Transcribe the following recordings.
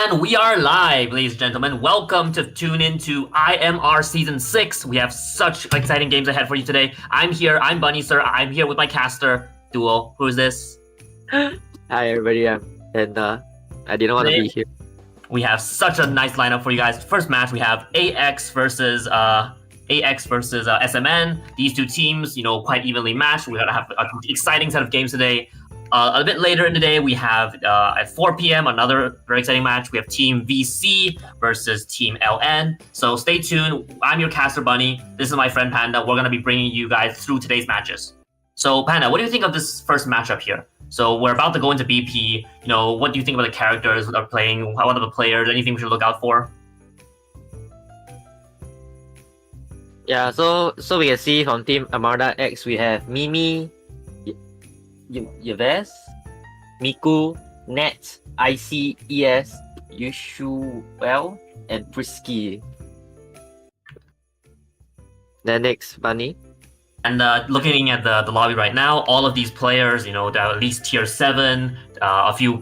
And we are live, ladies and gentlemen. Welcome to tune in to IMR Season 6. We have such exciting games ahead for you today. I'm here, I'm Bunny, sir. I'm here with my caster, Duo. Who is this? Hi everybody, I didn't want to be here. We have such a nice lineup for you guys. First match, we have AX versus S.SMN. These two teams, quite evenly matched. We're gonna have an exciting set of games today. A bit later in the day, we have at 4 p.m. another very exciting match. We have Team VC versus Team LN. So stay tuned. I'm your caster Bunny. This is my friend Panda. We're going to be bringing you guys through today's matches. So Panda, what do you think of this first matchup here? So we're about to go into BP. What do you think about the characters that are playing? What are the players? Anything we should look out for? Yeah, so we can see from Team Amarda X, we have Mimi, Yves, Miku, Net, IC, ES, Yushuel, and Frisky. Then next, Bunny. And looking at the lobby right now, all of these players, they're at least tier 7.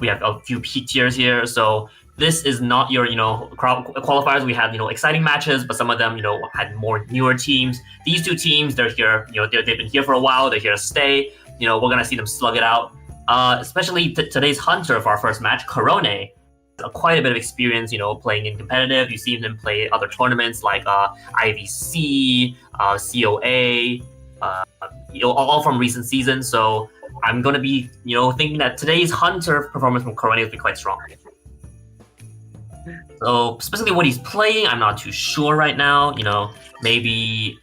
We have a few peak tiers here. So this is not your, qualifiers. We had, exciting matches, but some of them, had more newer teams. These two teams, they're here, they've been here for a while. They're here to stay. We're going to see them slug it out. Especially today's Hunter for our first match, Corone. Quite a bit of experience, playing in competitive. You've seen him play other tournaments like IVC, COA, all from recent seasons. So I'm going to be, thinking that today's Hunter performance from Corone will be quite strong. So specifically what he's playing, I'm not too sure right now. Maybe...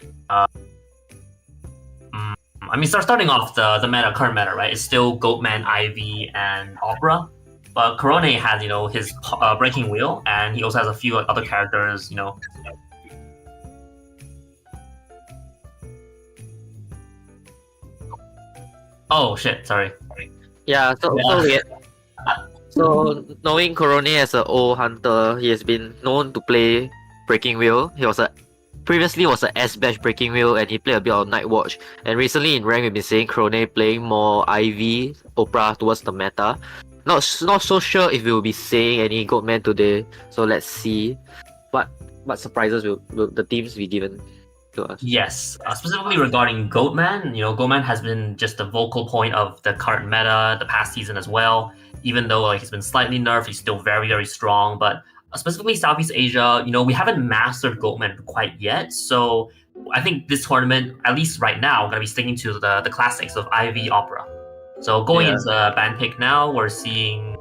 starting off the current meta, right? It's still Goatman, Ivy, and Opera. But Corone has, his Breaking Wheel, and he also has a few other characters, Oh shit! Sorry. Yeah, so knowing Corone as an old hunter, he has been known to play Breaking Wheel. He was previously was a S-Bash Breaking Wheel, and he played a bit of Night Watch. And recently in rank, we've been seeing Corone playing more Ivy, Opera towards the meta. Not so sure if we will be seeing any Goatman today. So let's see what surprises will the teams be given to us. Yes, specifically regarding Goatman, Goatman has been just the vocal point of the current meta, the past season as well. Even though he's been slightly nerfed, he's still very, very strong. But specifically Southeast Asia, we haven't mastered Goatman quite yet. So I think this tournament, at least right now, we're going to be sticking to the classics of Ivy, Opera. So going into ban pick now, we're seeing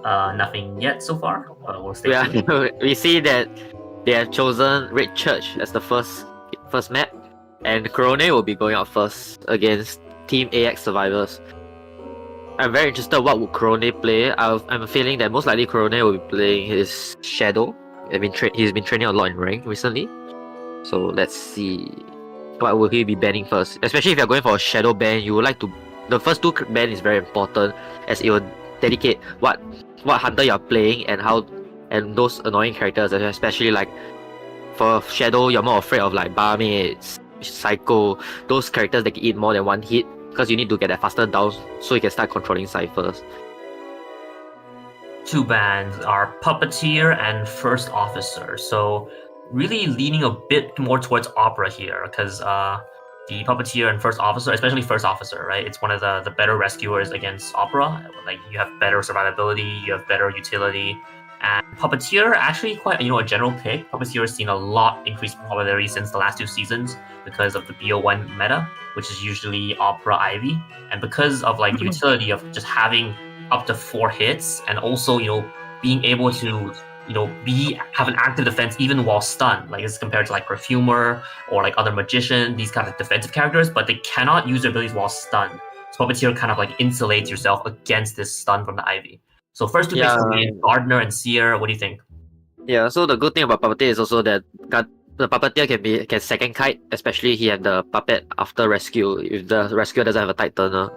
nothing yet so far. We'll stay tuned. We see that they have chosen Red Church as the first map, and Corone will be going out first against Team AX Survivors. I'm very interested what would Corone play. I'm feeling that most likely Corone will be playing his Shadow. He's been training a lot in rank recently. So let's see what will he be banning first. Especially if you're going for a Shadow ban, you would like to... The first 2 ban is very important, as it will dedicate what hunter you're playing and those annoying characters, especially like for Shadow, you're more afraid of like barmaids, Psycho, those characters that can eat more than 1 hit, because you need to get that faster down so you can start controlling ciphers. 2 bans are Puppeteer and First Officer. So really leaning a bit more towards Opera here, because the Puppeteer and First Officer, especially First Officer, right? It's one of the better rescuers against Opera. Like, you have better survivability, you have better utility. And Puppeteer, actually quite, a general pick. Puppeteer has seen a lot increased popularity since the last 2 seasons because of the BO1 meta, which is usually Opera Ivy. And because of the utility of just having up to 4 hits, and also, being able to have an active defense even while stunned, like as compared to Perfumer or other Magician, these kind of defensive characters, but they cannot use their abilities while stunned. So Puppeteer kind of insulates yourself against this stun from the Ivy. So first 2 picks will be Gardener and Seer. What do you think? Yeah, so the good thing about Puppeteer is also that the Puppeteer can second kite, especially he had the Puppet after rescue if the rescuer doesn't have a tight turner.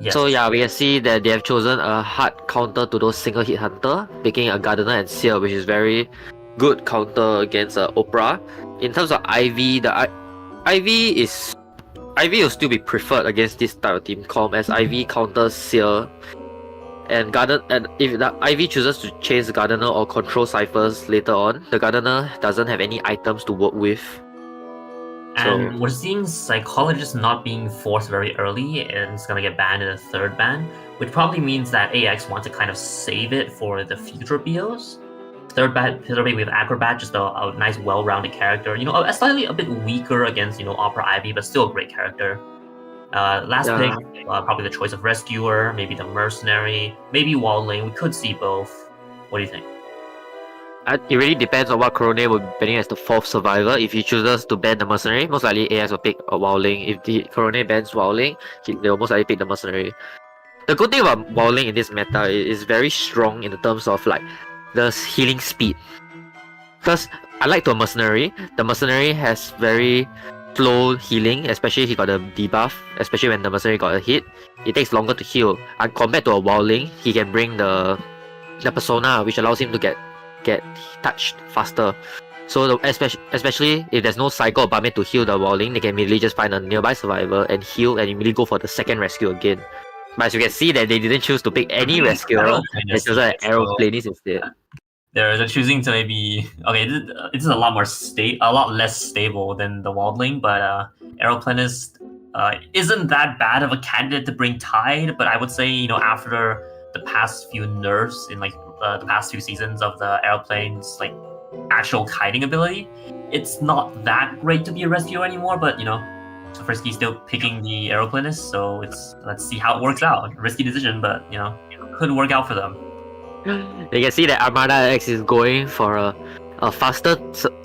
Yes. So yeah, we can see that they have chosen a hard counter to those single hit hunter, picking a Gardener and Seer, which is very good counter against Opera. In terms of Ivy, Ivy will still be preferred against this type of team comp, as Ivy counters Seer And if the Ivy chooses to chase Gardener or control ciphers later on, the Gardener doesn't have any items to work with. And we're seeing Psychologist not being forced very early, and it's gonna get banned in the third ban, which probably means that AX want to kind of save it for the future BOs. Third ban, we have Acrobat, just a nice, well-rounded character. You know, slightly a bit weaker against Opera Ivy, but still a great character. Last pick, probably the choice of Rescuer, maybe the Mercenary, maybe Walling. We could see both. What do you think? It really depends on what Corone will be banning as the fourth survivor. If he chooses to ban the Mercenary, most likely AS will pick a Wowling. If the Corone bans Wowling, they will most likely pick the Mercenary. The good thing about Wowling in this meta is very strong in the terms of like the healing speed. Because unlike to a Mercenary, the Mercenary has very slow healing, especially if he got a debuff, especially when the Mercenary got a hit. It takes longer to heal. And compared to a Wowling, he can bring the persona, which allows him to get touched faster. So especially if there's no cycle or Barmaid to heal the Wowling, they can immediately just find a nearby survivor and heal and immediately go for the second rescue again. But as you can see that they didn't choose to pick any rescuer, they chose an Aeroplanist instead. They're choosing to maybe it's a lot less stable than the Wildling, but Aeroplanist isn't that bad of a candidate to bring Tide. But I would say after the past few nerfs in the past few seasons of the airplane's actual kiting ability, it's not that great to be a rescuer anymore. But Frisky's still picking the Aeroplanist, so let's see how it works out. Risky decision, but could work out for them. You can see that Armada X is going for a faster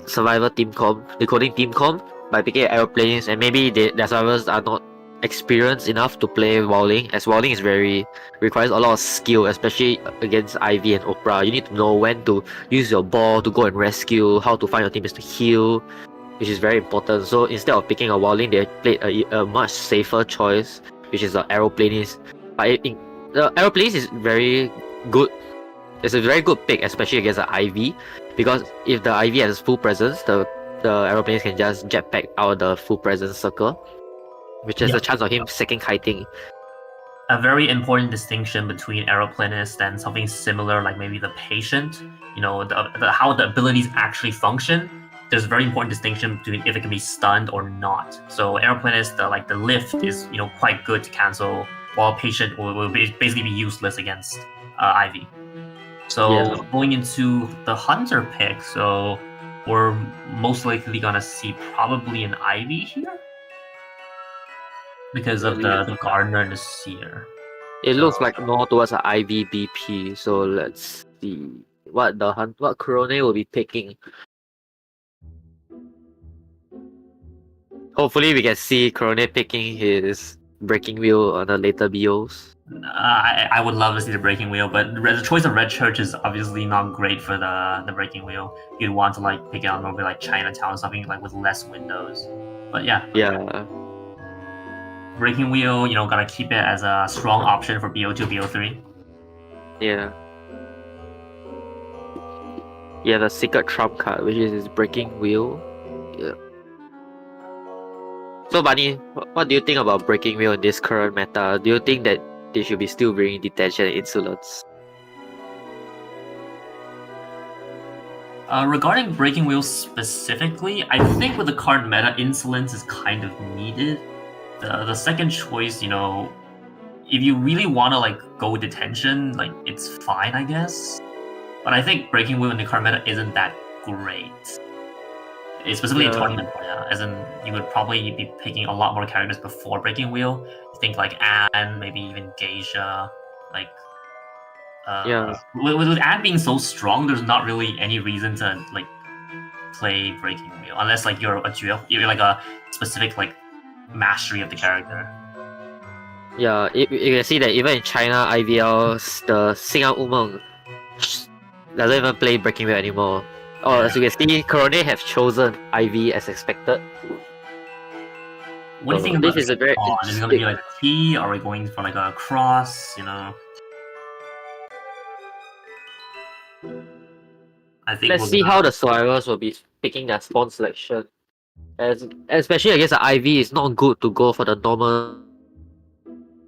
survivor team comp, decoding team comp by picking aeroplanes, and maybe their survivors are not experienced enough to play Wowling, as Wowling is requires a lot of skill, especially against Ivy and Oprah. You need to know when to use your ball to go and rescue, how to find your teammates to heal, which is very important. So instead of picking a Wowling, they played a much safer choice, which is the Aeroplanist. But the Aeroplanist is very good. It's a very good pick, especially against the Ivy, because if the Ivy has full presence, the Aeroplanist can just jetpack out of the full presence circle, which has a chance of him second kiting. A very important distinction between Aeroplanist and something similar, like maybe the Patient. How the abilities actually function. There's a very important distinction between if it can be stunned or not. So Aeroplanist, the lift is quite good to cancel, while Patient will basically be useless against Ivy. So going into the Hunter pick, so we're most likely gonna see probably an Ivy here because of the Gardener and the Seer. It looks like more towards an Ivy BP. So let's see what Corone will be picking. Hopefully, we can see Corone picking his Breaking Wheel on the later BOs. I would love to see the Breaking Wheel, but the choice of Red Church is obviously not great for the Breaking Wheel. You'd want to pick it on maybe Chinatown or something with less windows. But yeah. Breaking Wheel, gotta keep it as a strong option for BO2, BO3. Yeah. Yeah, the secret trump card, which is his Breaking Wheel. Yeah. So, Bunny, what do you think about Breaking Wheel in this current meta? Do you think that they should be still bringing Detention and Insolence? Regarding Breaking Wheel specifically, I think with the current meta, Insolence is kind of needed. The second choice, if you really want to go with Detention, it's fine, I guess. But I think Breaking Wheel in the current meta isn't that great. Specifically in tournament play, as in you would probably be picking a lot more characters before Breaking Wheel. Think Anne, maybe even Geisha. With Anne being so strong, there's not really any reason to play Breaking Wheel unless you're a specific mastery of the character. Yeah, you can see that even in China IVL, the Xing'an Wumeng doesn't even play Breaking Wheel anymore. As you can see, Corone have chosen Ivy as expected. What do you think about this? Is it going to be a T? Are we going for a cross? I think let's see how the survivors will be picking their spawn selection. Especially against the Ivy, it's not good to go for the normal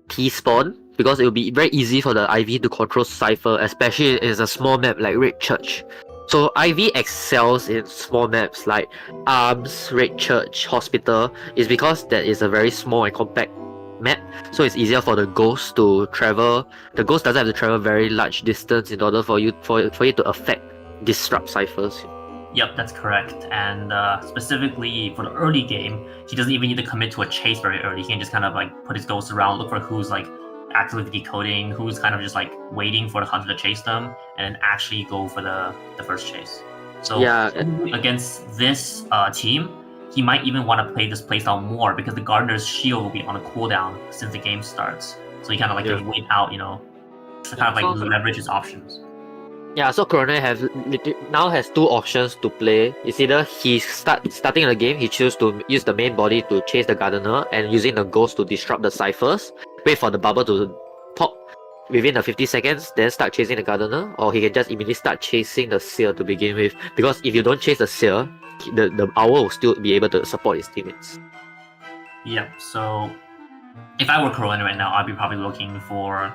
T spawn, because it will be very easy for the IV to control Cypher, especially in a small map like Red Church. So IV excels in small maps like Arms, Red Church, Hospital, is because that is a very small and compact map, so it's easier for the ghost to travel. The ghost doesn't have to travel very large distance in order for it to affect, disrupt ciphers. Yep, that's correct. And specifically for the early game, he doesn't even need to commit to a chase very early. He can just kind of like put his ghosts around, look for who's like actively decoding, who's kind of just like waiting for the hunter to chase them, and then actually go for the first chase. So Yeah, against this team, he might even want to play this playstyle more because the Gardener's shield will be on a cooldown since the game starts. So he kind of like can wait out, to kind of like leverage his options. Yeah, so Corona now has two options to play. It's either he's starting the game, he chooses to use the main body to chase the Gardener and using the ghost to disrupt the ciphers, wait for the bubble to pop within the 50 seconds, then start chasing the Gardener, or he can just immediately start chasing the Seer to begin with. Because if you don't chase the Seer, the Owl will still be able to support his teammates. Yep, so if I were Corona right now, I'd be probably looking for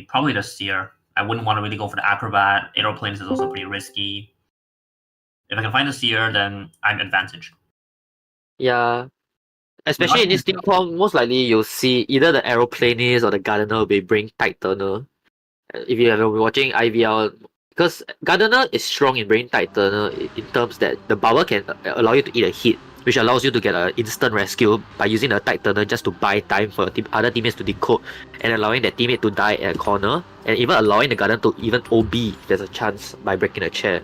probably the Seer. I wouldn't want to really go for the Acrobat. Aeroplanes is also pretty risky. If I can find the Seer, then I'm advantaged. Yeah. Especially in this team form, most likely you'll see either the Aeroplanist or the Gardener will be bring Tide Turner. If you have been watching IVL, because Gardener is strong in bringing Tide Turner in terms that the bubble can allow you to eat a hit, which allows you to get an instant rescue by using the Tide Turner just to buy time for other teammates to decode and allowing that teammate to die at a corner, and even allowing the Gardener to even OB if there's a chance by breaking a chair.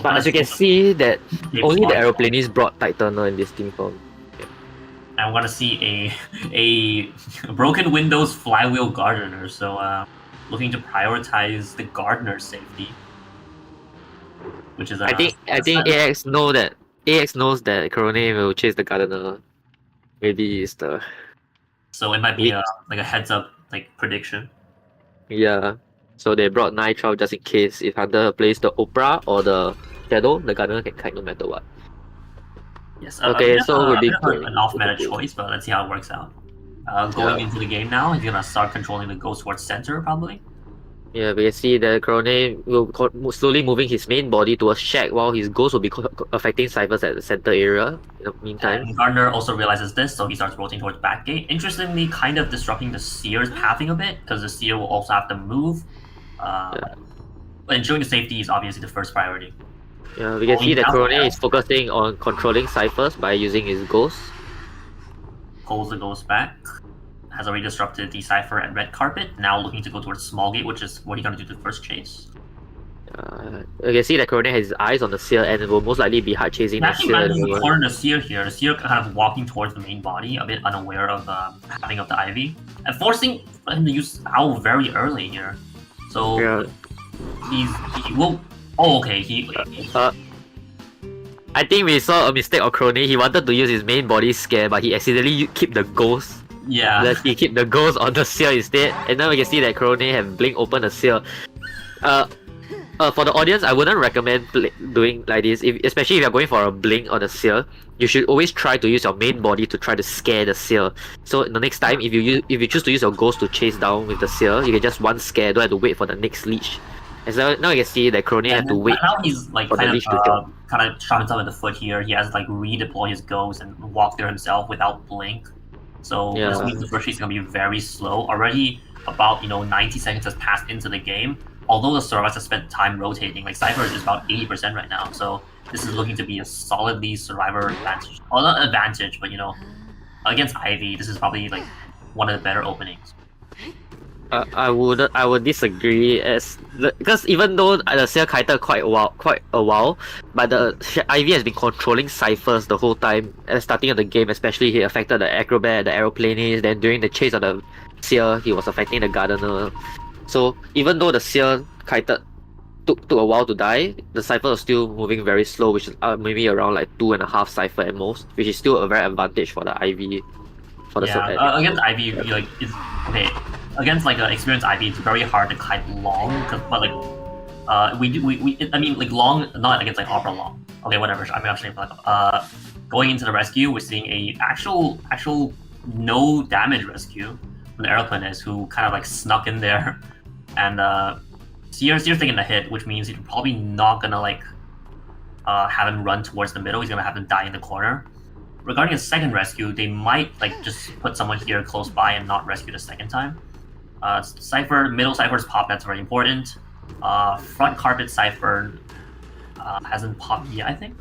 But as you can see that only the Aeroplanist brought Tide Turner in this team form. I want to see a broken Windows flywheel Gardener, so looking to prioritize the Gardener's safety, which is I think AX knows that Corona will chase the Gardener. Maybe it's the so it might be like a heads up like prediction. Yeah. So they brought Nitro just in case if Hunter plays the Oprah or the Shadow, the Gardener can kite no matter what. Yes. Okay, so we'll be an off-meta choice, but let's see how it works out. Going into the game now, he's gonna start controlling the ghost towards center probably. Yeah, we can see that Corona will slowly moving his main body towards Shack while his ghost will be affecting ciphers at the center area in the meantime. And Gardner also realizes this, so he starts rotating towards back gate. Interestingly, kind of disrupting the Seer's pathing a bit, because the Seer will also have to move. But ensuring the safety is obviously the first priority. Yeah, we can see that Corona is focusing on controlling ciphers by using his ghost. Pulls the ghost back. Has already disrupted the cipher at red carpet. Now looking to go towards small gate, which is what he's gonna do to the first chase. You can see that Corona has his eyes on the Seer and will most likely be hard chasing the Seer. Actually, corner the Seer here. The Seer kind of walking towards the main body, a bit unaware of having up the Ivy, and forcing him to use Owl very early here. So he will. Oh, okay. I think we saw a mistake of Corona. He wanted to use his main body scare, but he accidentally keep the ghost. Yeah. He keep the ghost on the Seer instead, and now we can see that Corona have blink open the Seer. For the audience, I wouldn't recommend doing like this. Especially if you're going for a blink on the Seer, you should always try to use your main body to try to scare the Seer. So the next time, if you choose to use your ghost to chase down with the Seer, you can just one scare. Don't have to wait for the next leech. And so now you can see that Corona have to wait. Now he's like kind of shot himself in the foot here. He has to like redeploy his ghost and walk there himself without blink. So this means the first chase is gonna be very slow. Already about 90 seconds has passed into the game. Although the Survivors have spent time rotating, like Cypher is about 80% right now, so this is looking to be a solidly Survivor advantage. Well, not advantage, but against Ivy, this is probably like one of the better openings. I would disagree because even though the Seer kited quite a while, but the Ivy has been controlling ciphers the whole time at the starting of the game. Especially he affected the Acrobat, the Aeroplanist. Then during the chase of the Seer, he was affecting the Gardener. So even though the Seer kited took a while to die, the cipher was still moving very slow, which is maybe around like 2.5 cipher at most, which is still a very advantage for the Ivy. Against Ivy, it's okay. Against like an experienced Ivy, it's very hard to kite long, but like long, not against like Opera long. Okay, whatever. I'm actually going into the rescue. We're seeing a actual no damage rescue from the aeroplanist, who kind of like snuck in there, and Seer's taking the hit, which means he's probably not gonna like have him run towards the middle. He's gonna have him die in the corner. Regarding a second rescue, they might like just put someone here close by and not rescue the second time. Cypher, middle Cypher's pop, that's very important. Front carpet Cypher hasn't popped yet, I think.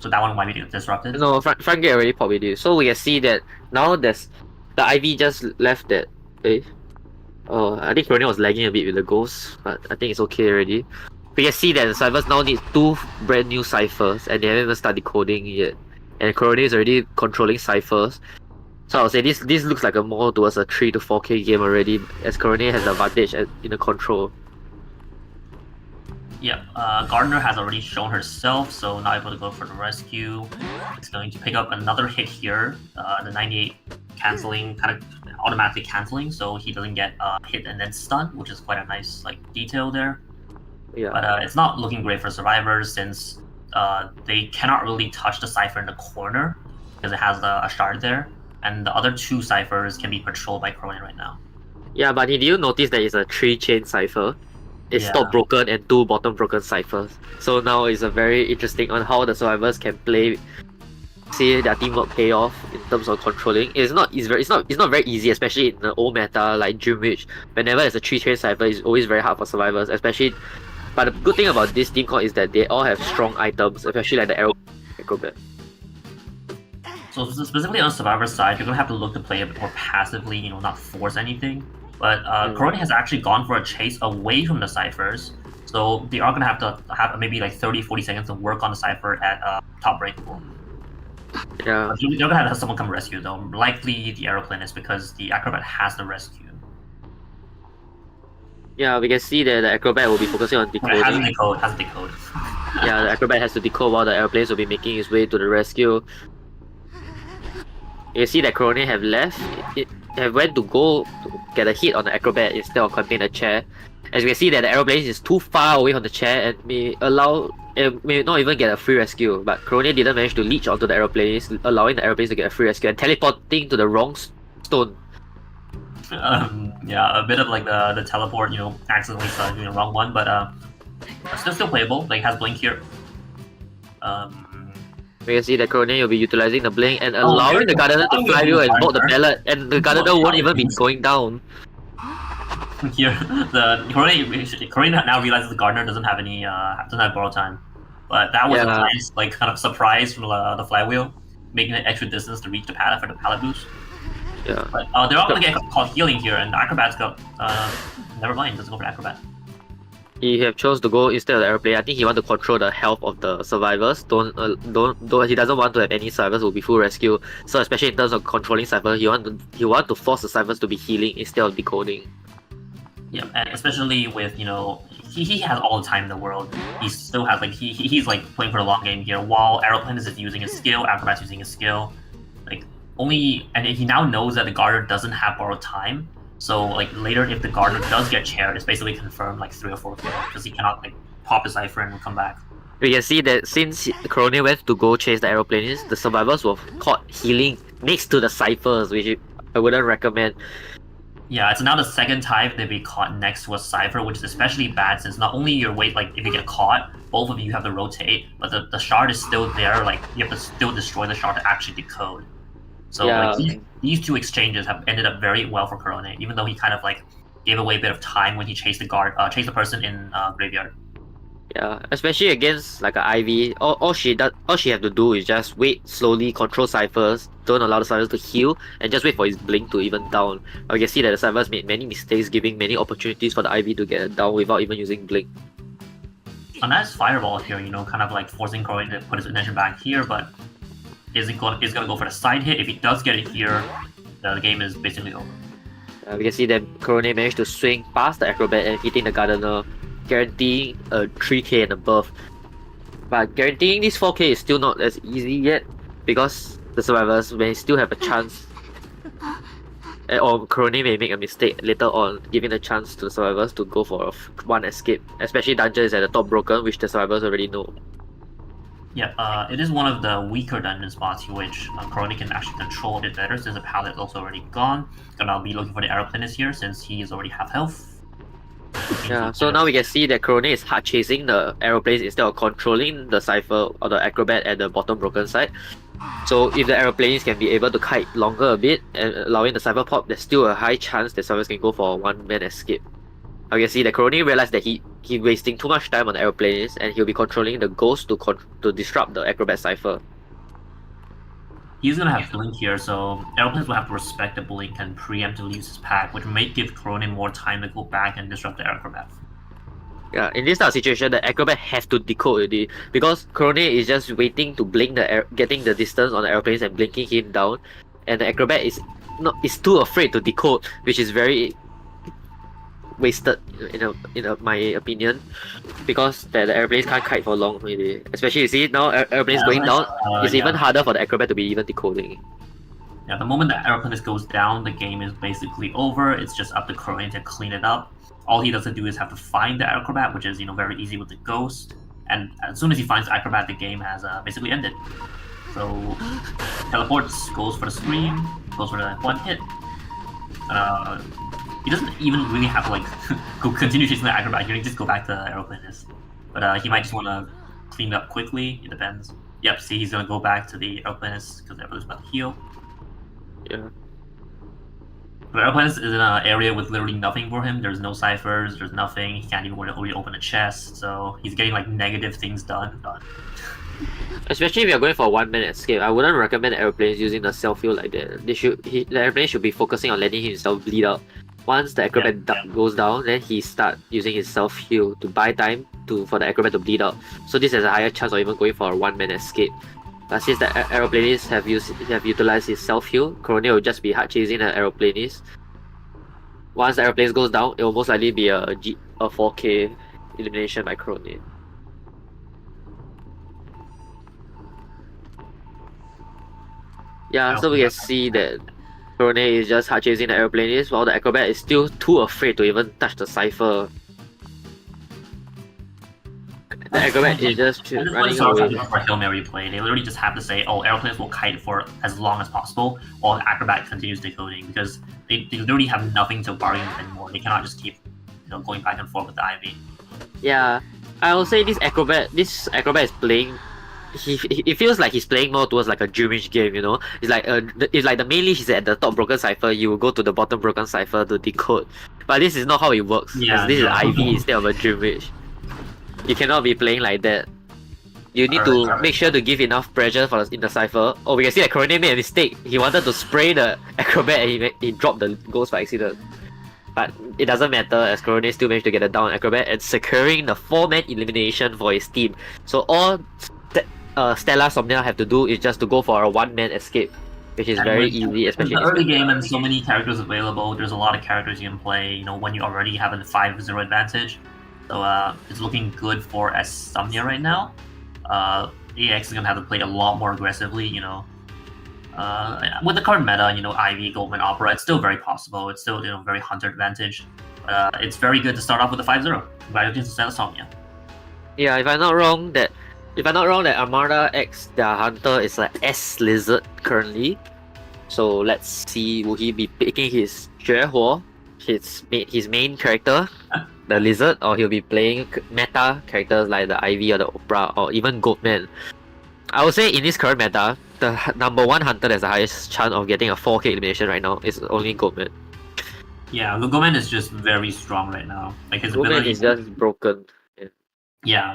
So that one might be disrupted. No, front gate already popped with you. So we can see that now there's the Ivy just left that. Oh, I think Corona was lagging a bit with the ghosts, but I think it's okay already. We can see that the Cyphers now need 2 brand new Cyphers, and they haven't even started decoding yet. And Corona is already controlling Cyphers. So I would say this looks like a more towards a 3 to 4k game already, as Corona has the advantage in the control. Yeah, Gardner has already shown herself, so not able to go for the rescue. It's going to pick up another hit here. The 98 canceling, kind of automatically canceling, so he doesn't get hit and then stunned, which is quite a nice like detail there. Yeah. But it's not looking great for survivors since they cannot really touch the Cypher in the corner because it has a shard there, and the other 2 Cyphers can be patrolled by Cronin right now. Yeah, but did you notice that it's a 3-chain Cypher? It's Yeah. top broken and 2 bottom broken Cyphers. So now it's a very interesting on how the survivors can play, see their teamwork pay off in terms of controlling. It's not very easy, especially in the old meta like Dreamwitch. Whenever there's a 3-chain Cypher, it's always very hard for survivors, especially. But the good thing about this team call is that they all have strong items, especially like the arrow acrobat. So specifically on the survivor side, you're gonna have to look to play a bit more passively, you know, not force anything. But Corona has actually gone for a chase away from the Cyphers, so they are gonna have to have maybe like 30-40 seconds to work on the Cypher at top breakable. Yeah. You're gonna have someone come rescue though, likely the aeroplanist, because the acrobat has the rescue. Yeah, we can see that the acrobat will be focusing on It has decoding. a decode. Yeah, the acrobat has to decode while the airplanes will be making its way to the rescue. You see that Corona have left. It have went to go to get a hit on the acrobat instead of camping the chair. As we can see that the aeroplane is too far away from the chair and may not even get a free rescue. But Corona didn't manage to leech onto the aeroplanes, allowing the aeroplanes to get a free rescue and teleporting to the wrong stone. Yeah, a bit of like the teleport, you know, accidentally doing the wrong one, but still playable. Like has blink here. We can see that Corona will be utilizing the blink and allowing the Gardener to fly you and bolt the pallet, and the Gardener won't even be going down. Here, the Corona now realizes the Gardener doesn't have any doesn't have borrow time, but that was a nice like kind of surprise from the flywheel, making an extra distance to reach the pallet for the pallet boost. Yeah. But they're all gonna get caught healing here, and the Acrobat's go. Never mind, doesn't go for Acrobat. He have chose to go instead of the airplane. I think he want to control the health of the survivors. Don't. He doesn't want to have any survivors who will be full rescue. So especially in terms of controlling cyphers, he want to force the cyphers to be healing instead of decoding. Yeah, and especially with, you know, he has all the time in the world. He still has like he's like playing for the long game here. While Aeroplan is using his skill, Acrobat's using his skill. Like and he now knows that the Gardener doesn't have borrowed time. So like later, if the Gardener does get chaired, it's basically confirmed like 3 or 4 kills because he cannot like pop his cipher and come back. We can see that since Corona went to go chase the aeroplanes, the survivors were caught healing next to the ciphers, which I wouldn't recommend. Yeah, it's now the second time they've been caught next to a cipher, which is especially bad since not only your weight, like if you get caught, both of you have to rotate, but the shard is still there. Like you have to still destroy the shard to actually decode. So yeah. Like these 2 exchanges have ended up very well for Corona, even though he kind of like gave away a bit of time when he chased the person in graveyard. Yeah, especially against like an Ivy, all she have to do is just wait, slowly control ciphers, don't allow the ciphers to heal, and just wait for his blink to even down. We can see that the ciphers made many mistakes, giving many opportunities for the Ivy to get down without even using blink. A nice fireball here, you know, kind of like forcing Corona to put his attention back here, but is gonna go for the side hit. If he does get it here, the game is basically over. We can see that Corona managed to swing past the Acrobat and hitting the Gardener, guaranteeing a 3k and above. But guaranteeing this 4k is still not as easy yet, because the survivors may still have a chance, or Corona may make a mistake later on, giving the chance to the survivors to go for one escape, especially dungeon is at the top broken, which the survivors already know. Yeah, it is one of the weaker dungeon spots which Corona can actually control a bit better since the palette is also already gone. And I'll be looking for the aeroplanist here since he is already half health. Yeah, so now we can see that Corona is hard chasing the aeroplanes instead of controlling the Cypher or the Acrobat at the bottom broken side. So if the aeroplanes can be able to kite longer a bit and allowing the Cypher pop, there's still a high chance that Cyphers can go for a one-man escape. Now you can see that Corona realized that he's wasting too much time on the aeroplanes and he'll be controlling the ghost to disrupt the Acrobat Cypher. He's gonna have Blink here, so aeroplanes will have to respect the Blink and preemptively use his pack, which may give Corona more time to go back and disrupt the Acrobat. Yeah, in this type of situation, the Acrobat have to decode already because Corona is just waiting to blink getting the distance on the aeroplanes and blinking him down, and the Acrobat is too afraid to decode, which is very wasted in my opinion, because the airplanes can't kite for long really. Especially you see now airplanes going down, it's even harder for the Acrobat to be even decoding. Yeah, the moment the aeroplanist goes down, the game is basically over. It's just up to Corona to clean it up. All he does to do is have to find the Acrobat, which is very easy with the ghost. And as soon as he finds the Acrobat, the game has basically ended. So teleports, goes for the scream, goes for the one hit. He doesn't even really have to go continue chasing the Acrobat. He can just go back to the aeroplanist. But he might just want to clean it up quickly. It depends. Yep, see, he's gonna go back to the aeroplanist because the aeroplanist is about to heal. Yeah. The aeroplanist is in an area with literally nothing for him. There's no ciphers, there's nothing. He can't even really open a chest, so he's getting negative things done. Especially if you're going for a one-man escape, I wouldn't recommend airplanes using the self-heal like that. The airplane should be focusing on letting himself bleed out. Once the Acrobat goes down, then he start using his self-heal to buy time for the Acrobat to bleed out. So this has a higher chance of even going for a one-man escape. But since the aeroplanists have utilized his self-heal, Corona will just be hard chasing the aeroplanist. Once the aeroplanes goes down, it will most likely be a 4K elimination by Corona. Yeah, so we can see that Corona is just hard chasing the aeroplanist while the Acrobat is still too afraid to even touch the Cypher. The Acrobat is just running away. For Hail Mary play, they literally just have to say, "Oh, airplanes will kite for as long as possible," while the Acrobat continues decoding because they literally have nothing to bargain with anymore. They cannot just keep going back and forth with the Ivy. Yeah, I will say this Acrobat is playing. It feels like he's playing more towards like a dreamish game, It's like the main leash is at the top broken cipher, you will go to the bottom broken cipher to decode. But this is not how it works. Yeah, this is Ivy instead of a dreamish. You cannot be playing like that. You need to make sure to give enough pressure in the cipher. Oh, we can see that Corona made a mistake. He wanted to spray the Acrobat and he dropped the ghost by accident. But it doesn't matter as Corona still managed to get a down Acrobat and securing the 4-man elimination for his team. So all Stella Somnia have to do is just to go for a one-man escape, which is very easy, especially in the early game and so many characters available. There's a lot of characters you can play, when you already have a 5-0 advantage. So it's looking good for S.SMN right now. AX is gonna have to play a lot more aggressively, with the current meta, Ivy, Goldman, Opera, it's still very possible. It's still, very hunter advantage. It's very good to start off with a 5-0. Congratulations to S.SMN. Yeah, if I'm not wrong, that Armada X, their hunter is a S Lizard currently. So let's see, will he be picking his Xuehuo, his main character, the Lizard, or he'll be playing meta characters like the Ivy or the Opera or even Goldman. I would say in this current meta, the number one hunter that's the highest chance of getting a 4K elimination right now is only Goldman. Yeah, Goldman is just very strong right now. His Goldman ability is just broken. Yeah,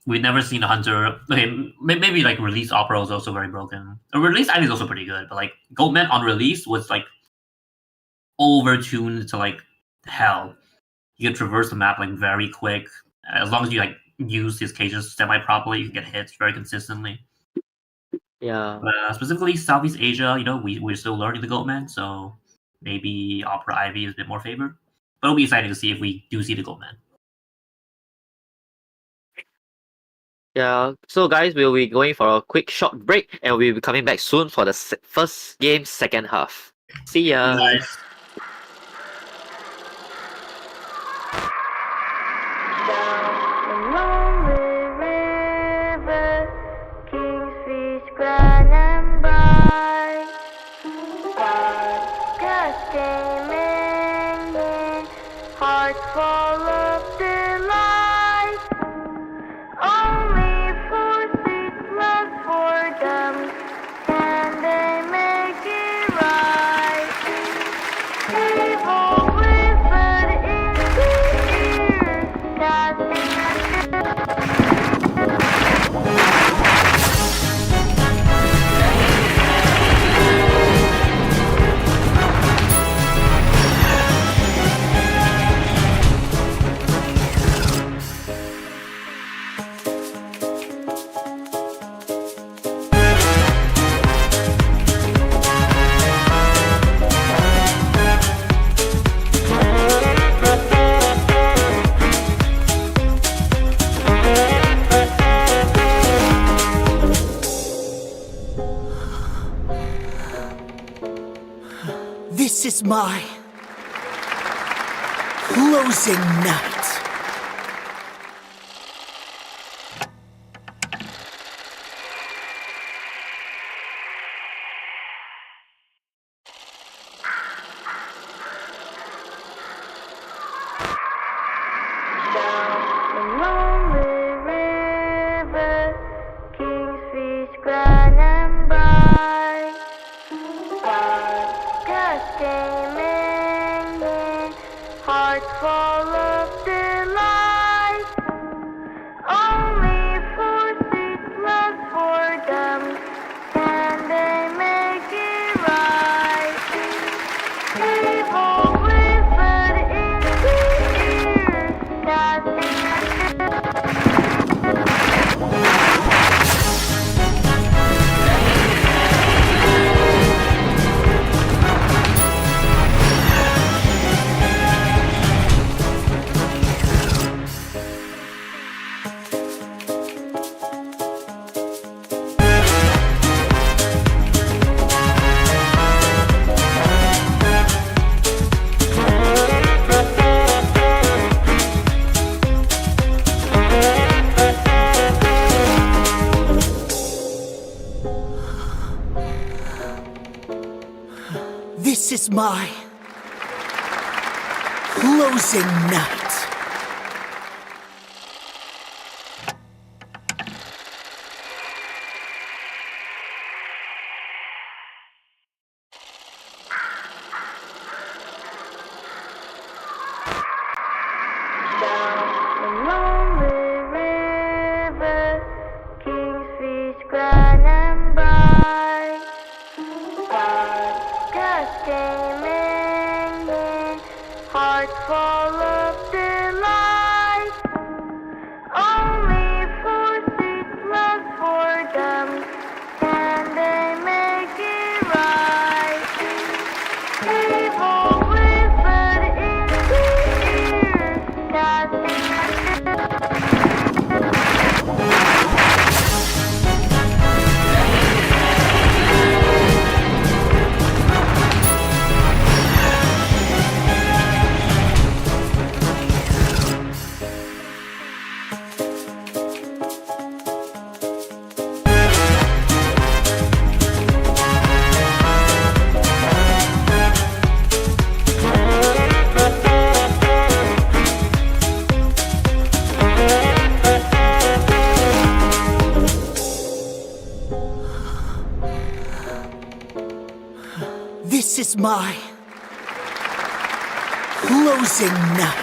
we've never seen a hunter. Okay, maybe release Opera was also very broken. Release Ivy is also pretty good, but Goldman on release was overtuned to hell. He could traverse the map very quick. As long as you use his cages semi properly, you can get hits very consistently. Yeah. But specifically Southeast Asia, we're still learning the Goldman, so maybe Opera Ivy is a bit more favored. But it'll be exciting to see if we do see the Goldman. Yeah, so guys, we'll be going for a quick short break and we'll be coming back soon for the first game's second half. See ya! Nice. is my closing night. This is my closing night. This is my closing night.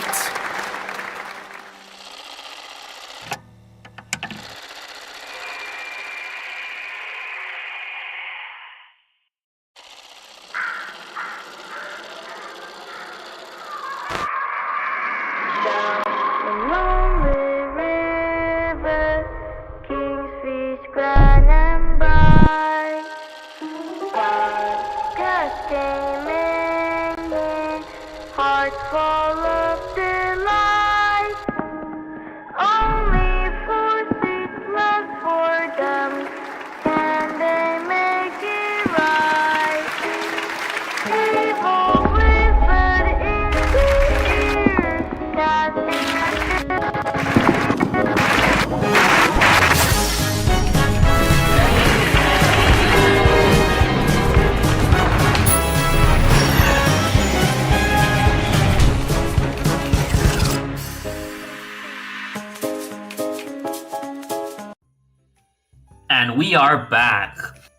And we are back.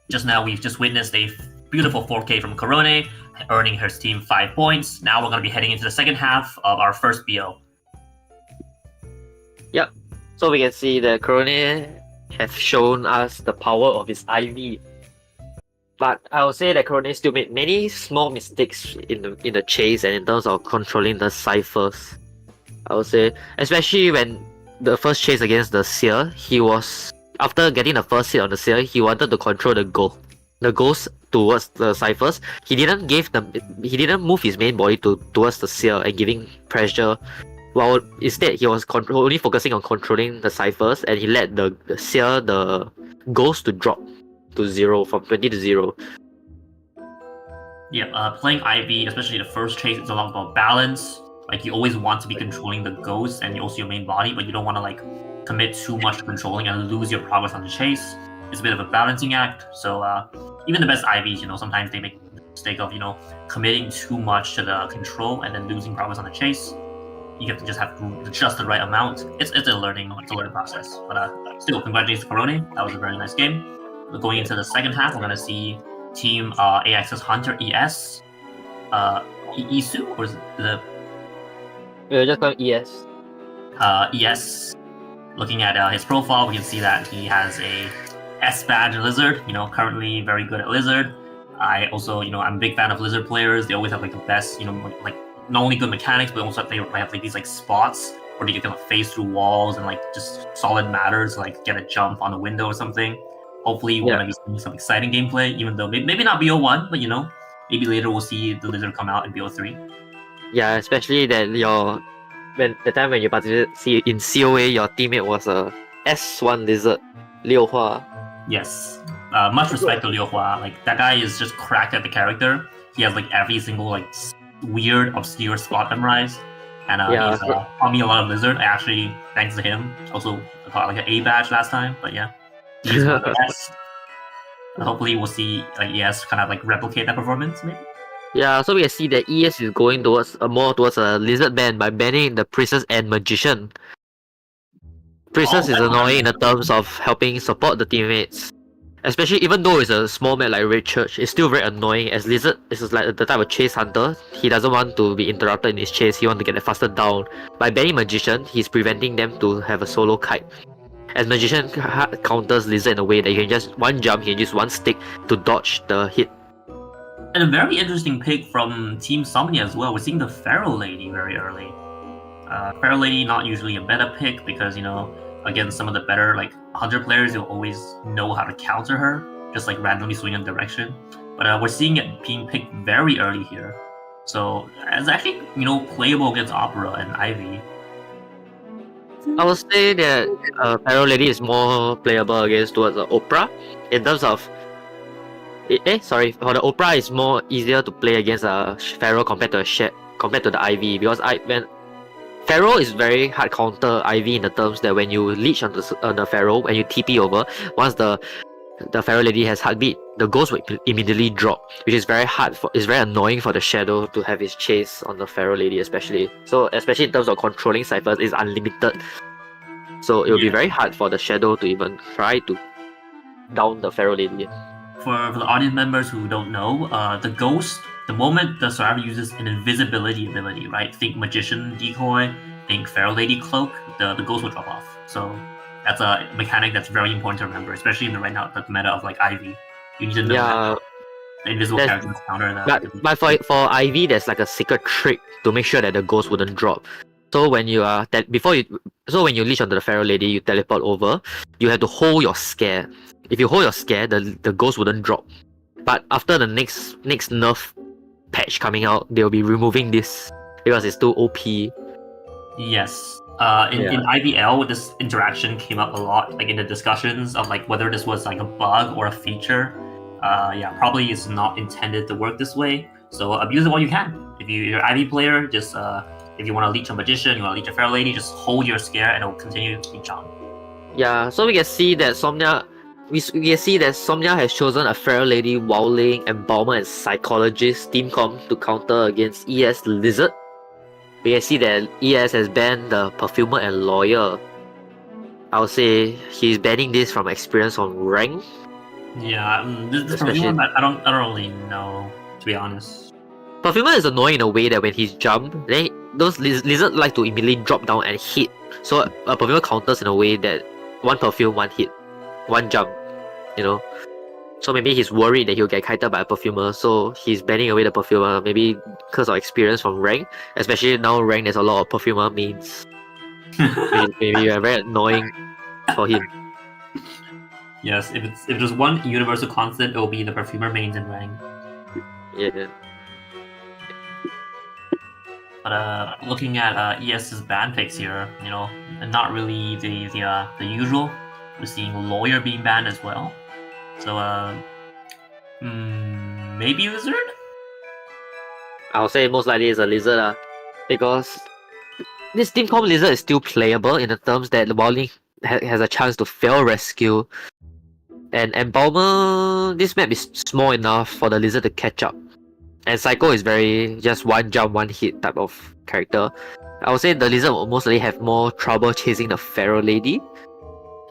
Just now, we've just witnessed a beautiful 4K from Corone, earning her team 5 points. Now we're going to be heading into the second half of our first BO. Yep. So we can see that Corone have shown us the power of his IV. But I would say that Corone still made many small mistakes in the chase and in terms of controlling the ciphers. I would say, especially when the first chase against the Seer, he was, after getting the first hit on the Seer, he wanted to control the ghost towards the ciphers. He didn't move his main body towards the Seer and giving pressure. While instead he was only focusing on controlling the ciphers, and he let the Seer, the ghost, to drop to 0, from 20 to 0. Yeah, playing Ivy, especially the first chase, is a lot about balance. Like you always want to be controlling the ghost and also your main body, but you don't want to like commit too much to controlling and lose your progress on the chase. It's a bit of a balancing act. So even the best Ivies, sometimes they make the mistake of committing too much to the control and then losing progress on the chase. You have to just have just the right amount. It's a learning process. But still, congratulations, Corone. That was a very nice game. Going into the second half, we're gonna see Team AX's Hunter ES, Isu, or is it the We'll just call him ES. ES. Looking at his profile, we can see that he has a S badge Lizard. Currently very good at Lizard. I also, I'm a big fan of Lizard players. They always have like the best, like not only good mechanics, but also they have like these like spots where they can like phase through walls and like just solid matters, like get a jump on a window or something. Hopefully, we're gonna be seeing some exciting gameplay, even though maybe not BO1, but maybe later we'll see the Lizard come out in BO3. Yeah, especially that when the time when you participate in COA, your teammate was a S1 Lizard, Liu Hua. Yes. Much respect to Liu Hua. Like that guy is just cracked at the character. He has like every single like weird, obscure spot memorized. And he's taught me a lot of Lizard. I actually, thanks to him, also got like an A badge last time. But yeah, he's one of the best. Hopefully, we'll see like ES kind of like replicate that performance. Maybe. Yeah, so we can see that ES is going more towards a Lizard ban by banning the Priestess and Magician. Priestess is annoying in the terms of helping support the teammates. Especially even though it's a small map like Red Church, it's still very annoying as Lizard is like the type of chase hunter. He doesn't want to be interrupted in his chase, he wants to get it faster down. By banning Magician, he's preventing them to have a solo kite. As Magician counters Lizard in a way that he can just one jump, he can use one stick to dodge the hit. And a very interesting pick from Team Somnia as well. We're seeing the Pharaoh Lady very early. Pharaoh Lady not usually a meta pick because against some of the better like hunter players, you'll always know how to counter her, just like randomly swing in direction. But we're seeing it being picked very early here, so it's actually playable against Opera and Ivy. I would say that Pharaoh Lady is more playable against towards Opera in terms of. For the Opera is more easier to play against a Pharaoh compared to the Ivy because when Pharaoh is very hard counter Ivy in the terms that when you leech on the Pharaoh and you TP over, once the Pharaoh Lady has heartbeat, the ghost will immediately drop, which is very it's very annoying for the Shadow to have his chase on the Pharaoh Lady especially. So especially in terms of controlling ciphers, it's unlimited. So it will be very hard for the Shadow to even try to down the Pharaoh Lady. For the audience members who don't know, the ghost, the moment the survivor uses an invisibility ability, right? Think Magician Decoy, think Pharaoh Lady Cloak, the ghost will drop off. So that's a mechanic that's very important to remember, especially in the right now the meta of like Ivy. You need to know that the invisible characters counter that. But for Ivy, there's like a secret trick to make sure that the ghost wouldn't drop. So when you when you leech onto the Pharaoh Lady, you teleport over. You have to hold your scare. If you hold your scare, the ghost wouldn't drop. But after the next nerf patch coming out, they'll be removing this because it's too OP. Yes. In IVL, this interaction came up a lot, like in the discussions of like whether this was like a bug or a feature. Probably it's not intended to work this way. So abuse it while you can. If you're an IV player, just if you want to leech a Magician, you want to leech a Pharaoh Lady, just hold your scare and it will continue to leech on. Yeah, so we can see that Somnia has chosen a Pharaoh Lady, Wowling, Embalmer, and Psychologist team comp to counter against ES Lizard. We can see that ES has banned the Perfumer and Lawyer. I would say he's banning this from experience on rank. Yeah, this Perfumer, I don't really know, to be honest. Perfumer is annoying in a way that when he's jumped, then those lizards like to immediately drop down and hit. So a Perfumer counters in a way that one perfume, one hit, one jump, So maybe he's worried that he'll get kited by a Perfumer, so he's banning away the Perfumer, maybe because of experience from rank. Especially now rank there's a lot of Perfumer mains. maybe very annoying for him. Yes, if there's one universal constant, it will be the Perfumer mains in rank. Yeah. But looking at ES's ban picks here, not really the usual. We're seeing Lawyer being banned as well. So maybe Lizard? I'll say most likely it's a lizard, because this team comp lizard is still playable in the terms that the Wildling has a chance to fail rescue. And Embalmer, this map is small enough for the lizard to catch up. And Psycho is very just one jump, one hit type of character. I would say the lizard will mostly have more trouble chasing the Pharaoh Lady.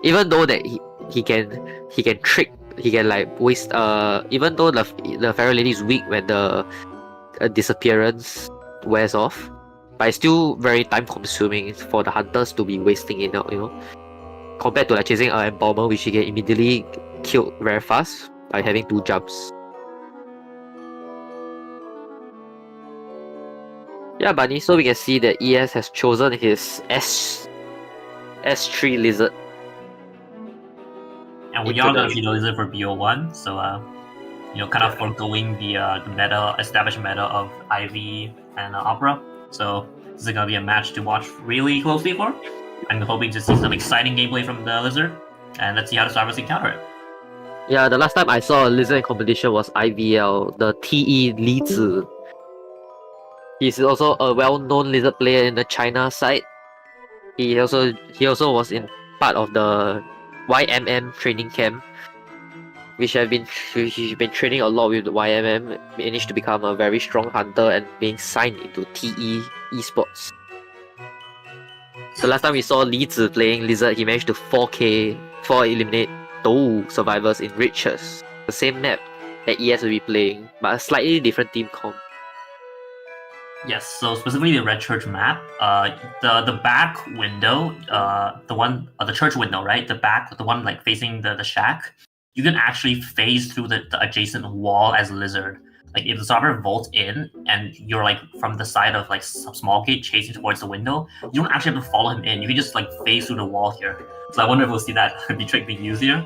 Even though that he can trick, he can like waste even though the Pharaoh Lady is weak when the disappearance wears off. But it's still very time consuming for the hunters to be wasting it out, compared to like chasing an Embalmer, which you can immediately kill very fast by having 2 jumps. Yeah, Bunny, so we can see that ES has chosen his S3 lizard. And we are going to see the lizard for BO1, so kind of foregoing the meta, established meta of Ivy and Opera. So this is going to be a match to watch really closely for. I'm hoping to see some exciting gameplay from the lizard, and let's see how the survivors can counter it. Yeah, the last time I saw a lizard in competition was IVL, the TE Li Zi. He's also a well-known lizard player in the China side. He also was in part of the YMM training camp, which he's been training a lot with the YMM, managed to become a very strong hunter and being signed into TE Esports. The last time we saw Li Zi playing lizard, he managed to 4 eliminate Dou survivors in Red Church, the same map that ES will be playing, but a slightly different team comp. Yes, so specifically the Red Church map, the back window, the church window, right? The one like facing the shack, you can actually phase through the adjacent wall as lizard. Like if the survivor vaults in and you're like from the side of like some small gate chasing towards the window, you don't actually have to follow him in. You can just like phase through the wall here. So I wonder if we'll see that the trick being used here.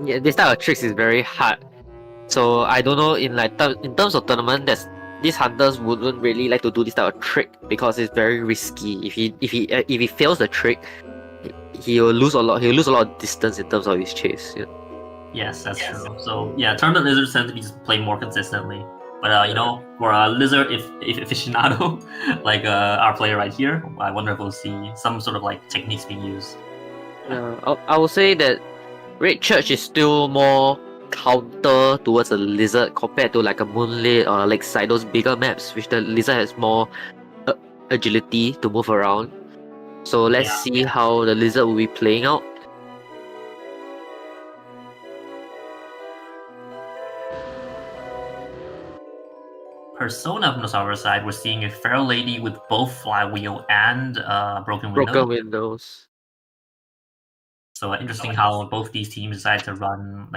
Yeah, this type of tricks is very hard. So I don't know in terms of tournament, these hunters wouldn't really like to do this type of trick because it's very risky. If he fails the trick, he'll lose a lot of distance in terms of his chase. Yes, that's true. So yeah, tournament lizards tend to be just playing more consistently. But for a lizard if aficionado, like our player right here, I wonder if we'll see some sort of like techniques being used. I would say that Red Church is still more counter towards a lizard compared to like a Moonlit or Lakeside, those bigger maps, which the lizard has more agility to move around. So let's see how the lizard will be playing out. Persona from the server side, we're seeing a Pharaoh Lady with both Flywheel and Broken Windows. So interesting how both these teams decided to run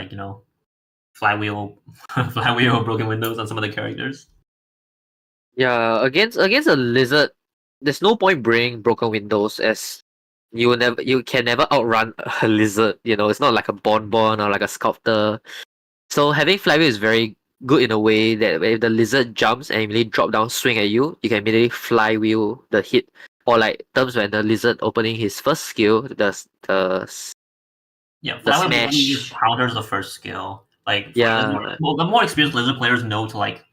Flywheel, Broken Windows on some of the characters. Yeah, against a lizard, there's no point bringing Broken Windows as you can never outrun a lizard. It's not like a Bonbon or like a Sculptor. So having Flywheel is very good in a way that if the lizard jumps and immediately drop down, swing at you, you can immediately Flywheel the hit. Or like terms when the lizard opening his first skill, the Flywheel counters the first skill. The more experienced lizard players know to like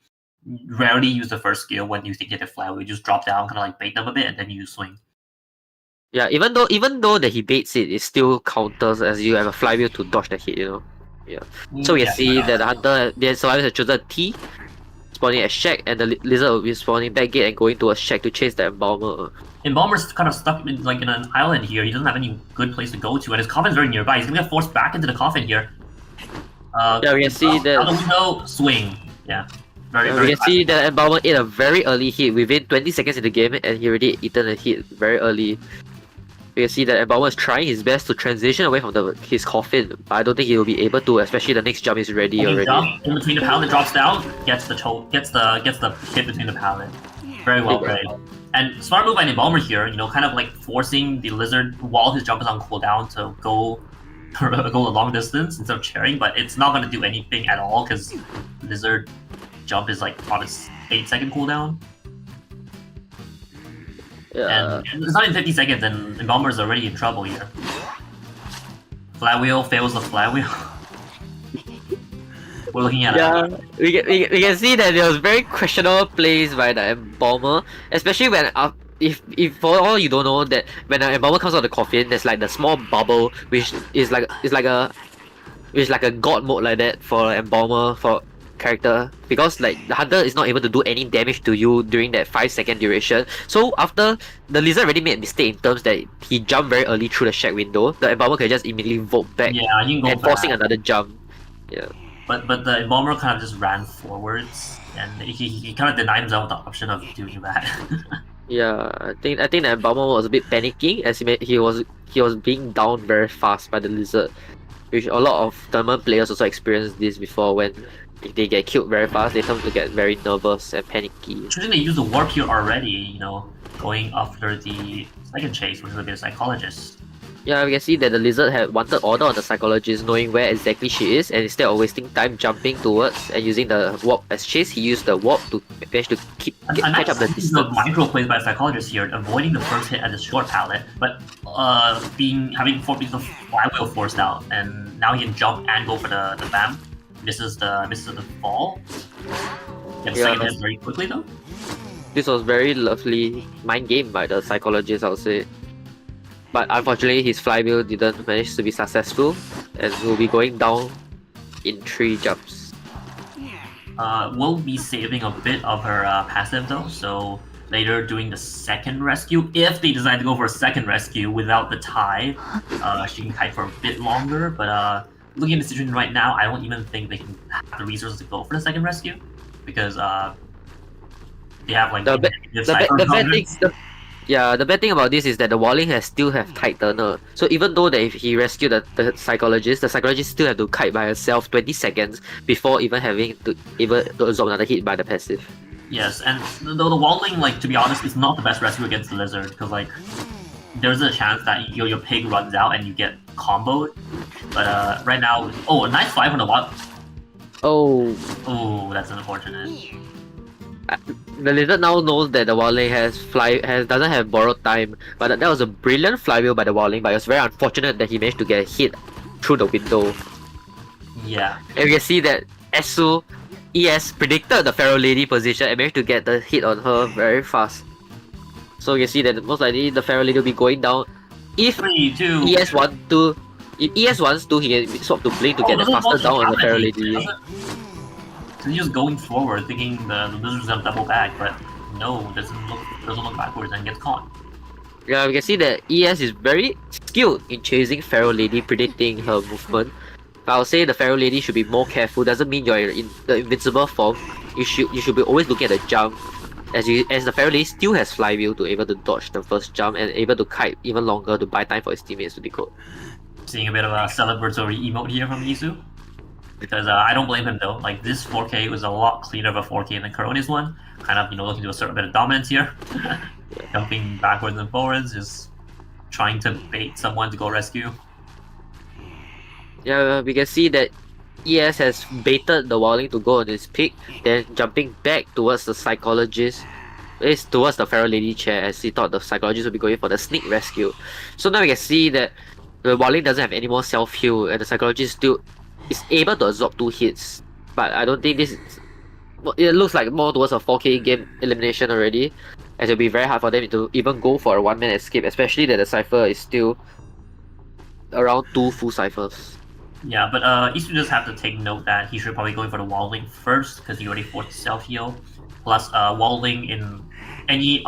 rarely use the first skill when you think you get Flywheel. You just drop down, kind of like bait them a bit, and then you swing. Yeah, even though that he baits it still counters as you have a Flywheel to dodge the hit. Yeah. So we can see that the hunter, the survivors have chosen T, spawning at shack, and the lizard will be spawning back gate and going to a shack to chase the Embalmer. Embalmer's kind of stuck in an island here. He doesn't have any good place to go to, and his coffin's very nearby. He's gonna get forced back into the coffin here. We can see that. Out the window, swing. Yeah. Very we can see that Embalmer ate a very early hit within 20 seconds in the game, and he already eaten a hit very early. We can see that Embalmer is trying his best to transition away from his coffin, but I don't think he will be able to, especially the next jump is ready already. Jump in between the paladin, drops down, gets the hit between the paladin. Very well played. And smart move by Embalmer here, kind of like forcing the lizard while his jump is on cooldown to go a long distance instead of chairing, but it's not going to do anything at all because lizard jump is like on its 8-second cooldown. Yeah. And it's not in 50 seconds, and Embalmer is already in trouble here. Flywheel fails the Flywheel. we're looking at Yeah, we can see that there was very questionable plays by the Embalmer, especially when if for all you don't know that when an Embalmer comes out of the coffin, there's like the small bubble which is like a god mode like that for Embalmer for character, because like the hunter is not able to do any damage to you during that 5 second duration. So after the lizard already made a mistake in terms that he jumped very early through the shack window, the Embalmer can just immediately vote back Yeah, you can go and back. forcing another jump. Yeah. But the Embalmer kind of just ran forwards, and he kind of denied himself the option of doing that. Yeah, I think the Embalmer was a bit panicking as he was being down very fast by the lizard, which a lot of tournament players also experienced this before. When if they get killed very fast, they tend to get very nervous and panicky. Shouldn't they use the warp here already? Going after the second chase, which is a bit psychologist. Yeah, we can see that the lizard had wanted order on the psychologist, knowing where exactly she is, and instead of wasting time jumping towards and using the warp as chase, he used the warp to manage to catch up the distance. Micro plays by psychologist here, avoiding the first hit at the short pallet, but having the flywheel forced out, and now he can jump and go for the bam. Misses the fall. Gets Yeah. second hit very quickly though. This was very lovely mind game by the psychologist, I would say. But unfortunately, his flywheel didn't manage to be successful, and will be going down in 3 jumps. Will be saving a bit of her passive though, so later doing the second rescue, if they decide to go for a second rescue without the tie, she can kite for a bit longer, but looking at the situation right now, I don't even think they can have the resources to go for the second rescue, because they have like The negative bad thing, coverage. the bad thing about this is that the Walling still have kite turner. So even though that if he rescued the psychologist still have to kite by herself 20 seconds before even having to absorb another hit by the passive. Yes, and though the Waldling, like, to be honest, is not the best rescue against the lizard, because like there's a chance that your pig runs out and you get comboed. But right now, a nice 5 on the Wild. Oh, Oh, that's unfortunate. the lizard now knows that the Walling doesn't have borrowed time, but that was a brilliant flywheel by the Walling, but it was very unfortunate that he managed to get hit through the window. Yeah. And we can see that ES predicted the Pharaoh Lady position and managed to get the hit on her very fast. So you can see that most likely the Pharaoh Lady will be going down. If 3, 2. ES wants to, he can swap to Blink to get the faster down on the Pharaoh Lady. So he's just going forward, thinking the lizard's gonna double back, but no, doesn't look backwards and gets caught. Yeah, we can see that ES is very skilled in chasing Pharaoh Lady, predicting her movement. But I'll say the Pharaoh Lady should be more careful. Doesn't mean you're in the invincible form. You should be always looking at the jump, as the Pharaoh Lady still has flywheel to able to dodge the first jump and able to kite even longer to buy time for his teammates to decode. Seeing a bit of a celebratory emote here from Yisu. Because I don't blame him though. Like, this 4K was a lot cleaner of a 4K than Corone's one. Kind of, looking to assert a bit of dominance here. Jumping backwards and forwards, just trying to bait someone to go rescue. Yeah, we can see that ES has baited the Walling to go on his pick, then jumping back towards the psychologist. It's towards the Pharaoh Lady chair, as he thought the psychologist would be going for the sneak rescue. So now we can see that the Walling doesn't have any more self-heal, and the psychologist still is able to absorb 2 hits. But I don't think this is... It looks like more towards a 4K game elimination already, as it'll be very hard for them to even go for a one-man escape, especially that the Cypher is still around 2 full Cyphers. Yeah, but Isu just have to take note that he should probably go for the Walling first, because he already forced self-heal. Plus, Walling in any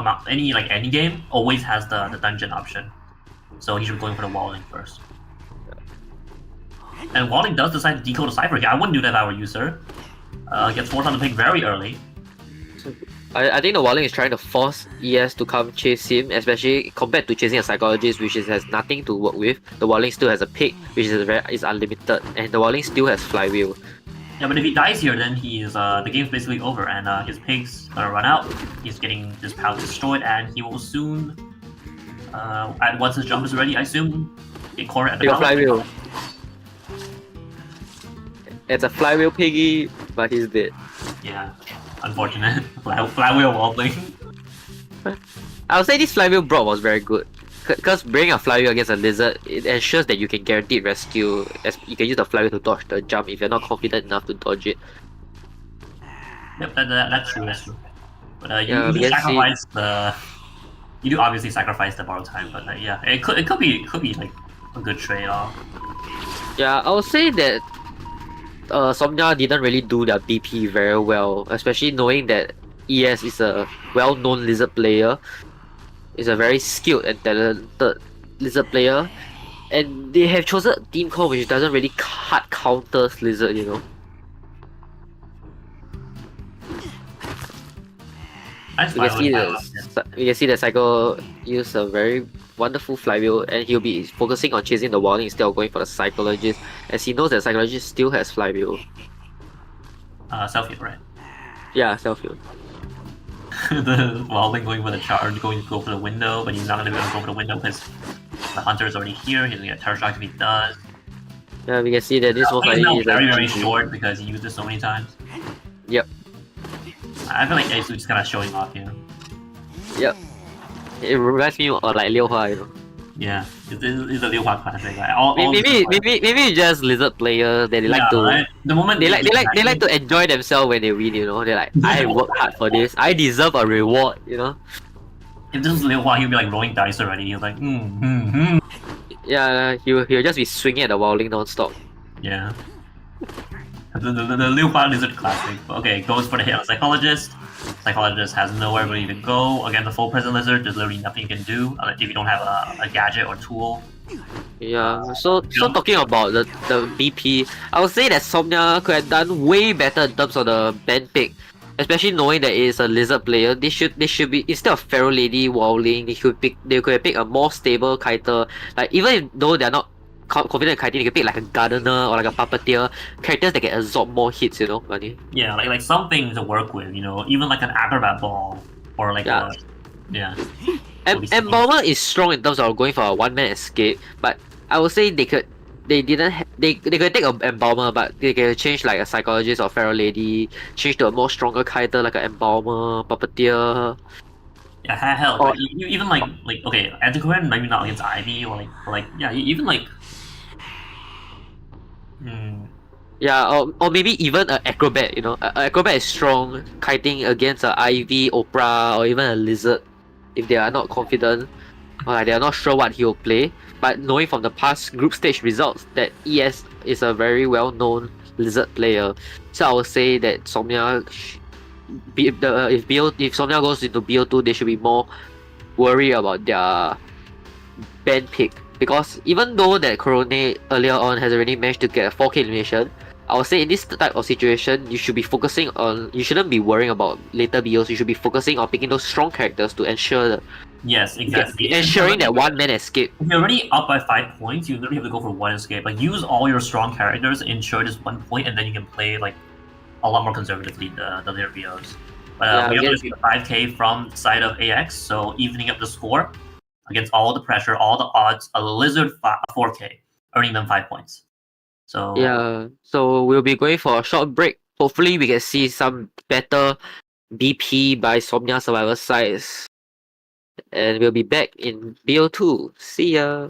game always has the dungeon option. So he should be going for the Walling first. And Walling does decide to decode a Cypher. Yeah, I wouldn't do that if I were you, sir. Gets forced on the pick very early. I think the Walling is trying to force ES to come chase him, especially compared to chasing a psychologist, which has nothing to work with. The Walling still has a pick, which is unlimited, and the Walling still has flywheel. Yeah, but if he dies here, then he's the game's basically over, and his pig's gonna run out. He's getting his pouch destroyed, and he will soon. Once his jump is ready, I assume, get cornered at the Your pallet. flywheel. It's a flywheel piggy, but he's dead. Yeah, unfortunate. Flywheel wobbling. I would say this flywheel broad was very good. Because bringing a flywheel against a lizard, it ensures that you can guaranteed rescue, as you can use the flywheel to dodge the jump if you're not confident enough to dodge it. Yep, that's true. That's true. But Yeah, you do we can see- sacrifice the. You do obviously sacrifice the borrow time, but yeah, it could be like a good trade off. Yeah, I would say that Somnia didn't really do their BP very well, especially knowing that ES is a well-known lizard player, is a very skilled and talented lizard player, and they have chosen a team core which doesn't really hard counters lizard, you know. That's We can fine see with that. we can see that Cycle use a very wonderful flywheel, and he'll be focusing on chasing the wildling instead of going for the psychologist, as he knows that psychologist still has flywheel. Self-heal, right? Yeah, self-heal. The wildling going for the charge, going to go for the window, but he's not going to be able to go for the window because the hunter is already here. He's going to get terror shock if he does. Yeah, we can see that this most He's likely now is very a short because he used it so many times. Yep. I feel like Ace is just kind of showing off here. Yep. It reminds me of like Liu Hua, you know. Yeah, it's a Liu Hua classic. Like, Maybe just lizard players that they like to right? The moment they like to enjoy themselves when they win, you know. They're like, I worked hard for this. I deserve a reward, you know. If this was Liu Hua, he'd be like rolling dice already. He's like, Yeah, he'll just be swinging at the wildling non-stop. Yeah. The Liu Hua lizard classic. Okay, goes for the hit on Psychologist. Psychologist has nowhere really to go. Again, the full present lizard, there's literally nothing you can do if you don't have a gadget or tool. Yeah, so talking about the BP, I would say that Somnia could have done way better in terms of the band pick. Especially knowing that it is a lizard player, they should be, instead of Pharaoh Lady Wildling, they could have picked a more stable kiter. Like even though they're not confident in kiting, they could pick like a gardener or like a puppeteer, characters that can absorb more hits, you know, Bunny. Yeah, like something to work with, you know, even like an acrobat ball or like Embalmer is strong in terms of going for a one-man escape, but I would say they could take an Embalmer, but they can change like a Psychologist or Pharaoh Lady, change to a more stronger kiter like an Embalmer, Puppeteer. Yeah, hell, like, even like okay, Antiquarian maybe not against Ivy or like yeah, even like. Yeah, or maybe even an Acrobat, you know. Acrobat is strong, kiting against an Ivy, Oprah, or even a Lizard if they are not confident or like they are not sure what he will play. But knowing from the past group stage results that ES is a very well-known Lizard player, so I would say that Somnia, if Somnia goes into BO2, they should be more worried about their band pick. Because even though that Corone earlier on has already managed to get a 4K elimination, I would say in this type of situation, you shouldn't be worrying about later BOs, you should be focusing on picking those strong characters to ensure that. Yes, exactly. Ensuring that one man escape. If you're already up by 5 points, you literally have to go for one escape. Like use all your strong characters, ensure this 1 point, and then you can play like a lot more conservatively the later BOs. But we have to see the 5K from the side of AX, so evening up the score against all the pressure, all the odds, a Lizard 4K, earning them 5 points. So yeah, so we'll be going for a short break. Hopefully we can see some better BP by Somnia Survivor sides. And we'll be back in BO2. See ya!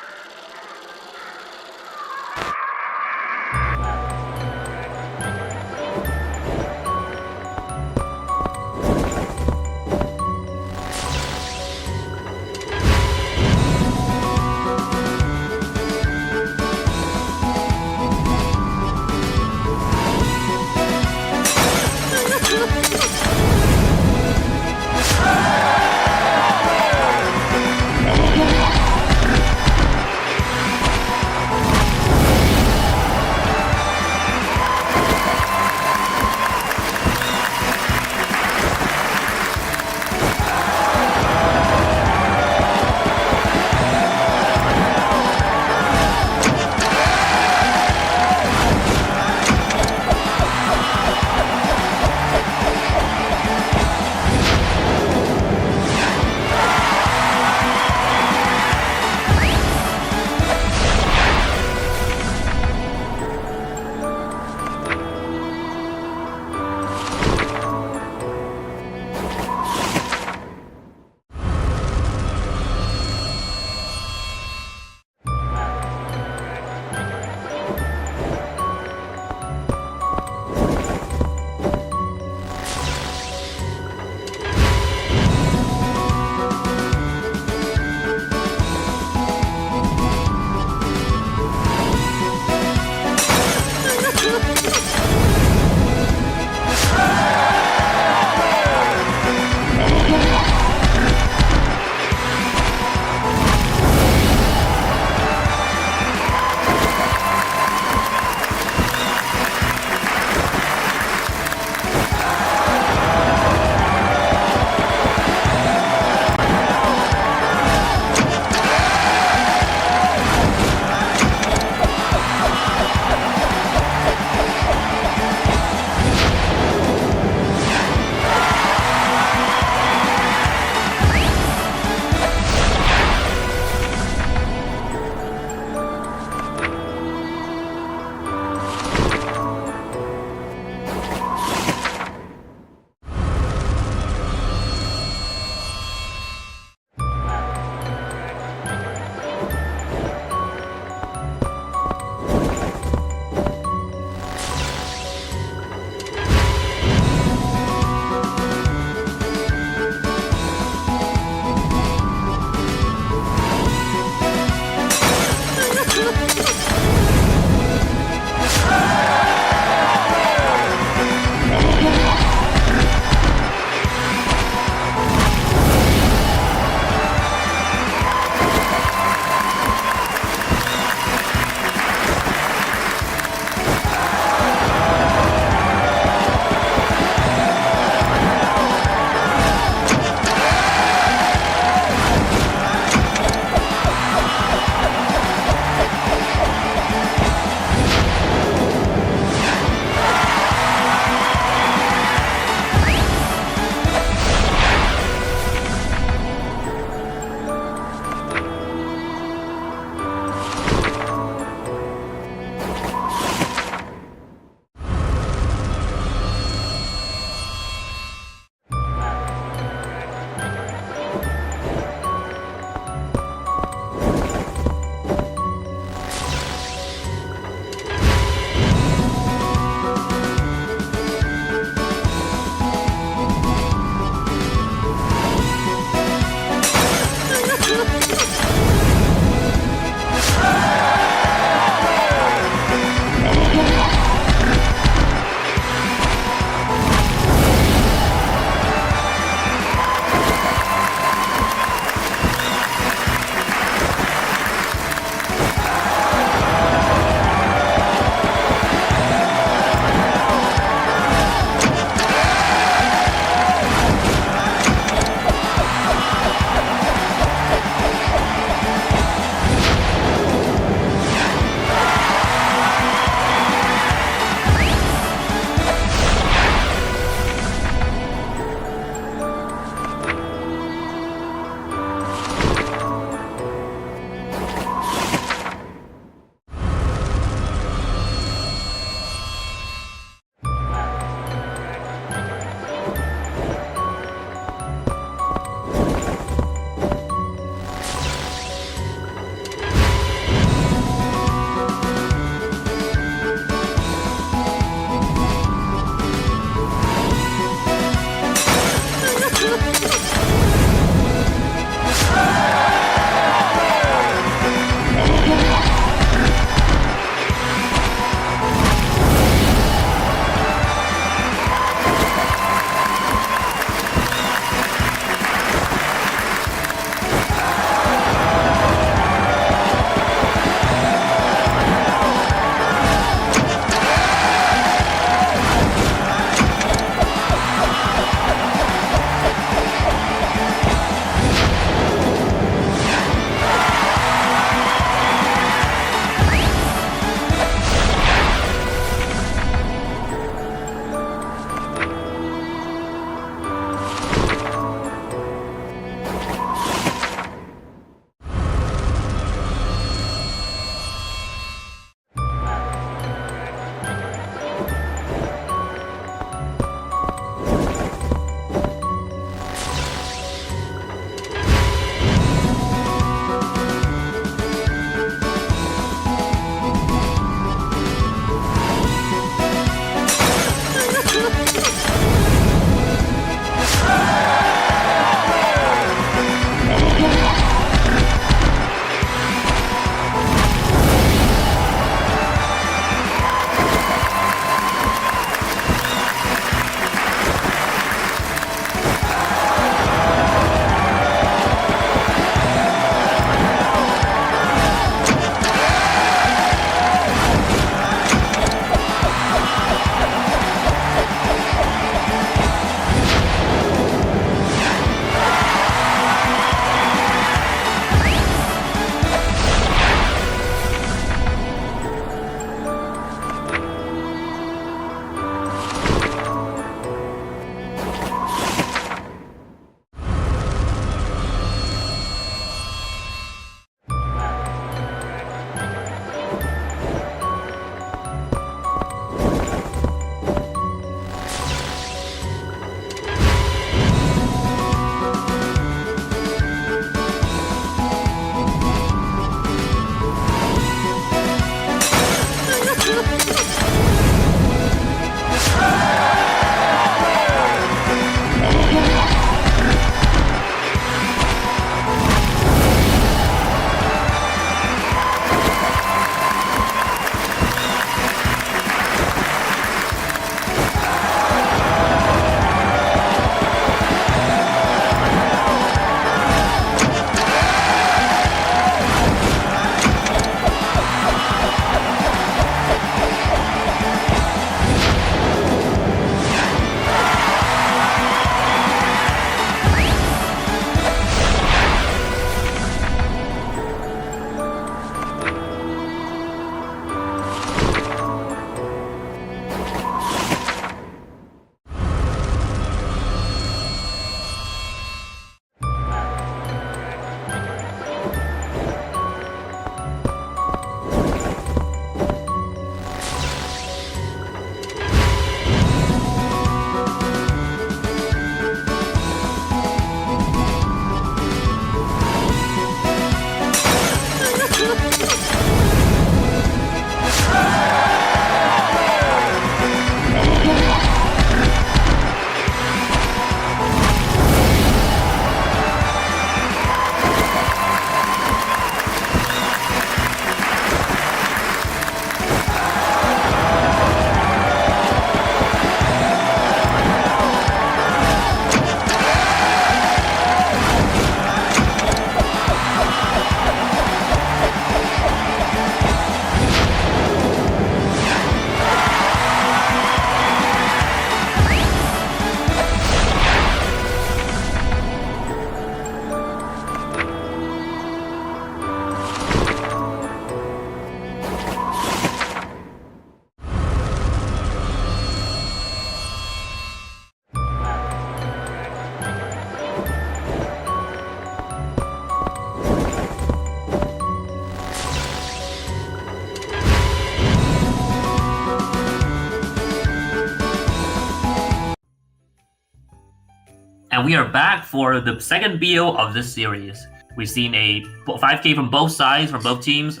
we are back for the second BO of this series. We've seen a 5k from both sides, from both teams.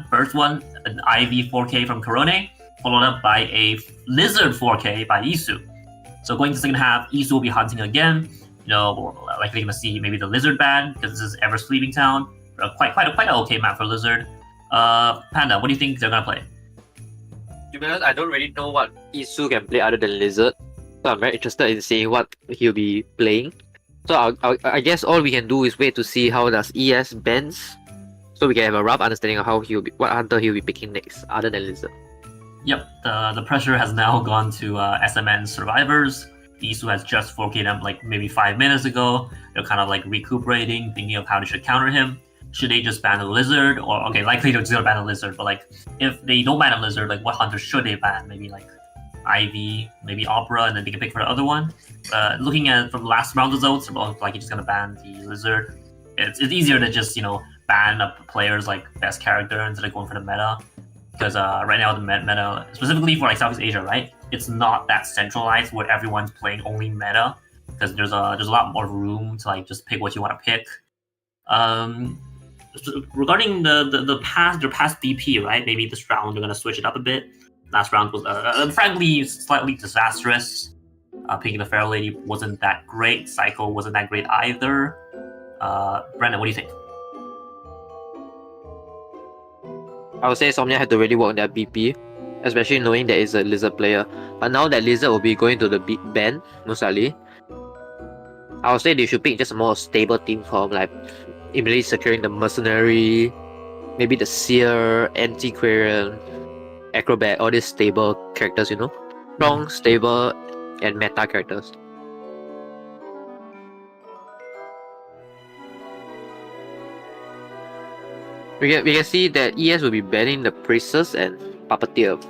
First one, an IV 4k from Korone, followed up by a Lizard 4k by Isu. So going to the second half, Isu will be hunting again. We're likely going to see maybe the Lizard ban, because this is Ever Sleeping Town. Quite an okay map for Lizard. Panda, what do you think they're going to play? To be honest, I don't really know what Isu can play other than Lizard. So I'm very interested in seeing what he'll be playing. So I guess all we can do is wait to see how does ES bends, so we can have a rough understanding of what hunter he'll be picking next, other than Lizard. Yep, the pressure has now gone to S.SMN survivors. Isu has just 4K'd them like maybe 5 minutes ago. They're kind of like recuperating, thinking of how they should counter him. Should they just ban the Lizard? Or, okay, likely they're gonna ban the Lizard, but like, if they don't ban a Lizard, like what hunter should they ban? Maybe like Ivy, maybe Opera, and then they can pick for the other one. Looking at from last round results, like you're just gonna ban the Lizard. It's easier to just ban a player's like best character instead of going for the meta, because right now the meta, specifically for like Southeast Asia, right, it's not that centralized where everyone's playing only meta, because there's a lot more room to like just pick what you want to pick. Regarding the past DP, right? Maybe this round they're gonna switch it up a bit. Last round was frankly slightly disastrous. Picking the Fair Lady wasn't that great. Psycho wasn't that great either. Brandon, what do you think? I would say Somnia had to really work on their BP, especially knowing that it's a Lizard player. But now that Lizard will be going to the big ban, most likely, I would say they should pick just a more stable team form, like immediately securing the Mercenary, maybe the Seer, Antiquarian, Acrobat, all these stable characters, strong, stable, and meta characters. We can see that ES will be banning the Priestess and Puppeteer.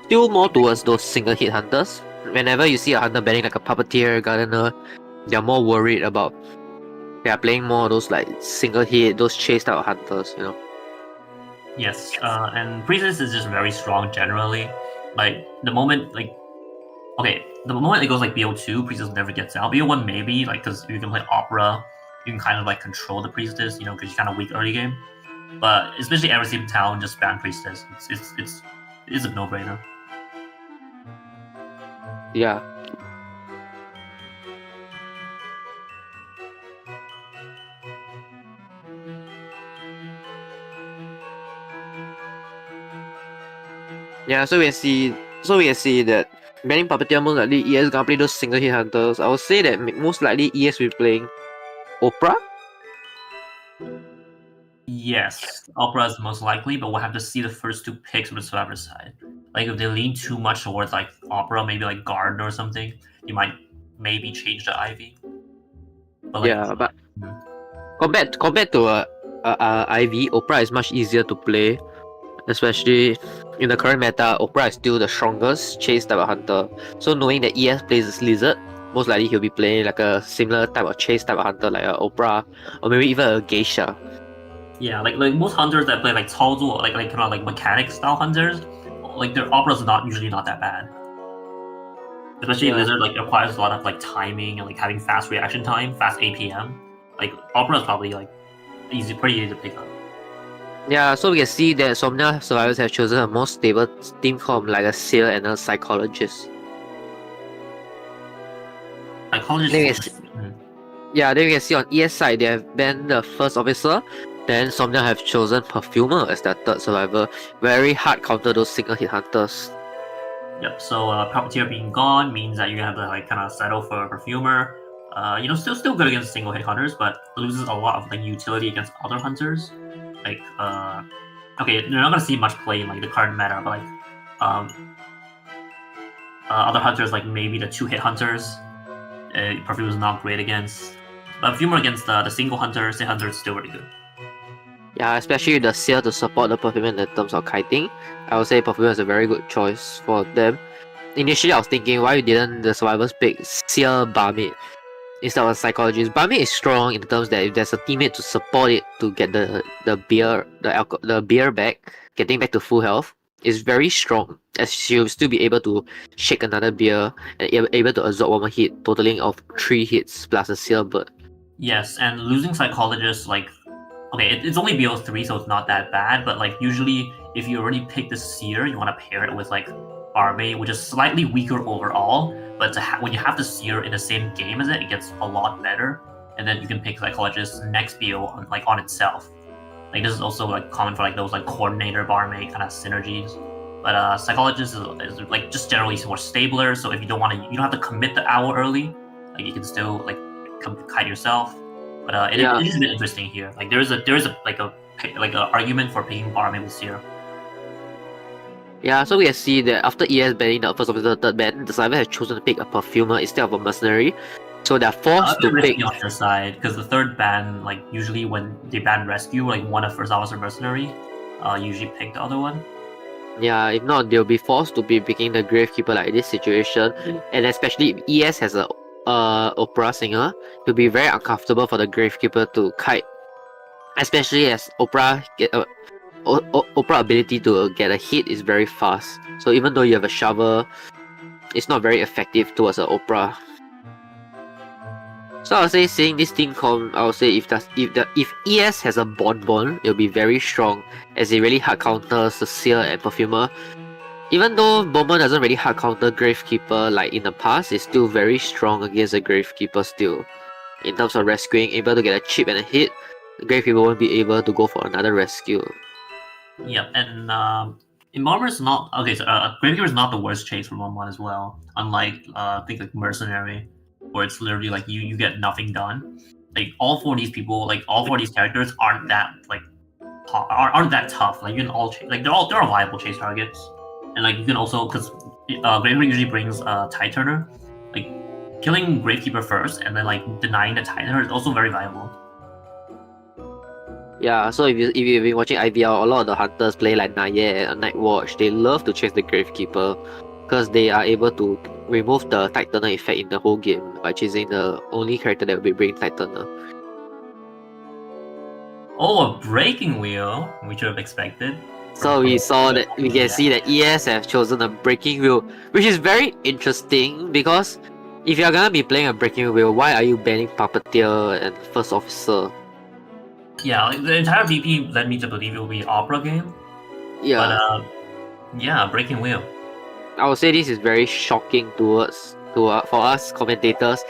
Still more towards those single hit hunters. Whenever you see a hunter banning like a Puppeteer, Gardener, they're more worried about. They are playing more of those like single hit, those chase type of hunters, Yes, and Priestess is just very strong generally. Like the moment it goes like BO2, Priestess never gets out. BO1 maybe, like, because you can play Opera, you can kind of like control the Priestess, because she's kind of weak early game. But especially Ever Sleeping Town, just ban Priestess. It's a no-brainer. Yeah. Yeah, so we can see that banning Puppeteer, most likely ES gonna play those single hit hunters. I would say that most likely ES will be playing Opera. Yes, Opera is most likely, but we'll have to see the first two picks from the Survivor side. Like if they lean too much towards like Opera, maybe like Garden or something, you might maybe change the Ivy. But but compared to Ivy, Opera is much easier to play, especially in the current meta. Opera is still the strongest chase type of hunter. So knowing that ES plays this Lizard, most likely he'll be playing like a similar type of chase type of hunter, like a Opera or maybe even a Geisha. Yeah, like most hunters that play like Caozuo, like kind of like mechanic style hunters, like their Opera's usually not that bad. Especially Lizard like requires a lot of like timing and like having fast reaction time, fast APM. Like Opera's probably like pretty easy to pick up. Yeah, so we can see that Somnia survivors have chosen a more stable team form like a Seer and a Psychologist. Yeah, then we can see on ES side they have banned the first officer. Then Somnia have chosen Perfumer as their third survivor. Very hard counter those single hit hunters. Yep. So Puppeteer being gone means that you have to like kind of settle for Perfumer. Still good against single hit hunters, but loses a lot of like utility against other hunters. Like okay, you're not gonna see much play in like the current meta, but like other hunters like maybe the 2-hit hunters, Perfume is not great against. But Perfumer against the single hunter is still really good. Yeah, especially the Seer to support the Perfumer in terms of kiting. I would say Perfumer is a very good choice for them. Initially, I was thinking why didn't the survivors pick Seer Barmaid instead of a Psychologist. Barmaid is strong in terms that if there's a teammate to support it to get the beer back, getting back to full health, is very strong, as she'll still be able to shake another beer and able to absorb one more hit, totaling of 3 hits plus a seal bird. Yes, and losing Psychologist, like, okay, it's only BO3, so it's not that bad, but like usually if you already pick the Seer, you want to pair it with like Barmaid, which is slightly weaker overall, but when you have the Seer in the same game as it, it gets a lot better, and then you can pick Psychologist next BO on itself. Like this is also like common for like those like Coordinator Barmaid kind of synergies. But Psychologist is like just generally more stabler, so if you don't have to commit the owl early, like you can still like kite yourself. But it is a bit interesting here. Like there is a argument for picking Barmaid with Seer. Yeah, so we can see that after ES banning the first officer, third ban, the survivor has chosen to pick a perfumer instead of a mercenary. So they're forced to pick on your side, because the third ban, like usually when they ban rescue, like one of first officer mercenary, usually pick the other one. Yeah, if not, they'll be forced to be picking the Gravekeeper like this situation, and especially if ES has a opera singer, it'll be very uncomfortable for the Gravekeeper to kite, especially as opera ability to get a hit is very fast. So even though you have a shovel, it's not very effective towards an opera. So I would say, seeing this team comp, I would say if ES has a Bonbon, it'll be very strong, as it really hard counters the Seer and Perfumer. Even though Bonbon doesn't really hard counter Gravekeeper like in the past, it's still very strong against the Gravekeeper still. In terms of rescuing, able to get a chip and a hit, the Gravekeeper won't be able to go for another rescue. Yep, and Embalmer is not okay. So Gravekeeper is not the worst chase for Bonbon as well. Unlike I think like Mercenary, where it's literally like you get nothing done. Like all four of these people, like all four of these characters aren't that like aren't that tough. Like you can all like they're all viable chase targets, and like you can also because Gravekeeper usually brings Tide Turner, like killing Gravekeeper first and then like denying the Tide Turner is also very viable. Yeah, so if you've been watching IVL, a lot of the hunters play like Naya and Night Watch. They love to chase the Gravekeeper because they are able to remove the Tide Turner effect in the whole game by chasing the only character that will be bringing Tide Turner. Oh, a Breaking Wheel, we should have expected. So we can see that ES have chosen a Breaking Wheel, which is very interesting because if you're gonna be playing a Breaking Wheel, why are you banning Puppeteer and First Officer? Yeah, like the entire VP led me to believe it will be Opera game. Yeah. But yeah, Breaking Wheel. I would say this is very shocking for us commentators,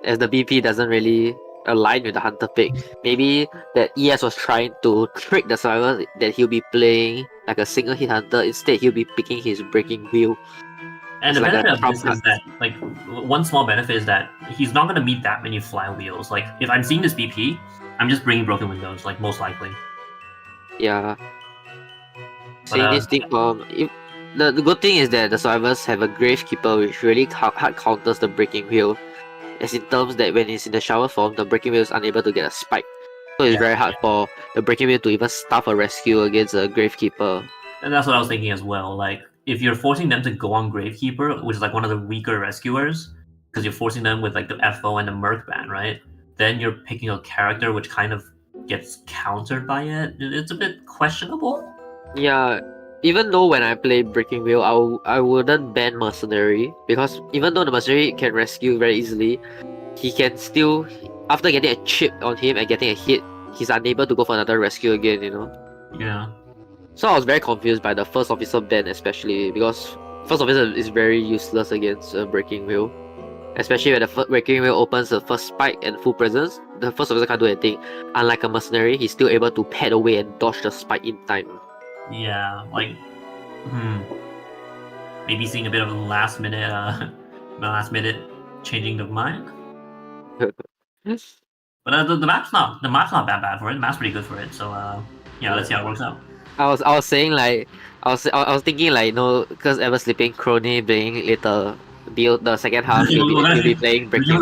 as the BP doesn't really align with the Hunter pick. Maybe that ES was trying to trick the survivor that he'll be playing like a single hit Hunter. Instead, he'll be picking his Breaking Wheel. And the benefit of this is that, like, one small benefit is that he's not going to meet that many flywheels. Like, if I'm seeing this BP, I'm just bringing Broken Windows, like, most likely. Yeah. Seeing this thing the good thing is that the survivors have a Gravekeeper which really hard counters the Breaking Wheel. As in terms that when it's in the shower form, the Breaking Wheel is unable to get a spike. So it's very hard for the Breaking Wheel to even stuff a rescue against a Gravekeeper. And that's what I was thinking as well. Like, if you're forcing them to go on Gravekeeper, which is like one of the weaker rescuers, because you're forcing them with like the FO and the Merc ban, right? Then you're picking a character which kind of gets countered by it. It's a bit questionable. Yeah, even though when I play Breaking Wheel, I wouldn't ban Mercenary, because even though the Mercenary can rescue very easily, he can still, after getting a chip on him and getting a hit, he's unable to go for another rescue again, you know? Yeah. So I was very confused by the First Officer ban, especially because First Officer is very useless against Breaking Wheel. Especially when the Breaking Wheel opens the first spike and full presence, the First Officer can't do anything. Unlike a Mercenary, he's still able to pad away and dodge the spike in time. Yeah, like, maybe seeing a bit of a last minute changing of mind. But the map's not that bad for it. The map's pretty good for it. So yeah, let's see how it works out. I was saying like I was thinking like, you know, because Ever Sleeping Crony being later the second half he'll be playing Breaking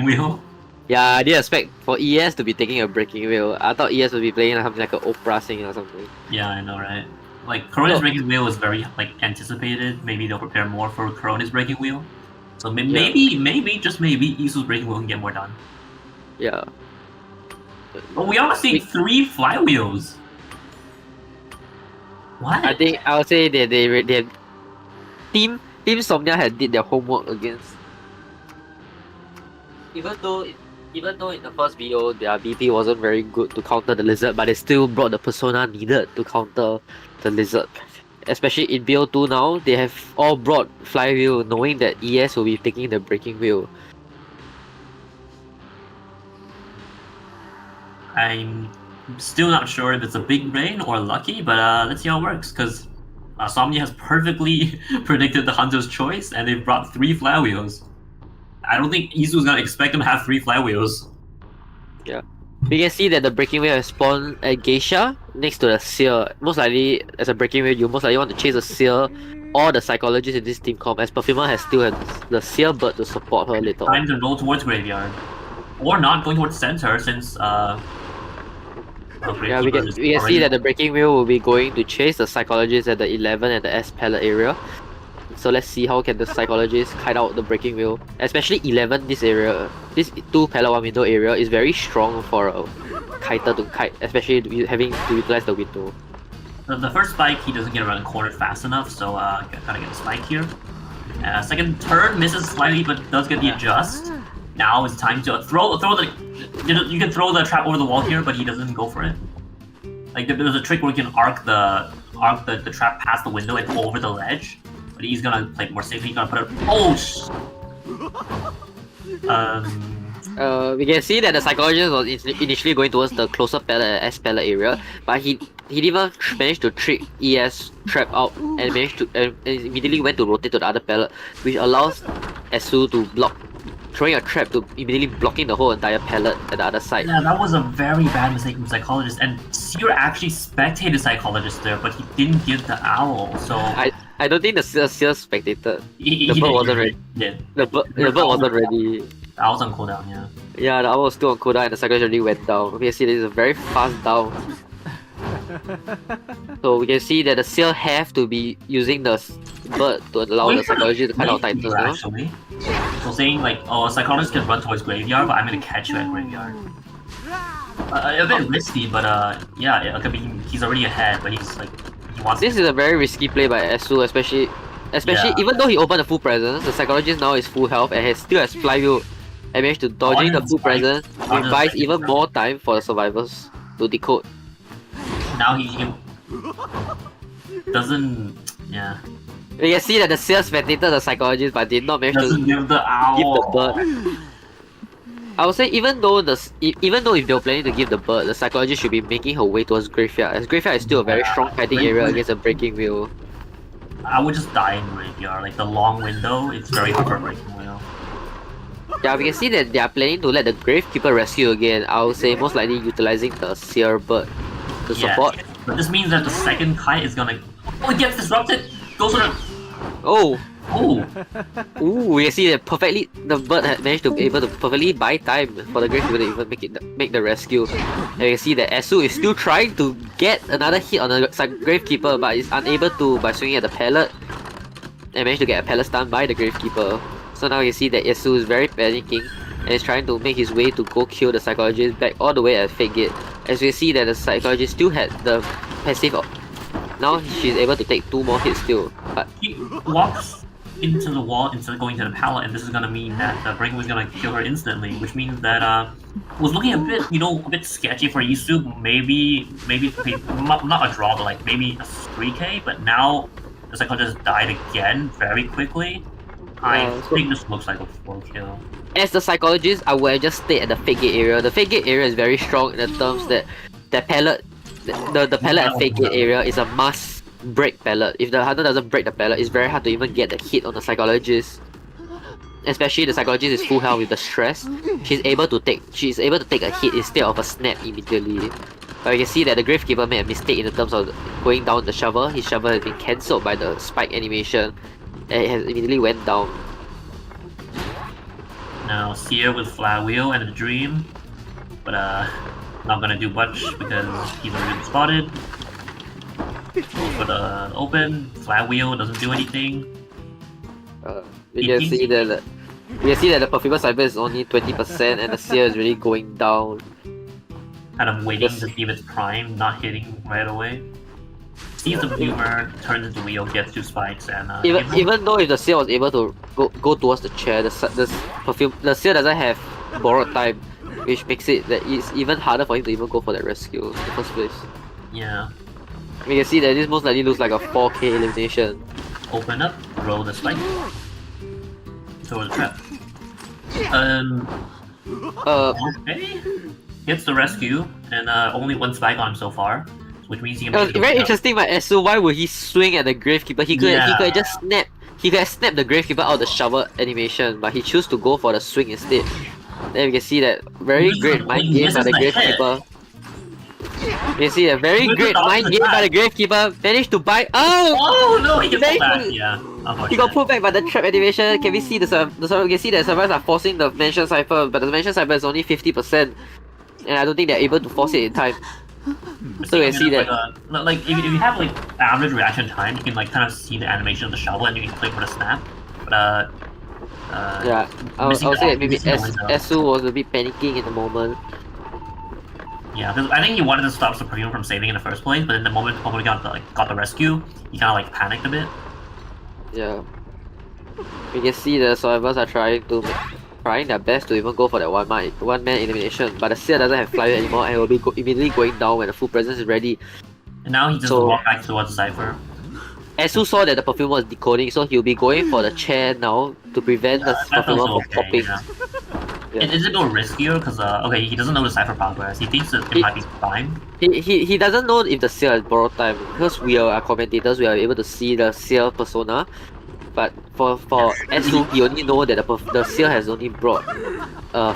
Wheel. Yeah, I didn't expect for ES to be taking a Breaking Wheel. I thought ES would be playing something like an Opera Sing or something. Yeah, I know, right? Like Crony's Breaking Wheel is very like anticipated. Maybe they'll prepare more for Crony's Breaking Wheel. So maybe just maybe Isu's Breaking Wheel can get more done. Yeah. But we are seeing 3 flywheels. What? I think I would say that they Team Somnia had did their homework against. Even though in the first video their BP wasn't very good to counter the lizard, but they still brought the persona needed to counter the lizard. Especially in BO2 now, they have all brought flywheel, knowing that ES will be taking the breaking wheel. I'm still not sure if it's a big brain or lucky, but let's see how it works. Because Somnia has perfectly predicted the Hunter's choice, and they've brought 3 flywheels. I don't think Isu's gonna expect them to have 3 flywheels. Yeah. We can see that the breaking wheel has spawned a geisha next to the seer. Most likely, as a breaking wheel, you most likely want to chase the seer or the psychologist in this team comp, as Perfumer has still had the seer bird to support her later Time on. to roll towards graveyard, or not going towards center since Yeah, we can see that the breaking wheel will be going to chase the psychologist at the 11 and the S pallet area. So let's see how can the psychologist kite out the breaking wheel. Especially 11, this area, this 2 pallet 1 window area is very strong for a kiter to kite, especially having to utilize the window. The first spike, he doesn't get around the corner fast enough, so gotta get a spike here. Second turn misses slightly, but does get the adjust. Now it's time to throw the. You can throw the trap over the wall here, but he doesn't go for it. Like there's a trick where you can arc the trap past the window and over the ledge, but he's gonna play it more safely. He's gonna put it. Oh. We can see that the psychologist was initially going towards the closer pallet S pallet area, but he didn't manage to trick ES trap out and managed to immediately went to rotate to the other pallet, which allows Esu to block, throwing a trap to immediately blocking the whole entire pallet at the other side. Yeah, that was a very bad mistake from Psychologist, and Seer actually spectated Psychologist there, but he didn't give the owl, so... I don't think the Seer spectated. The bird wasn't ready. The bird wasn't ready. The owl's on cooldown, yeah. Yeah, the owl was still on cooldown and the psychologist already went down. We can see this is a very fast down. So we can see that the Seer have to be using the bird to allow the psychologist to cut out Titans now. Actually. So saying like, oh, a psychologist can run towards graveyard, but I'm gonna catch you at graveyard. A bit risky, but yeah, I mean, he's already ahead, but he's like, he wants. This is a very risky play by Esu, especially even though he opened the full presence, the psychologist now is full health and still has flywheel and managed to dodging the full presence, which buys even more time for the survivors to decode. Now he doesn't, yeah. We can see that the Seer spectated the psychologist but did not manage to give the owl. give the bird. I would say even though if they were planning to give the bird, the psychologist should be making her way towards graveyard, as graveyard is still a very strong fighting area against a breaking wheel. I would just die in graveyard, like the long window, it's very hard for a breaking wheel. Yeah, we can see that they are planning to let the Gravekeeper rescue again. I would say most likely utilizing the Seer bird to support. But this means that the second kite is gonna... Oh, it gets disrupted! Goes for the... Oh! Oh! Ooh, we can see that the bird had managed to be able to perfectly buy time for the Gravekeeper to even make the rescue. And we can see that Esu is still trying to get another hit on the Gravekeeper, but is unable to by swinging at the pallet. And managed to get a pallet stun by the Gravekeeper. So now you see that Esu is very panicking and is trying to make his way to go kill the psychologist back all the way at Fake Gate. As we see that the psychologist still had the passive. Now she's able to take 2 more hits still. But he walks into the wall instead of going to the pallet, and this is gonna mean that the breaking was gonna kill her instantly, which means that was looking a bit, a bit sketchy for Isu. Maybe not a draw, but like maybe a 3k. But now the psychologist died again very quickly. I think this looks like a 4 kill. As the psychologist, I would have just stayed at the Fake Gate area. The Fake Gate area is very strong in the terms that the pallet at Fake Gate area is a must break pallet. If the hunter doesn't break the pallet, it's very hard to even get the hit on the psychologist. Especially the psychologist is full health with the stress. She's able to take a hit instead of a snap immediately. But you can see that the Gravekeeper made a mistake in the terms of going down the shovel. His shovel has been cancelled by the spike animation. And it has immediately went down. Now Seer with Flywheel and a Dream, but not gonna do much because he's already been spotted. Goes for the open, Flywheel doesn't do anything. We can see that the Perfumer Cyber is only 20% and the Seer is really going down. Kind of waiting to see if it's prime, not hitting right away. sees the perfumer, turns into wheel, gets 2 spikes, and Even though if the seal was able to go towards the chair, the seal doesn't have borrowed time, which makes it that it's even harder for him to even go for that rescue in the first place. yeah. We can see that this most likely looks like a 4K elimination. Open up, roll the spike, throw the trap. Okay. Gets the rescue, and only 1 spike on him so far, which means he can. It was very interesting by S.SMN. Why would he swing at the Gravekeeper? He could have just snapped. He could have snapped the Gravekeeper out of the shovel animation, but he chose to go for the swing instead. Then we can see that very great mind game by the Gravekeeper. You can see a very great mind game by the Gravekeeper. Managed to buy. Oh no! He gets pulled back. Yeah. He got pulled back by the trap animation. Can we see we can see that survivors are forcing the Mansion Cypher, but the Mansion Cypher is only 50%, and I don't think they're able to force it in time. So you can see that. Like if you have like average reaction time, you can like kind of see the animation of the shovel, and you can click for the snap. But yeah, I would say that maybe S.SMN was a bit panicking in the moment. Yeah, because I think he wanted to stop the perfume from saving in the first place, but in the moment he got the rescue, he kind of like panicked a bit. Yeah, we can see the survivors are trying their best to even go for that one man elimination, but the seal doesn't have flyer anymore and will be immediately going down when the full presence is ready. And now he just walked back towards the Cypher. S.SMN saw that the perfumer was decoding, so he'll be going for the chair now to prevent the perfumer from popping. Yeah. Is it more riskier? Because okay, he doesn't know the Cypher progress. He thinks that it might be fine. He doesn't know if the seal has borrowed time, because we are commentators. We are able to see the seal persona, but for S.SMN, he only know that the seal has only brought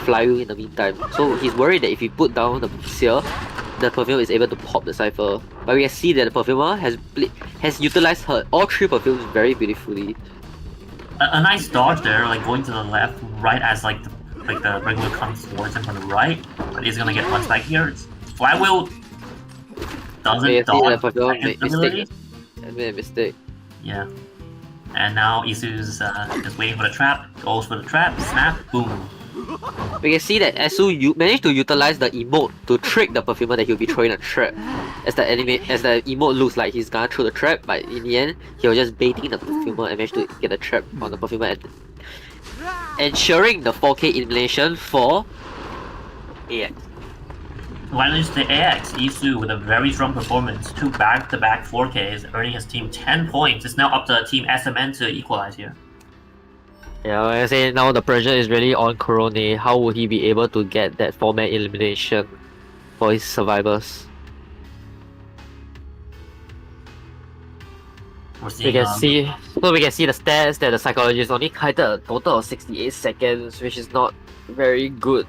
flywheel in the meantime. So he's worried that if he put down the seal, the perfumer is able to pop the Cypher. But we can see that the perfumer has utilized all 3 perfumes very beautifully. A nice dodge there, like going to the left, right as like the regular comes towards him from the right, but he's gonna get 1 spike here. Flywheel doesn't dodge the ability. I made a mistake. Yeah. And now Isu's just waiting for the trap, goes for the trap, snap, boom. We can see that S.SMN managed to utilize the emote to trick the perfumer that he'll be throwing a trap. As the emote looks like he's gonna throw the trap, but in the end, he was just baiting the perfumer and managed to get the trap on the perfumer, ensuring the 4K elimination for AX. Managed the AX, Isu with a very strong performance, 2 back-to-back 4Ks, earning his team 10 points. It's now up to Team S.SMN to equalize here. Yeah, like I say, now the pressure is really on Korone. How would he be able to get that 4-man elimination for his survivors? We can see the stats that the psychologist only kited a total of 68 seconds, which is not very good.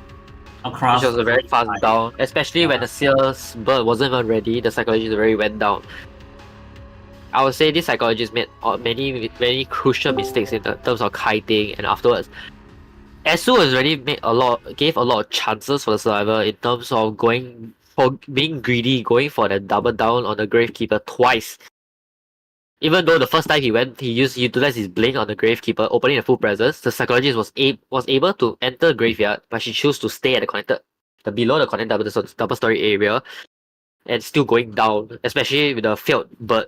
Which was a very fast down, especially when the seal's bird wasn't even ready. The psychologist already went down. I would say this psychologist made many crucial mistakes in terms of kiting, and afterwards, S.SMN has already gave a lot of chances for the survivor in terms of being greedy, going for the double down on the Gravekeeper twice. Even though the first time he utilized his blink on the Gravekeeper, opening the full presence, the psychologist was able to enter the graveyard, but she chose to stay at below the connected double story area, and still going down, especially with the failed bird.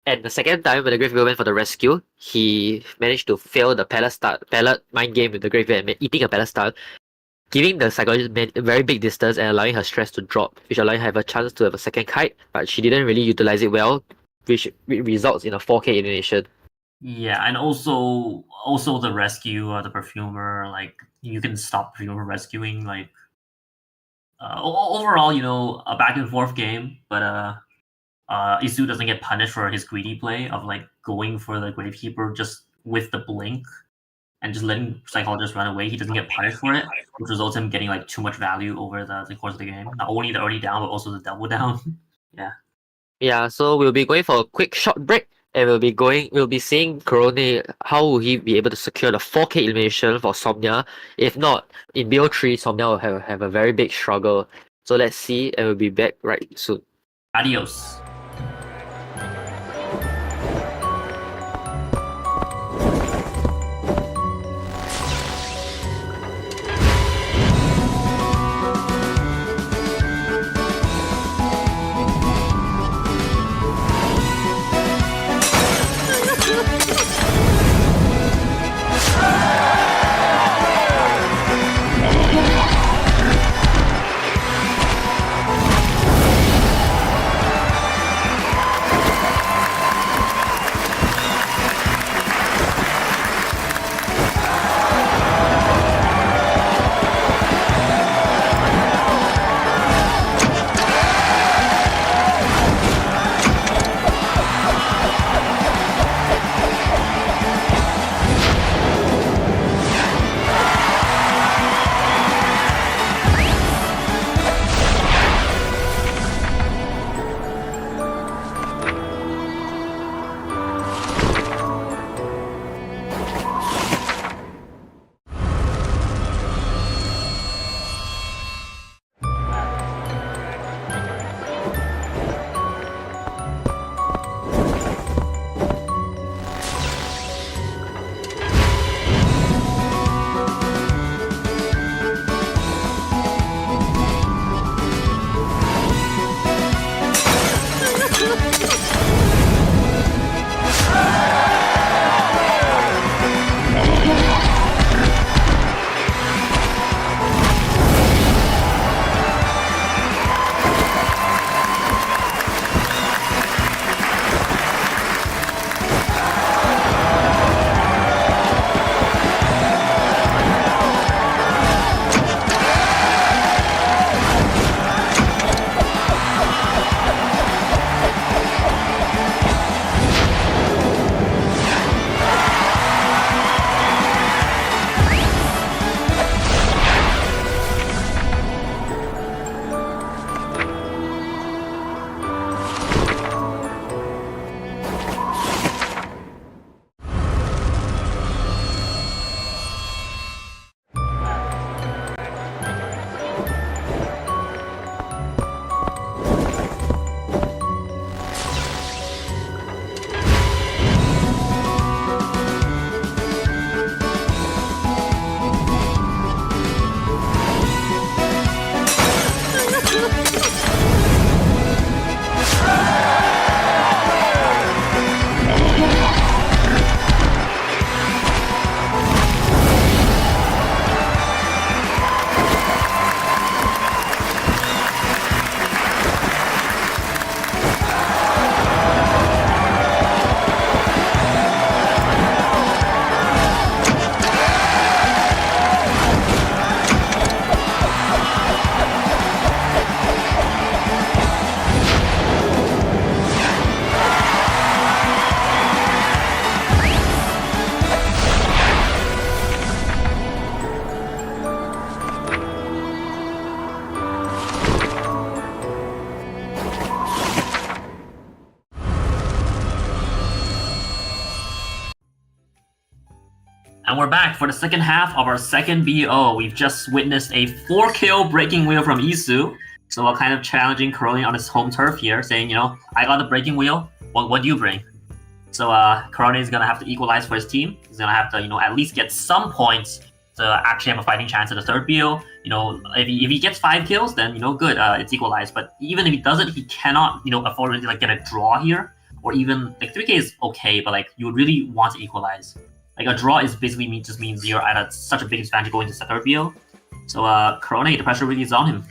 And the second time when the Gravekeeper went for the rescue, he managed to fail the pallet mind game with the Graveyard and eating a pallet stun, giving the psychologist a very big distance and allowing her stress to drop, which allowing her to have a chance to have a second kite, but she didn't really utilize it well, which results in a 4K elimination. Yeah, and also the rescue, the perfumer, like you can stop the perfumer rescuing, like overall, a back and forth game, but Isu doesn't get punished for his greedy play of like going for the Gravekeeper just with the blink and just letting Psychologist run away. He doesn't get punished for it, which results in him getting like too much value over the course of the game. Not only the early down, but also the double down. Yeah. Yeah, so we'll be going for a quick short break, and we'll be seeing Korone, how will he be able to secure the 4K elimination for Somnia. If not, in BO3, Somnia will have a very big struggle. So let's see, and we'll be back right soon. Adios. And we're back for the second half of our second BO. We've just witnessed a 4-kill breaking wheel from Isu. So we're kind of challenging Coroni on his home turf here, saying, you know, I got the breaking wheel. What do you bring? So Coroni is going to have to equalize for his team. He's going to have to, you know, at least get some points to actually have a fighting chance at the third BO. You know, if he gets 5 kills, then, you know, good, it's equalized. But even if he doesn't, he cannot, you know, afford to like get a draw here. Or even, like, 3K is okay, but like, you would really want to equalize. Like, a draw is basically just means you're at such a big advantage going to the third BO. So Coroni, the pressure really is on him.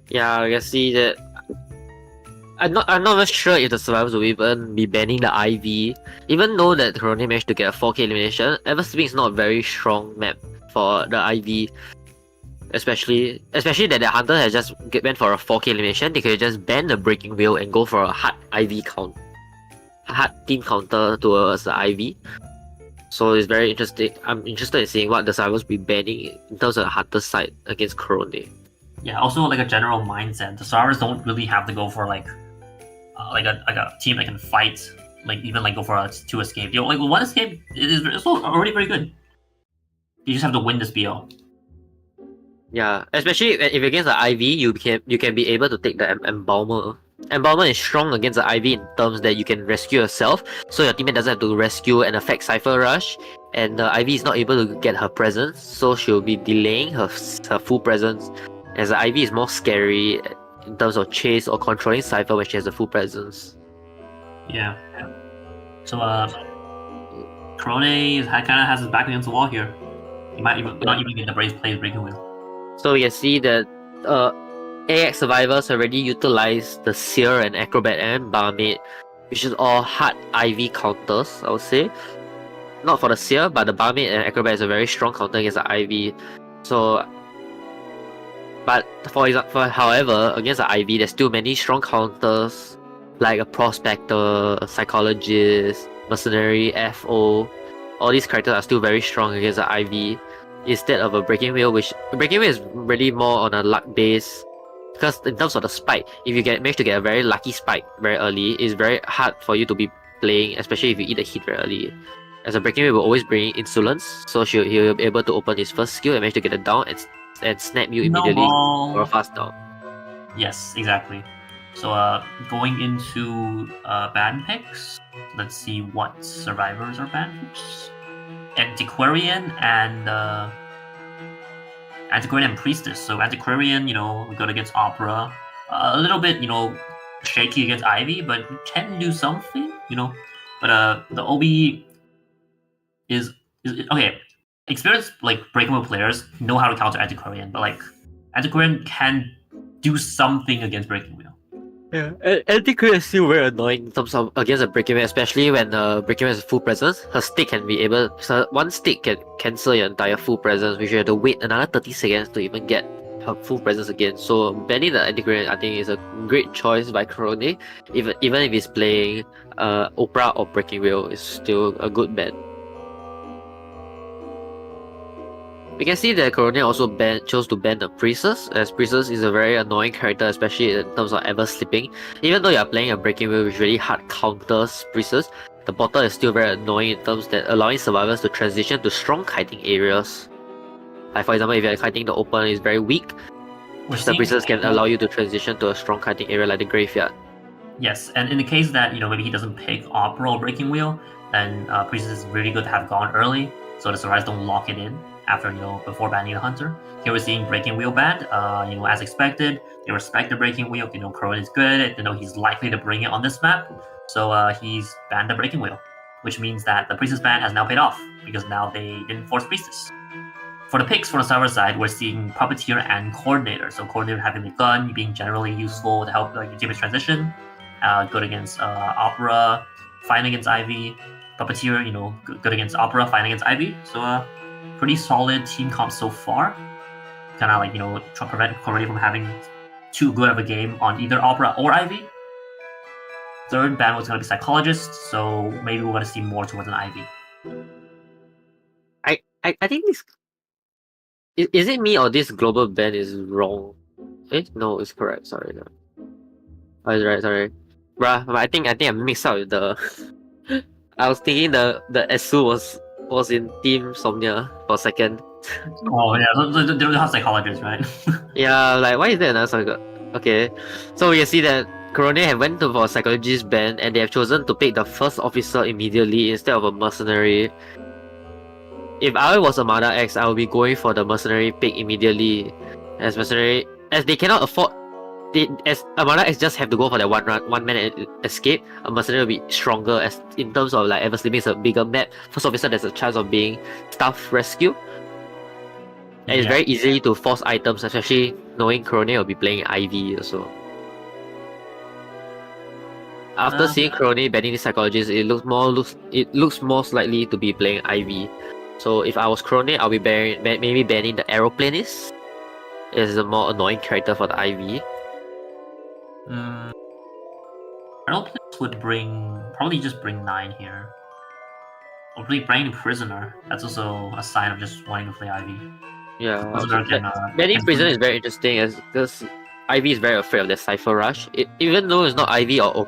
Yeah, I can see that. I'm not even sure if the survivors will even be banning the IV. Even though that Coroni managed to get a 4K elimination, S.SMN is not a very strong map for the IV. Especially that the Hunter has just get banned for a 4K elimination, they could just ban the breaking wheel and go for a hard IV count. Hard team counter towards the IV. So it's very interesting. I'm interested in seeing what the survivors will be banning in terms of the Hunter side against Coroni. Yeah, also like a general mindset. The survivors don't really have to go for like a team that can fight, like even like go for a 2 escape. You know, like 1 escape is already very good. You just have to win this BO. Yeah, especially if against the IV, you can be able to take the Embalmer. Embalmer is strong against the IV in terms that you can rescue yourself, so your teammate doesn't have to rescue and affect Cypher Rush, and the IV is not able to get her presence, so she'll be delaying her full presence, as the IV is more scary in terms of chase or controlling Cypher when she has a full presence. Yeah. So Coroni kind of has his back against the wall here. He might not even get the plays breaking wheel. So we can see that AX survivors already utilized the Seer and Acrobat and Barmaid, which is all hard IV counters, I would say. Not for the Seer, but the Barmaid and Acrobat is a very strong counter against the IV. So, but however, against the IV, there's still many strong counters like a Prospector, a Psychologist, Mercenary, FO. All these characters are still very strong against the IV. Instead of a breaking wheel, which breaking wheel is really more on a luck base. Because in terms of the spike, if you manage to get a very lucky spike very early, it's very hard for you to be playing, especially if you eat a hit very early. As a breaking wheel will always bring insolence, so he'll be able to open his first skill and manage to get it down and snap you immediately for a fast down. Yes, exactly. So going into ban picks, let's see what survivors are ban picks. Antiquarian and Priestess. So Antiquarian, you know, we got against Opera. A little bit, you know, shaky against Ivy, but can do something, you know. But the OB is okay. Experienced like breakable players know how to counter Antiquarian, but like Antiquarian can do something against breaking wheel. Yeah, Antiquarian is still very annoying in terms of against a breaking wheel, especially when breaking wheel has full presence. Her stick can be able, so one stick can cancel your entire full presence, which you have to wait another 30 seconds to even get her full presence again. So banning the Antiquarian, I think, is a great choice by Coroni. Even if he's playing Opera or breaking wheel, is still a good ban. We can see that Coroni also chose to ban the Priestess, as Priestess is a very annoying character, especially in terms of ever slipping. Even though you are playing a breaking wheel which really hard counters Priestess, the bottle is still very annoying in terms that allowing survivors to transition to strong kiting areas. Like for example, if you're kiting the open is very weak, the Priestess can allow you to transition to a strong kiting area like the graveyard. Yes, and in the case that, you know, maybe he doesn't pick Opera or breaking wheel, then Priestess is really good to have gone early, so the survivors don't lock it in after, you know, before banning the Hunter. Here we're seeing breaking wheel banned, you know, as expected. They respect the breaking wheel, you know, Coroni is good at it, you know, he's likely to bring it on this map, so he's banned the breaking wheel, which means that the Priestess ban has now paid off, because now they didn't force Priestess. For the picks for the server side, we're seeing Puppeteer and Coordinator. So Coordinator having the gun, being generally useful to help your teammates transition. Good against Opera, fine against Ivy. Puppeteer, you know, good against Opera, fine against Ivy. So pretty solid team comp so far. Kind of like, you know, try to prevent Coroni from having too good of a game on either Opera or Ivy. Third ban was going to be Psychologist, so maybe we're going to see more towards an Ivy. I think this... Is it me or this global ban is wrong? No, it's correct. Sorry. No. Oh, it's right. Sorry. Bruh, I think I mixed up with the... I was thinking the SU was was in Team Somnia for second. Oh yeah, they don't have psychologists, right? Yeah, like why is there another psycho? Okay, so we can see that Corone have went to for a psychologist band and they have chosen to pick the first officer immediately instead of a mercenary. If I was a Mana X, I would be going for the mercenary pick immediately, as they cannot afford. As a Mana X just have to go for that one man escape. A mercenary will be stronger as in terms of like ever sleeping is a bigger map. First officer there's a chance of being staff rescue. And it's very easy to force items, especially knowing Corone will be playing Ivy also. After seeing Corone banning the psychologist, it looks most likely to be playing Ivy. So if I was Corone, I'll be maybe banning the aeroplanist. It's a more annoying character for the Ivy. Aeroplanes would probably just bring 9 here. Or probably bring prisoner. That's also a sign of just wanting to play Ivy. Yeah, Banning prisoner is very interesting because Ivy is very afraid of the Cypher Rush. Even though it's not Ivy for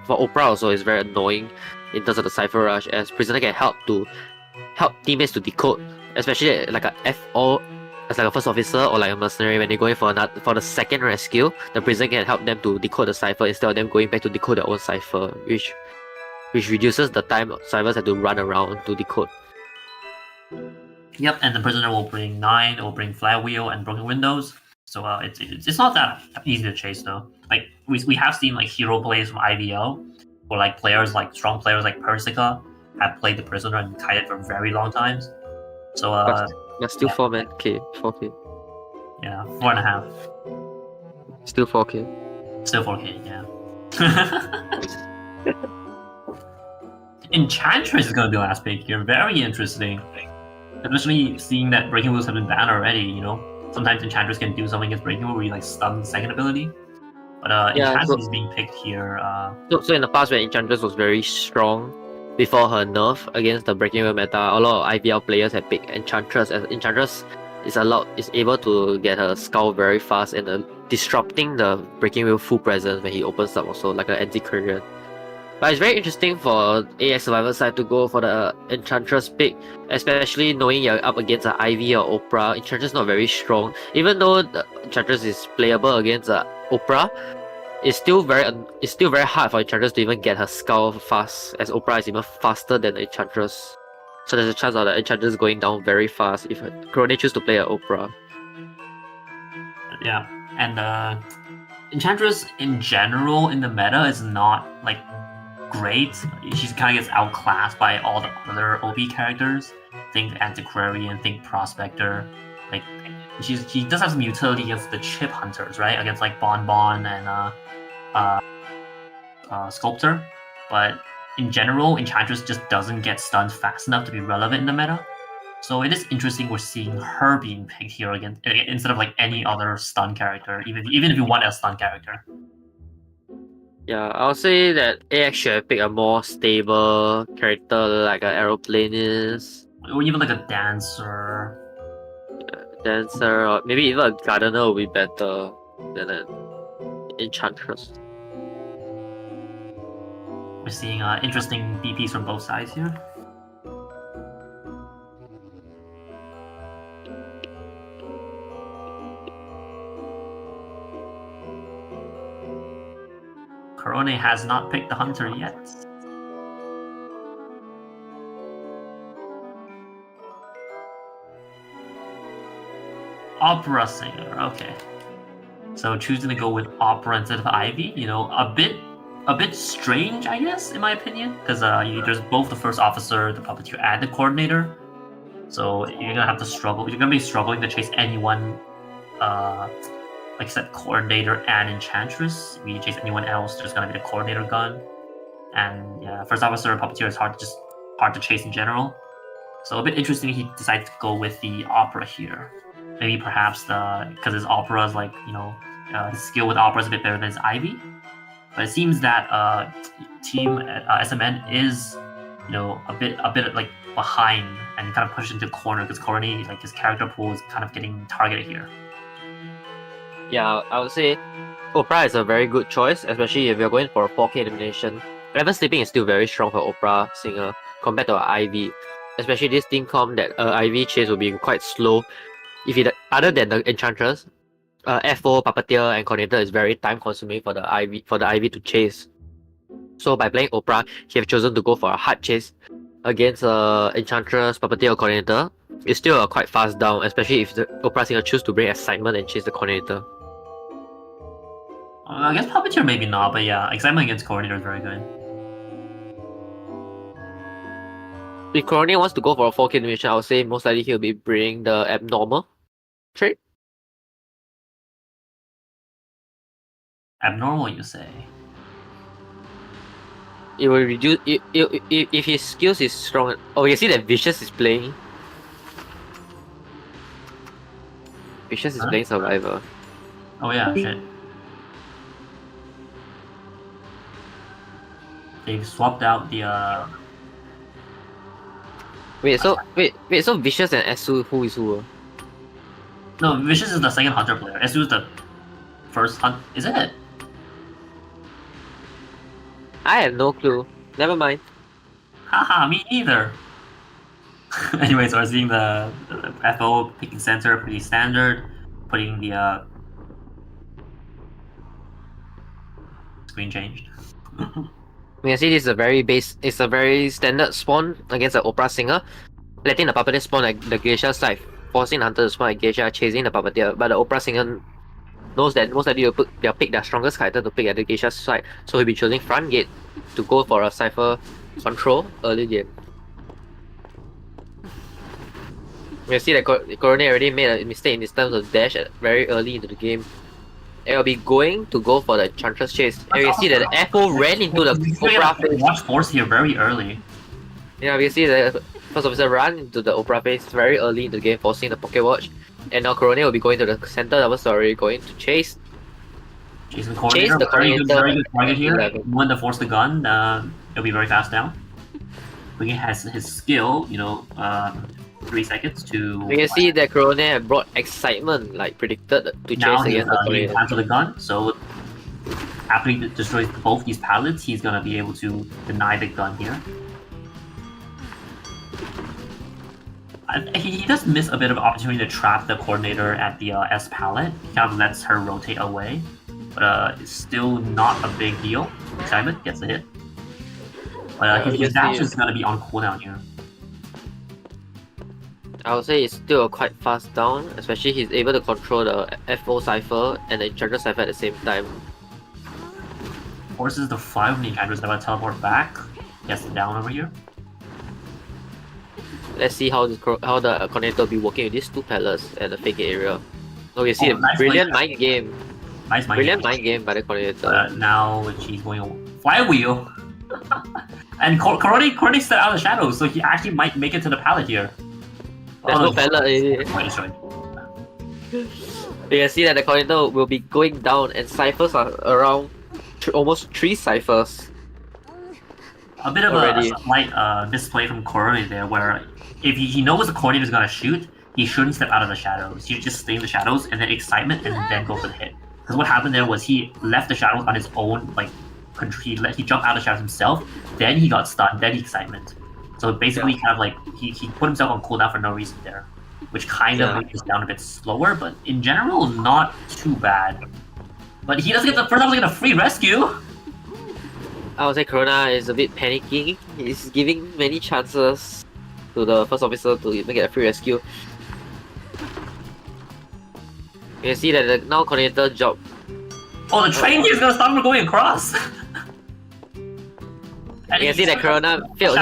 Oprah also is very annoying in terms of the Cypher Rush, as prisoner can help teammates to decode, especially like a FO as like a first officer or like a mercenary when they're going for the second rescue. The prisoner can help them to decode the cipher instead of them going back to decode their own cipher, which reduces the time ciphers have to run around to decode. Yep, and the prisoner will bring 9, it will bring flywheel and broken windows. So it's not that easy to chase though. Like we have seen like hero plays from IVL, where like strong players like Persica have played the prisoner and kited for very long times. So but still 4 K, 4K. Yeah, 4.5. Still 4K. Still 4K, yeah. Enchantress is gonna be last pick here. Very interesting. Especially seeing that Breaking Wheels have been banned already, you know? Sometimes Enchantress can do something against Breaking Wheel where you like stun the second ability. But Enchantress is being picked here. So in the past when Enchantress was very strong before her nerf against the Breaking Wheel meta, a lot of IVL players have picked Enchantress, as Enchantress is able to get her skull very fast and disrupting the Breaking Wheel full presence when he opens up also like an anti-Korean. But it's very interesting for AX Survivor side to go for the Enchantress pick, especially knowing you're up against an Ivy or Oprah. Enchantress not very strong. Even though the Enchantress is playable against Oprah, it's still very hard for Enchantress to even get her skull fast, as Oprah is even faster than the Enchantress. So there's a chance of the Enchantress going down very fast if Corone choose to play an Oprah. Yeah, and Enchantress in general in the meta is not like great. She kind of gets outclassed by all the other OP characters. Think Antiquarian, think Prospector. Like she does have some utility against the chip hunters, right? Against like Bon and Sculptor. But in general, Enchantress just doesn't get stunned fast enough to be relevant in the meta. So it is interesting we're seeing her being picked here again instead of like any other stun character, even if you want a stun character. Yeah, I'll say that AX should have picked a more stable character like an aeroplanist. Or even like a dancer. Dancer, or maybe even a gardener will be better than an Enchantress. We're seeing interesting DPs from both sides here. Corone has not picked the hunter yet. Opera singer, okay. So choosing to go with opera instead of Ivy, you know, a bit strange, I guess, in my opinion, because there's both the first officer, the puppeteer, and the coordinator. So you're gonna have to struggle. You're gonna be struggling to chase anyone, except coordinator and enchantress. If you chase anyone else, there's gonna be the coordinator gun, and yeah, first officer, puppeteer is hard to chase in general. So a bit interesting. He decided to go with the opera here. Maybe perhaps because his opera is like, you know, his skill with opera is a bit better than his Ivy. But it seems that team S.SMN is, you know, a bit like behind and kind of pushed into a corner because Corone, like his character pool is kind of getting targeted here. Yeah, I would say Oprah is a very good choice, especially if you're going for a 4K elimination. Ever Sleeping is still very strong for Oprah singer compared to Ivy. especially this team comp, that IV chase will be quite slow. If it other than the Enchantress, FO, Puppeteer, and Coordinator is very time consuming for the IV to chase. So by playing Opera, he have chosen to go for a hard chase against Enchantress, Puppeteer, or Coordinator. It's still a quite fast down, especially if the Opera Singer choose to bring Excitement and chase the Coordinator. I guess Puppeteer maybe not, but yeah, Excitement against Coordinator is very good. If Coordinator wants to go for a 4K animation, I would say most likely he'll be bringing the Abnormal trait. Abnormal, you say? It will reduce if his skills is strong. Oh, you see that Vicious is playing. Vicious is playing Survivor. Oh yeah, shit. They've swapped out the So Vicious and Esu, who is who? No, Vicious is the second Hunter player. Esu is the first Hunt. Is it? I have no clue. Never mind. Haha, me neither. Anyway, so we're seeing the FO picking center pretty standard, putting the screen changed. You can see this is a very it's a very standard spawn against the Opera Singer, letting the Puppeteer spawn at the Geisha side, forcing the Hunter to spawn at Geisha, chasing the Puppeteer, but the Opera Singer knows that most likely they'll pick their strongest character to pick at the Geisha side, so he'll be choosing front gate to go for a Cypher control early game. You can see that Corone already made a mistake in terms of dash very early into the game. And will be going to go for the Enchantress chase. And you can see that the FO ran into the Opera face. Watch force here very early. Yeah, we can see the first officer run into the Opera face very early in the game, forcing the Pocket Watch. And now Corone will be going to the center double story, going to chase. Chase the Coordinator. Very good target here. When to force the gun, it'll be very fast down. He has his skill, 3 seconds to. We can see that Corone have brought Excitement, like predicted, to chase against the Coordinator. After the gun, so after he destroys both these pallets, he's gonna be able to deny the gun here. He does miss a bit of opportunity to trap the Coordinator at the S pallet. He kind of lets her rotate away, but it's still not a big deal. Excitement gets a hit. But his dash is gonna be on cooldown here. I would say it's still a quite fast down, especially he's able to control the FO Cypher and the Enchantress Cypher at the same time. Forces the 5 of the Enchantress that will teleport back. Gets it down over here. Let's see how the Coordinator will be working with these 2 pallets at the fake area. So you see nice brilliant mind game. Nice mind game by the Coordinator. Now she's going flywheel. And Corone stepped out of the shadows, so he actually might make it to the pallet here. There's no pallet. You can see that the Coordinator will be going down, and Cyphers are around almost 3 Cyphers. A bit of a slight misplay from Corone there, where if he knows the Coordinator is going to shoot, he shouldn't step out of the shadows. He should just stay in the shadows and then Excitement and then go for the hit. Because what happened there was he left the shadows on his own, he jumped out of the shadows himself, then he got stunned, then Excitement. So basically, kind of like he put himself on cooldown for no reason there, which kind of makes us down a bit slower. But in general, not too bad. But he doesn't get the first time. Get a free rescue. I would say Corona is a bit panicking. He's giving many chances to the first officer to even get a free rescue. You can see that the now Coordinator job. Oh, the train here is gonna stop him going across. You can see that Corona failed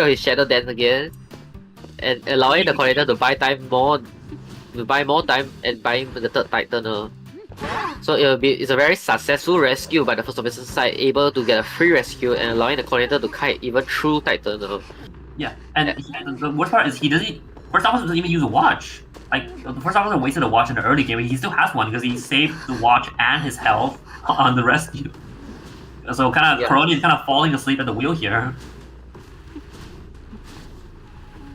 his shadow dance again, and allowing the Coordinator to buy more time and buying the 3rd Titan. So it's a very successful rescue by the first officer side, able to get a free rescue and allowing the Coordinator to kite even through Titan. Yeah, and the worst part is first officer doesn't even use a watch. Like the first officer wasted a watch in the early game, he still has one because he saved the watch and his health on the rescue. So Corone is kind of falling asleep at the wheel here.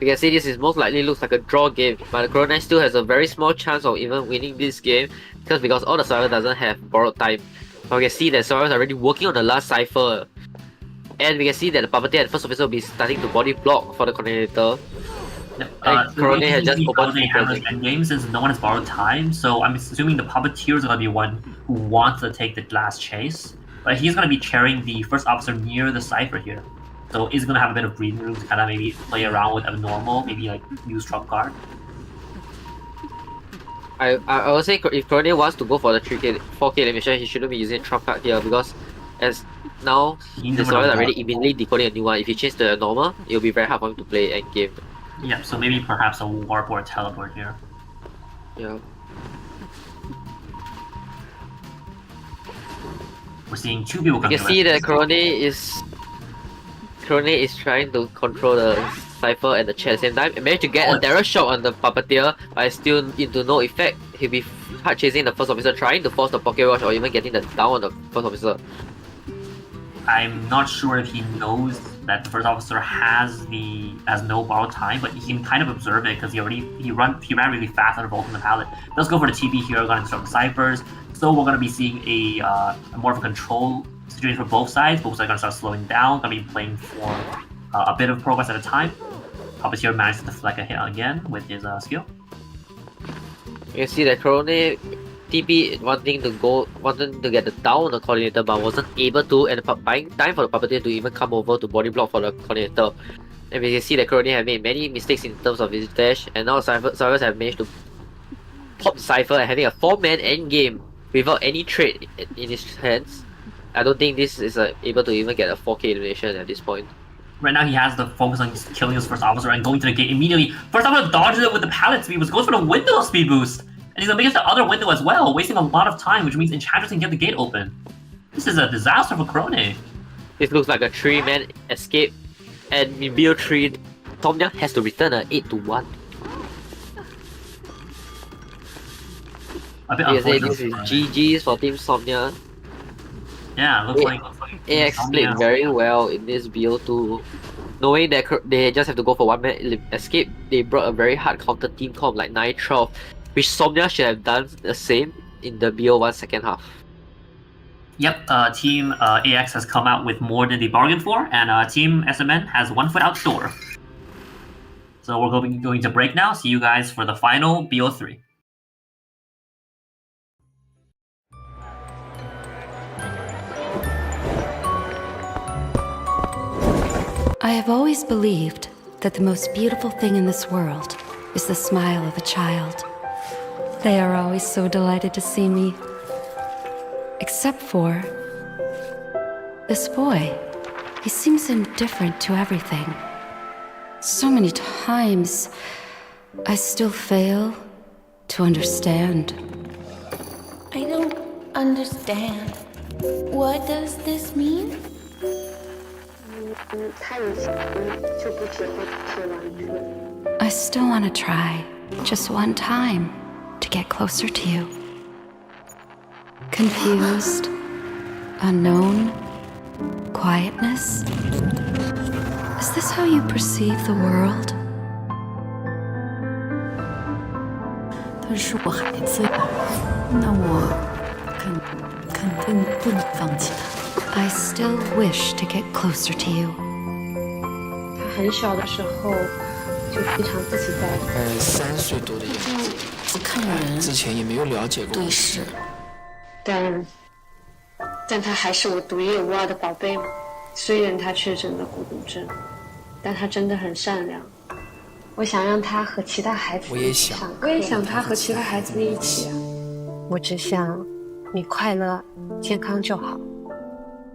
You can see this is most likely looks like a draw game, but Corone still has a very small chance of even winning this game because all the survivors doesn't have borrowed time. But you can see that survivors are already working on the last cipher. And we can see that the puppeteer and first officer will be starting to body block for the coordinator. So Corone has just basically, opened Corone handles endgame since no one has borrowed time. So I'm assuming the puppeteer is going to be one who wants to take the last chase. But he's going to be chairing the first officer near the cipher here. So he's going to have a bit of breathing room to kind of maybe play around with abnormal, maybe like use trump card. I would say if Corone wants to go for the 3K, 4K animation, he shouldn't be using trump card here because as now the survivors are already immediately decoding a new one. If he changes to a normal, it'll be very hard for him to play endgame. Yeah, so maybe perhaps a warp or a teleport here. Yeah. We're seeing two people come You can see that Corone is trying to control the cipher and the chat at the same time. He managed to get a terror shot on the puppeteer, but it's still into no effect. He'll be hard chasing the first officer, trying to force the pocket rush or even getting the down on the first officer. I'm not sure if he knows that the first officer has no borrowed time, but he can kind of observe it because he ran really fast under vaulting the pallet. Let's go for the TB here, going to disrupt the ciphers. So we're going to be seeing a more of a control situation for both sides. Both sides are going to start slowing down, going to be playing for a bit of progress at a time. Puppeteer managed to deflect a hit again with his skill. You can see that Corone TP wanting to get the down on the coordinator but wasn't able to, and buying time for the puppeteer to even come over to body block for the coordinator. And we can see that Corone have made many mistakes in terms of his dash, and now Cyrus have managed to pop the Cypher and having a 4-man endgame without any trade in his hands. I don't think this is able to even get a 4K elimination at this point. Right now he has the focus on killing his first officer and going to the gate immediately. First officer dodges it with the pallet speed, goes for the window speed boost. And he's gonna make it to the other window as well, wasting a lot of time, which means Enchantress can get the gate open. This is a disaster for Corone. This looks like a 3-man escape, and in BO3, Somnia has to return an 8-1. A bit You can say unfortunate. this is GG's for Team Somnia. Yeah, looks like AX played very well in this BO2. Knowing that they just have to go for 1-man escape, they brought a very hard counter team comp like 9-12, which Somnia should have done the same in the BO1 second half. Yep, Team AX has come out with more than they bargained for, and Team S.SMN has 1 foot out door. So we're going to break now. See you guys for the final BO3. I have always believed that the most beautiful thing in this world is the smile of a child. They are always so delighted to see me. Except for this boy. He seems indifferent to everything. So many times, I still fail to understand. I don't understand. What does this mean? 他以前就不只会只玩具。 I still want to try, just one time, to get closer to you. Confused, unknown, quietness. Is this how you perceive the world? 他是我孩子呀，那我肯定不能放弃他。 I still wish to get closer to you. 他很小的时候就非常自己在。3岁多的样子，不看人，之前也没有了解过。对视。但他还是我独一无二的宝贝嘛。虽然他确诊了孤独症，但他真的很善良。我想让他和其他孩子一起上课。我也想他和其他孩子一起。我只想你快乐、健康就好。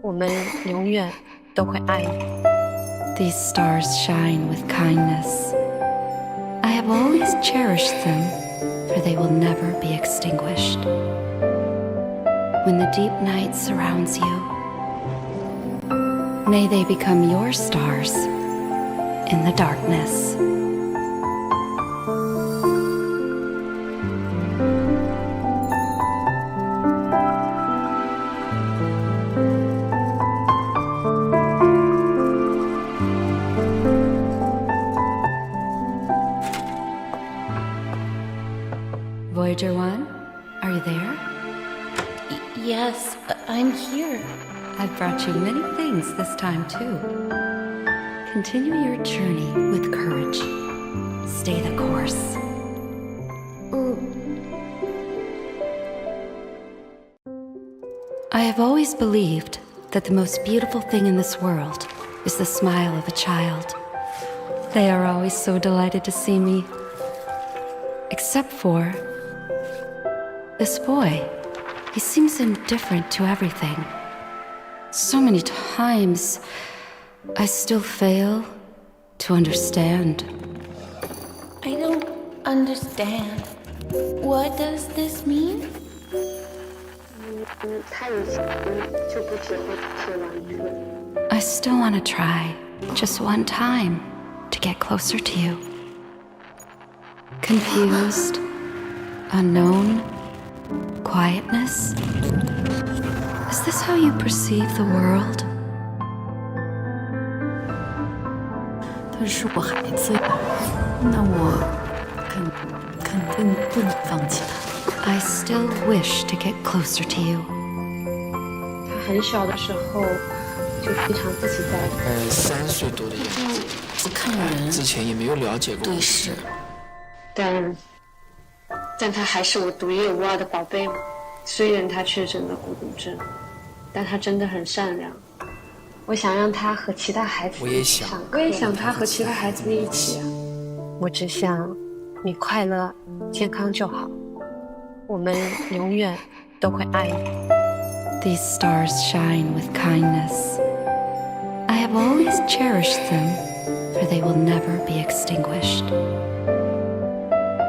我们永远都会爱你。 These stars shine with kindness. I have always cherished them, for they will never be extinguished. When the deep night surrounds you, may they become your stars in the darkness. Voyager 1, are you there? Yes, I'm here. I've brought you many things this time, too. Continue your journey with courage. Stay the course. I have always believed that the most beautiful thing in this world is the smile of a child. They are always so delighted to see me. Except for this boy. He seems indifferent to everything. So many times, I still fail to understand. I don't understand. What does this mean? 他以前就不喜欢这些玩具。 I still want to try, just one time, to get closer to you. Confused, unknown, quietness. Is this how you perceive the world? 他是我孩子呀，那我肯定不能放弃他。 I still wish to get closer to you. 他很小的时候就非常自己在。3岁多的样子，不看人，之前也没有了解过。对视。但他还是我独一无二的宝贝嘛。虽然他确诊了孤独症，但他真的很善良。我想让他和其他孩子一起上课。我也想他和其他孩子们一起。我只想你快乐、健康就好。我们永远都会爱你。These stars shine with kindness. I have always cherished them, for they will never be extinguished.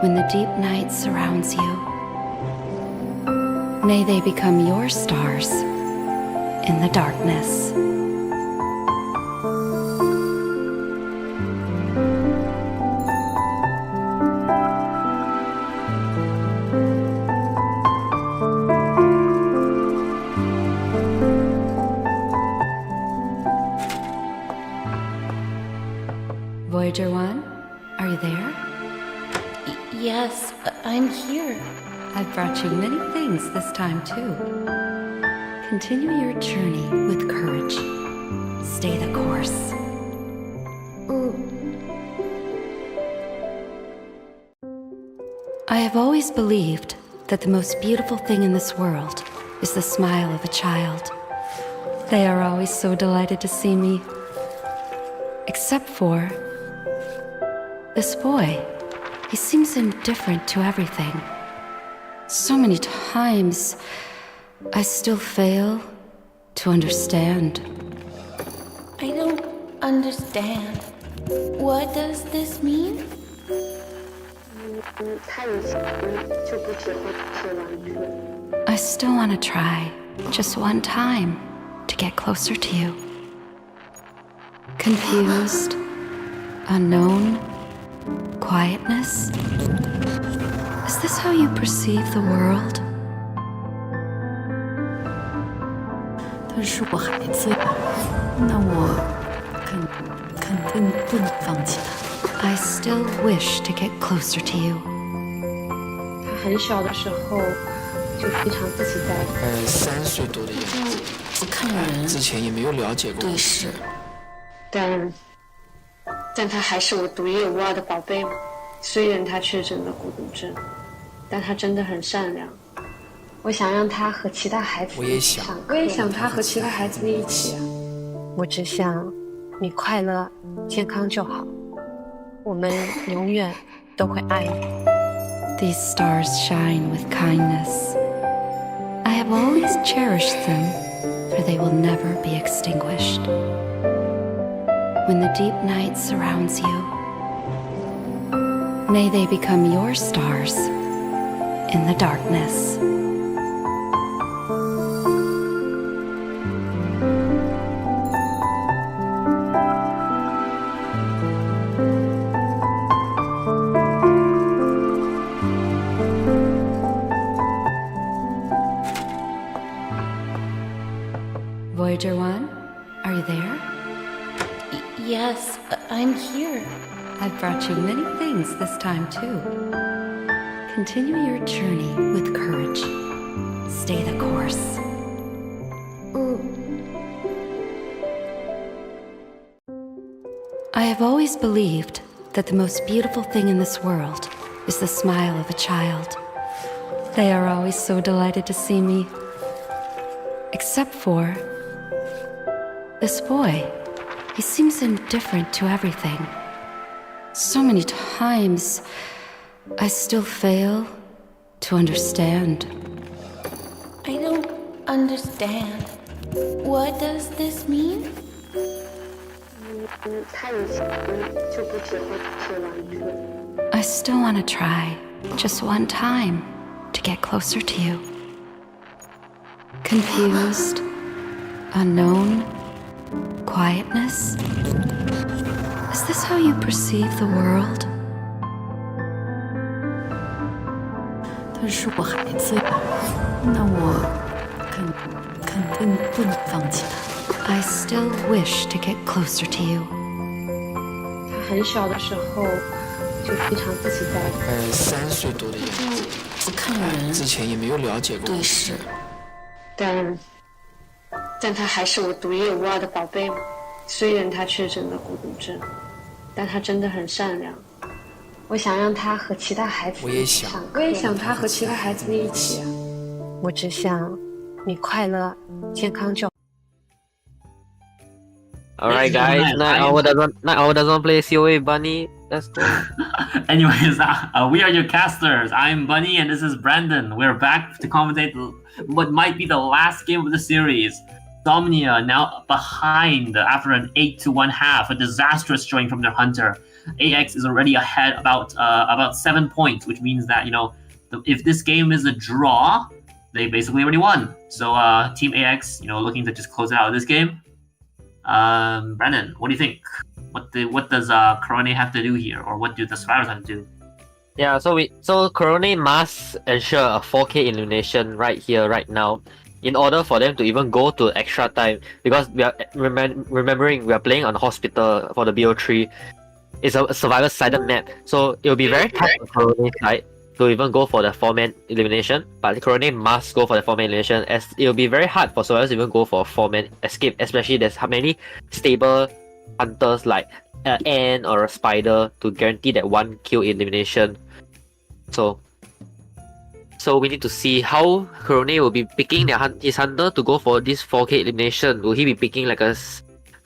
When the deep night surrounds you, may they become your stars in the darkness. Voyager 1, are you there? Yes, I'm here. I've brought you many things this time, too. Continue your journey with courage. Stay the course. I have always believed that the most beautiful thing in this world is the smile of a child. They are always so delighted to see me. Except for this boy. He seems indifferent to everything. So many times, I still fail to understand. I don't understand. What does this mean? 他以前就不喜欢这些玩具。 I still want to try, just one time, to get closer to you. Confused, unknown, quietness. Is this how you perceive the world? 他是我孩子呀，那我肯定不能放弃他。 I still wish to get closer to you. 他很小的时候就非常自己在。3岁多的样子，不看人，之前也没有了解过。对视。但他还是我独一无二的宝贝嘛。虽然他确诊了孤独症，但他真的很善良。我想让他和其他孩子一起上课。我也想他和其他孩子们一起。我只想你快乐、健康就好。我们永远都会爱你。These stars shine with kindness. I have always cherished them, for they will never be extinguished. When the deep night surrounds you, may they become your stars in the darkness. Voyager 1, are you there? Yes, I'm here. I've brought you many things this time, too. Continue your journey with courage. Stay the course. I have always believed that the most beautiful thing in this world is the smile of a child. They are always so delighted to see me. Except for this boy. He seems indifferent to everything. So many times, I still fail to understand. I don't understand. What does this mean? 他以前就不只会只玩一个。 I still want to try, just one time, to get closer to you. Confused, unknown, quietness. Is this how you perceive the world? 他是我孩子呀，那我肯定不能放弃他。 I still wish to get closer to you. 他很小的时候就非常自己在。3岁多的样子。不看人，之前也没有了解过。对视。但他还是我独一无二的宝贝嘛。虽然他确诊了孤独症，但他真的很善良。我想让他和其他孩子一起上课。我也想他和其他孩子们一起。我只想你快乐、健康就好。 Alright guys, Night Owl doesn't play COA Bunny. Let's go. Anyways, we are your casters. I'm Bunny and this is Brandon. We're back to commentate what might be the last game of the series. Somnia now behind after an 8-1 half, a disastrous showing from their hunter. AX is already ahead about 7 points, which means that, you know, if this game is a draw, they basically already won. So Team AX, you know, looking to just close it out of this game. Brandon, what do you think? What does Corone have to do here, or what do the survivors have to do? Yeah, so Corone must ensure a 4K elimination right here, right now, in order for them to even go to extra time. Because we are remembering we are playing on Hospital for the BO3. It's a survivor-sided map, so it will be very tough on Corone's side to even go for the 4-man elimination. But Corone must go for the 4-man elimination, as it will be very hard for survivors to even go for a 4-man escape, especially there's how many stable hunters like an ant or a spider to guarantee that 1 kill elimination. So we need to see how Corone will be picking his hunter to go for this 4K elimination. Will he be picking like a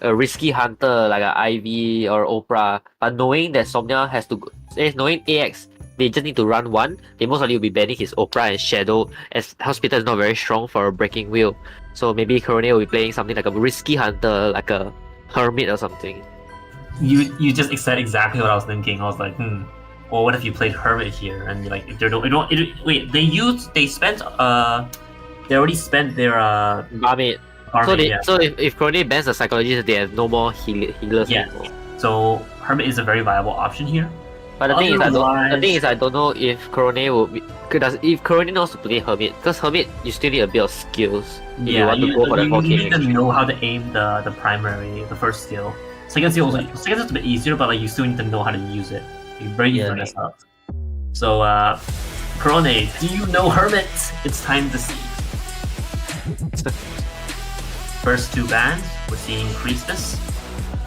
risky hunter like an Ivy or Oprah? But knowing that Somnia has to go, knowing AX, they just need to run one, they most likely will be banning his Oprah and Shadow, as Hospital is not very strong for a breaking wheel. So maybe Corone will be playing something like a risky hunter, like a Hermit or something. You just said exactly what I was thinking. I was like, well, what if you played Hermit here? And like, if they wait, they already spent their Barmaid. So if Corone bans the psychologist, they have no more healers anymore. So Hermit is a very viable option here. But the thing is, I don't know if Corone will be. If Corone knows to play Hermit, because Hermit you still need a bit of skills. You want to go for the 4K. You need to know how to aim the primary, the first skill. Second skill is a bit easier, but like you still need to know how to use it. You're very easy to mess up. So Corone, do you know Hermit? It's time to see. First 2 bans, we're seeing Priestess.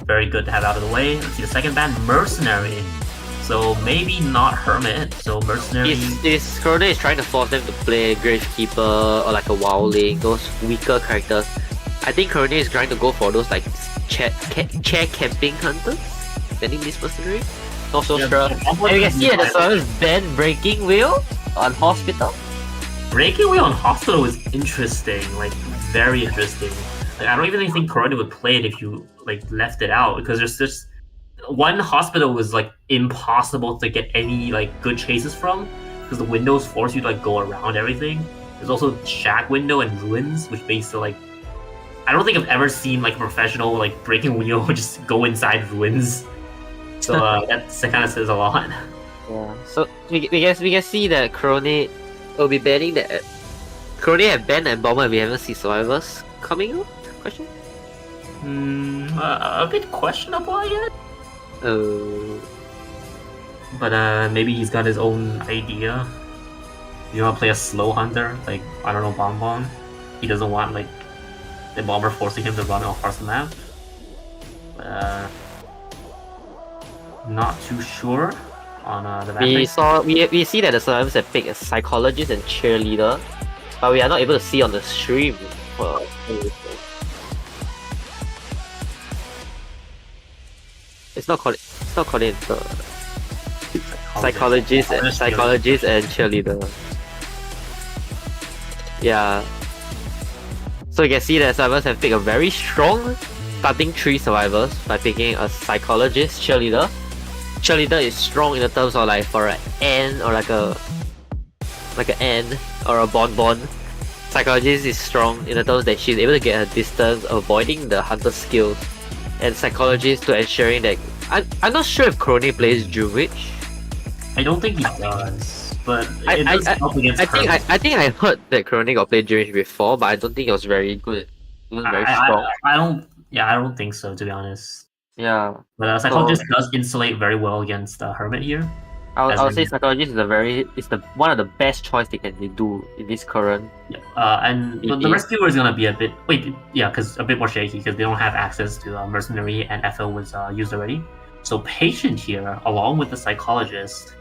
Very good to have out of the way. Let's see the second ban, Mercenary. So maybe not Hermit, so Mercenary... Corone is trying to force them to play Gravekeeper or like a Wildling, those weaker characters. I think Corone is trying to go for those like chair camping hunters, banning this Mercenary. Not so sure. And you can see that the servers ban Breaking Wheel on Hospital. Breaking Wheel on Hospital is interesting, like very interesting. Like, I don't even think Corone would play it if you like left it out, because there's just one Hospital was like impossible to get any like good chases from, because the windows force you to like go around everything. There's also Shack Window and Ruins, which makes it like, I don't think I've ever seen like a professional like Breaking Wheel just go inside Ruins. So that kind of says a lot. Yeah. So we can see that Corone will be banning that. Corone have banned and Bomber. We haven't seen survivors coming up. Question? A bit questionable yet. But maybe he's got his own idea. You want to play a slow hunter, like I don't know, Bonbon. He doesn't want like the Bomber forcing him to run across the map. Not too sure on the background. We see that the survivors have picked a psychologist and cheerleader, but we are not able to see on the stream. It's not called psychologist and cheerleader. Yeah. So you can see that survivors have picked a very strong starting 3 survivors by picking a psychologist, cheerleader. Cheerleader is strong in the terms of like for an N or like an N or a bonbon. Psychologist is strong in the terms that she's able to get her distance, avoiding the hunter skills, and psychologist to ensuring that I'm not sure if Crony plays Dream Witch. I don't think he does, but it does help against I think I heard that Crony got played Dream Witch before, but I don't think it was very good. It wasn't very strong. I don't think so, to be honest. Yeah. But psychologist does insulate very well against Hermit here. I would say psychologist is one of the best choice they can do in this current. Yeah. And the rescuer is gonna be a bit because a bit more shaky because they don't have access to mercenary and FL was used already. So patient here, along with the psychologist.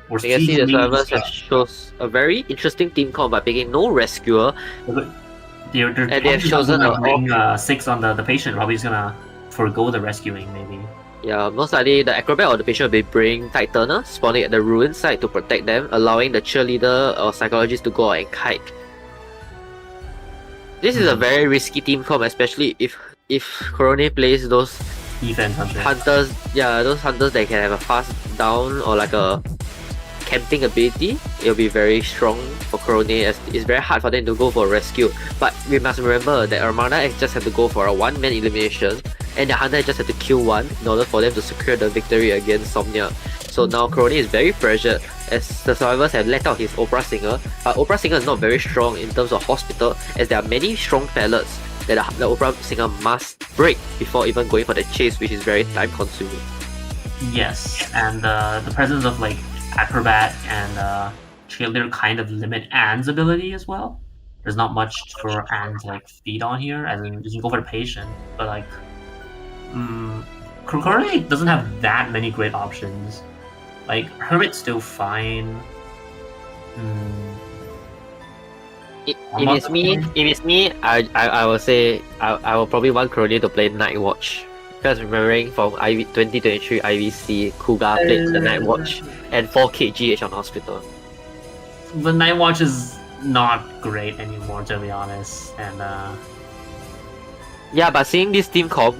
You can see the survivors shows a very interesting team comp by picking no rescuer. And they have chosen bring 6 on the patient. Probably just gonna forgo the rescuing maybe. Yeah, most likely the acrobat or the patient will be bring Tide Turner, spawning at the ruin site to protect them, allowing the cheerleader or psychologist to go out and kite. This is a very risky team comp, especially if Corone plays those defense hunters. Yeah, those hunters that can have a fast down or like a camping ability. It'll be very strong for Corone as it's very hard for them to go for a rescue. But we must remember that Armada just have to go for a 1-man elimination, and the hunter just have to kill one in order for them to secure the victory against Somnia. So now Corone is very pressured as the survivors have let out his Opera Singer, but Opera Singer is not very strong in terms of hospital as there are many strong pallets that the Opera Singer must break before even going for the chase, which is very time consuming. Yes, and the presence of like Acrobat and Cheerleader kind of limit Anne's ability as well. There's not much for Anne to like feed on here, as in you can go for the patient, but like Corone doesn't have that many great options. Like Hermit's still fine. If it's me, I will say I will probably want Corone to play Night Watch. Because remembering from 2023 IVC, Kuga played the Night Watch and 4k GH on hospital. The Night Watch is not great anymore, to be honest. And yeah, but seeing this team comp,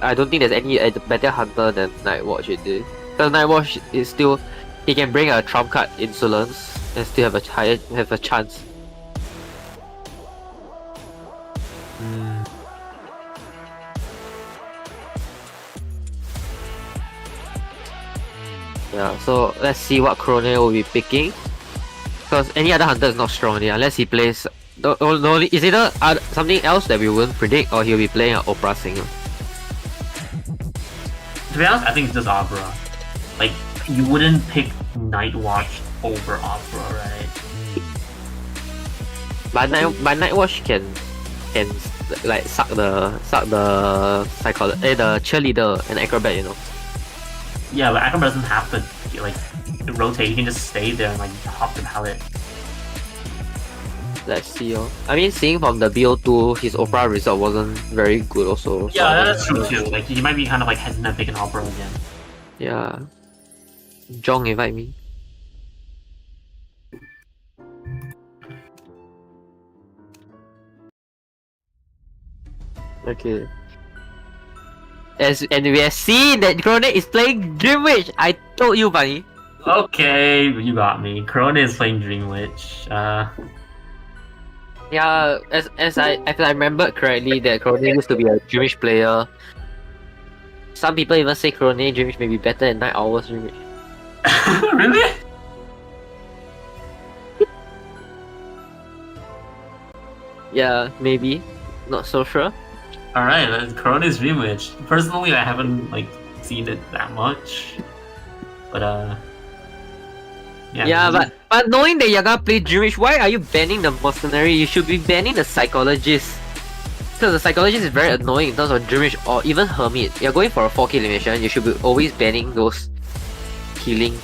I don't think there's any better hunter than Night Watch. The Night Watch is still, he can bring a trump card Insolence and still have a chance. Yeah, so let's see what Crone will be picking. Because any other hunter is not strong unless he plays. Is either something else that we wouldn't predict, or he'll be playing an Opera Singer. To be honest, I think it's just Opera. Like, you wouldn't pick Night Watch over Opera, right? But Night Watch can like suck the cheerleader and acrobat, you know. Yeah, but Acrobat doesn't have to like rotate. You can just stay there and like hop the pallet. Let's see. I mean, seeing from the BO2, his Opera result wasn't very good also. Yeah, that's true too. Like he might be kind of like hesitant to pick an Opera again. Yeah. Jong invite me. Okay. And we have seen that Crone is playing Dream Witch. I told you, buddy. Okay, you got me. Crone is playing Dream Witch. Yeah, as I remember correctly, that Crone used to be a Dream Witch player. Some people even say Crone Dream Witch may be better than Night Owl's Dream Witch. Really? Yeah, maybe. Not so sure. Alright, that's Corona's Dream Witch. Personally, I haven't like seen it that much. But yeah, but knowing that you're gonna play Dream Witch, why are you banning the mercenary? You should be banning the psychologist. because the psychologist is very annoying in terms of Dream Witch or even Hermit. You're going for a 4K elimination, you should be always banning those healing.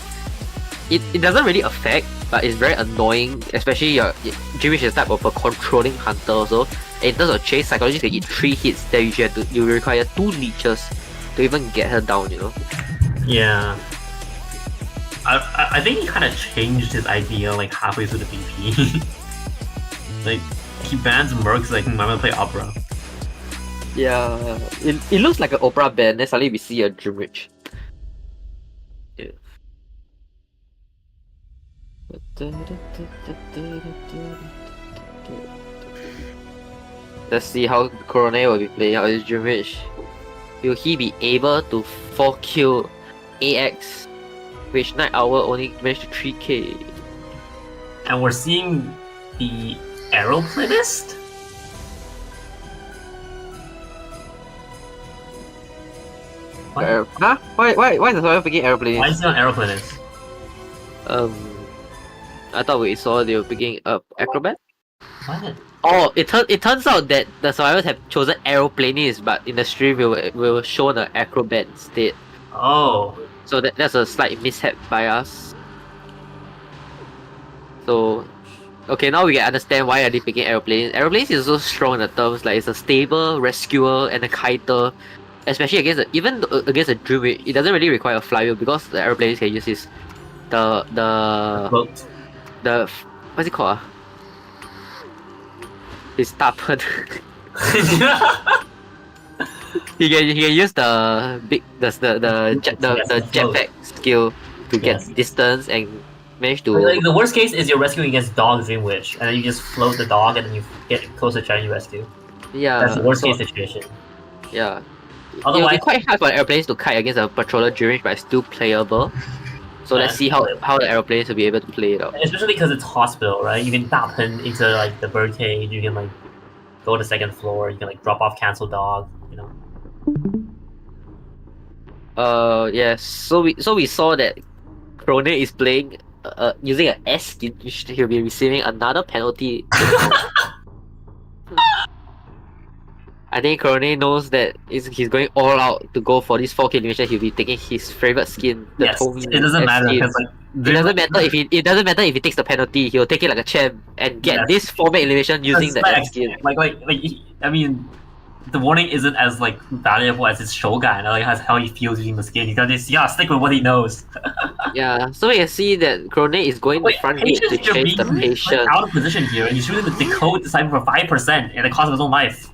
It doesn't really affect, but it's very annoying, especially your Dream Witch is type of a controlling hunter also. In terms of chase, psychologist can eat 3 hits that you require 2 leeches to even get her down, you know? Yeah. I think he kind of changed his idea like halfway through the VP. Like, he bans mercs like I'm gonna play Opera. Yeah, it looks like an Opera ban, then suddenly we see a Dream Witch. Yeah. Let's see how Corone will be playing out his Dream Witch. Will he be able to 4-kill AX, which Night Owl only managed to 3k? And we're seeing the Aeroplanist? Huh? Why is the survivor picking Aeroplanist? Why is he on Aeroplanist? I thought we saw they were picking up Acrobat. What? Oh, it turns out that the survivors have chosen Aeroplanist, but in the stream we were shown an Acrobat instead. Oh. So that's a slight mishap by us. So, okay, now we can understand why are they picking Aeroplanes. Aeroplanes is so strong in the terms, like it's a stable rescuer and a kiter. Especially against even against a Dream Witch, it doesn't really require a flywheel because the Aeroplanes can use his the what's it called? His starpun. He can use the jetpack skill to get distance and manage to. Like, the worst case is you're rescuing against dog Dream Witch, and then you just float the dog, and then you get closer to trying to rescue. Yeah, that's the worst case situation. Yeah. Otherwise, it'll be quite hard for airplanes to kite against a patroller Dream Witch, but it's still playable. So let's see how the aeroplanes will be able to play it out. Especially because it's hospital, right? You can tap into like the birdcage. You can like go to the 2nd floor. You can like drop off cancel dog. You know. Yes. So we saw that Krone is playing using an S skin, which he'll be receiving another penalty. I think Krone knows that he's going all out to go for this 4K elimination. He'll be taking his favorite skin, the Tommy. It doesn't matter because like it doesn't matter if he takes the penalty. He'll take it like a champ and get this 4-man elimination using the S skin. Like I mean, the warning isn't as like valuable as his Shogun. Like how he feels using the skin. He's gotta stick with what he knows. Yeah, so we can see that Krone is going the front gate to chase the patient. Like, out of position here, and he's shooting the decode Cypher for 5% at the cost of his own life.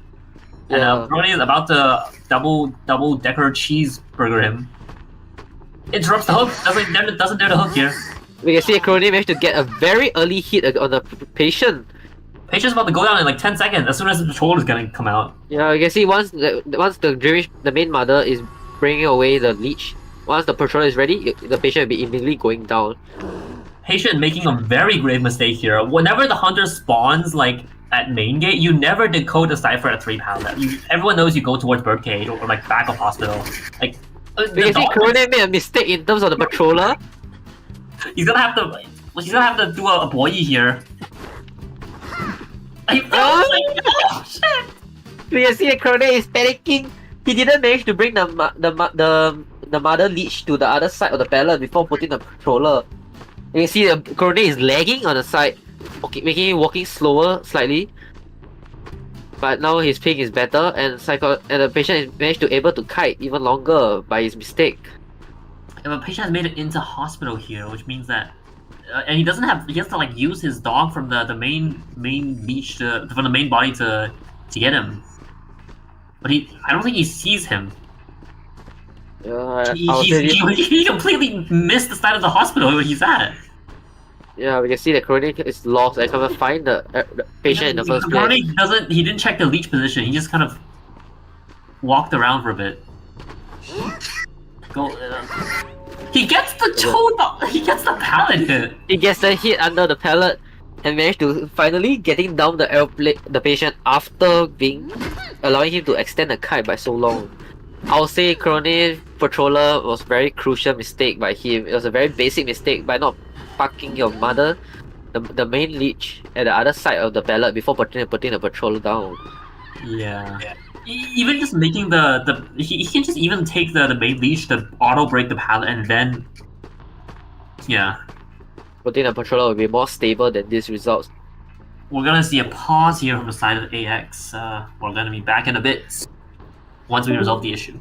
And Krone is about to double decker cheeseburger him. Interrupts the hook. Doesn't dare to hook here. We can see Krone managed to get a very early hit on the patient. Patient's about to go down in like 10 seconds as soon as the patrol is gonna come out. Yeah, you can see once the main mother is bringing away the leech, once the patrol is ready, the patient will be immediately going down. Patient making a very grave mistake here. Whenever the hunter spawns like at main gate, you never decode the cipher at 3 pound. Everyone knows you go towards birdcage or like back of hospital. Like we can see Krone made a mistake in terms of the patroller. He's gonna have to do a boy here. Oh shit! We can see that Krone is panicking. He didn't manage to bring the mother leech to the other side of the pallet before putting the patroller. You can see that Krone is lagging on the side, making him walking slower slightly. But now his ping is better, and the patient is managed to able to kite even longer by his mistake. Yeah, but patient has made it into hospital here, which means that, and he has to like use his dog from the main leech from the main body to get him. But I don't think he sees him. He completely missed the side of the hospital where he's at. Yeah, we can see that Krone is lost. I can't find the patient in the first place. He didn't check the leech position. He just kind of walked around for a bit. He gets the pallet hit. He gets the hit under the pallet and managed to finally getting down the patient after allowing him to extend the kite by so long. I'll say Krone patroller was very crucial mistake by him. It was a very basic mistake by not parking your mother, the main leech, at the other side of the pallet before putting the patroller down. Yeah. Even just making he can just even take the main leash to auto break the pallet and then yeah. Putting the controller will be more stable than this results. We're gonna see a pause here from the side of AX. We're gonna be back in a bit once we resolve the issue.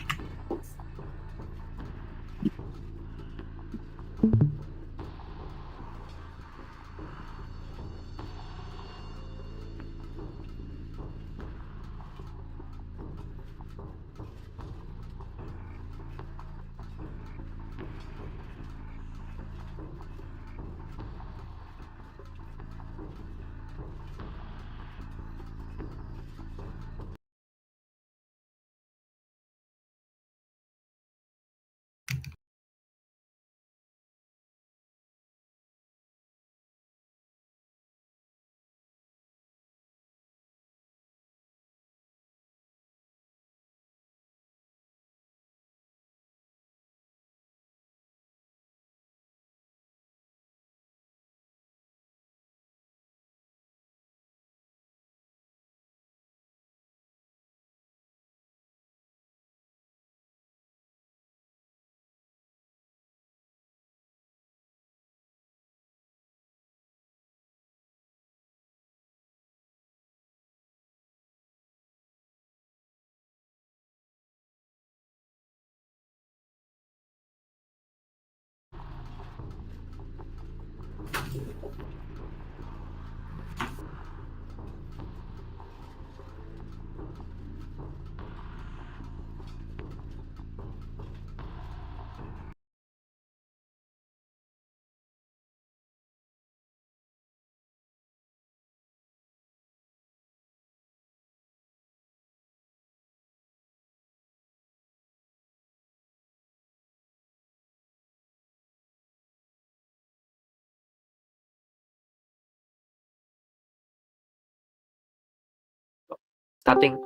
Starting.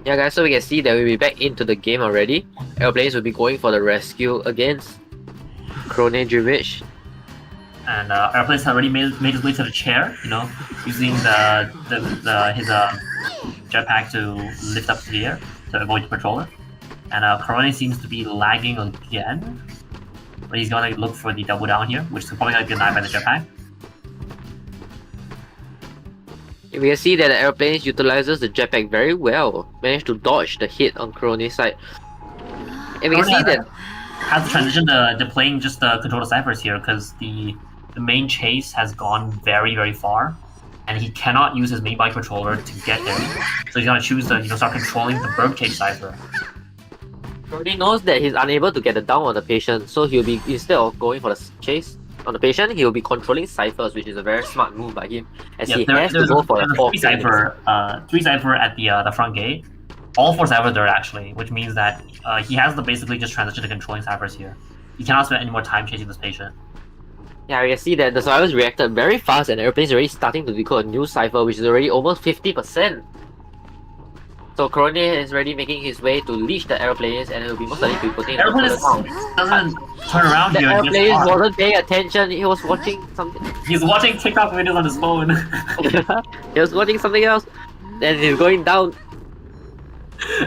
Yeah, guys, so we can see that we'll be back into the game already. Airplanes will be going for the rescue against Krone Dreamwitch. And Airplanes have already made his way to the chair, you know, using his jetpack to lift up to the air to avoid the controller. And Corone seems to be lagging again, but he's gonna look for the double down here, which is probably gonna be denied by the jetpack. We can see that the Airplanes utilizes the jetpack very well, managed to dodge the hit on Krone's side. And we can see that has to transition to playing just the control the ciphers here because the main chase has gone very, very far, and he cannot use his main bike controller to get him. So he's gonna choose to start controlling the birdcage cipher. Krone knows that he's unable to get the down on the patient, so he'll be, instead of going for the chase on the patient, he'll be controlling ciphers, which is a very smart move by him, as he has to go for a 4 three cipher at the front gate. All 4 ciphers there actually, which means that he has to basically just transition to controlling ciphers here. He cannot spend any more time chasing this patient. Yeah, we can see that the survivors reacted very fast and Airplanes already starting to decode a new cipher, which is already almost 50%. So Krone is already making his way to leash the Airplanes and it will be most likely to be putting it Airplanes doesn't turn around the here. The Airplanes wasn't paying attention, he was watching something. He's watching TikTok videos on his phone. He was watching something else. Then he's going down.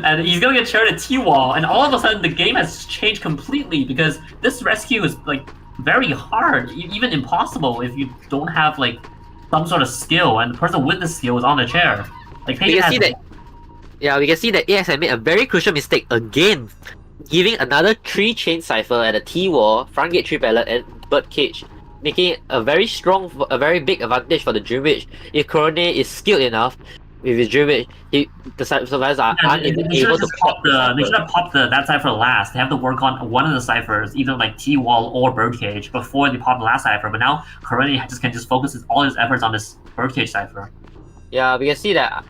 And he's gonna get shared a T-wall, and all of a sudden the game has changed completely because this rescue is like very hard, even impossible if you don't have like some sort of skill, and the person with the skill is on the chair. Like we can see that. Yeah, we can see that AX had made a very crucial mistake again, giving another 3 chain cipher at a T-wall, front gate 3 pallet, and bird cage, making it a very big advantage for the Dreamwitch. If Krone is skilled enough with his Dreamwitch, the survivors are unable to pop They should have popped that cipher last. They have to work on one of the ciphers, either like T-wall or birdcage, before they pop the last cipher. But now Krone can just focus all his efforts on this birdcage cipher. Yeah, we can see that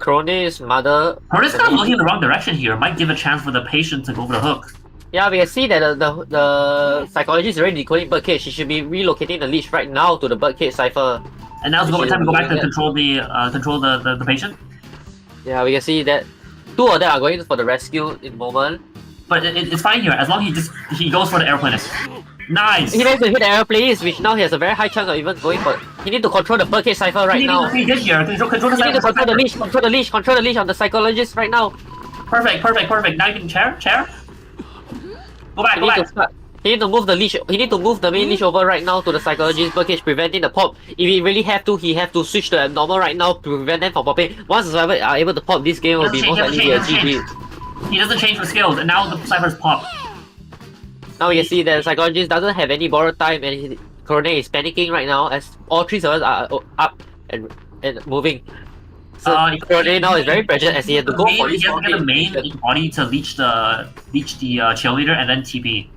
Krone's mother... Krone's kind of looking in the wrong direction here. Might give a chance for the patient to go for the hook. Yeah, we can see that the psychologist is already decoding birdcage. She should be relocating the leash right now to the birdcage cipher. And now's time to go back to control the patient. Yeah, we can see that 2 of them are going for the rescue in the moment. But it's fine here as long as he goes for the airplane. Nice. He needs to hit the arrow please, which now he has a very high chance of even going for. He need to control the birdcage cipher right now. He did here. Control the He need to control the leash. Control the leash on the psychologist right now. Perfect. Now you can chair. Go back. He need to move the leash. He need to move the main leash over right now to the psychologist birdcage, preventing the pop. If he really have to, he have to switch to abnormal right now to prevent them from popping. Once the survivor are able to pop, this game will be most likely a GG. He doesn't change for skills, and now the ciphers pop. Now we can see that the psychologist doesn't have any borrowed time, and Cornet is panicking right now as all three servers are up and moving. So Cornet now is very pressured as he has to go for this. He has to get the main body to leech the cheerleader and then TP.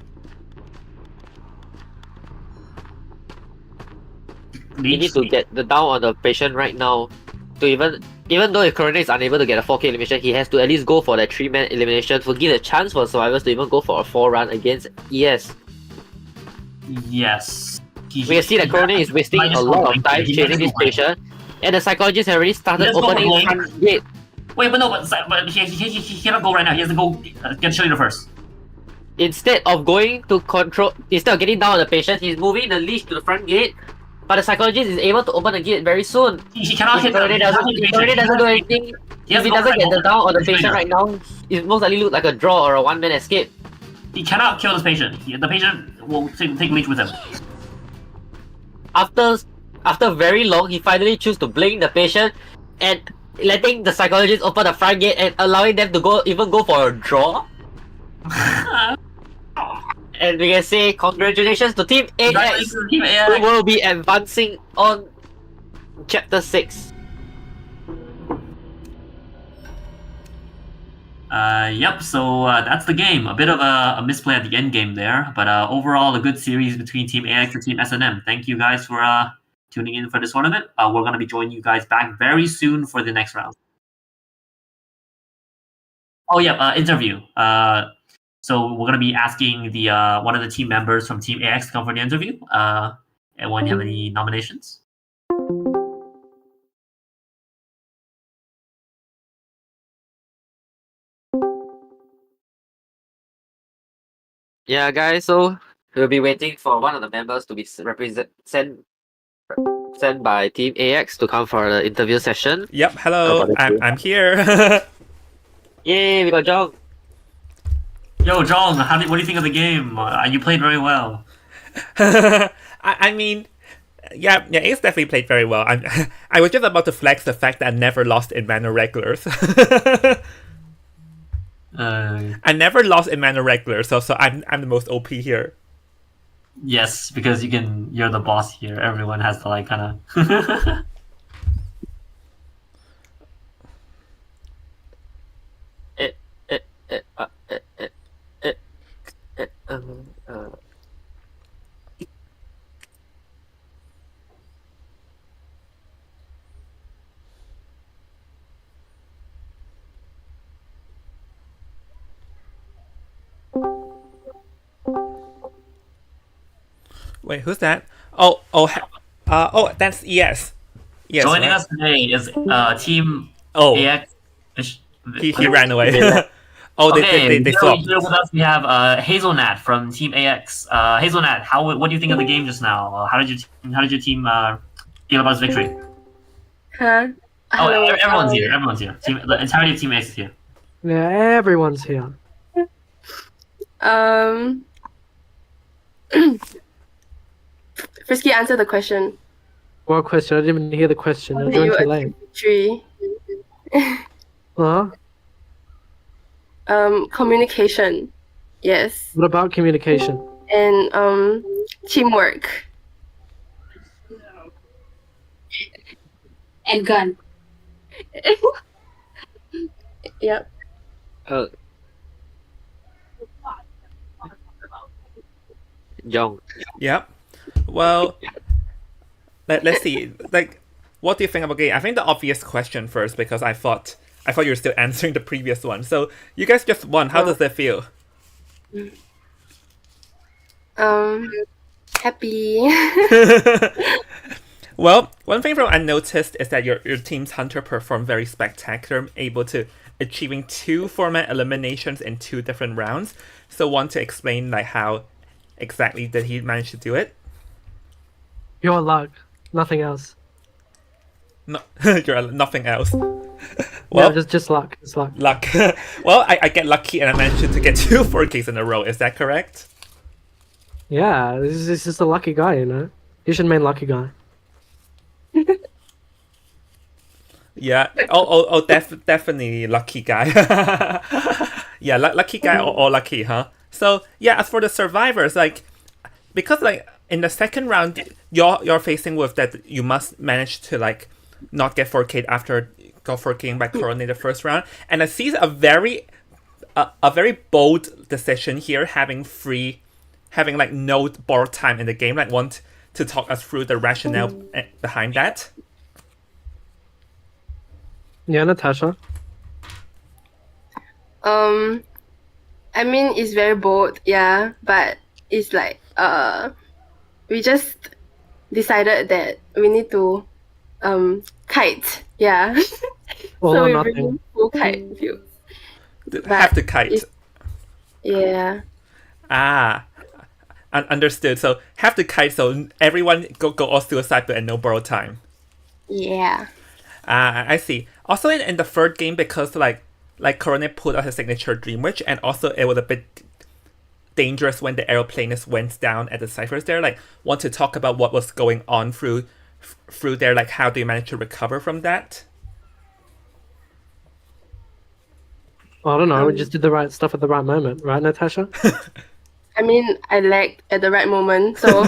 He needs to get the down on the patient right now to even though if Cornet is unable to get a 4K elimination, he has to at least go for that 3-man elimination to give a chance for survivors to even go for a 4-run against ES. Yes. We can see that Cornet is wasting a lot of time chasing this patient, and the psychologist has already started opening the front gate. Wait, but he cannot go right now. He has to go get cheerleader first. Instead of getting down on the patient, he's moving the leash to the front gate. But the psychologist is able to open the gate very soon. He cannot hit Cornet doesn't do anything. If he doesn't get the down on the patient right now, it most likely look like a draw or a one-man escape. He cannot kill this patient. The patient will take leech with him. After very long, he finally chooses to blink the patient and letting the psychologist open the front gate and allowing them to go for a draw. And we can say congratulations to Team AX, who will be advancing on Chapter 6. Yep, so that's the game. A bit of a misplay at the end game there, but overall a good series between Team AX and Team S.SMN. Thank you guys for tuning in for this tournament. We're going to be joining you guys back very soon for the next round. Oh yeah, interview. So we're going to be asking the one of the team members from Team AX to come for the interview. Anyone have any nominations? Yeah, guys, so we'll be waiting for one of the members to be sent by Team AX to come for the interview session. Yep, hello, I'm here. Yay, we got Jong. Yo, Jong, what do you think of the game? You played very well. I mean, yeah, Ace definitely played very well. I was just about to flex the fact that I never lost in Manor Regulars. I never lost in Manor Regulars, so I'm the most OP here. Yes, because you're the boss here. Everyone has to like kind of. Wait, who's that? Oh, that's ES. Yes, joining us today is Team AX. He ran away. They swapped. Here with us we have Hazelnut from Team AX. Hazelnut, what do you think of the game just now? How did your team feel about its victory? Huh? Oh, everyone's here. The entirety of Team AX is here. Yeah, everyone's here. Frisky, answer the question. What question? I didn't even hear the question. I joined too late. Tree. Huh? Communication. Yes. What about communication? And teamwork. And gun. Yep. Jong. Yep. Well, let's see. Like, what do you think about the game? I think the obvious question first, because I thought you were still answering the previous one. So you guys just won. How does that feel? Happy. Well, one thing I noticed is that your team's hunter performed very spectacular, able to achieving 2 format eliminations in 2 different rounds. So want to explain like how exactly did he manage to do it? Pure luck, nothing else. No, you're nothing else. Well, yeah, just luck. It's luck. Luck. Well, I get lucky and I managed to get 2 4Ks in a row. Is that correct? Yeah, this is just a lucky guy, you know. You should main lucky guy. Yeah. Definitely lucky guy. Yeah, lucky guy or lucky, huh? So yeah, as for the survivors, like because like in the second round, you're facing with that you must manage to like not get 4K after go 4K by Corona the first round, and I see a very bold decision here, having like no borrowed time in the game. Like, want to talk us through the rationale behind that? Yeah, Natasha. I mean, it's very bold, yeah, but it's like we just decided that we need to kite, yeah. So we bring full kite view. Have to kite. Yeah. Understood. So have to kite. So everyone go all suicide and no borrow time. Yeah. I see. Also in the third game, because like Corona pulled out his signature Dream Witch, and also it was a bit dangerous when the aeroplanist went down at the ciphers there. Like, want to talk about what was going on through there? Like, how do you manage to recover from that? I don't know. We just did the right stuff at the right moment, right, Natasha? I mean, I lagged at the right moment, so...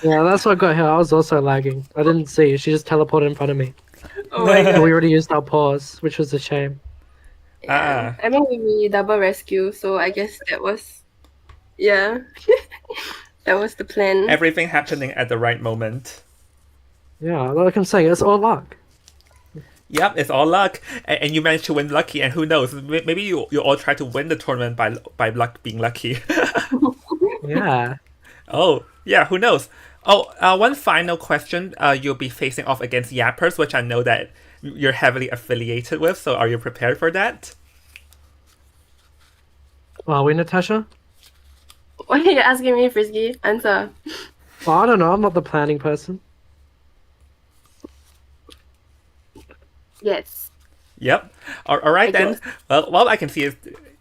Yeah, that's what got here. I was also lagging. I didn't see. She just teleported in front of me. Oh my god. We already used our pause, which was a shame. Yeah. I mean, we double rescue, so I guess that was... Yeah. That was the plan. Everything happening at the right moment. Yeah, like I'm saying, it's all luck. Yep, it's all luck, and you managed to win lucky. And who knows? Maybe you all try to win the tournament by luck being lucky. Yeah. Oh yeah, who knows? Oh, one final question. You'll be facing off against Yappers, which I know that you're heavily affiliated with. So are you prepared for that? Are we, Natasha? Why are you asking me, Frisky? Answer. Well, I don't know. I'm not the planning person. Yes. Yep. All right then. Well, I can see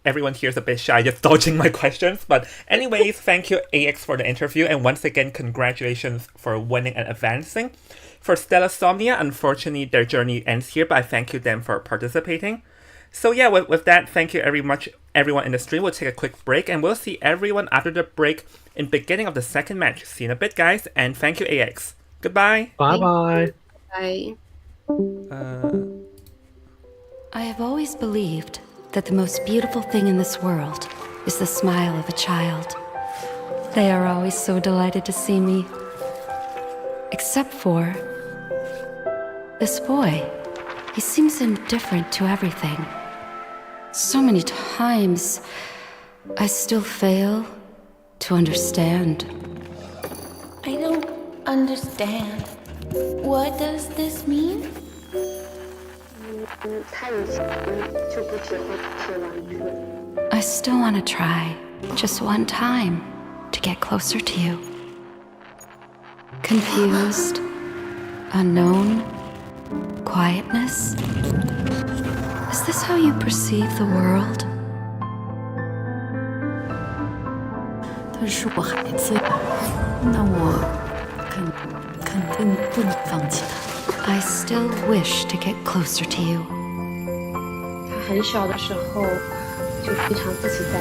everyone here is a bit shy, just dodging my questions. But anyways, thank you AX for the interview, and once again, congratulations for winning and advancing. For Stella Somnia, unfortunately, their journey ends here, but I thank you them for participating. So yeah, with that, thank you very much, everyone in the stream. We'll take a quick break, and we'll see everyone after the break in beginning of the second match. See you in a bit, guys, and thank you AX. Goodbye. Bye-bye. Bye. I have always believed that the most beautiful thing in this world is the smile of a child. They are always so delighted to see me. Except for this boy. He seems indifferent to everything. So many times, I still fail to understand. I don't understand. What does this mean? I still want to try, just one time, to get closer to you. Confused, unknown, quietness. Is this how you perceive the world? 但是我孩子呀，那我肯定不能放弃他。 I still wish to get closer to you. 他很小的时候就非常自己在。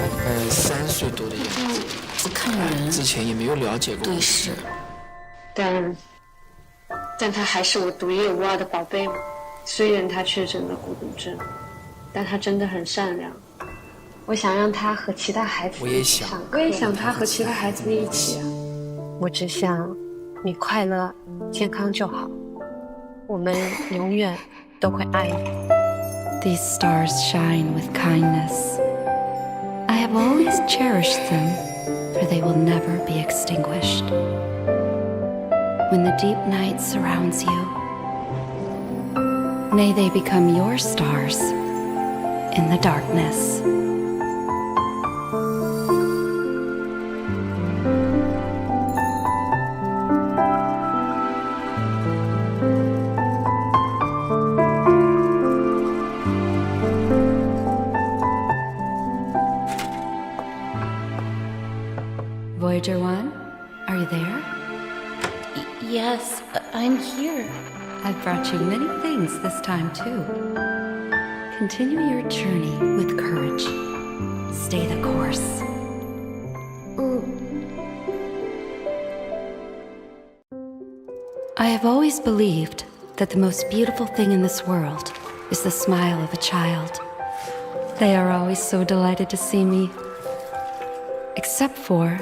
3岁多的样子，不看人，之前也没有了解过对视。但他还是我独一无二的宝贝嘛。虽然他确诊了孤独症，但他真的很善良。我想让他和其他孩子一起上课。我也想他和其他孩子一起。我只想你快乐、健康就好。我们永远都会爱你。These stars shine with kindness. I have always cherished them, for they will never be extinguished. When the deep night surrounds you, may they become your stars in the darkness. Voyager 1, are you there? Yes, I'm here. I've brought you many things this time, too. Continue your journey with courage. Stay the course. I have always believed that the most beautiful thing in this world is the smile of a child. They are always so delighted to see me. Except for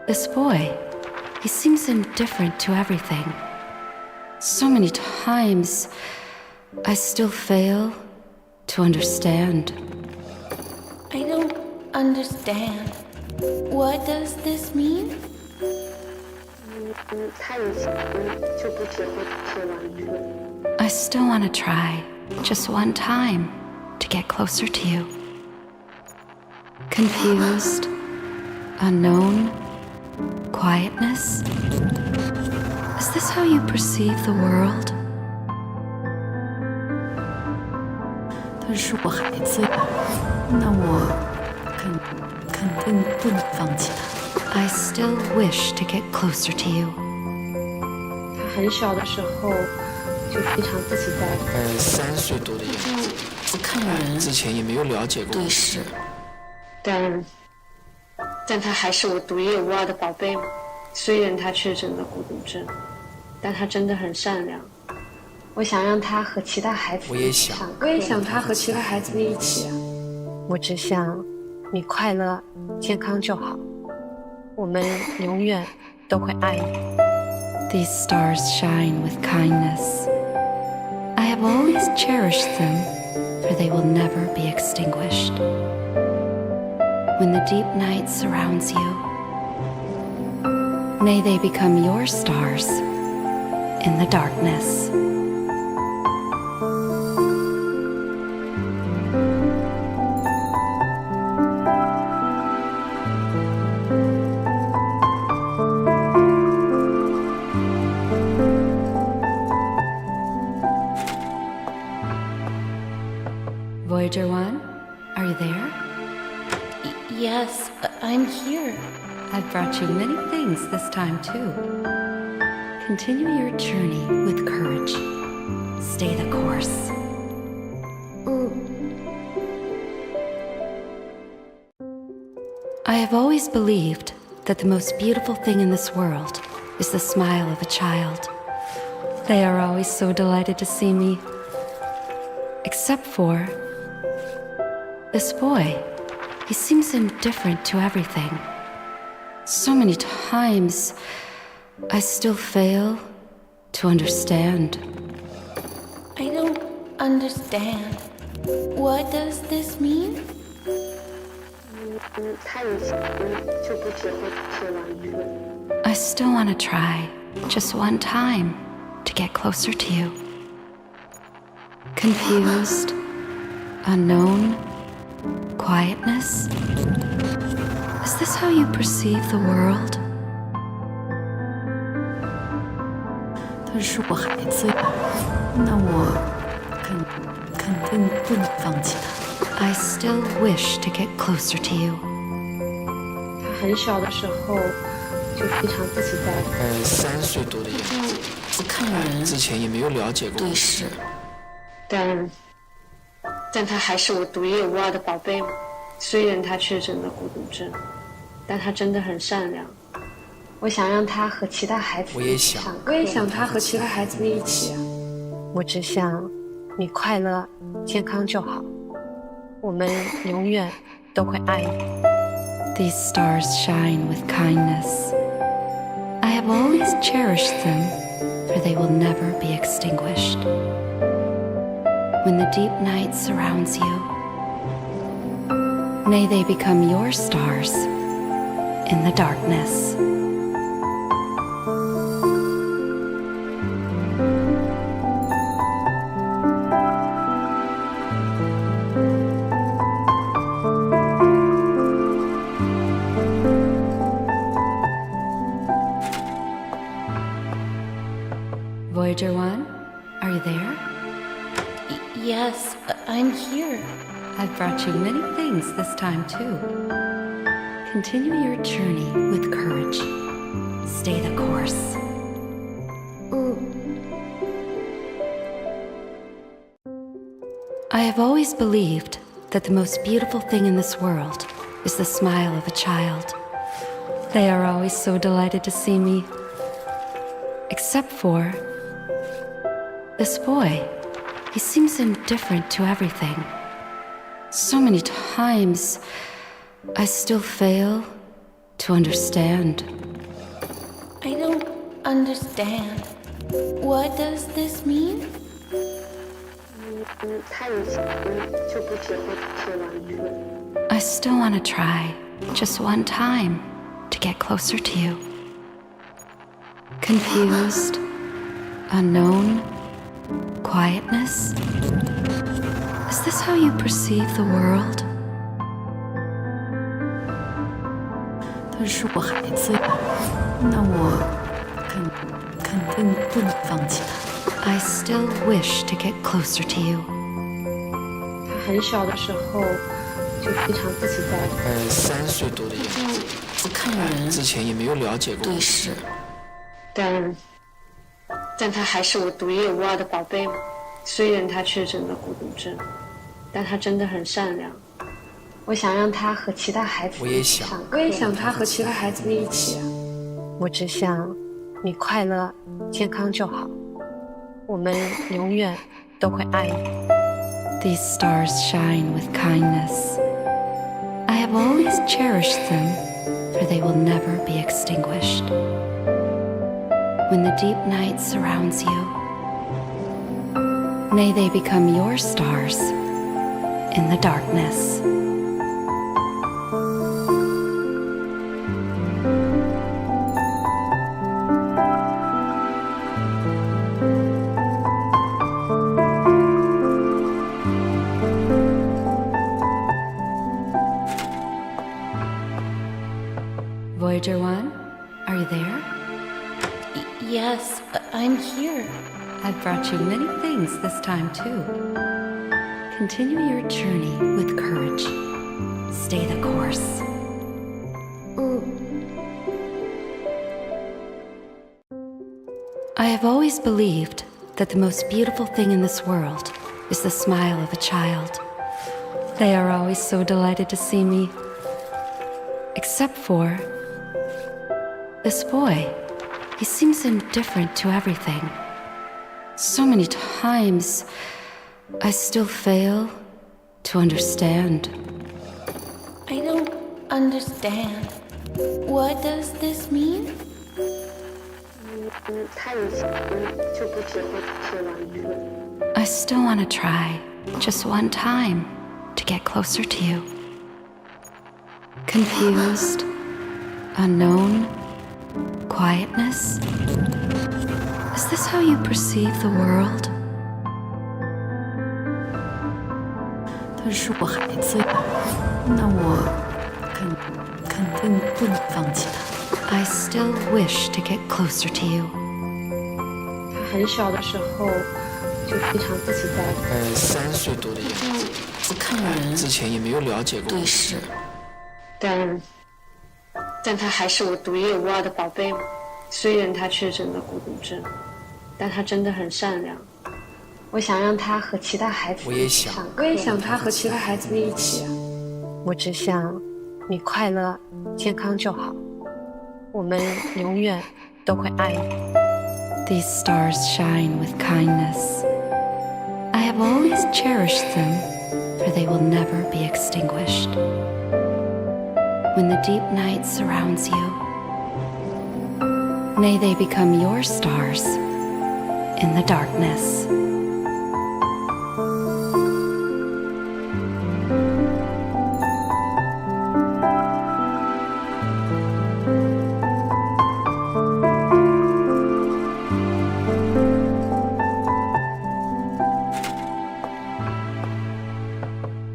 this boy. He seems indifferent to everything. So many times, I still fail to understand. I don't understand. What does this mean? 他以前就不只会吃玩具。 I still want to try, just one time, to get closer to you. Confused, unknown, quietness. Is this how you perceive the world? 他是我孩子呀，那我肯定不能放弃他。 I still wish to get closer to you. 他很小的时候就非常自己在。3岁多的样子。不看人，之前也没有了解过。对视。但他还是我独一无二的宝贝嘛。虽然他确诊了孤独症，但他真的很善良。我想让他和其他孩子一起上课。我也想他和其他孩子们一起啊。我只想你快乐、健康就好。我们永远都会爱你。These stars shine with kindness. I have always cherished them, for they will never be extinguished. When the deep night surrounds you, may they become your stars in the darkness. Voyager 1, are you there? Yes, I'm here. I've brought you many things this time, too. Continue your journey with courage. Stay the course. I have always believed that the most beautiful thing in this world is the smile of a child. They are always so delighted to see me. Except for this boy. He seems indifferent to everything. So many times, I still fail to understand. I don't understand. What does this mean? 他以前就不只会吃玩具。 I still want to try, just one time, to get closer to you. Confused, unknown, quietness. Is this how you perceive the world? 他是我孩子呀，那我肯定不能放弃他。 I still wish to get closer to you. 他很小的时候就非常自己在。3岁多的样子。不看人，之前也没有了解过。对视。但他还是我独一无二的宝贝嘛。虽然他确诊了孤独症，但他真的很善良。我想让他和其他孩子一起上课。我也想他和其他孩子们一起啊。我只想你快乐、健康就好。我们永远都会爱你。These stars shine with kindness. I have always cherished them, for they will never be extinguished. When the deep night surrounds you, may they become your stars in the darkness. Voyager 1, are you there? Yes, I'm here. I've brought you many things this time, too. Continue your journey with courage. Stay the course. I have always believed that the most beautiful thing in this world is the smile of a child. They are always so delighted to see me. Except for this boy. He seems indifferent to everything. So many times, I still fail to understand. I don't understand. What does this mean? 他以前就不只会吃玩具。 I still want to try, just one time, to get closer to you. Confused, unknown, quietness. Is this how you perceive the world? 他是我孩子呀，那我肯定不能放弃他。 I still wish to get closer to you. 他很小的时候就非常自己在。3岁多的样子。不看人，之前也没有了解过。对视。但他还是我独一无二的宝贝嘛。虽然他确诊了孤独症，但他真的很善良。我想让他和其他孩子一起上课。我也想他和其他孩子们一起。我只想你快乐、健康就好。我们永远都会爱你。These stars shine with kindness. I have always cherished them, for they will never be extinguished. When the deep night surrounds you, may they become your stars in the darkness. Voyager 1, are you there? Yes, I'm here. I've brought you many things this time too. Continue your journey with courage. Stay the course. I have always believed that the most beautiful thing in this world is the smile of a child. They are always so delighted to see me. Except for this boy. He seems indifferent to everything. So many times, I still fail to understand. I don't understand. What does this mean? 他以前就不只会吃玩具。 I still want to try, just one time, to get closer to you. Confused, unknown, quietness. Is this how you perceive the world? 他是我孩子呀，那我肯定不能放弃他。 I still wish to get closer to you. 他很小的时候就非常自己在。3岁多的样子。不看人，之前也没有了解过。对视。但他还是我独一无二的宝贝嘛。虽然他确诊了孤独症，但他真的很善良。我想让他和其他孩子一起上课。我也想他和其他孩子们一起。我只想你快乐、健康就好。我们永远都会爱你。These stars shine with kindness. I have always cherished them, for they will never be extinguished. When the deep night surrounds you, may they become your stars in the darkness.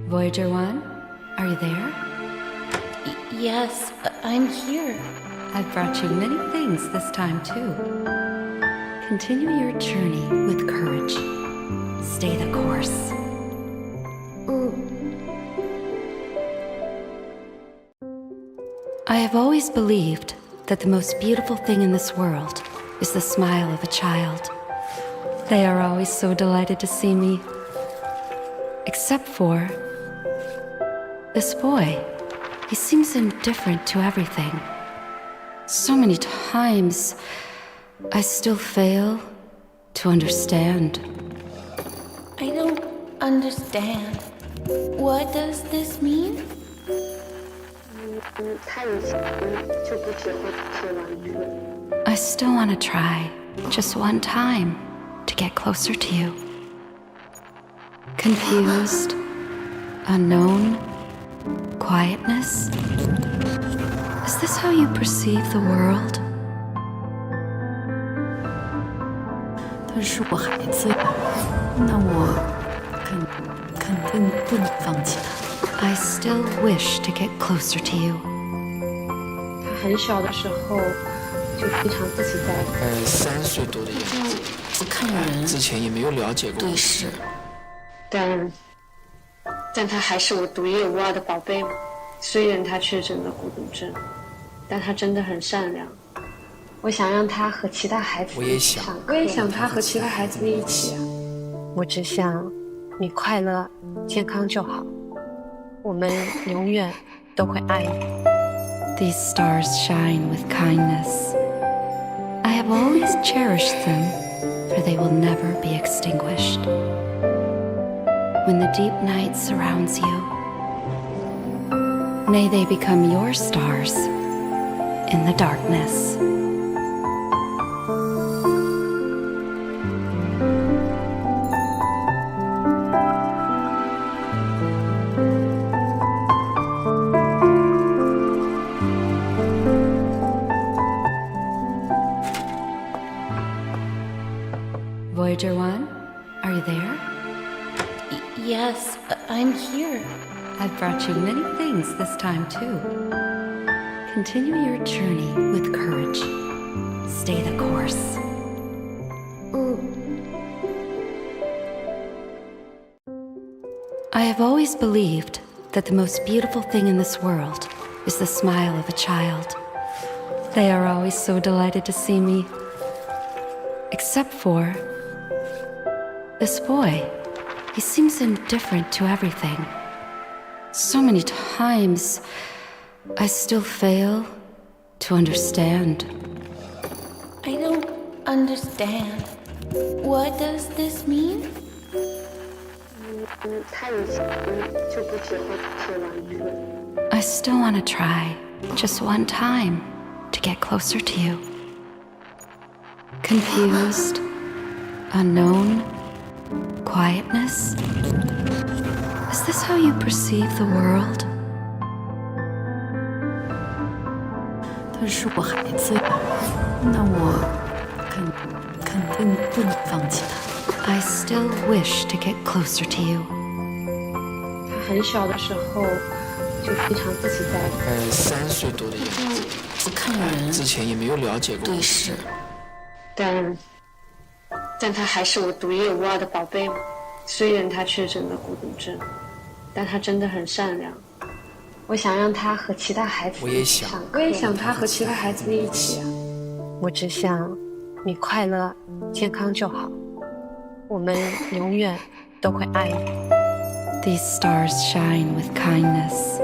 Voyager 1, are you there? Yes, I'm here. I've brought you many things this time too. Continue your journey with courage. Stay the course. I have always believed that the most beautiful thing in this world is the smile of a child. They are always so delighted to see me. Except for this boy. He seems indifferent to everything. So many times, I still fail to understand. I don't understand. What does this mean? 他以前就不只会写玩具。 I still want to try, just one time, to get closer to you. Confused, unknown, quietness. Is this how you perceive the world? 他是我孩子呀，那我肯定不能放弃他。 I still wish to get closer to you. 他很小的时候就非常自己在。3岁多的样子。不看人。之前也没有了解过。对视。但他还是我独一无二的宝贝嘛。虽然他确诊了孤独症，但他真的很善良。我想让他和其他孩子一起。我也想他和其他孩子一起。我只想你快乐、健康就好。我们永远都会爱你。These stars shine with kindness. I have always cherished them, for they will never be extinguished. When the deep night surrounds you, may they become your stars in the darkness. Voyager 1, are you there? Yes, I'm here. I've brought you many things this time too. Continue your journey with courage. Stay the course. I have always believed that the most beautiful thing in this world is the smile of a child. They are always so delighted to see me. Except for this boy. He seems indifferent to everything. So many times, I still fail to understand. I don't understand. What does this mean? 他以前就不只会写玩具。 I still want to try, just one time, to get closer to you. Confused, unknown, quietness. Is this how you perceive the world? 他是我孩子呀，那我肯定不能放弃他。 I still wish to get closer to you. 他很小的时候就非常自己在。3岁多的样子。不看人。之前也没有了解过。对视。但他还是我独一无二的宝贝嘛。虽然他确诊了孤独症，但他真的很善良。我想让他和其他孩子一起。我也想他和其他孩子一起。我只想你快乐、健康就好。我们永远都会爱你。These stars shine with kindness.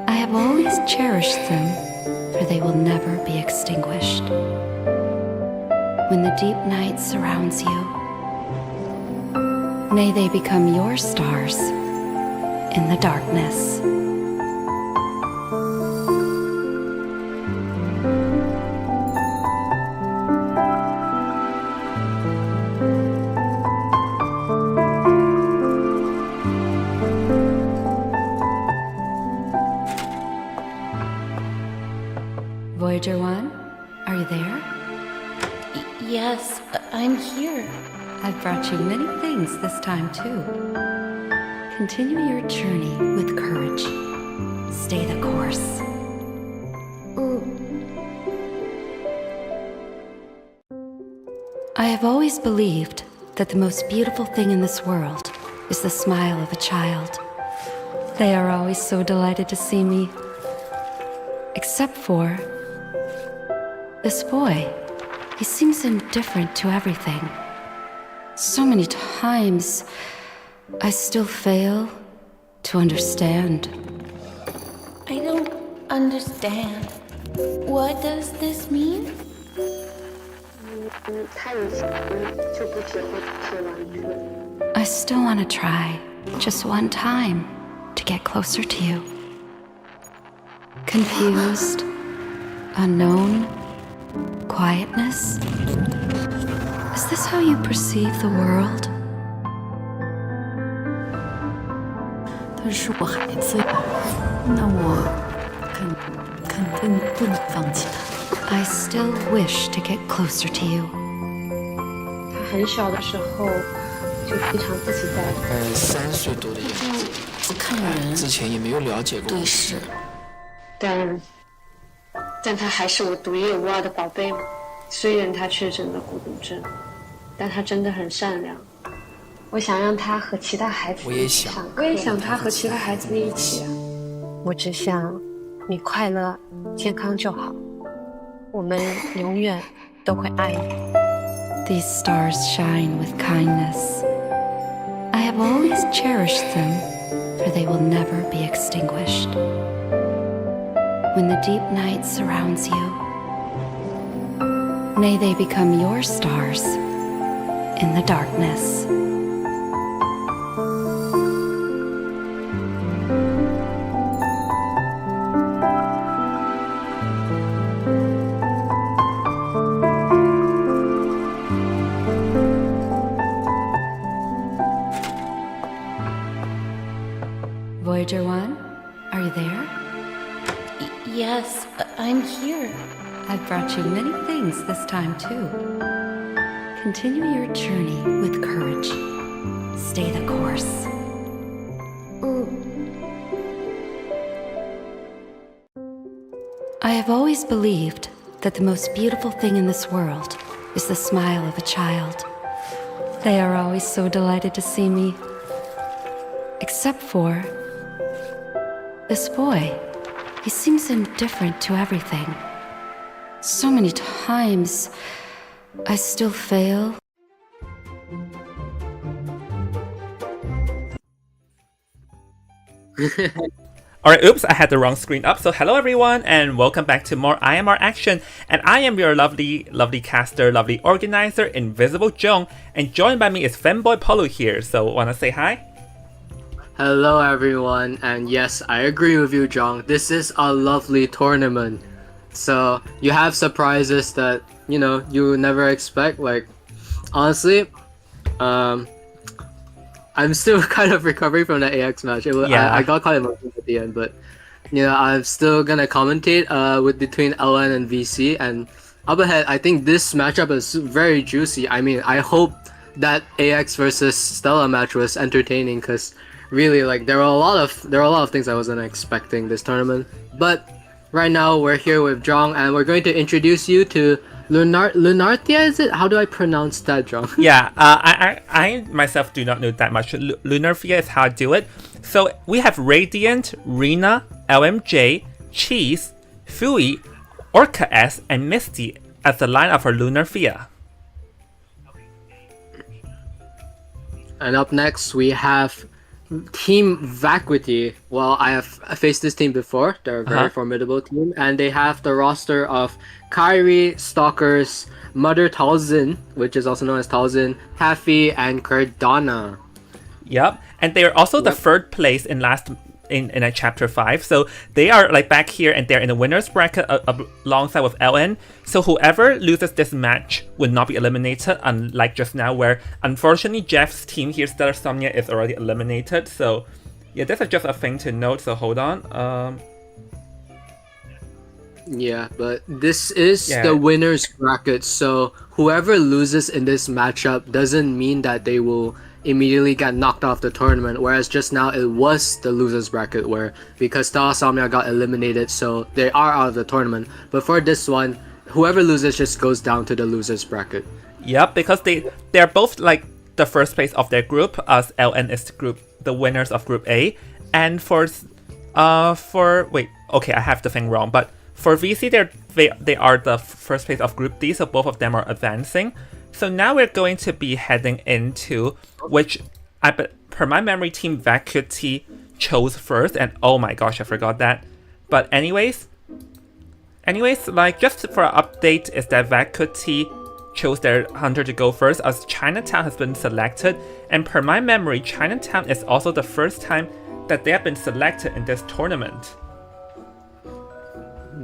I have always cherished them, for they will never be extinguished. When the deep night surrounds you, may they become your stars in the darkness. Voyager 1, are you there? Yes, I'm here. I've brought you many things this time too. Continue your journey with courage. Stay the course. I have always believed that the most beautiful thing in this world is the smile of a child. They are always so delighted to see me. Except for this boy. He seems indifferent to everything. So many times, I still fail to understand. I don't understand. What does this mean? 他以前就不只会吃玩具。 I still want to try, just one time, to get closer to you. Confused, unknown, quietness. Is this how you perceive the world? 他是我孩子呀，那我肯定不能放弃他。 I still wish to get closer to you. 他很小的时候就非常自己在。3岁多的样子，不看人，之前也没有了解过。对视。但他还是我独一无二的宝贝嘛。虽然他确诊了孤独症，但他真的很善良。我想让他和其他孩子一起上课。我也想他和其他孩子一起。我只想你快乐、健康就好。我们永远都会爱你。 These stars shine with kindness. I have always cherished them, for they will never be extinguished. When the deep night surrounds you, may they become your stars in the darkness. Voyager 1, are you there? Yes, I'm here. I've brought you many things this time, too. Continue your journey with courage. Stay the course. I have always believed that the most beautiful thing in this world is the smile of a child. They are always so delighted to see me. Except for this boy. He seems indifferent to everything. So many times, I still fail. Alright, oops, I had the wrong screen up. So hello everyone and welcome back to more IMR action. And I am your lovely caster, lovely organizer, Invisible Jong. And joined by me is Femboy Polo here. So wanna say hi? Hello everyone, and yes, I agree with you, Jong. This is a lovely tournament. So you have surprises that, you know, you never expect. Like, honestly, I'm still kind of recovering from the AX match. I got quite emotional at the end, but you know, I'm still gonna commentate with between LN and VC. And up ahead, I think this matchup is very juicy. I mean, I hope that AX versus Stella match was entertaining because really, like, there are a lot of things I wasn't expecting this tournament. But right now we're here with Jong, and we're going to introduce you to Lunartia. Is it? How do I pronounce that, Jong? Yeah, I myself do not know that much. Lunartia is how I do it. So we have Radiant, Rena, LMJ, Cheese, Fui, Orca S, and Misty as the line of our Lunartia. And up next we have Team Vacuity. Well, I have faced this team before. They're a very formidable team, and they have the roster of Kyrie, Stalkers, Mother Talzin, which is also known as Talzin, Taffy, and Cardana. Yep, and they are also the third place in in chapter 5. So they are like back here and they're in the winner's bracket alongside with LN. So whoever loses this match will not be eliminated, unlike just now where unfortunately Jeff's team here, S.SMN, is already eliminated. So yeah, this is just a thing to note, so hold on. Yeah, but this is the winner's bracket, so whoever loses in this matchup doesn't mean that they will immediately get knocked off the tournament, whereas just now it was the loser's bracket where because S.SMN got eliminated, so they are out of the tournament. But for this one, whoever loses just goes down to the loser's bracket. Yep, because they're both like the first place of their group, as LN is the winners of Group A, and wait, okay, I have the thing wrong, but For VC, they are the first place of Group D, so both of them are advancing. So now we're going to be heading into which, per my memory, Team Vacuity chose first, and oh my gosh, I forgot that. But anyways, like just for an update, is that Vacuity chose their hunter to go first, as Chinatown has been selected, and per my memory, Chinatown is also the first time that they have been selected in this tournament.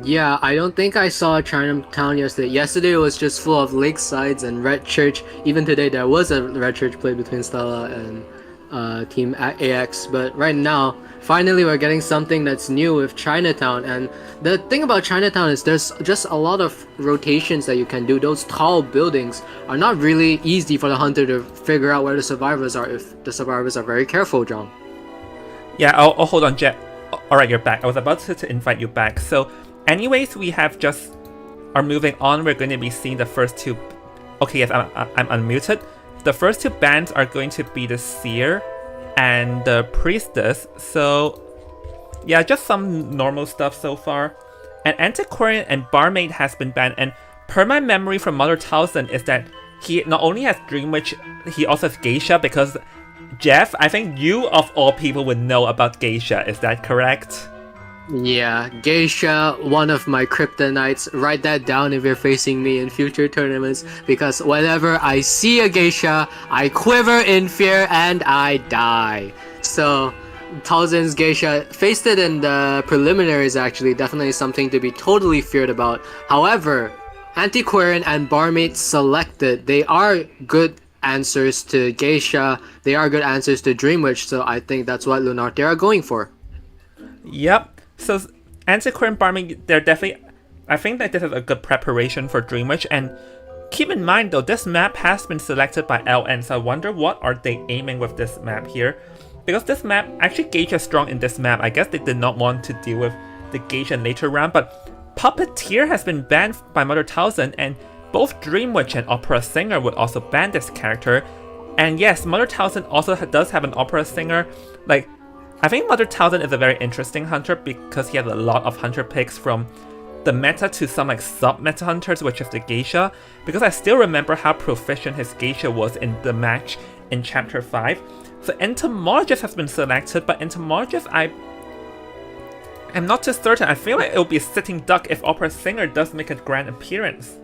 Yeah, I don't think I saw Chinatown yesterday. Yesterday it was just full of Lakesides and Red Church. Even today there was a Red Church play between Stella and Team AX. But right now, finally we're getting something that's new with Chinatown. And the thing about Chinatown is there's just a lot of rotations that you can do. Those tall buildings are not really easy for the hunter to figure out where the survivors are if the survivors are very careful, John. Yeah, oh hold on, Jet. Alright, you're back. I was about to invite you back. So anyways, we are moving on. We're going to be seeing the first two. Okay, yes, I'm unmuted. The first two bands are going to be the Seer and the Priestess. So yeah, just some normal stuff so far. And Antiquarian and Barmaid has been banned. And per my memory from Mother Towson is that he not only has Dream Witch, he also has Geisha, because Jeff, I think you of all people would know about Geisha. Is that correct? Yeah, Geisha, one of my kryptonites. Write that down if you're facing me in future tournaments, because whenever I see a Geisha, I quiver in fear and I die. So, Towson's Geisha, faced it in the preliminaries actually, definitely something to be totally feared about. However, Antiquarian and Barmaid selected, they are good answers to Geisha, they are good answers to Dream Witch, so I think that's what Lunarte are going for. Yep. So Antiquarian Barmaid, they're definitely, I think that this is a good preparation for Dream Witch. And keep in mind though, this map has been selected by LN, so I wonder what are they aiming with this map here. Because this map, actually Geisha is strong in this map. I guess they did not want to deal with the Geisha in later round, but Puppeteer has been banned by Mother Towson, and both Dream Witch and Opera Singer would also ban this character. And yes, Mother Towson also does have an Opera Singer. Like, I think Mother Towson is a very interesting hunter because he has a lot of hunter picks from the meta to some like sub-meta hunters, which is the Geisha, because I still remember how proficient his Geisha was in the match in Chapter 5. So Entomologist has been selected, but Entomologist I'm not too certain. I feel like it will be a sitting duck if Opera Singer does make a grand appearance.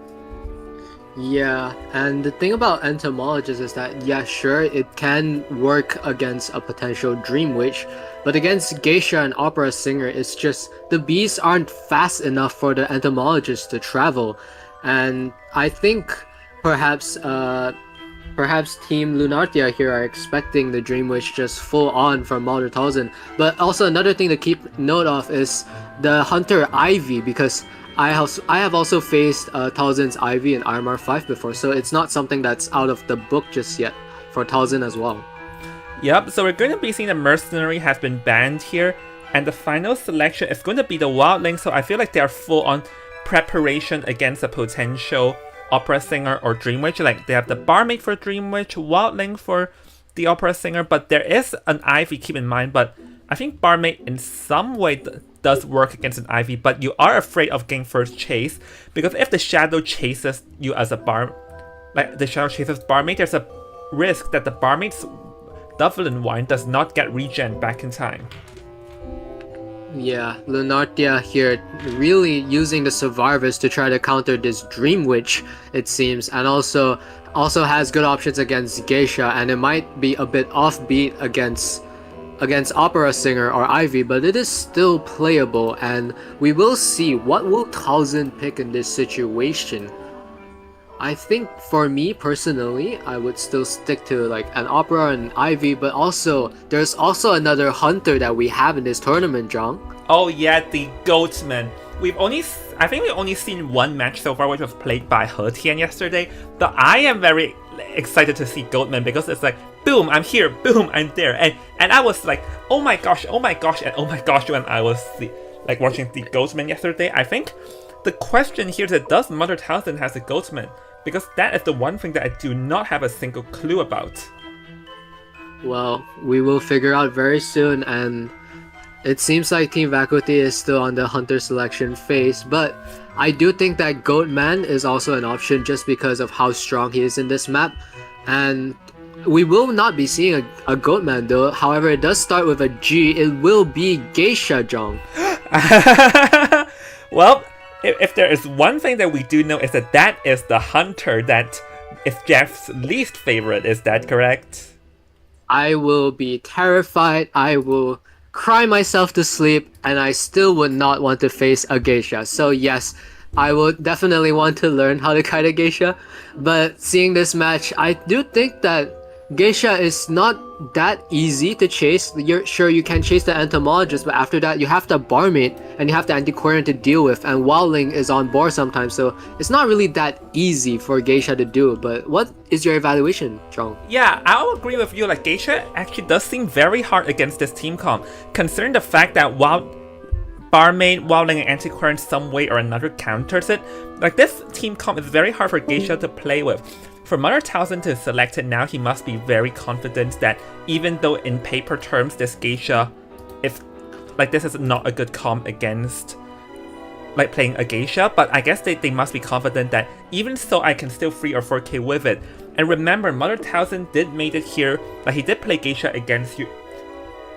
Yeah, and the thing about Entomologist is that, yeah, sure, it can work against a potential Dream Witch, but against Geisha and Opera Singer, it's just the bees aren't fast enough for the Entomologist to travel. And I think perhaps Team Lunartia here are expecting the Dream Witch just full on from Mother Towson. But also another thing to keep note of is the Hunter Ivy, because I have also faced Towson's Ivy in RMR 5 before, so it's not something that's out of the book just yet for Towson as well. Yep, so we're going to be seeing the Mercenary has been banned here, and the final selection is going to be the Wildling, so I feel like they are full on preparation against a potential Opera Singer or Dream Witch. Like, they have the Barmaid for Dream Witch, Wildling for the Opera Singer, but there is an Ivy, keep in mind, but I think Barmaid in some way does work against an Ivy, but you are afraid of getting first chase, because if the Shadow chases you as a the Shadow chases Barmaid, there's a risk that the Barmaid's Dublin wine does not get regen back in time. Yeah, Lunartia here really using the survivors to try to counter this Dream Witch, it seems, and also has good options against Geisha, and it might be a bit offbeat against Opera Singer or Ivy, but it is still playable, and we will see what will Towson pick in this situation. I think for me personally, I would still stick to like an Opera and Ivy, but also there's also another hunter that we have in this tournament, John. Oh yeah, the Goatman. I think we've only seen one match so far, which was played by He Tian yesterday, but I am very excited to see Goatman because it's like, boom, I'm here, boom, I'm there, and I was like, oh my gosh, and oh my gosh when I was watching the Goatman yesterday. I think the question here is, does Mother Towson has a Goatman? Because that is the one thing that I do not have a single clue about. Well, we will figure out very soon, and It seems like Team Vacuity is still on the hunter selection phase, but I do think that Goatman is also an option just because of how strong he is in this map. And we will not be seeing a Goatman though. However, it does start with a G. It will be Geisha Jong. Well, if there is one thing that we do know is that is the hunter that is Jeff's least favorite. Is that correct? I will be terrified. I will cry myself to sleep, and I still would not want to face a geisha. So yes, I would definitely want to learn how to kite a geisha, but seeing this match, I do think that geisha is not that easy to chase. You're sure you can chase the entomologist, but after that you have the barmaid and you have the antiquarian to deal with, and Wowling is on board sometimes, so it's not really that easy for geisha to do. But what is your evaluation, Zhong? Yeah, I'll agree with you. Like, geisha actually does seem very hard against this team comp, considering the fact that while barmaid, Wowling, and antiquarian some way or another counters it, like this team comp is very hard for geisha to play with. For Mother Townsend to select it now, he must be very confident that even though in paper terms this geisha, if like this is not a good comp against like playing a geisha, but I guess they must be confident that even so I can still 3 or 4k with it. And remember, Mother Townsend did made it here, like he did play geisha against you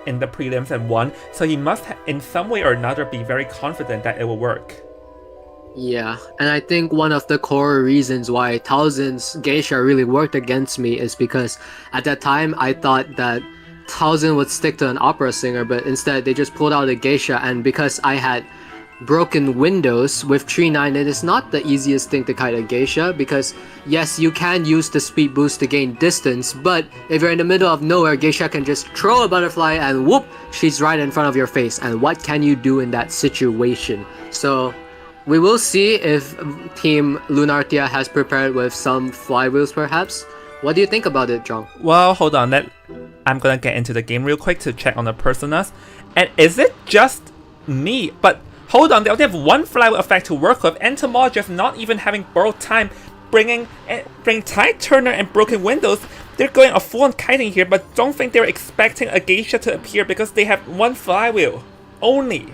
in the prelims and won, so he must in some way or another be very confident that it will work. Yeah, and I think one of the core reasons why Townsend's geisha really worked against me is because at that time I thought that Townsend would stick to an opera singer, but instead they just pulled out a geisha, and because I had broken windows with 3-9, it is not the easiest thing to kite a geisha, because yes, you can use the speed boost to gain distance, but if you're in the middle of nowhere, geisha can just throw a butterfly and whoop, she's right in front of your face, and what can you do in that situation? So we will see if Team Lunartia has prepared with some flywheels perhaps. What do you think about it, John? Well, hold on, I'm gonna get into the game real quick to check on the personas. And is it just me? But hold on, they only have one flywheel effect to work with. Entomologist not even having borrowed time, bring Tide Turner and broken windows. They're going a full-on kiting here, but don't think they're expecting a geisha to appear because they have one flywheel only.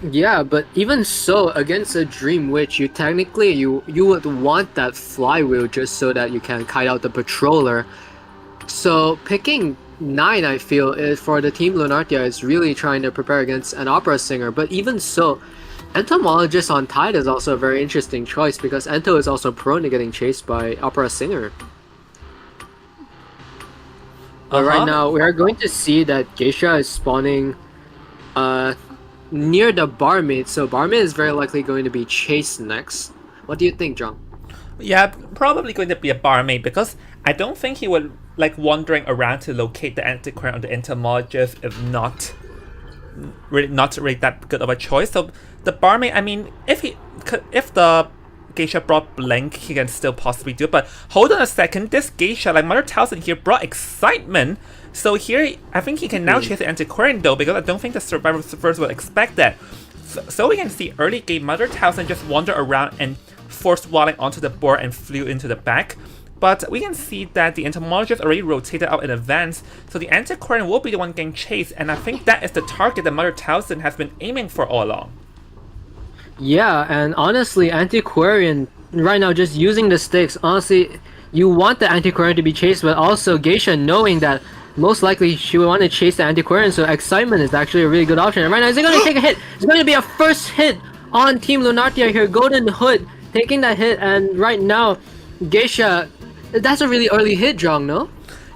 Yeah, but even so, against a Dream Witch, you would want that flywheel just so that you can kite out the patroller. So picking 9, I feel, is for the Team Lunartia is really trying to prepare against an opera singer. But even so, Entomologist on Tide is also a very interesting choice because Ento is also prone to getting chased by opera singer. But right now, we are going to see that geisha is spawning near the barmaid, so barmaid is very likely going to be chased next. What do you think, John? Yeah, probably going to be a barmaid because I don't think he would like wandering around to locate the antiquarian or the entomologist if not really that good of a choice. So the barmaid, I mean, if the geisha brought Blink, he can still possibly do it. But hold on a second, this geisha, like Mother Townsend here, brought excitement. So here, I think he can now chase the antiquarian though, because I don't think the survivors first would expect that. So we can see early game, Mother Townsend just wander around and forced Walling onto the board and flew into the back. But we can see that the entomologist already rotated out in advance, so the antiquarian will be the one getting chased, and I think that is the target that Mother Townsend has been aiming for all along. Yeah, and honestly, antiquarian right now just using the sticks, honestly, you want the antiquarian to be chased, but also geisha knowing that most likely she will want to chase the antiquarian, so excitement is actually a really good option. And right now, is it going to take a hit? It's going to be a first hit on Team Lunartia here. Golden Hood taking that hit, and right now, geisha, that's a really early hit, Jong, no?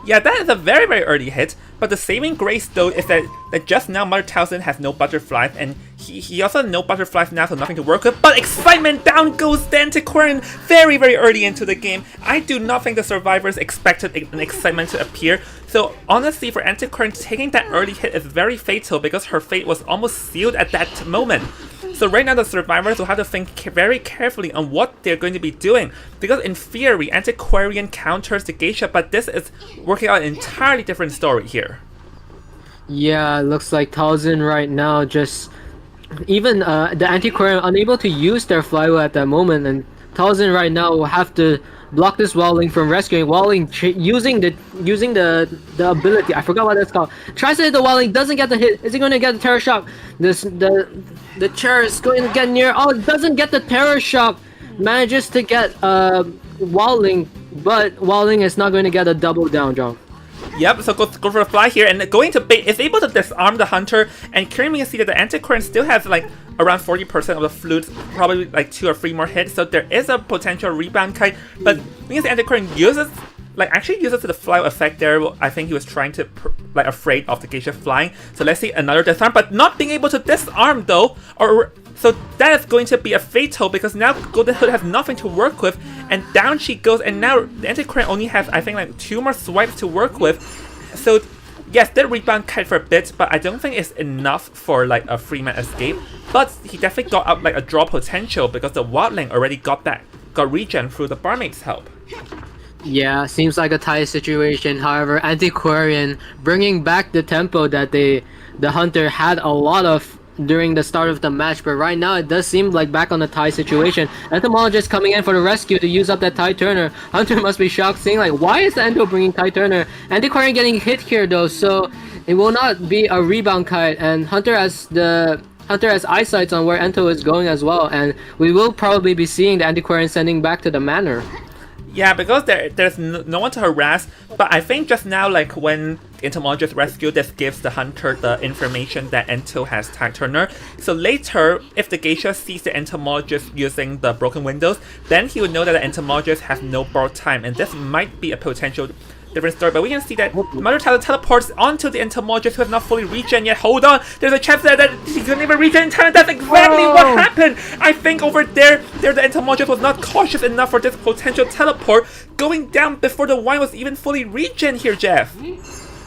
Yeah, that is a very, very early hit, but the saving grace though is that just now Mother Townsend has no butterflies, and he also has no butterflies now, so nothing to work with. But excitement, down goes the antiquarian very, very early into the game. I do not think the survivors expected an excitement to appear. So honestly, for antiquarian, taking that early hit is very fatal because her fate was almost sealed at that moment. So right now the survivors will have to think very carefully on what they're going to be doing, because in theory, antiquarian counters the geisha, but this is working out an entirely different story here. Yeah, looks like Townsend right now just even the antiquarian unable to use their flywheel at that moment, and Townsend right now will have to block this Walling from rescuing. Walling using the ability. I forgot what it's called. Tries to hit the Walling, doesn't get the hit. Is he going to get the terror shock? The chair is going to get near. Oh, it doesn't get the terror shock. Manages to get Walling, but Walling is not going to get a double down, John. Yep, so go for a fly here, and going to bait is able to disarm the hunter, and currently you can see that the antiquarian still has like around 40% of the flutes, probably like 2 or 3 more hits, so there is a potential rebound kite, but because the antiquarian actually uses the fly effect there. I think he was trying to afraid of the geisha flying, so let's see another disarm, but not being able to disarm though, so that is going to be a fatal because now Golden Hood has nothing to work with, and down she goes, and now the antiquarian only has I think like 2 more swipes to work with. So yes, did rebound kite for a bit, but I don't think it's enough for like a 3-man escape. But he definitely got out like a draw potential because the Wildling already got regen through the barmaid's help. Yeah, seems like a tight situation. However, Antiquarian bringing back the tempo that the hunter had a lot of during the start of the match, but right now it does seem like back on the tie situation. Entomologist coming in for the rescue to use up that tie turner. Hunter must be shocked, saying like, why is the Ento bringing tie turner? Antiquarian getting hit here though, so it will not be a rebound kite, and Hunter has eyesight on where Ento is going as well, and we will probably be seeing the Antiquarian sending back to the manor. Yeah, because there's no one to harass, but I think just now, like when the entomologist rescued, this gives the hunter the information that Ento has tag turner. So later, if the geisha sees the entomologist using the broken windows, then he would know that the entomologist has no borrowed time, and this might be a potential different story. But we can see that Mother Talent teleports onto the entomologist who has not fully regen yet. Hold on, there's a chance that he couldn't even regen in time. That's exactly what happened. I think over there the entomologist was not cautious enough for this potential teleport, going down before the wine was even fully regen here, Jeff.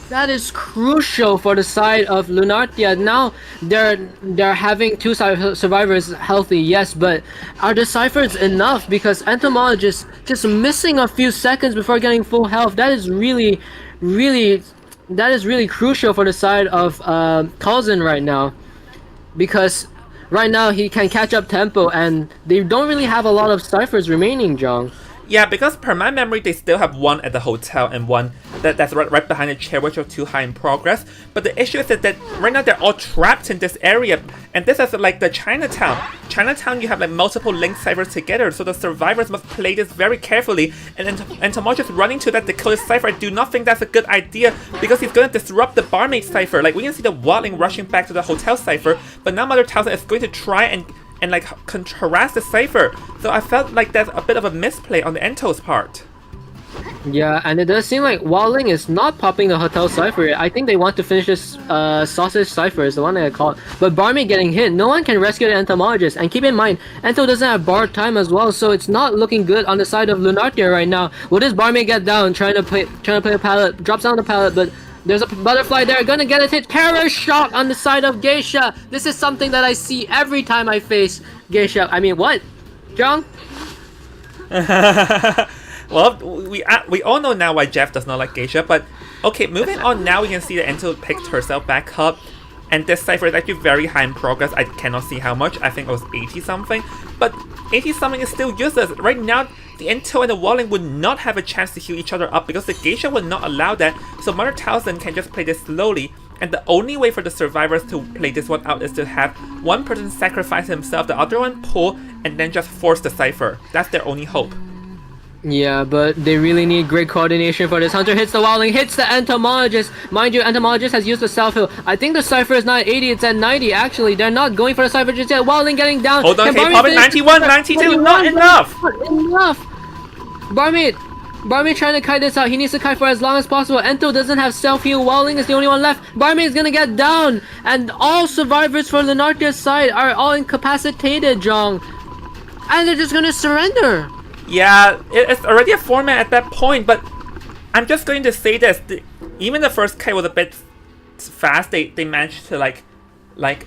That is crucial for the side of Lunartia. Now they're having 2 survivors healthy, yes, but are the ciphers enough? Because entomologist just missing a few seconds before getting full health. That is really crucial for the side of Coulson right now, because right now he can catch up tempo, and they don't really have a lot of ciphers remaining, John. Yeah, because per my memory, they still have 1 at the hotel and 1 that's right behind the chair, which are 2 high in progress. But the issue is that right now they're all trapped in this area, and this is like the Chinatown. Chinatown, you have like multiple link ciphers together, so the survivors must play this very carefully. And entomologist running to that to kill his cipher, I do not think that's a good idea because he's going to disrupt the barmaid cipher. Like we can see the Wildling rushing back to the hotel cipher, but now Mother Talon is going to try and like harass the cipher. So I felt like that's a bit of a misplay on the Ento's part. Yeah, and it does seem like Wildling is not popping the hotel cipher yet. I think they want to finish this sausage cipher is the one that I call it. But Barmaid getting hit, no one can rescue the entomologist. And keep in mind, Ento doesn't have borrowed time as well, so it's not looking good on the side of Lunartia right now. Will this Barmaid get down, trying to play a pallet, drops down the pallet, but there's a butterfly there, gonna get it hit. Terror shock on the side of Geisha. This is something that I see every time I face Geisha. I mean, what? John? Well, we all know now why Jeff does not like Geisha, but okay, moving on now, we can see that Ento picked herself back up, and this cipher is actually very high in progress. I cannot see how much, I think it was 80 something, but 80 something is still useless. Right now, the Ento and the Wildling would not have a chance to heal each other up because the Geisha would not allow that, so Mother Talon can just play this slowly, and the only way for the survivors to play this one out is to have one person sacrifice himself, the other one pull, and then just force the cipher. That's their only hope. Yeah, but they really need great coordination for this. Hunter hits the Wildling, hits the entomologist. Mind you, entomologist has used the self-heal. I think the cipher is not at 80, it's at 90 actually. They're not going for the cipher just yet. Wildling getting down. Hold on, okay, pop it 91, 92, not enough! Not enough! Barmaid trying to kite this out. He needs to kite for as long as possible. Ento doesn't have self-heal. Wildling is the only one left. Barmaid is gonna get down. And all survivors from the Nartia's side are all incapacitated, Jong. And they're just gonna surrender. Yeah, it's already a 4-man at that point, but I'm just going to say this. Even the first kite was a bit fast. They managed to like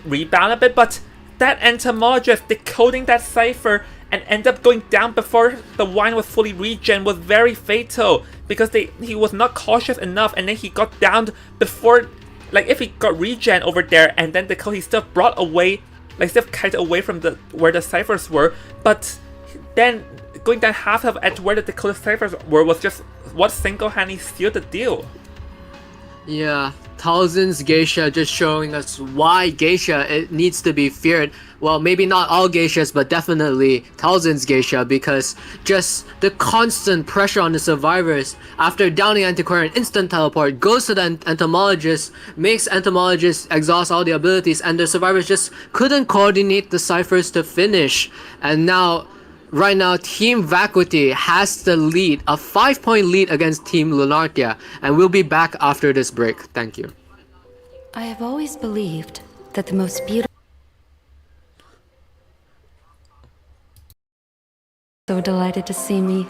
rebound a bit, but that entomologist decoding that cipher and end up going down before the wine was fully regen was very fatal because he was not cautious enough, and then he got down before, like if he got regen over there and then he still brought away, like still kite away from where the ciphers were, but then going down half of at where the Dakota Ciphers were was just what single-handedly sealed the deal. Yeah, Thousands Geisha just showing us why Geisha it needs to be feared. Well, maybe not all geishas, but definitely Thousands Geisha, because just the constant pressure on the survivors after downing Antiquarian instant teleport goes to the entomologist, makes entomologist exhaust all the abilities, and the survivors just couldn't coordinate the ciphers to finish. And now, right now, Team Vacuity has the lead, a 5-point lead against Team Lunarkia, and we'll be back after this break. Thank you. I have always believed that the most beautiful... So delighted to see me.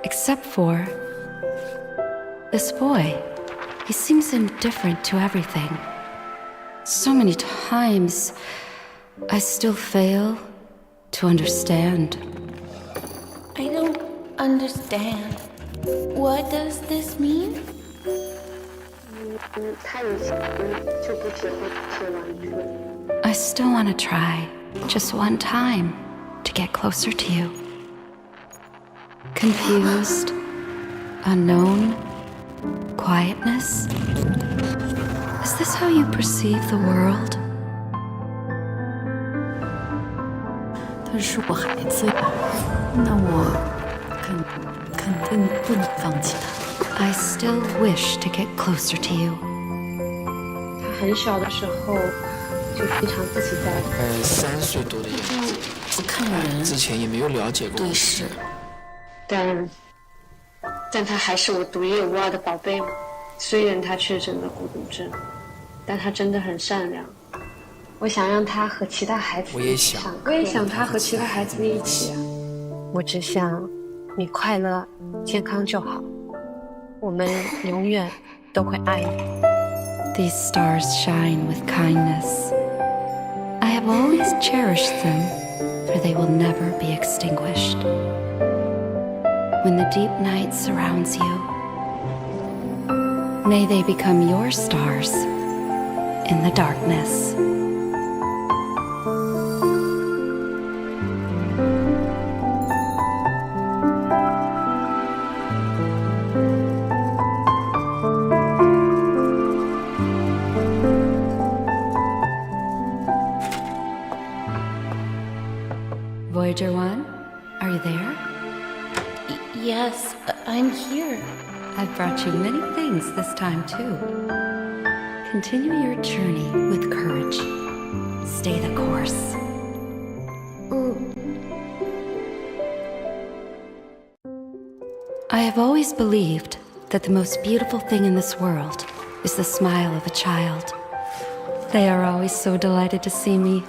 Except for... this boy. He seems indifferent to everything. So many times, I still fail to understand. I don't understand. What does this mean? I still want to try, just one time, to get closer to you. Confused, unknown, quietness. Is this how you perceive the world? 但是我孩子呀，那我肯定不能放弃他。I still wish to get closer to you. 他很小的时候就非常自己在。3岁多的样子，不看人，之前也没有了解过对视。但他还是我独一无二的宝贝嘛。虽然他确诊了孤独症，但他真的很善良。我想让他和其他孩子一起。我也想他和其他孩子们一起。我只想你快乐、健康就好。我们永远都会爱你。These stars shine with kindness. I have always cherished them, for they will never be extinguished. When the deep night surrounds you, may they become your stars in the darkness. Voyager 1, are you there? Yes, I'm here. I've brought you many things this time too. Continue your journey with courage. Stay the course. I have always believed that the most beautiful thing in this world is the smile of a child. They are always so delighted to see me.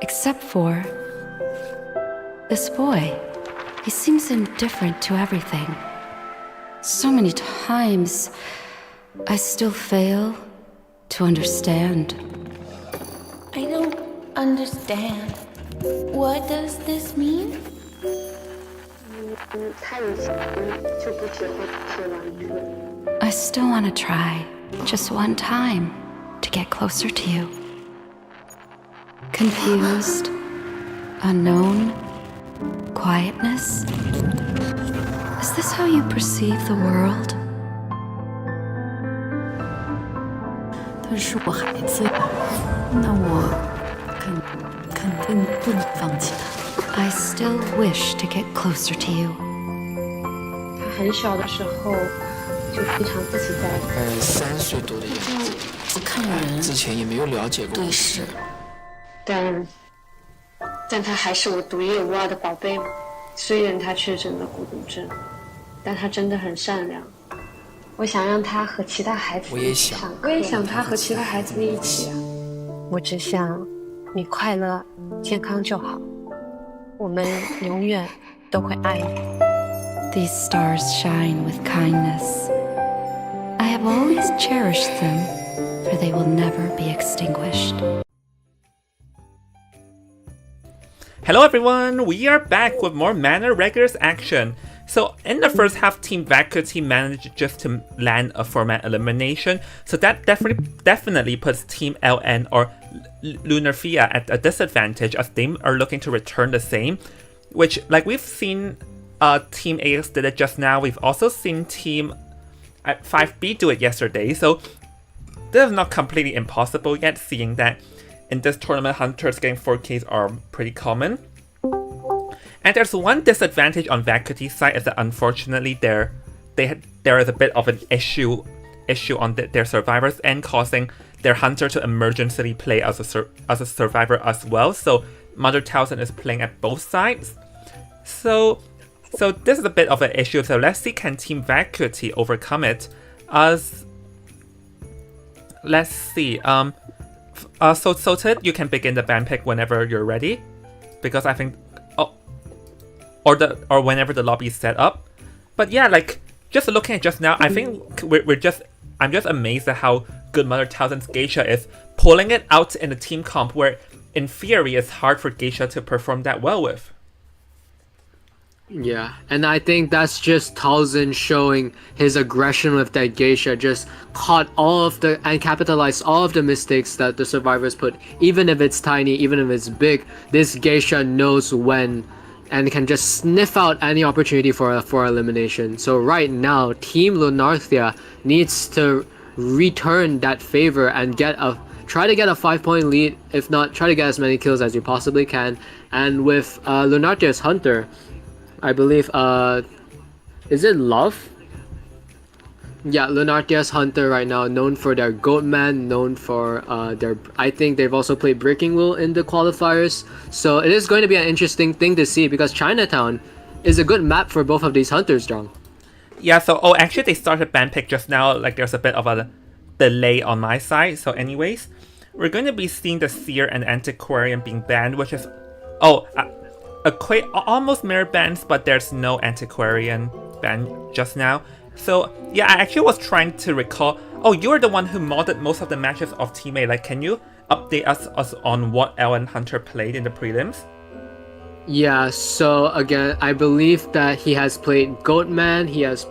Except for this boy. He seems indifferent to everything. So many times, I still fail to understand. I don't understand. What does this mean? I still want to try, just one time, to get closer to you. Confused, unknown, quietness. Is this how you perceive the world? 但是我孩子呀，那我肯定不能放弃他。I still wish to get closer to you. 他很小的时候就非常自己在。3岁多的样子，不看人，之前也没有了解过。对视。但他还是我独一无二的宝贝嘛。虽然他确诊了孤独症，但他真的很善良。我想让他和其他孩子一起。我也想他和其他孩子们一起。我只想你快乐、健康就好。我们永远都会爱你。These stars shine with kindness. I have always cherished them, for they will never be extinguished. Hello everyone, we are back with more Manor Regulars action. So in the first half, Team Vacuity managed just to land a format elimination, so that definitely puts Team LN or Lunarkia at a disadvantage as they are looking to return the same. which, like, we've seen Team AX did it just now. We've also seen Team 5B do it yesterday. So this is not completely impossible yet, seeing that in this tournament, Hunters getting 4Ks are pretty common. And there's one disadvantage on Vacuity's side is that unfortunately there is a bit of an issue on their survivors end, causing their Hunter to emergency play as a survivor as well. So Mother Talzin is playing at both sides. So this is a bit of an issue. So let's see, can Team Vacuity overcome it? Let's see. So Tid, you can begin the band pick whenever you're ready, because I think, or whenever the lobby is set up. But yeah, like, just looking at just now, I think I'm just amazed at how good Mother Talzin's Geisha is, pulling it out in a team comp where, in theory, it's hard for Geisha to perform that well with. Yeah, and I think that's just Talzin showing his aggression with that Geisha, just caught and capitalized all of the mistakes that the survivors put. Even if it's tiny, even if it's big, this Geisha knows when and can just sniff out any opportunity for elimination. So right now, Team Lunarthia needs to return that favor and try to get a 5-point lead. If not, try to get as many kills as you possibly can. And with Lunarthia's Hunter, I believe, is it Love? Yeah, Lunarthia's Hunter right now, known for their Goatman, known for I think they've also played Breaking Wheel in the qualifiers. So it is going to be an interesting thing to see, because Chinatown is a good map for both of these Hunters, John. Yeah, so, actually they started band pick just now, like there's a bit of a delay on my side. So anyways, we're going to be seeing the Seer and Antiquarian being banned, which is, almost mirror bans, but there's no Antiquarian ban just now. So yeah, I actually was trying to recall. Oh, you're the one who modded most of the matches of Team A. Like, can you update us on what Ellen Hunter played in the prelims? Yeah, so again, I believe that he has played Goatman, he has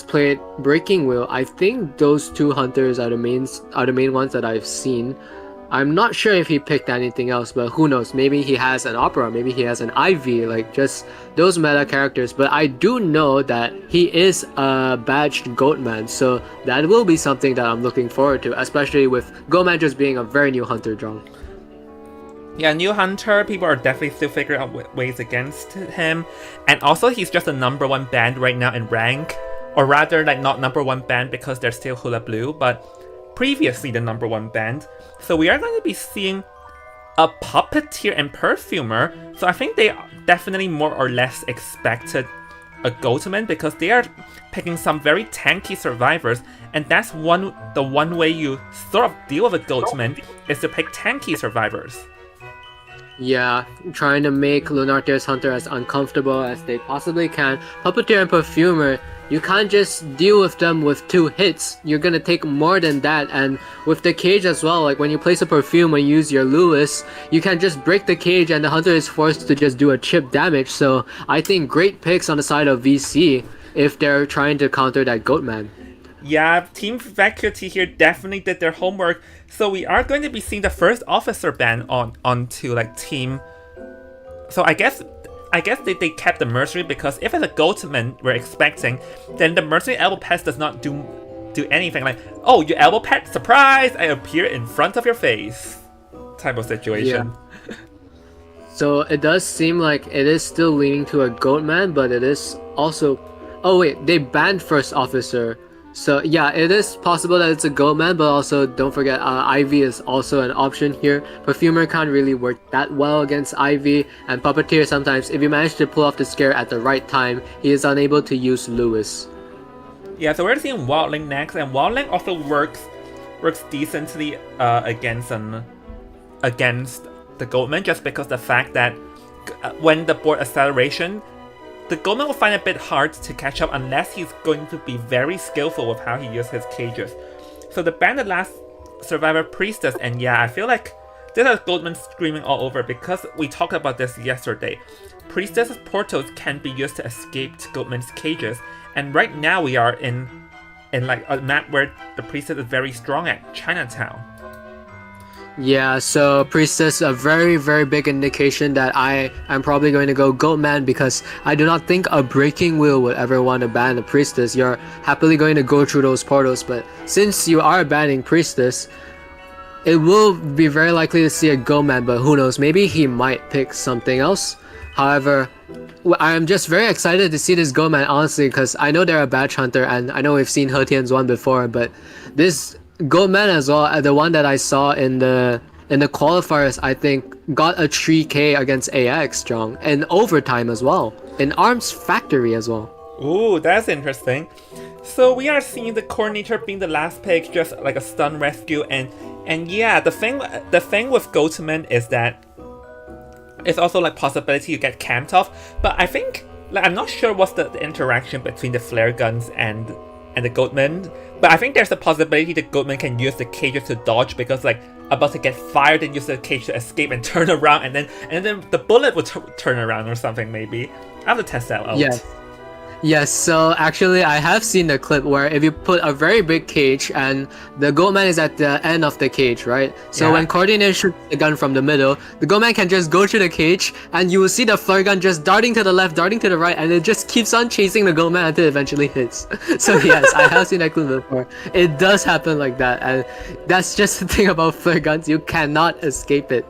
played Breaking Wheel. I think those two Hunters are the main ones that I've seen. I'm not sure if he picked anything else, but who knows? Maybe he has an Opera, maybe he has an Ivy, like just those meta characters. But I do know that he is a badged Goatman, so that will be something that I'm looking forward to, especially with Goatman just being a very new Hunter, John. Yeah, new Hunter, people are definitely still figuring out ways against him. And also, he's just a #1 band right now in rank. Or rather, like, not #1 band because they're still Hula Blue, but previously the #1 band. So we are going to be seeing a Puppeteer and Perfumer. So I think they definitely more or less expected a Goatman, because they are picking some very tanky survivors, and that's the one way you sort of deal with a Goatman is to pick tanky survivors. Yeah, trying to make Lunarthia's Hunter as uncomfortable as they possibly can. Puppeteer and Perfumer, you can't just deal with them with 2 hits. You're gonna take more than that, and with the cage as well, like when you place a Perfume and use your Lewis, you can just break the cage and the Hunter is forced to just do a chip damage. So I think great picks on the side of VC if they're trying to counter that Goatman. Yeah, Team Vacuity here definitely did their homework. So we are going to be seeing the first officer ban onto like Team. So I guess they kept the Mercenary, because if it's a Goatman we're expecting, then the Mercenary elbow pads does not do anything. Like, oh, you elbow pad, surprise, I appear in front of your face, type of situation. Yeah. So it does seem like it is still leaning to a Goatman, but it is also, oh wait, they banned first officer. So yeah, it is possible that it's a Goatman, but also don't forget Ivy is also an option here. Perfumer can't really work that well against Ivy, and Puppeteer sometimes, if you manage to pull off the scare at the right time, he is unable to use Lewis. Yeah, so we're seeing Wildling next, and Wildling also works decently against the Goatman, just because the fact that when the board acceleration, the Goatman will find it a bit hard to catch up unless he's going to be very skillful with how he uses his cages. So the ban the last survivor Priestess, and yeah, I feel like this is Goatman screaming all over, because we talked about this yesterday. Priestess's portals can be used to escape to Goatman's cages, and right now we are in like a map where the Priestess is very strong at, Chinatown. Yeah, so Priestess, a very, very big indication that I am probably going to go Goatman because I do not think a Breaking Wheel would ever want to ban a Priestess. You're happily going to go through those portals, but since you are banning Priestess, it will be very likely to see a Goatman, but who knows, maybe he might pick something else. However, I'm just very excited to see this Goatman, honestly, because I know they're a Badge Hunter, and I know we've seen Hetian's one before, but this Goatman as well, the one that I saw in the qualifiers, I think got a 3k against AX strong in overtime as well, in Arms Factory as well. Ooh, that's interesting. So we are seeing the coordinator being the last pick, just like a stun rescue, and yeah, the thing with Goatman is that it's also like possibility you get camped off, but I think like I'm not sure what's the interaction between the flare guns and the Goatman, but I think there's a possibility the Goatman can use the cages to dodge because like about to get fired and use the cage to escape and turn around, and then the bullet would turn around or something maybe. I have to test that out. Yes, so actually I have seen the clip where if you put a very big cage and the Goatman is at the end of the cage, right? So when Coordinator shoots the gun from the middle, the Goatman can just go through the cage and you will see the flare gun just darting to the left, darting to the right, and it just keeps on chasing the Goatman until it eventually hits. So yes, I have seen that clip before. It does happen like that, and that's just the thing about flare guns, you cannot escape it.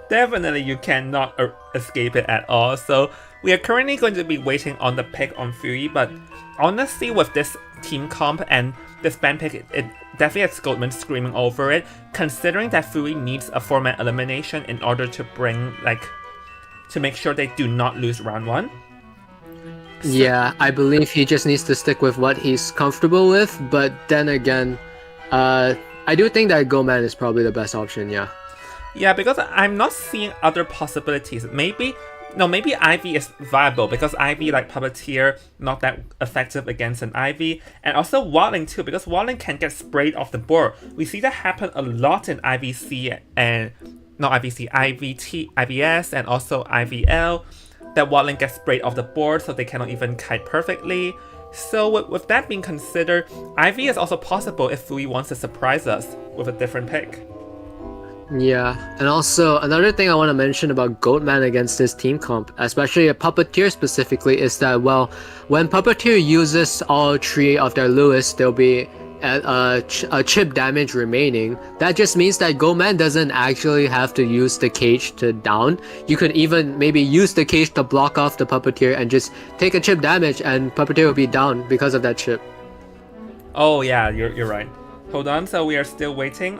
Definitely you cannot escape it at all, so we are currently going to be waiting on the pick on Fury, but honestly with this team comp and this ban pick, it definitely has Goatman screaming over it, considering that Fury needs a 4-man elimination in order to to make sure they do not lose round 1. So, yeah, I believe he just needs to stick with what he's comfortable with, but then again, I do think that Goatman is probably the best option, yeah. Yeah, because I'm not seeing other possibilities. Maybe Ivy is viable because Ivy, like Puppeteer, not that effective against an Ivy, and also Watling too, because Watling can get sprayed off the board. We see that happen a lot in IVC and not IVC, IVT, IVS, and also IVL, that Watling gets sprayed off the board, so they cannot even kite perfectly. So with that being considered, Ivy is also possible if Fui wants to surprise us with a different pick. Yeah, and also another thing I want to mention about Goatman against this team comp, especially a Puppeteer specifically, is that, well, when Puppeteer uses all 3 of their Lewis, there'll be a chip damage remaining. That just means that Goatman doesn't actually have to use the cage to down. You could even maybe use the cage to block off the Puppeteer and just take a chip damage, and Puppeteer will be down because of that chip. Oh yeah, you're right. Hold on, so we are still waiting.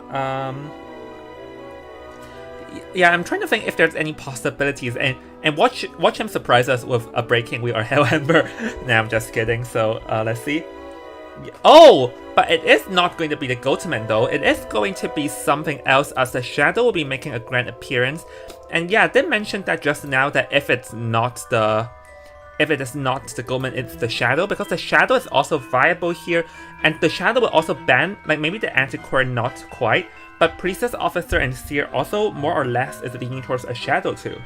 Yeah, I'm trying to think if there's any possibilities, and watch him surprise us with a Breaking Wheel or Hellhammer. Nah, I'm just kidding. So let's see. Oh, but it is not going to be the Goatman though. It is going to be something else, as the Shadow will be making a grand appearance. And yeah, I did mention that just now, that if it is not the Goatman, it's the Shadow, because the Shadow is also viable here, and the Shadow will also ban, like maybe the Antiquary not quite, but Priestess, Officer, and Seer also more or less is leaning towards a Shadow too.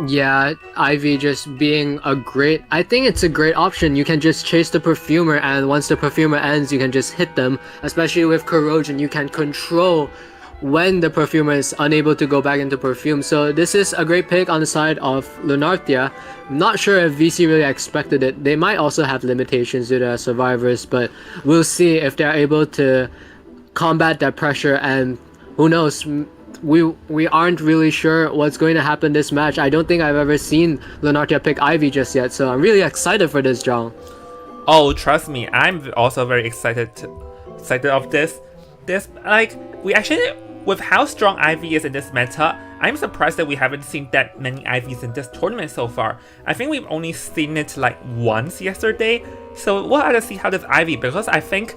Yeah, Ivy just being I think it's a great option. You can just chase the Perfumer, and once the Perfumer ends, you can just hit them. Especially with Corrosion, you can control when the Perfumer is unable to go back into Perfume. So this is a great pick on the side of Lunartia. I'm not sure if VC really expected it. They might also have limitations due to survivors, but we'll see if they're able to combat that pressure, and who knows, we aren't really sure what's going to happen this match. I don't think I've ever seen Lunartia pick Ivy just yet, so I'm really excited for this, John. Oh, trust me, I'm also very excited of this. We actually, with how strong Ivy is in this meta, I'm surprised that we haven't seen that many Ivies in this tournament so far. I think we've only seen it like once yesterday, so we'll have to see how this Ivy, because I think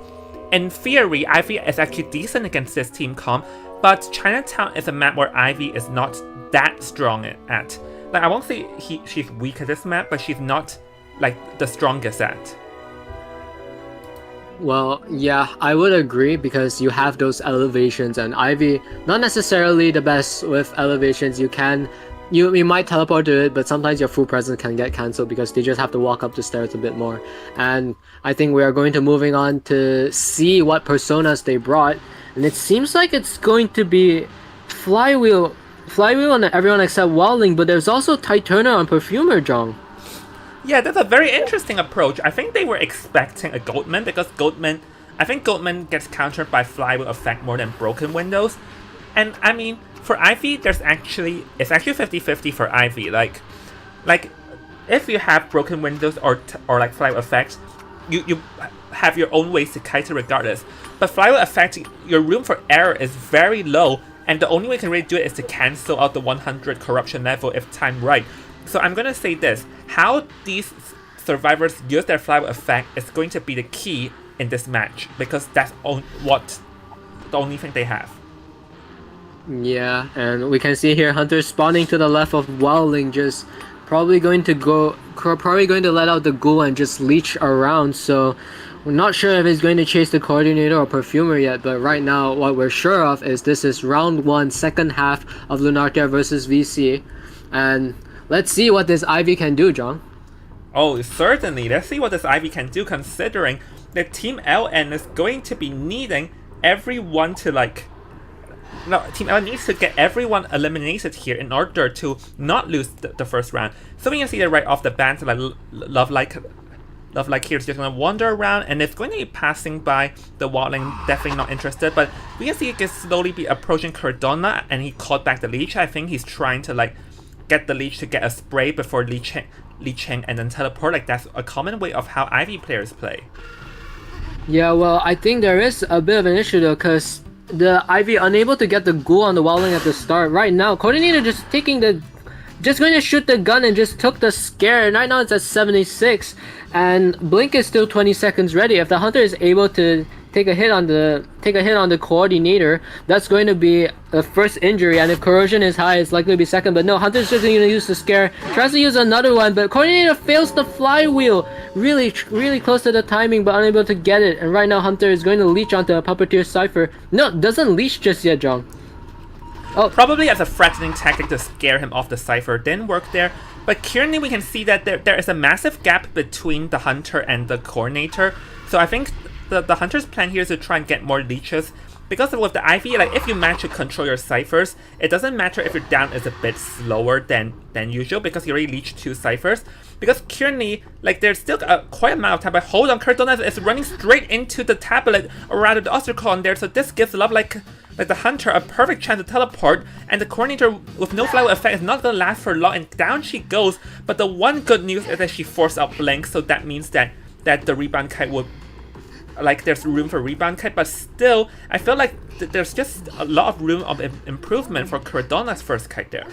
in theory, Ivy is actually decent against this team comp, but Chinatown is a map where Ivy is not that strong at. Like, I won't say she's weak at this map, but she's not like the strongest at. Well, yeah, I would agree, because you have those elevations, and Ivy, not necessarily the best with elevations. You might teleport to it, but sometimes your full presence can get cancelled because they just have to walk up the stairs a bit more. And I think we are going to moving on to see what personas they brought. And it seems like it's going to be Flywheel on everyone except Wildling, but there's also Tide Turner on Perfumer, Jong. Yeah, that's a very interesting approach. I think they were expecting a Goldman because I think Goldman gets countered by Flywheel effect more than Broken Windows. And I mean, for Ivy, it's actually 50-50 for Ivy. Like if you have Broken Windows or like Flywheel effect, you have your own ways to kite it regardless. But Flywheel effect, your room for error is very low, and the only way you can really do it is to cancel out the 100 corruption level if timed right. So I'm gonna say this: how these survivors use their Flywheel effect is going to be the key in this match, because that's the only thing they have. Yeah, and we can see here Hunter spawning to the left of Wildling, just probably going to let out the ghoul and just leech around. So we're not sure if he's going to chase the coordinator or perfumer yet, but right now what we're sure of is this is round 1, second half of Lunartia versus VC, and let's see what this Ivy can do, John. Oh, certainly. Let's see what this Ivy can do, considering that Team LN is going to be needing everyone to Team LN needs to get everyone eliminated here in order to not lose the first round. So we can see that right off the bat, Love Like here is just gonna wander around, and it's going to be passing by the Wildling, definitely not interested. But we can see it can slowly be approaching Cardona, and he caught back the leech. I think he's trying to get the leech to get a spray before leeching and then teleport. That's a common way of how Ivy players play. Yeah, well, I think there is a bit of an issue though, because the Ivy unable to get the ghoul on the Wildling at the start. Right now, Coordinator just going to shoot the gun and just took the scare. And right now it's at 76, and Blink is still 20 seconds ready. If the Hunter is able to take a hit on the Coordinator, that's going to be the first injury. And if Corrosion is high, it's likely to be second. But no, Hunter's just going to use the scare, tries to use another one, but Coordinator fails the Flywheel. Really close to the timing, but unable to get it. And right now Hunter is going to leech onto a Puppeteer Cypher. No, doesn't leech just yet, John. Oh, probably as a threatening tactic to scare him off the Cypher. Didn't work there. But currently we can see that there is a massive gap between the Hunter and the Coordinator. So I think the Hunter's plan here is to try and get more leeches. Because with the Ivy, if you manage to control your Cyphers, it doesn't matter if your down is a bit slower than usual, because you already leached 2 Cyphers. Because currently, there's still quite a amount of time, but hold on, Cardona is running straight into the tablet, or rather the Ostracon there, so this gives Love Like the Hunter a perfect chance to teleport, and the Coordinator with no Flywheel effect is not gonna last for long, and down she goes. But the one good news is that she forced out Blink, so that means that the Rebound Kite will, there's room for Rebound Kite, but still, I feel like there's just a lot of room of improvement for Cardona's first kite there.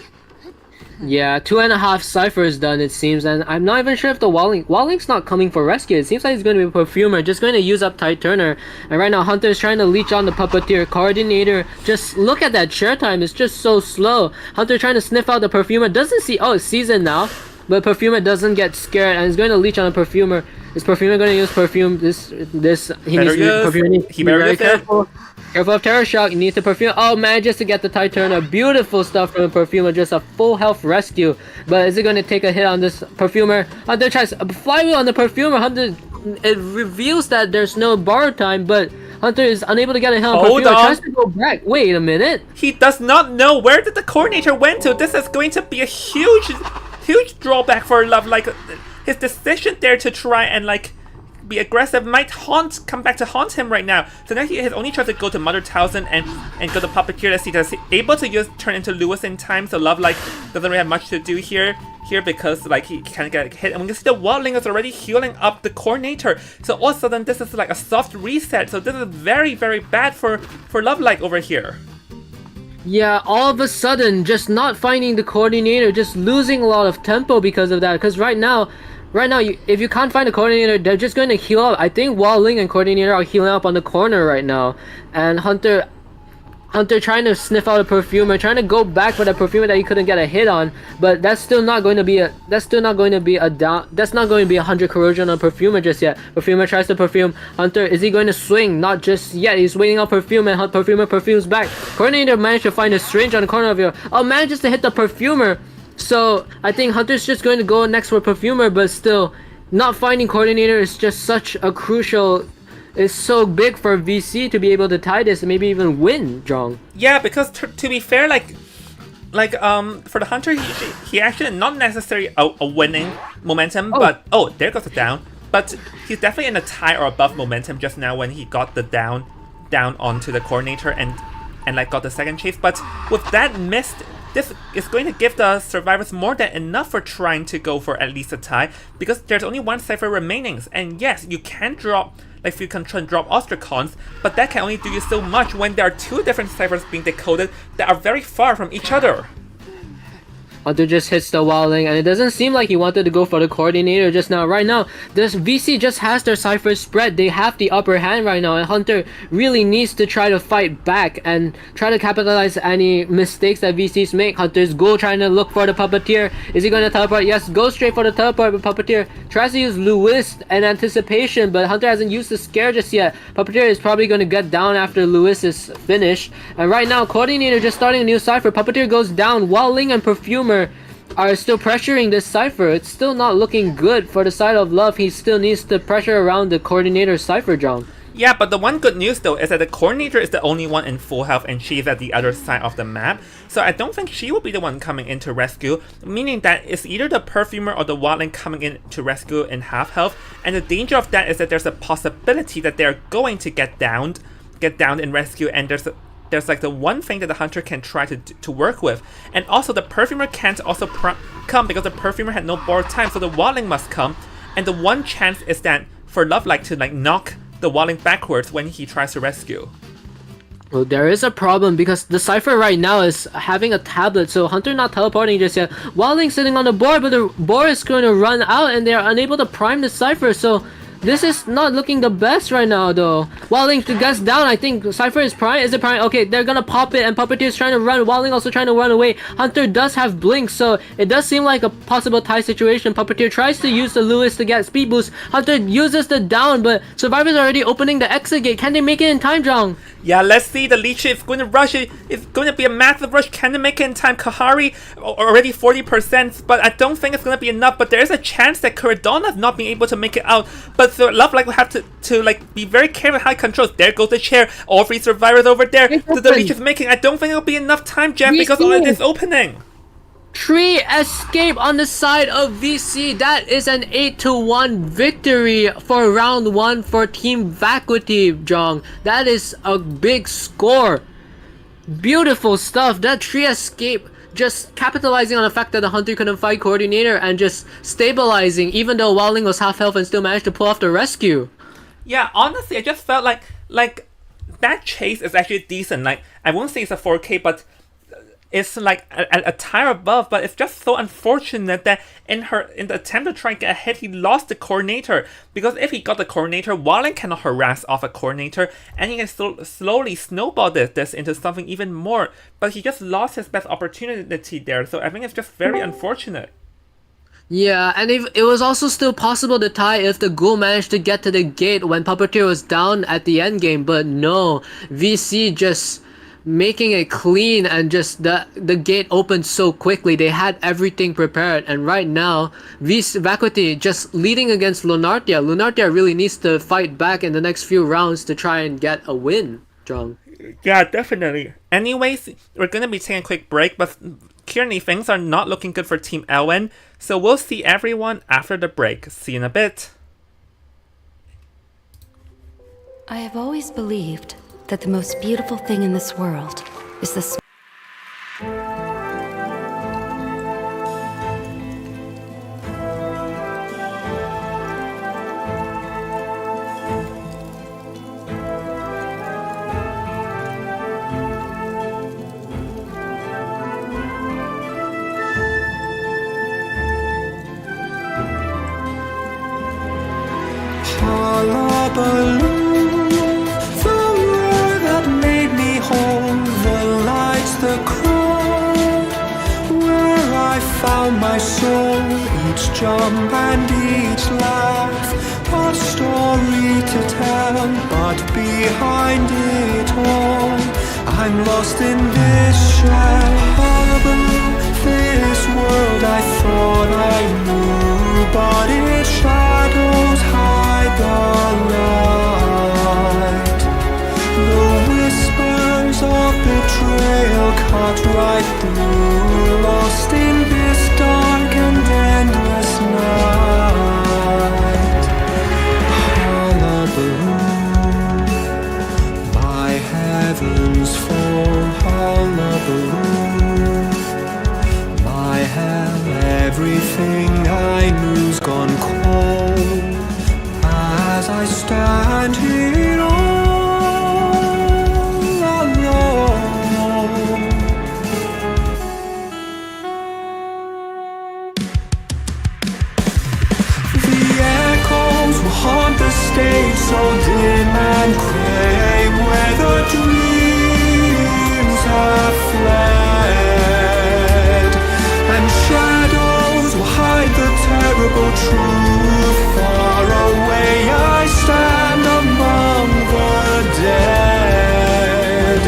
Yeah, 2.5 Cyphers done, it seems, and I'm not even sure if the Wildling's not coming for rescue. It seems like he's going to be a Perfumer, just going to use up Tide Turner. And right now, Hunter is trying to leech on the Puppeteer. Coordinator, just look at that share time, it's just so slow. Hunter trying to sniff out the Perfumer, doesn't see, oh, it sees it now, but Perfumer doesn't get scared, and he's going to leech on a Perfumer. Is Perfumer going to use Perfume? He needs to be very careful. Careful of Terror Shock, he needs to Perfume. Oh, manages to get the Tide Turner. Beautiful stuff from the Perfumer, just a full health rescue. But is it going to take a hit on this Perfumer? Hunter tries a Flywheel on the Perfumer. Hunter, it reveals that there's no borrow time, but Hunter is unable to get a hit on Perfumer. Tries to go back. Wait a minute. He does not know where did the Coordinator went to. This is going to be a huge drawback for Love. His decision there to try and be aggressive might come back to haunt him right now. So now his only choice to go to Mother Towson and go to Puppeteer. Let's see, he's able to turn into Lewis in time, so Love doesn't really have much to do here because he can't get hit. And we can see the Wildling is already healing up the Coordinator. So all of a sudden this is a soft reset. So this is very, very bad for Love over here. Yeah, all of a sudden, just not finding the Coordinator, just losing a lot of tempo because of that. Because right now, if you can't find the Coordinator, they're just going to heal up. I think Wildling and Coordinator are healing up on the corner right now, and Hunter trying to sniff out a Perfumer, trying to go back for that Perfumer that he couldn't get a hit on. But that's still not going to be a 100 corrosion on Perfumer just yet. Perfumer tries to Perfume. Hunter, is he going to swing? Not just yet. He's waiting on Perfume, and Perfumer perfumes back. Coordinator managed to find a syringe on the corner of your. Oh, manages to hit the Perfumer. So I think Hunter's just going to go next for Perfumer, but still not finding Coordinator is just such a crucial is so big for VC to be able to tie this and maybe even win, Jong. Yeah, because to be fair, for the Hunter, he actually not necessarily a winning momentum, but there goes the down. But he's definitely in a tie or above momentum just now when he got the down onto the coordinator and got the second chase. But with that missed, this is going to give the survivors more than enough for trying to go for at least a tie, because there's only one cipher remaining. And yes, you can drop, if you can try and drop Ostracons, but that can only do you so much when there are two different ciphers being decoded that are very far from each other. Hunter just hits the Wildling, and it doesn't seem like he wanted to go for the coordinator just now. Right now, this VC just has their cipher spread. They have the upper hand right now, and Hunter really needs to try to fight back and try to capitalize any mistakes that VCs make. Hunter's go trying to look for the Puppeteer. Is he going to teleport? Yes, go straight for the teleport, but Puppeteer tries to use Lewis in anticipation, but Hunter hasn't used the scare just yet. Puppeteer is probably going to get down after Lewis is finished. And right now, coordinator just starting a new cipher. Puppeteer goes down. Wildling and Perfumer are still pressuring this cipher. It's still not looking good for the side of Love. He still needs to pressure around the coordinator cipher, John. Yeah, but the one good news though is that the coordinator is the only one in full health and she's at the other side of the map. So I don't think she will be the one coming in to rescue, meaning that it's either the Perfumer or the Wildling coming in to rescue in half health. And the danger of that is that there's a possibility that they're going to get downed in rescue, and there's like the one thing that the Hunter can try to work with. And also the Perfumer can't also come because the Perfumer had no borrowed time, so the Wildling must come. And the one chance is that for Love to knock the Wildling backwards when he tries to rescue. Well, there is a problem because the cipher right now is having a tablet, so Hunter not teleporting just yet. Wildling sitting on the board, but the board is going to run out and they are unable to prime the cipher, so this is not looking the best right now, though. Wildling gets down. I think Cypher is prime. Is it prime? Okay, they're gonna pop it, and Puppeteer is trying to run. Wildling also trying to run away. Hunter does have Blink, so it does seem like a possible tie situation. Puppeteer tries to use the Lewis to get speed boost. Hunter uses the down, but Survivor's already opening the exit gate. Can they make it in time, Jong? Yeah, let's see. The leech is going to rush it. It's going to be a massive rush. Can they make it in time? Kahari already 40%, but I don't think it's going to be enough. But there is a chance that Kuradona not being able to make it out. But so Love will have to be very careful how he controls. There goes the chair. All three survivors over there. The leech is making. I don't think it'll be enough time, Jeff, because of this opening. Tree escape on the side of VC. That is an 8-1 victory for round 1 for Team Vacuity, Jong. That is a big score. Beautiful stuff. That tree escape just capitalizing on the fact that the Hunter couldn't fight coordinator and just stabilizing, even though Wildling was half health and still managed to pull off the rescue. Yeah, honestly, I just felt like that chase is actually decent. Like, I won't say it's a 4K, but it's like a tire above, but it's just so unfortunate that in the attempt to try and get ahead, he lost the coordinator. Because if he got the coordinator, Wildling cannot harass off a coordinator, and he can slowly snowball this into something even more. But he just lost his best opportunity there, so I think it's just very unfortunate. Yeah, and it was also still possible to tie if the Ghoul managed to get to the gate when Puppeteer was down at the end game, but no, VC just making it clean, and just the gate opened so quickly. They had everything prepared, and right now Vacuity just leading against Lunartia. Lunartia really needs to fight back in the next few rounds to try and get a win, John. Yeah, definitely. Anyways, we're gonna be taking a quick break, but currently things are not looking good for Team Elwen, so we'll see everyone after the break. See you in a bit. I have always believed that the most beautiful thing in this world is the my soul, each jump and each laugh, a story to tell, but behind it all, I'm lost in this shadow, this world I thought I knew, but its shadows hide the light. cut right through, lost in this dark and endless night. Hullabaloo, my heavens fall, hullabaloo. My hell, everything I knew's gone cold, as I stand here all alone. The echoes will haunt the stage so dim and gray, where the dreams have fled, and shadows will hide the terrible truth. Far away I stand among the dead.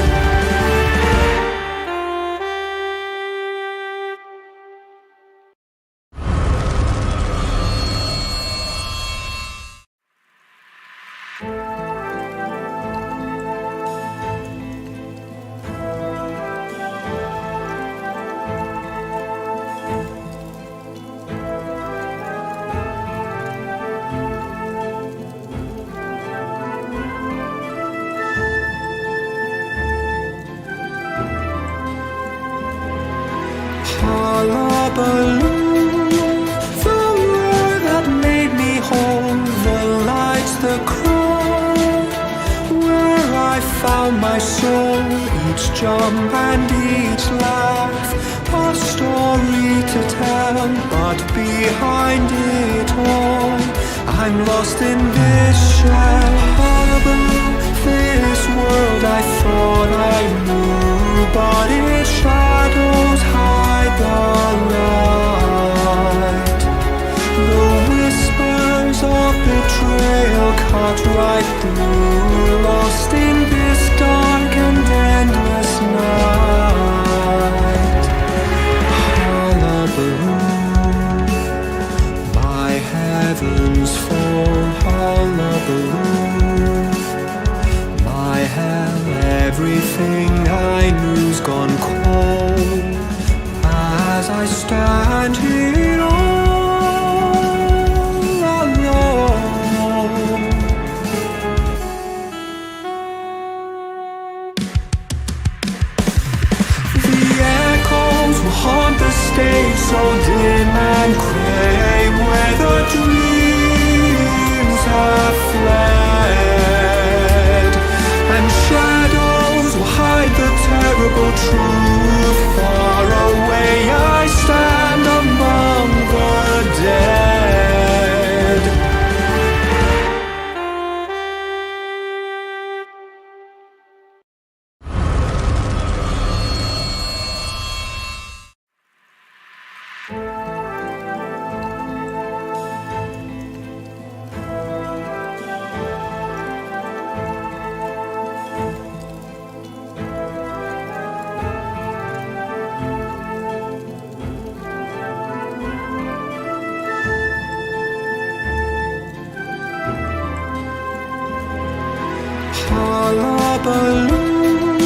Hullabaloo, the roar that made me whole, the lights, the crowd, where I found my soul, each jump and each laugh, a story to tell, but behind it all, I'm lost in this shell. Hullabaloo, this world I thought I knew, but its shadows hide the light. The whispers of betrayal cut right through, lost in this dark and endless night. Hullabaloo, my heavens fall, hullabaloo. My hell, everything I knew's gone cold, as I stand here all alone. The echoes will haunt the stage so dim and gray, where the dreams have fled, and shadows will hide the terrible truth. Far away I stand among the dead. Hullabaloo,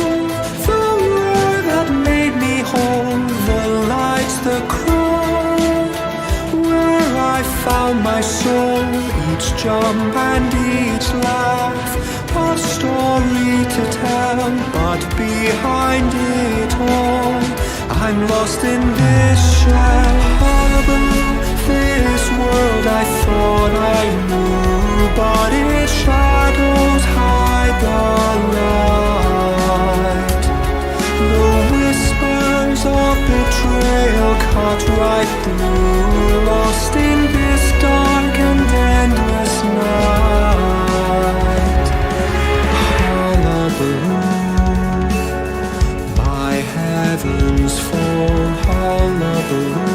the roar that made me whole, the lights, the crowd, where I found my soul, each jump and each laugh, a story to tell, but behind it all, I'm lost in this shell. Hullabaloo, this world I thought I knew, but its shadows hide the light. The whispers of betrayal cut right through, lost in this dark and endless night. Hullabaloo, my heavens fall, hullabaloo.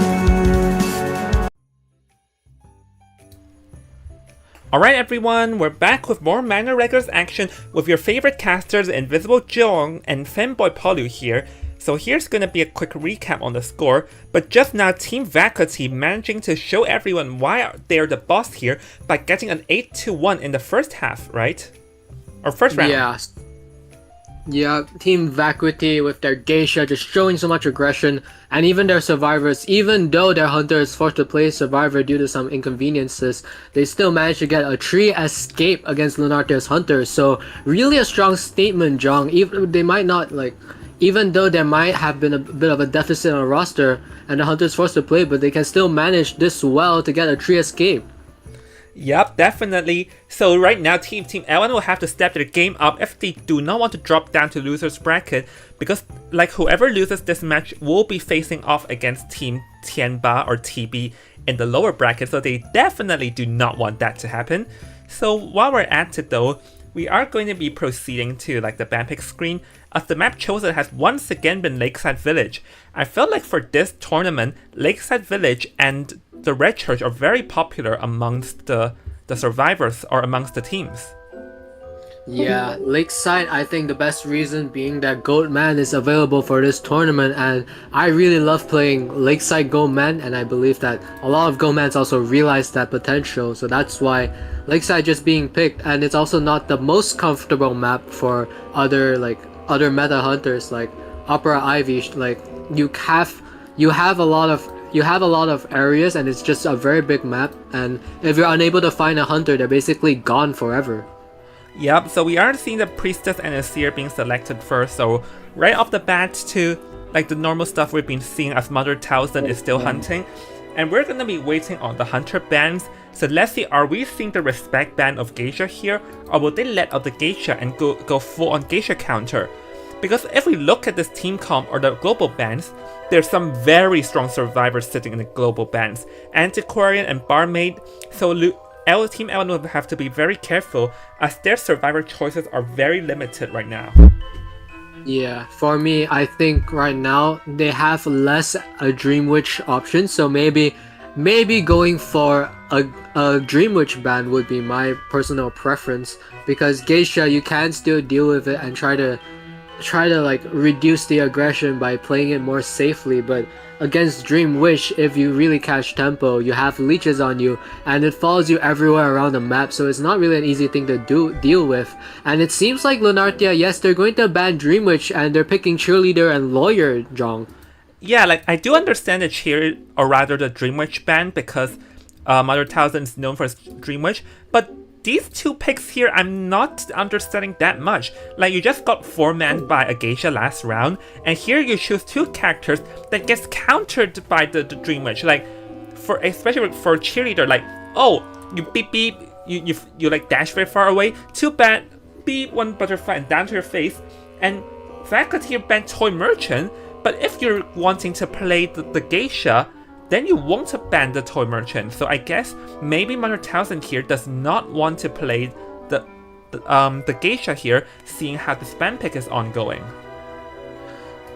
Alright everyone, we're back with more Manor Regulars action with your favorite casters Invisible Jeong and Fanboy Polu here. So here's gonna be a quick recap on the score, but just now Team Vacuity managing to show everyone why they're the boss here by getting an 8-1 in the first half, right? Or first round. Yeah. Yeah, Team Vacuity with their Geisha just showing so much aggression, and even their survivors, even though their hunter is forced to play survivor due to some inconveniences, they still managed to get a tree escape against Lunarte's hunter. So really a strong statement, Jong. Even they might not like, even though there might have been a bit of a deficit on the roster and the hunter is forced to play, but they can still manage this well to get a tree escape. Yep, definitely. So right now, Team L1 will have to step their game up if they do not want to drop down to loser's bracket, because like whoever loses this match will be facing off against Team Tianba or TB in the lower bracket, so they definitely do not want that to happen. So while we're at it though, we are going to be proceeding to like the ban pick screen, as the map chosen has once again been Lakeside Village. I felt like for this tournament, Lakeside Village and the Red Church are very popular amongst the survivors or amongst the teams. Yeah, Lakeside, I think the best reason being that Goatman is available for this tournament, and I really love playing Lakeside Goatman, and I believe that a lot of Goatmans also realize that potential, so that's why Lakeside just being picked. And it's also not the most comfortable map for other meta hunters like Opera Ivy. Like you have a lot of areas, and it's just a very big map, and if you're unable to find a hunter, they're basically gone forever. Yep, so we are seeing the Priestess and the Seer being selected first, so right off the bat to like the normal stuff we've been seeing as Mother Towson is still hunting, and we're gonna be waiting on the hunter bans. So let's see, are we seeing the respect ban of Geisha here, or will they let out the Geisha and go full on Geisha counter? Because if we look at this team comp or the global bans, there's some very strong survivors sitting in the global bans. Antiquarian and Barmaid, so Team L1 will have to be very careful as their survivor choices are very limited right now. Yeah, for me, I think right now they have less a Dream Witch option, so maybe going for a Dream Witch ban would be my personal preference, because Geisha, you can still deal with it and try to like reduce the aggression by playing it more safely, but against Dream Wish, if you really catch tempo, you have leeches on you and it follows you everywhere around the map, so it's not really an easy thing to deal with. And it seems like Lunartia, yes, they're going to ban Dream Witch and they're picking Cheerleader and Lawyer, Jong. Yeah, like I do understand the or rather the Dream Witch ban, because Mother Towson is known for his Dream Witch, but these two picks here, I'm not understanding that much. Like, you just got 4-man by a Geisha last round, and here you choose two characters that gets countered by the Dream Witch. Like, especially for Cheerleader, like, oh, you beep beep, you like dash very far away, too bad, beep one butterfly and down to your face, and Faculty ban Toy Merchant, but if you're wanting to play the Geisha, then you won't ban the Toy Merchant. So I guess maybe Mother Towson here does not want to play the Geisha here, seeing how the spam pick is ongoing.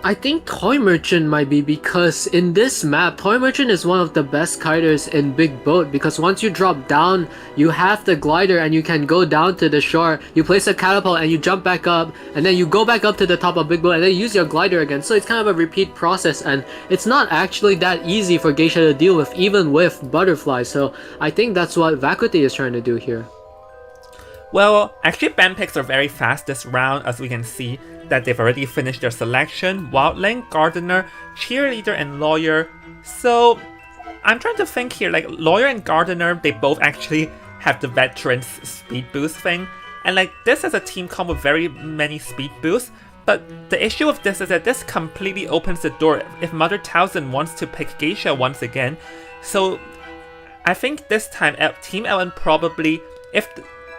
I think Toy Merchant might be, because in this map, Toy Merchant is one of the best kiters in Big Boat, because once you drop down, you have the glider and you can go down to the shore, you place a catapult and you jump back up, and then you go back up to the top of Big Boat and then use your glider again. So it's kind of a repeat process, and it's not actually that easy for Geisha to deal with, even with Butterfly. So I think that's what Vacuity is trying to do here. Well, actually ban picks are very fast this round, as we can see that they've already finished their selection. Wildling, Gardener, Cheerleader, and Lawyer. So I'm trying to think here, like Lawyer and Gardener, they both actually have the Veterans speed boost thing. And like this is a team comp with very many speed boosts. But the issue with this is that this completely opens the door if Mother Towson wants to pick Geisha once again. So I think this time Team L1 probably,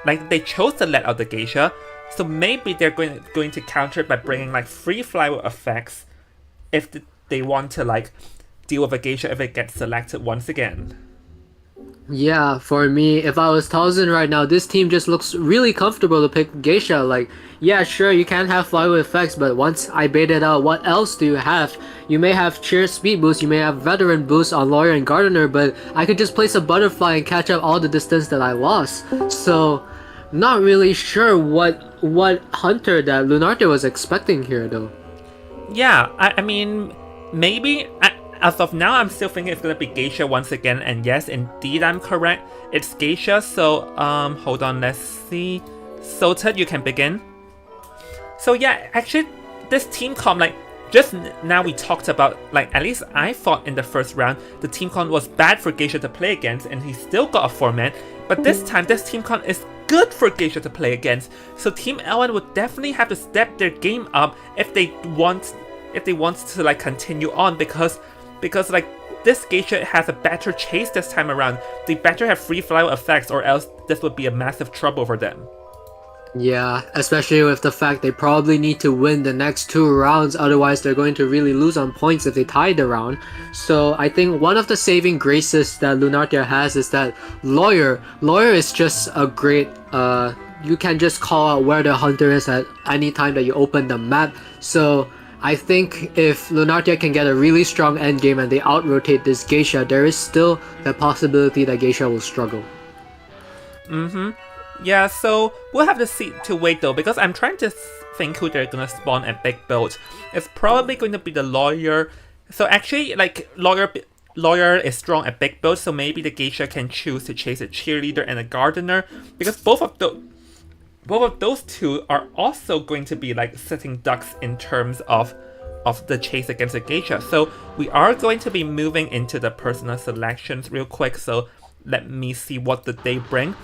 they chose to let out the Geisha, so maybe they're going to counter it by bringing like free flywheel effects if they want to like deal with a Geisha if it gets selected once again. Yeah, for me, if I was Towson right now, this team just looks really comfortable to pick Geisha. Like, yeah, sure, you can have flywheel effects, but once I baited out, what else do you have? You may have Cheer speed boost, you may have veteran boost on Lawyer and Gardener, but I could just place a butterfly and catch up all the distance that I lost. So not really sure what hunter that Lunarte was expecting here though. Yeah, I mean, maybe, as of now, I'm still thinking it's gonna be Geisha once again, and yes, indeed I'm correct, it's Geisha. So hold on, let's see. So Ted, you can begin. So yeah, actually, this team comp, like, just now we talked about, like, at least I thought in the first round, the team comp was bad for Geisha to play against, and he still got a 4-man. But this time, this team comp is good for Geisha to play against. So Team L1 would definitely have to step their game up if they want to like continue on, because like this Geisha has a better chase this time around. They better have free flower effects, or else this would be a massive trouble for them. Yeah, especially with the fact they probably need to win the next 2 rounds, otherwise they're going to really lose on points if they tie the round. So I think one of the saving graces that Lunartia has is that Lawyer is just a great, you can just call out where the hunter is at any time that you open the map. So I think if Lunartia can get a really strong endgame and they out-rotate this Geisha, there is still the possibility that Geisha will struggle. Yeah, so we'll have to wait though, because I'm trying to think who they're gonna spawn at big build. It's probably going to be the Lawyer. So actually, like, Lawyer is strong at big build, so maybe the Geisha can choose to chase a Cheerleader and a Gardener, because both of those two are also going to be like sitting ducks in terms of the chase against the Geisha. So we are going to be moving into the personal selections real quick, so let me see what they bring.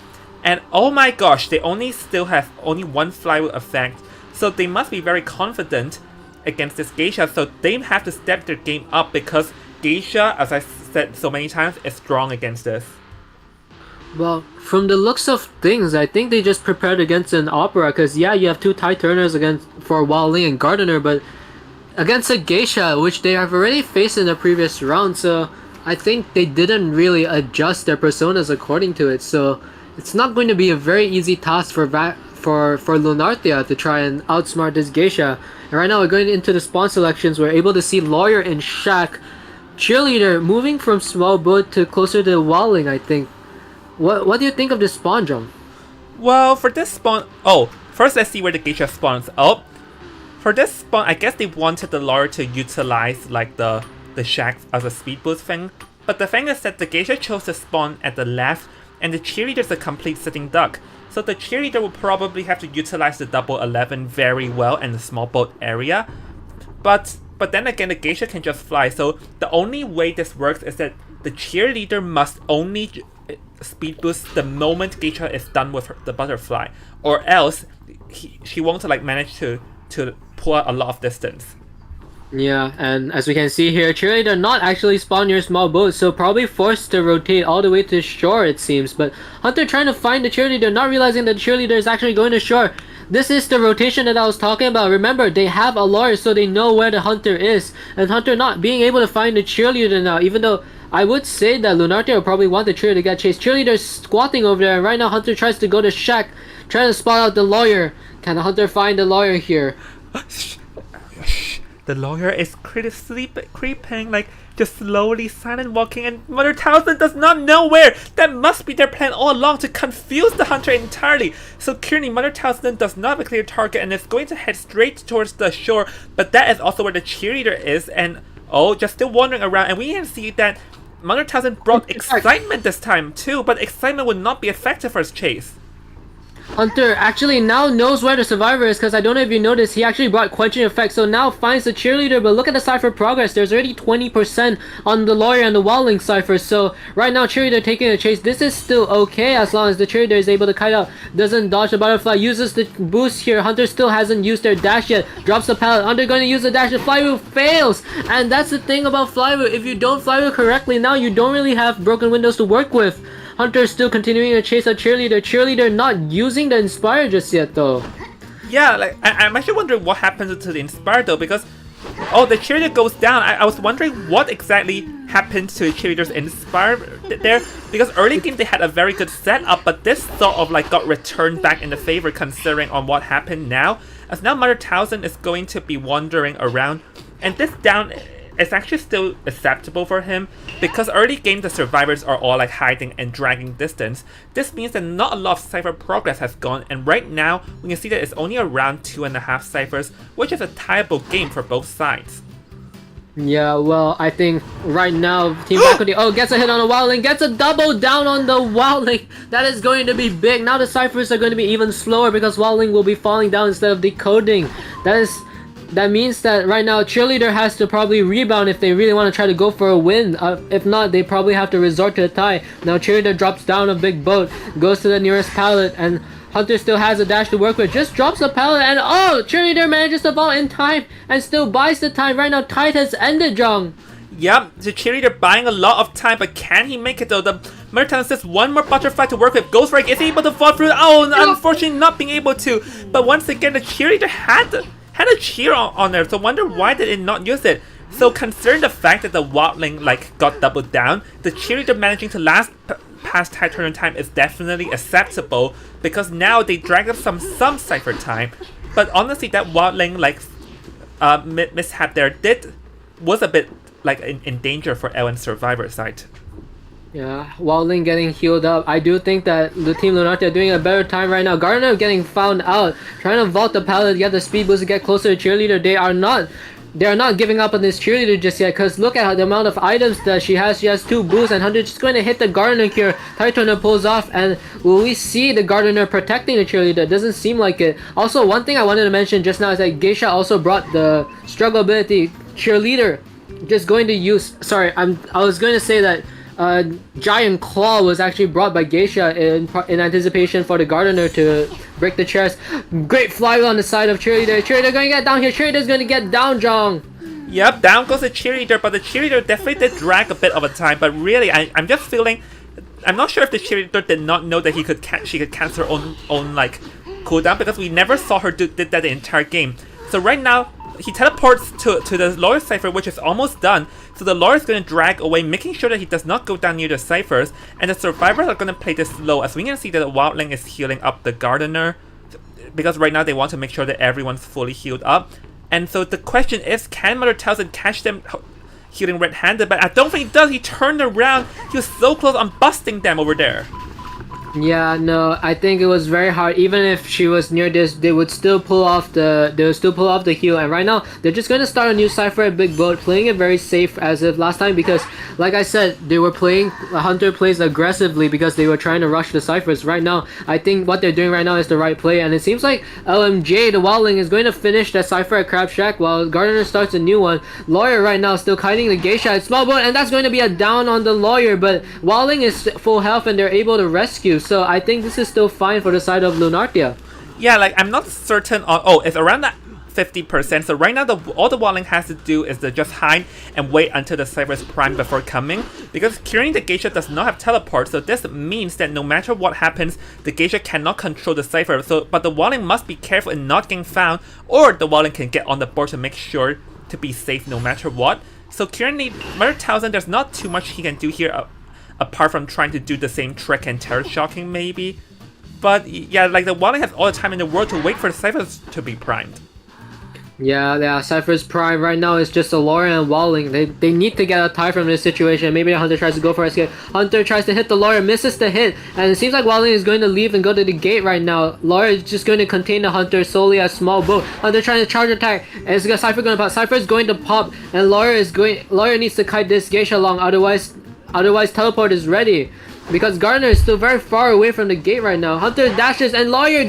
And oh my gosh, they still have only 1 flywheel effect, so they must be very confident against this Geisha, so they have to step their game up, because Geisha, as I said so many times, is strong against this. Well, from the looks of things, I think they just prepared against an Opera, because yeah, you have 2 tie turners for Wildling and Gardener, but against a Geisha, which they have already faced in the previous round, so I think they didn't really adjust their personas according to it, so it's not going to be a very easy task for Lunartia to try and outsmart this Geisha. And right now we're going into the spawn selections. We're able to see Lawyer and Shack. Cheerleader moving from small boat to closer to Wildling, I think. What do you think of this spawn, John? Well, for this spawn... Oh, first let's see where the Geisha spawns. Oh, for this spawn, I guess they wanted the Lawyer to utilize like the Shack as a speed boost thing. But the thing is that the Geisha chose to spawn at the left, and the Cheerleader is a complete sitting duck. So the Cheerleader will probably have to utilize the double 11 very well in the small boat area. But then again, the Geisha can just fly, so the only way this works is that the Cheerleader must only speed boost the moment Geisha is done with the butterfly, or else she won't like manage to pull out a lot of distance. Yeah, and as we can see here, Cheerleader not actually spawn near small boat, so probably forced to rotate all the way to shore, it seems. But Hunter trying to find the Cheerleader, not realizing that the Cheerleader is actually going to shore. This is the rotation that I was talking about. Remember, they have a Lawyer, so they know where the Hunter is. And Hunter not being able to find the Cheerleader now, even though I would say that Lunartia will probably want the Cheerleader to get chased. Cheerleader's squatting over there, and right now Hunter tries to go to Shack, trying to spot out the Lawyer. Can Hunter find the Lawyer here? The Lawyer is creeping, like just slowly silent walking, and Mother Townsend does not know where. That must be their plan all along, to confuse the Hunter entirely. So currently Mother Townsend does not have a clear target and is going to head straight towards the shore, but that is also where the Cheerleader is, and oh, just still wandering around. And we can see that Mother Townsend brought excitement this time too, but excitement would not be effective for his chase. Hunter actually now knows where the survivor is, because I don't know if you noticed, he actually brought quenching effect, so now finds the Cheerleader. But look at the cipher progress, there's already 20% on the Lawyer and the Wildling cipher, so right now Cheerleader taking the chase. This is still okay as long as the Cheerleader is able to kite out, doesn't dodge the butterfly, uses the boost here. Hunter still hasn't used their dash yet, drops the pallet. Hunter going to use the dash, the flywheel fails, and that's the thing about flywheel, if you don't flywheel correctly, now you don't really have broken windows to work with. Hunter still continuing to chase a Cheerleader. Cheerleader not using the Inspire just yet though. Yeah, like I'm actually wondering what happens to the Inspire though, because oh, the Cheerleader goes down. I was wondering what exactly happened to the Cheerleader's Inspire there, because early game they had a very good setup, but this sort of like got returned back in the favor considering on what happened now, as now Mother Townsend is going to be wandering around, and this down is actually still acceptable for him, because early game the survivors are all like hiding and dragging distance. This means that not a lot of cipher progress has gone, and right now we can see that it's only around 2.5 ciphers, which is a tieable game for both sides. Yeah, well, I think right now Team Faculty gets a hit on the Wildling, gets a double down on the Wildling. That is going to be big. Now the ciphers are going to be even slower because Wildling will be falling down instead of decoding. That means that right now Cheerleader has to probably rebound if they really want to try to go for a win. If not, they probably have to resort to a tie. Now Cheerleader drops down a big boat, goes to the nearest pallet, and Hunter still has a dash to work with. Just drops the pallet, and oh, Cheerleader manages to vault in time and still buys the time. Right now, Tide has ended, Jong. Yep, the Cheerleader buying a lot of time, but can he make it though? The Murder says one more butterfly to work with. Ghost Rag is he able to fall through? Oh, unfortunately not being able to. But once again, the Cheerleader had a cheer on there, so wonder why they did not use it. So considering the fact that the Wildling got doubled down, the Cheerleader managing to last past high turn time is definitely acceptable because now they drag up some cipher time. But honestly, that Wildling mishap there was a bit in danger for Ellen's survivor side. Yeah, Wildling getting healed up. I do think that the Team Lunarte are doing a better time right now. Gardner getting found out, trying to vault the pallet, get the speed boost to get closer to Cheerleader. They are not giving up on this Cheerleader just yet, because look at the amount of items that she has. She has 2 boosts, and Hunter just going to hit the Gardener here. Tightoner pulls off, and will we see the Gardener protecting the Cheerleader? It doesn't seem like it. Also, one thing I wanted to mention just now is that Geisha also brought the struggle ability. Cheerleader just going to use... Sorry, I was going to say that Giant Claw was actually brought by Geisha in anticipation for the Gardener to break the chairs. Great flywheel on the side of Cheerleader. Cheerleader going to get down here. Cheerleader's going to get down, Jong. Yep, down goes the Cheerleader, but the Cheerleader definitely did drag a bit of a time. But really, I'm just feeling... I'm not sure if the Cheerleader did not know that she could cancel her own cooldown, because we never saw her did that the entire game. So right now, he teleports to the Lawyer Cypher, which is almost done. So the Lawyer is going to drag away, making sure that he does not go down near the Cyphers. And the Survivors are going to play this slow, as we can see that the Wildling is healing up the Gardener, because right now they want to make sure that everyone's fully healed up. And so the question is, can Mother Talzin catch them healing red-handed? But I don't think he does. He turned around. He was so close on busting them over there. Yeah, no, I think it was very hard. Even if she was near this, they would still pull off the heal. And right now, they're just going to start a new Cypher at Big Boat, playing it very safe as if last time, because like I said, they were playing Hunter plays aggressively because they were trying to rush the Cyphers. Right now, I think what they're doing right now is the right play, and it seems like LMJ, the Wildling, is going to finish that Cypher at Crab Shack while Gardener starts a new one. Lawyer right now still kiting the Geisha at Small Boat, and that's going to be a down on the Lawyer, but Wildling is full health and they're able to rescue. So I think this is still fine for the side of Lunartia. Yeah, I'm not certain on... Oh, it's around that 50%. So right now, all the Wildling has to do is to just hide and wait until the Cypher's prime before coming. Because curing the Geisha does not have teleport, so this means that no matter what happens, the Geisha cannot control the Cypher. But the Wildling must be careful in not getting found, or the Wildling can get on the board to make sure to be safe no matter what. So currently, Mother Talzin, there's not too much he can do here apart from trying to do the same trick and terror shocking maybe. But yeah, the Wildling has all the time in the world to wait for the Cyphers to be primed. Yeah, Cypher's prime right now is just a Lawyer and Wildling. They need to get a tie from this situation. Maybe Hunter tries to go for a escape. Hunter tries to hit the Lawyer, misses the hit, and it seems like Wildling is going to leave and go to the gate right now. Lawyer is just going to contain the Hunter solely as Small Boat. Hunter trying to charge attack, and Cypher going to pop. Cypher is going to pop, and Lawyer needs to kite this Geisha along, otherwise teleport is ready. Because Gardner is still very far away from the gate right now. Hunter dashes and Lawyer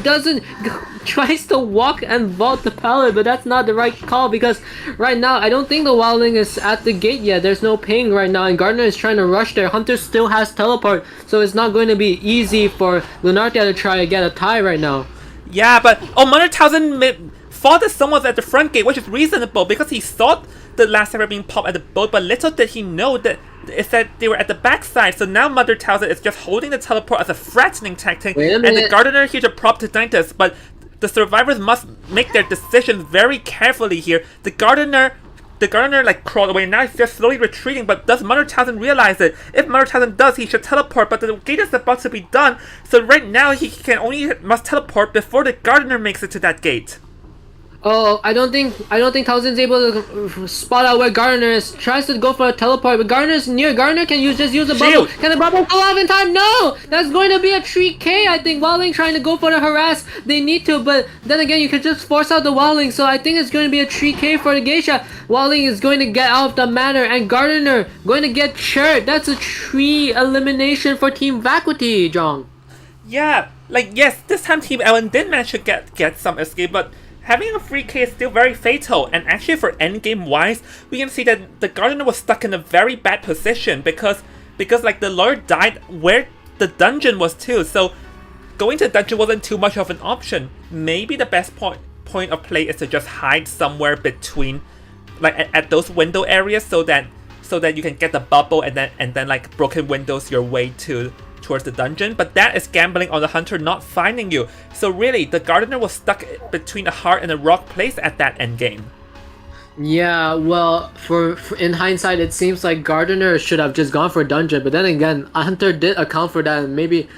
tries to walk and vault the pallet, but that's not the right call because right now I don't think the Wildling is at the gate yet. There's no ping right now and Gardner is trying to rush there. Hunter still has teleport, so it's not going to be easy for Lunartia to try to get a tie right now. Yeah, but Mother Talzin thought that someone was at the front gate, which is reasonable because he saw the last Cypher being popped at the boat, but little did he know that they were at the backside. So now Mother Talzin is just holding the teleport as a threatening tactic, and the Gardener here to prop to Dynamis, but the Survivors must make their decisions very carefully here. The Gardener crawled away, and now he's just slowly retreating, but does Mother Talzin realize it? If Mother Talzin does, he should teleport, but the gate is about to be done, so right now he must teleport before the Gardener makes it to that gate. Oh, I don't think Talzin's able to spot out where Gardner is. Tries to go for a teleport, but Gardner's near. Gardner can just use a bubble. Can the bubble fall off in time? No! That's going to be a 3K, I think. Wildling trying to go for the harass. They need to, but then again, you can just force out the Wildling, so I think it's going to be a 3K for the Geisha. Wildling is going to get out of the Manor, and Gardner going to get chaired. That's a 3 elimination for Team Vacuity, Jong. Yeah, yes, this time Team Ellen did manage to get some escape, but having a free K is still very fatal, and actually for endgame wise, we can see that the Gardener was stuck in a very bad position because like the Lord died where the dungeon was too, so going to the dungeon wasn't too much of an option. Maybe the best point of play is to just hide somewhere between, like at those window areas, so that you can get the bubble and then like broken windows your way towards the dungeon. But that is gambling on the hunter not finding you. So really, the Gardener was stuck between a hard and a rock place at that endgame. Yeah, well, for in hindsight, it seems like Gardener should have just gone for dungeon. But then again, Hunter did account for that and maybe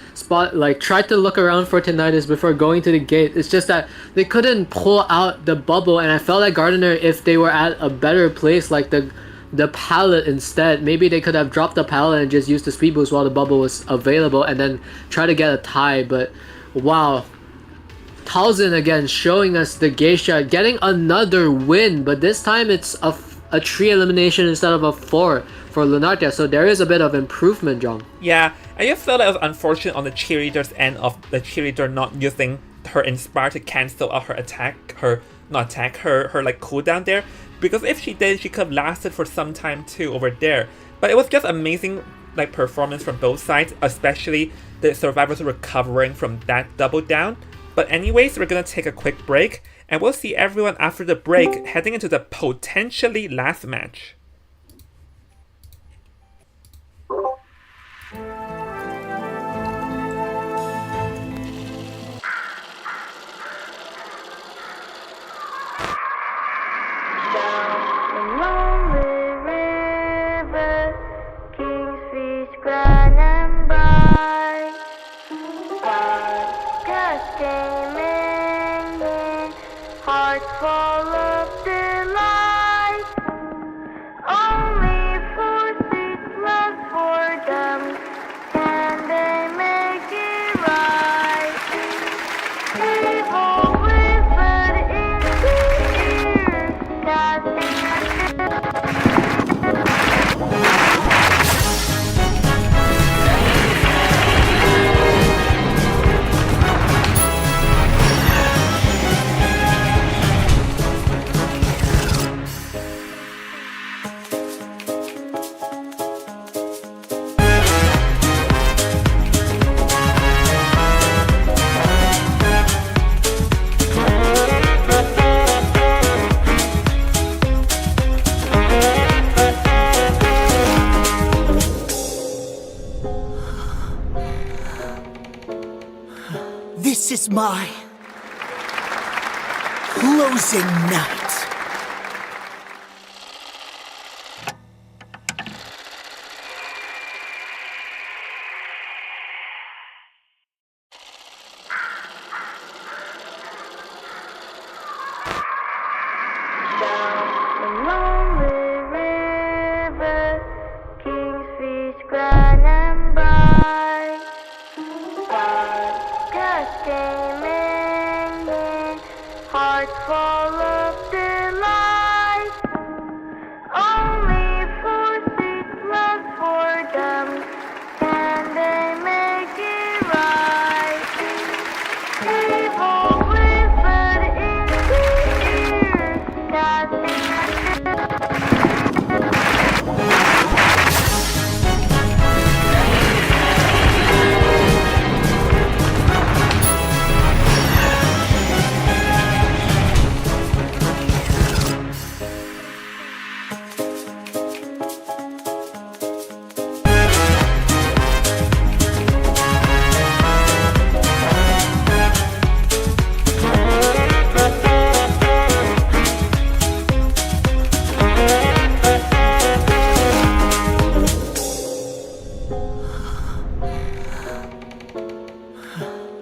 tried to look around for Tinnitus before going to the gate. It's just that they couldn't pull out the bubble, and I felt like Gardener, if they were at a better place like the pallet instead, maybe they could have dropped the pallet and just used the speed boost while the bubble was available and then try to get a tie. But wow, Talzin again showing us the geisha, getting another win, but this time it's a 3 elimination instead of a 4 for Lunardia, so there is a bit of improvement, John. Yeah, I just felt it was unfortunate on the cheerleader's end of the cheerleader not using her Inspire to cancel out her her like cooldown there, because if she did, she could have lasted for some time too over there. But it was just amazing like performance from both sides, especially the survivors recovering from that double down. But anyways, we're gonna take a quick break, and we'll see everyone after the break heading into the potentially last match. This is my closing night.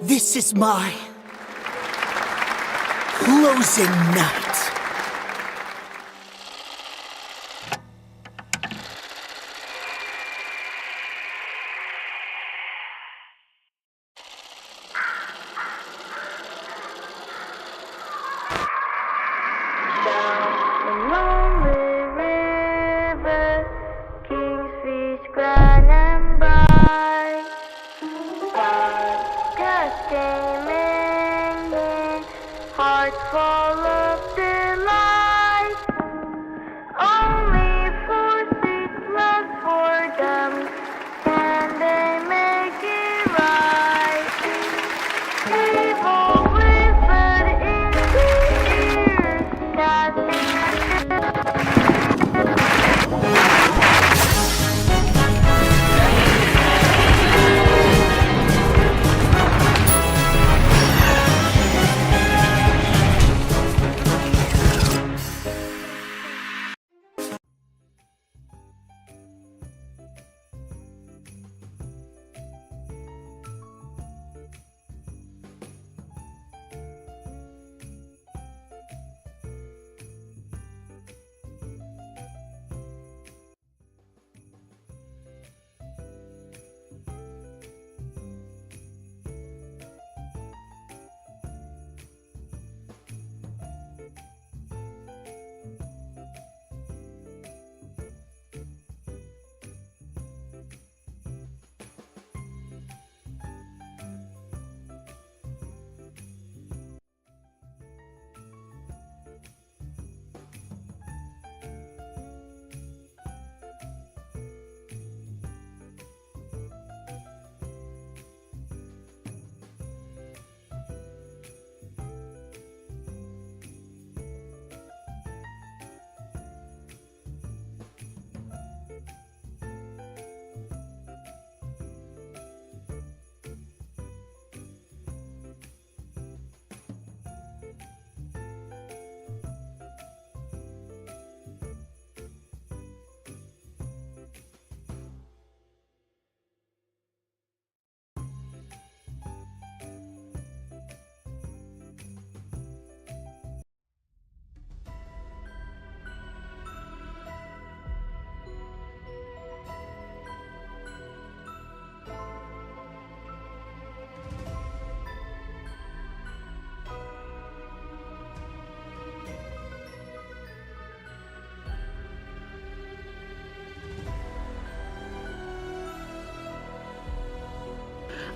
This is my closing night. Heart full full of delight. Only 4 seats left for them. Can they make it right? Evil whispered into ears,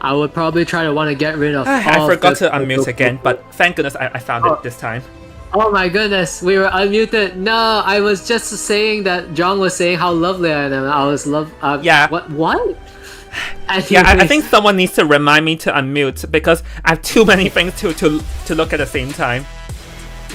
I would probably try to want to get rid of I forgot to unmute again, but thank goodness I found it this time. Oh my goodness, we were unmuted. No, I was just saying that John was saying how lovely I am. I was yeah. What? Yeah, I think someone needs to remind me to unmute because I have too many things to look at the same time.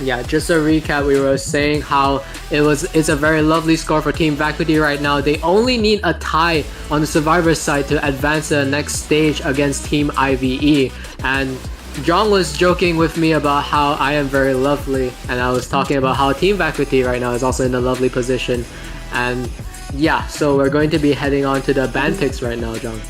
Yeah, just a recap, we were saying how it's a very lovely score for Team Vacuity right now. They only need a tie on the Survivor side to advance to the next stage against Team IVE. And John was joking with me about how I am very lovely, and I was talking about how Team Vacuity right now is also in a lovely position. And yeah, so we're going to be heading on to the band picks right now, John.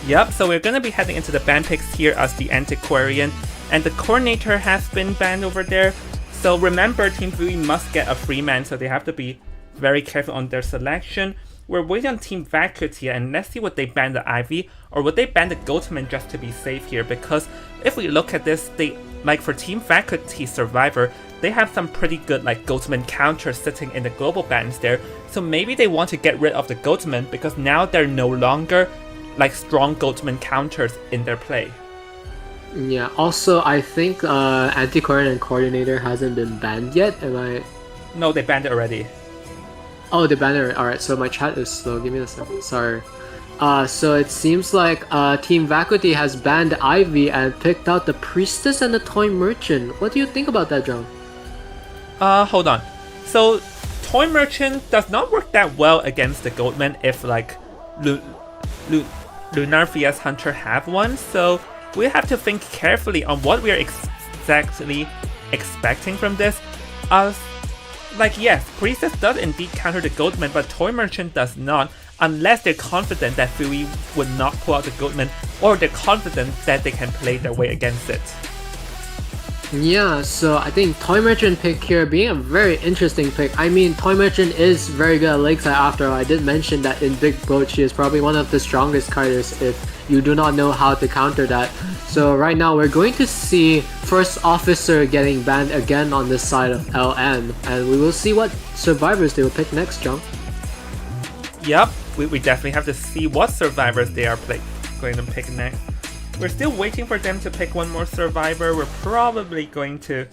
Yep, so we're going to be heading into the band picks here as the Antiquarian. And the coordinator has been banned over there. So remember, Team VUI must get a free man, so they have to be very careful on their selection. We're waiting on Team Vacuity, and let's see would they ban the Ivy or would they ban the Goatman just to be safe here. Because if we look at this, like for Team Vacuity Survivor, they have some pretty good like Goatman counters sitting in the global bans there. So maybe they want to get rid of the Goatman because now they're no longer like strong Goatman counters in their play. Yeah, also I think Antiquarian and Coordinator hasn't been banned yet, am I? No, they banned it already. Oh, they banned it, alright, so my chat is slow, give me a second, sorry. So it seems like Team Vacuity has banned Ivy and picked out the Priestess and the Toy Merchant. What do you think about that, John? Hold on. So, Toy Merchant does not work that well against the Goatman if like Lunar vs Hunter have one, so we have to think carefully on what we are exactly expecting from this. Like yes, Priestess does indeed counter the Goatman, but Toy Merchant does not, unless they're confident that VUI would not pull out the Goatman, or they're confident that they can play their way against it. Yeah, so I think Toy Merchant pick here being a very interesting pick. I mean, Toy Merchant is very good at Lakeside after all. I did mention that in Big Boat she is probably one of the strongest carders if you do not know how to counter that. So right now we're going to see First Officer getting banned again on this side of LN, and we will see what survivors they will pick next, John. Yep, we definitely have to see what survivors they are going to pick next. we're still waiting for them to pick one more survivor. We're probably going to...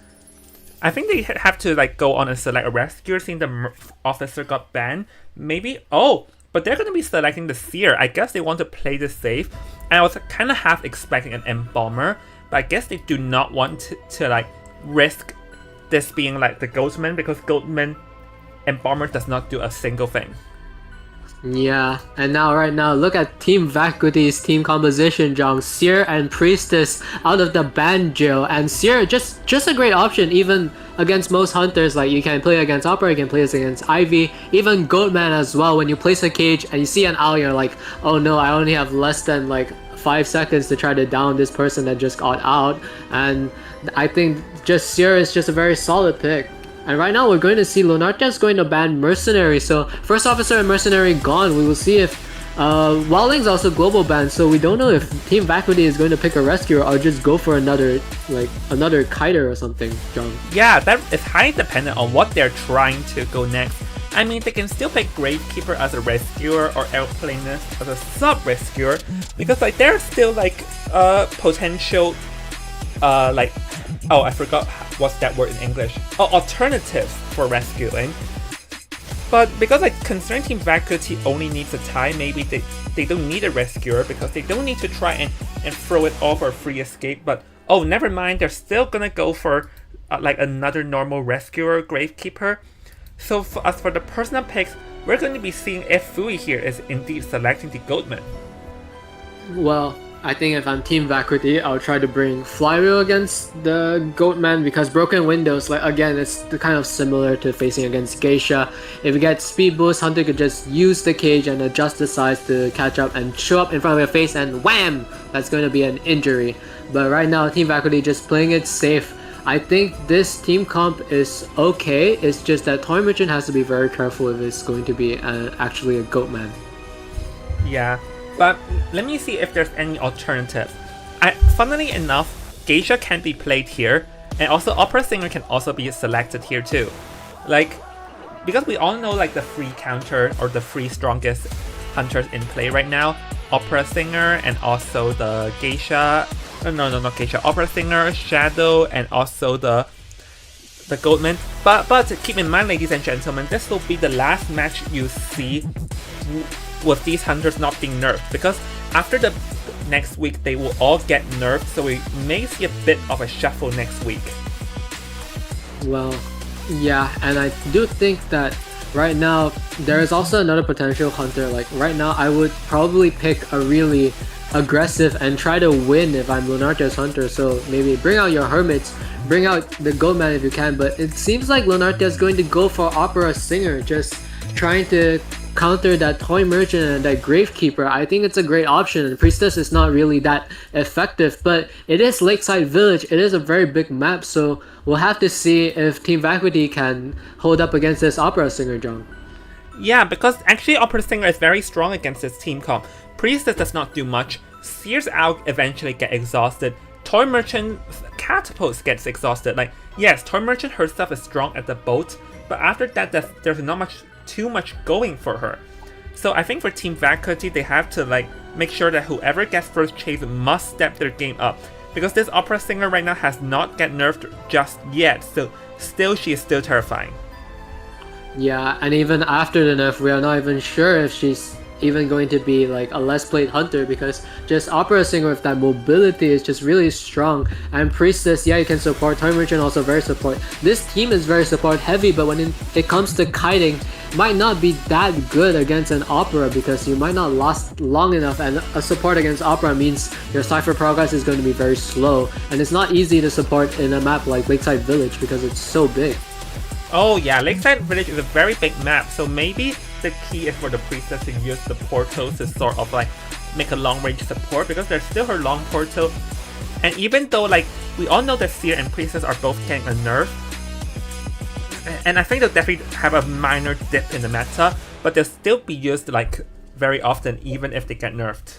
I think they have to like go on and select a rescuer, seeing the officer got banned. Maybe... Oh! But they're going to be selecting the Seer. I guess they want to play this safe. And I was kind of half expecting an Embalmer. But I guess they do not want to like risk this being like the Goatman, because Goatman Embalmer does not do a single thing. Yeah, and right now, look at Team Vacuity's team composition, John. Seer and Priestess out of the ban jail, and Seer just a great option even against most hunters. Like, you can play against Opera, you can play against Ivy, even Goatman as well. When you place a cage and you see an owl, you're like, oh no, I only have less than like 5 seconds to try to down this person that just got out. And I think just Seer is just a very solid pick. And right now we're going to see Lunarte's going to ban Mercenary, so First Officer and Mercenary gone. We will see if Wildling's also global ban, so we don't know if Team Vacuity is going to pick a Rescuer or just go for another Kiter or something, John. Yeah, that is highly dependent on what they're trying to go next. I mean, they can still pick Gravekeeper as a Rescuer or Airplanist as a sub-Rescuer, because like there's still like potential like... Oh, I forgot what's that word in English. Oh, alternatives for rescuing. But because like considering Team Vacuity only needs a tie, maybe they don't need a rescuer because they don't need to try and throw it off or free escape. But oh, never mind, they're still gonna go for like another normal rescuer, Gravekeeper. So as for the personal picks, we're going to be seeing if Fui here is indeed selecting the Goatman. Well, I think if I'm Team Vacuity, I'll try to bring Flywheel against the Goatman, because Broken Windows, like again, it's kind of similar to facing against Geisha. If you get Speed Boost, Hunter could just use the cage and adjust the size to catch up and show up in front of your face, and wham! That's going to be an injury. But right now, Team Vacuity just playing it safe. I think this team comp is okay, it's just that Toy Merchant has to be very careful if it's going to be actually a Goatman. Yeah. But let me see if there's any alternatives. Funnily enough, Geisha can be played here, and also Opera Singer can also be selected here too. Like, because we all know like the free counter or the free strongest hunters in play right now, Opera Singer and also the Geisha. No, not Geisha. Opera Singer, Shadow, and also the Goatman. But keep in mind, ladies and gentlemen, this will be the last match you see with these hunters not being nerfed, because after the next week they will all get nerfed, so we may see a bit of a shuffle next week. Well, yeah, and I do think that right now there is also another potential hunter. Like right now I would probably pick a really aggressive and try to win if I'm Lunarte's hunter, so maybe bring out your Hermits, bring out the Goatman if you can, but it seems like Lunarte is going to go for Opera Singer, just trying to counter that Toy Merchant and that Gravekeeper. I think it's a great option, and Priestess is not really that effective, but it is Lakeside Village, it is a very big map, so we'll have to see if Team Vacuity can hold up against this Opera Singer, John. Yeah, because actually Opera Singer is very strong against this team comp. Priestess does not do much, Seer's Owl eventually get exhausted, Toy Merchant Catapults gets exhausted. Like, yes, Toy Merchant herself is strong at the boat, but after that there's not too much going for her. So I think for Team Vacuity, they have to like make sure that whoever gets first chase must step their game up, because this Opera Singer right now has not get nerfed just yet, so still she is still terrifying. Yeah, and even after the nerf, we are not even sure if she's even going to be like a less played hunter, because just Opera Singer with that mobility is just really strong, and Priestess, yeah, you can support. Toy Merchant also very support. This team is very support heavy, but when it comes to kiting, might not be that good against an Opera, because you might not last long enough, and a support against Opera means your Cypher progress is going to be very slow, and it's not easy to support in a map like Lakeside Village because it's so big. Oh yeah, Lakeside Village is a very big map, so maybe the key is for the Priestess to use the portals to sort of like make a long range support, because there's still her long portal, and even though like we all know that Seer and Priestess are both getting a nerf, and I think they'll definitely have a minor dip in the meta, but they'll still be used like very often even if they get nerfed.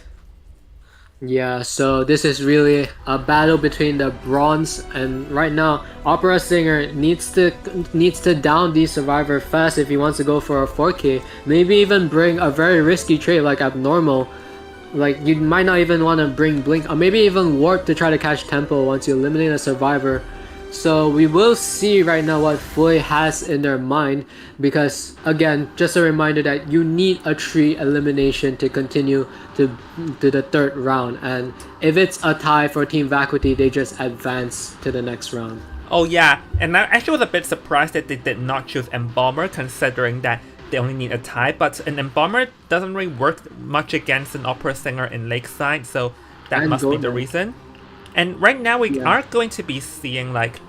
Yeah, so this is really a battle between the bronze, and right now Opera Singer needs to down the Survivor fast if he wants to go for a 4K. Maybe even bring a very risky trait like Abnormal Like, you might not even want to bring Blink, or maybe even Warp to try to catch Tempo once you eliminate a survivor. So we will see right now what Fui has in their mind, because again, just a reminder that you need a tree elimination to continue to the third round, and if it's a tie for Team Vacuity, they just advance to the next round. Oh yeah, and I actually was a bit surprised that they did not choose Embalmer, considering that they only need a tie, but an Embalmer doesn't really work much against an opera singer in Lakeside, so that And must be the reason. And right now we are going to be seeing like,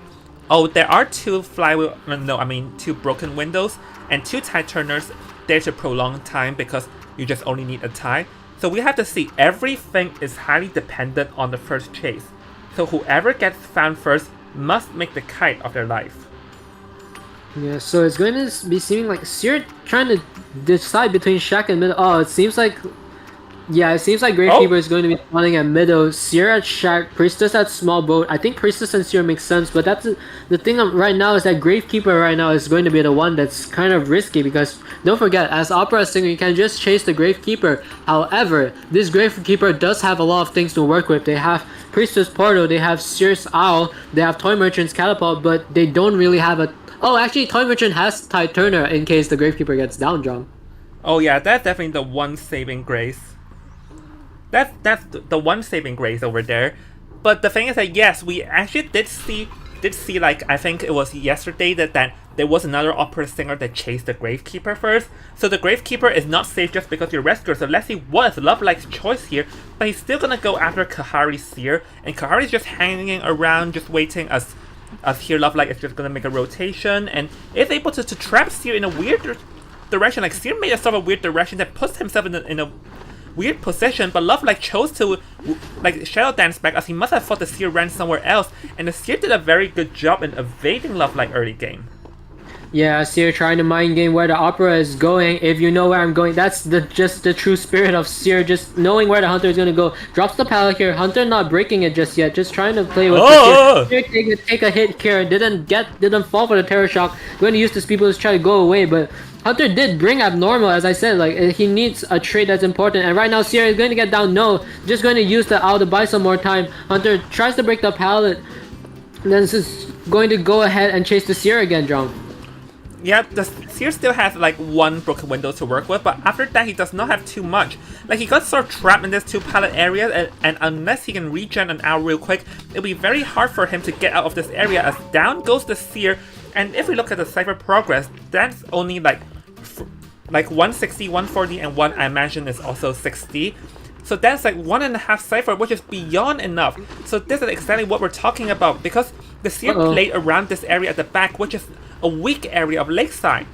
oh, there are two two broken windows and two tie turners there to prolong time because you just only need a tie. So we have to see, everything is highly dependent on the first chase. So whoever gets found first must make the kite of their life. Yeah, so it's going to be seeming like Seer trying to decide between Shack and Middle. Oh, it seems like... Yeah, it seems like Gravekeeper is going to be spawning at Middle, Seer at Shack, Priestess at Small Boat. I think Priestess and Seer makes sense, but that's the thing right now is that Gravekeeper right now is going to be the one that's kind of risky, because don't forget, as opera singer, you can just chase the Gravekeeper. However, this Gravekeeper does have a lot of things to work with. They have Priestess Portal, they have Seer's Owl, they have Toy Merchant's Catapult, but they don't really have a... Oh, actually, Toy Merchant has Tie Turner in case the Gravekeeper gets down, John. Oh yeah, that's definitely the one saving grace. That's the one saving grace over there. But the thing is that yes, we actually did see like, I think it was yesterday that there was another opera singer that chased the Gravekeeper first. So the Gravekeeper is not safe just because you're rescuer. So let's see what is Lovelike's choice here. But he's still gonna go after Kahari's Seer, and Kahari's just hanging around, just waiting as here Lovelike is just gonna make a rotation and is able to trap Seer in a weird direction. Like, Seer made himself a weird direction that puts himself in a weird position, but Lovelike chose to like shadow dance back, as he must have thought the Seer ran somewhere else, and the Seer did a very good job in evading Lovelike early game. Yeah, Seer trying to mind game where the opera is going. If you know where I'm going, that's just the true spirit of Seer, just knowing where the Hunter is going to go. Drops the pallet here, Hunter not breaking it just yet, just trying to play with the Seer. Seer take a hit here, didn't fall for the Terror Shock. Going to use the speed boost to try to go away, but Hunter did bring Abnormal, as I said, like, he needs a trade that's important, and right now Seer is going to get down, no, just going to use the Owl to buy some more time. Hunter tries to break the pallet, then this is going to go ahead and chase the Seer again, John. Yeah, the Seer still has like one broken window to work with, but after that he does not have too much. Like, he got sort of trapped in this two pallet area, and unless he can regen an Owl real quick, it'll be very hard for him to get out of this area, as down goes the Seer. And if we look at the Cypher progress, that's only like 160, 140, and one I imagine is also 60. So that's like 1.5 Cypher, which is beyond enough. So this is exactly what we're talking about, because the Seer played around this area at the back, which is a weak area of Lakeside.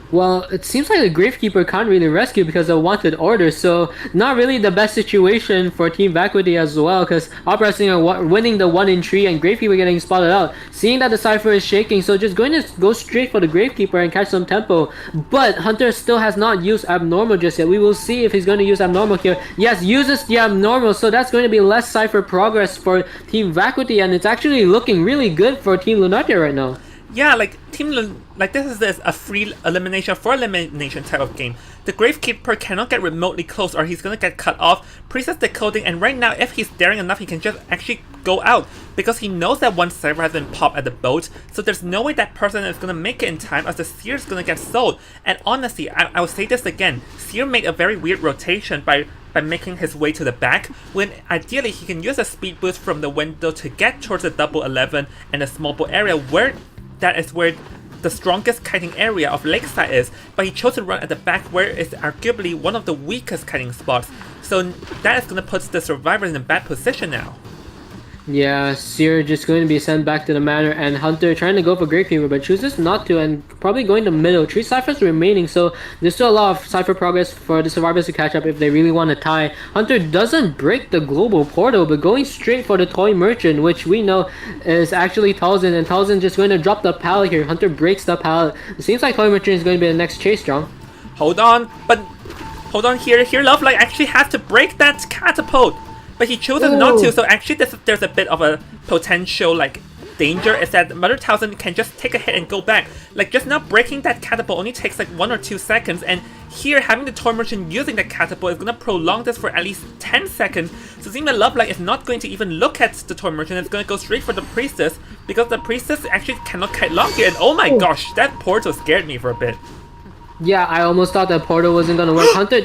Well, it seems like the Gravekeeper can't really rescue because of wanted order, so not really the best situation for Team Vacuity as well, because Opera Singer winning the 1 in 3 and Gravekeeper getting spotted out. Seeing that the Cypher is shaking, so just going to go straight for the Gravekeeper and catch some tempo. But Hunter still has not used Abnormal just yet. We will see if he's going to use Abnormal here. Yes, uses the Abnormal, so that's going to be less Cypher progress for Team Vacuity, and it's actually looking really good for Team Lunatia right now. Yeah, like this is a free elimination for elimination type of game. The Gravekeeper cannot get remotely close or he's gonna get cut off. Priestess decoding, and right now if he's daring enough, he can just actually go out because he knows that one Cypher has been popped at the boat. So there's no way that person is gonna make it in time, as the Seer is gonna get sold. And honestly, I will say this again, Seer made a very weird rotation by making his way to the back, when ideally he can use a speed boost from the window to get towards the double 11 and the small boat area, where that is where the strongest kiting area of Lakeside is, but he chose to run at the back where it's arguably one of the weakest kiting spots. So that is going to put the survivors in a bad position now. Yeah, Seer just going to be sent back to the Manor, and Hunter trying to go for Gravekeeper but chooses not to, and probably going to middle. 3 Cyphers remaining, so there's still a lot of Cypher progress for the survivors to catch up if they really want to tie. Hunter doesn't break the global portal, but going straight for the Toy Merchant, which we know is actually Talzin, and Talzin just going to drop the pallet here. Hunter breaks the pallet. It seems like Toy Merchant is going to be the next chase, John. Hold on here Lovelike actually has to break that catapult, but he chooses not to, so actually there's a bit of a potential like danger is that Mother Thousand can just take a hit and go back. Like just now breaking that catapult only takes like 1 or 2 seconds, and here having the Toy Merchant using the catapult is gonna prolong this for at least 10 seconds. So it seems like Love Light is not going to even look at the Toy Merchant, it's gonna go straight for the Priestess, because the Priestess actually cannot kite long here, and oh my gosh, that portal scared me for a bit. Yeah, I almost thought that portal wasn't gonna work. Hunter,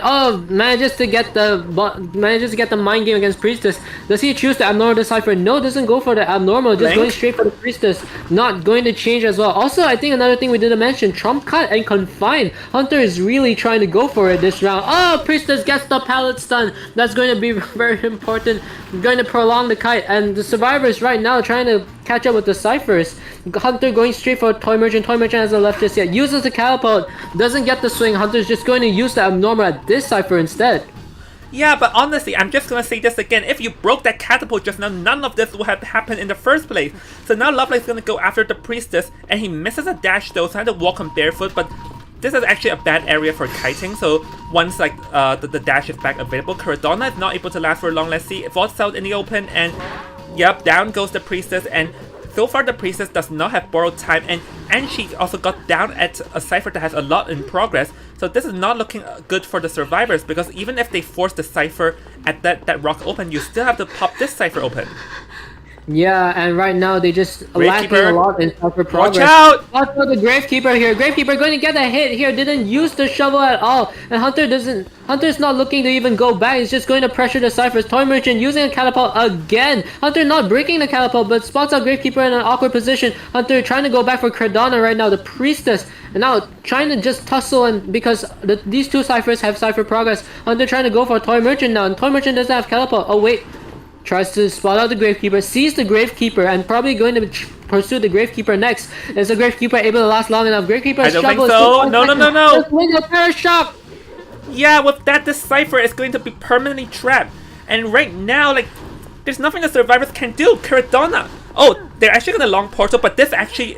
manages to get the mind game against Priestess. Does he choose the abnormal decipher? No, doesn't go for the abnormal. Just going straight for the Priestess. Not going to change as well. Also, I think another thing we didn't mention: trump cut and confine. Hunter is really trying to go for it this round. Oh, Priestess gets the pallet stun. That's going to be very important. Going to prolong the kite, and the survivors right now trying to catch up with the ciphers. Hunter going straight for Toy Merchant. Toy Merchant hasn't left just yet. Uses the catapult. Doesn't get the swing. Hunter's just going to use the abnormal at this cipher instead. Yeah, but honestly, I'm just gonna say this again. If you broke that catapult just now, none of this would have happened in the first place. So now Lovelight's gonna go after the Priestess, and he misses a dash though, so I had to walk on barefoot, but this is actually a bad area for kiting, so once like the dash is back available, Caradonna is not able to last for long. Let's see, it vaults out in the open, and yep, down goes the Priestess, and so far the Priestess does not have borrowed time, and she also got down at a cipher that has a lot in progress, so this is not looking good for the survivors, because even if they force the cipher at that rock open, you still have to pop this cipher open. Yeah, and right now they just lacking a lot in cipher progress. Watch out! Watch out the Gravekeeper here. Gravekeeper going to get a hit here. Didn't use the shovel at all. And Hunter's not looking to even go back. He's just going to pressure the ciphers. Toy Merchant using a catapult again. Hunter not breaking the catapult, but spots out Gravekeeper in an awkward position. Hunter trying to go back for Cardona right now, the Priestess. And now trying to just tussle, and because these two ciphers have cipher progress. Hunter trying to go for Toy Merchant now, and Toy Merchant doesn't have catapult. Oh wait. Tries to spot out the Gravekeeper, sees the Gravekeeper, and probably going to pursue the Gravekeeper next. Is the Gravekeeper able to last long enough? Gravekeeper's I don't think so. No. Just win the Parashock! Yeah, with that, this cipher is going to be permanently trapped. And right now, like, there's nothing the survivors can do. Caradonna. Oh, they're actually going to long portal, but this actually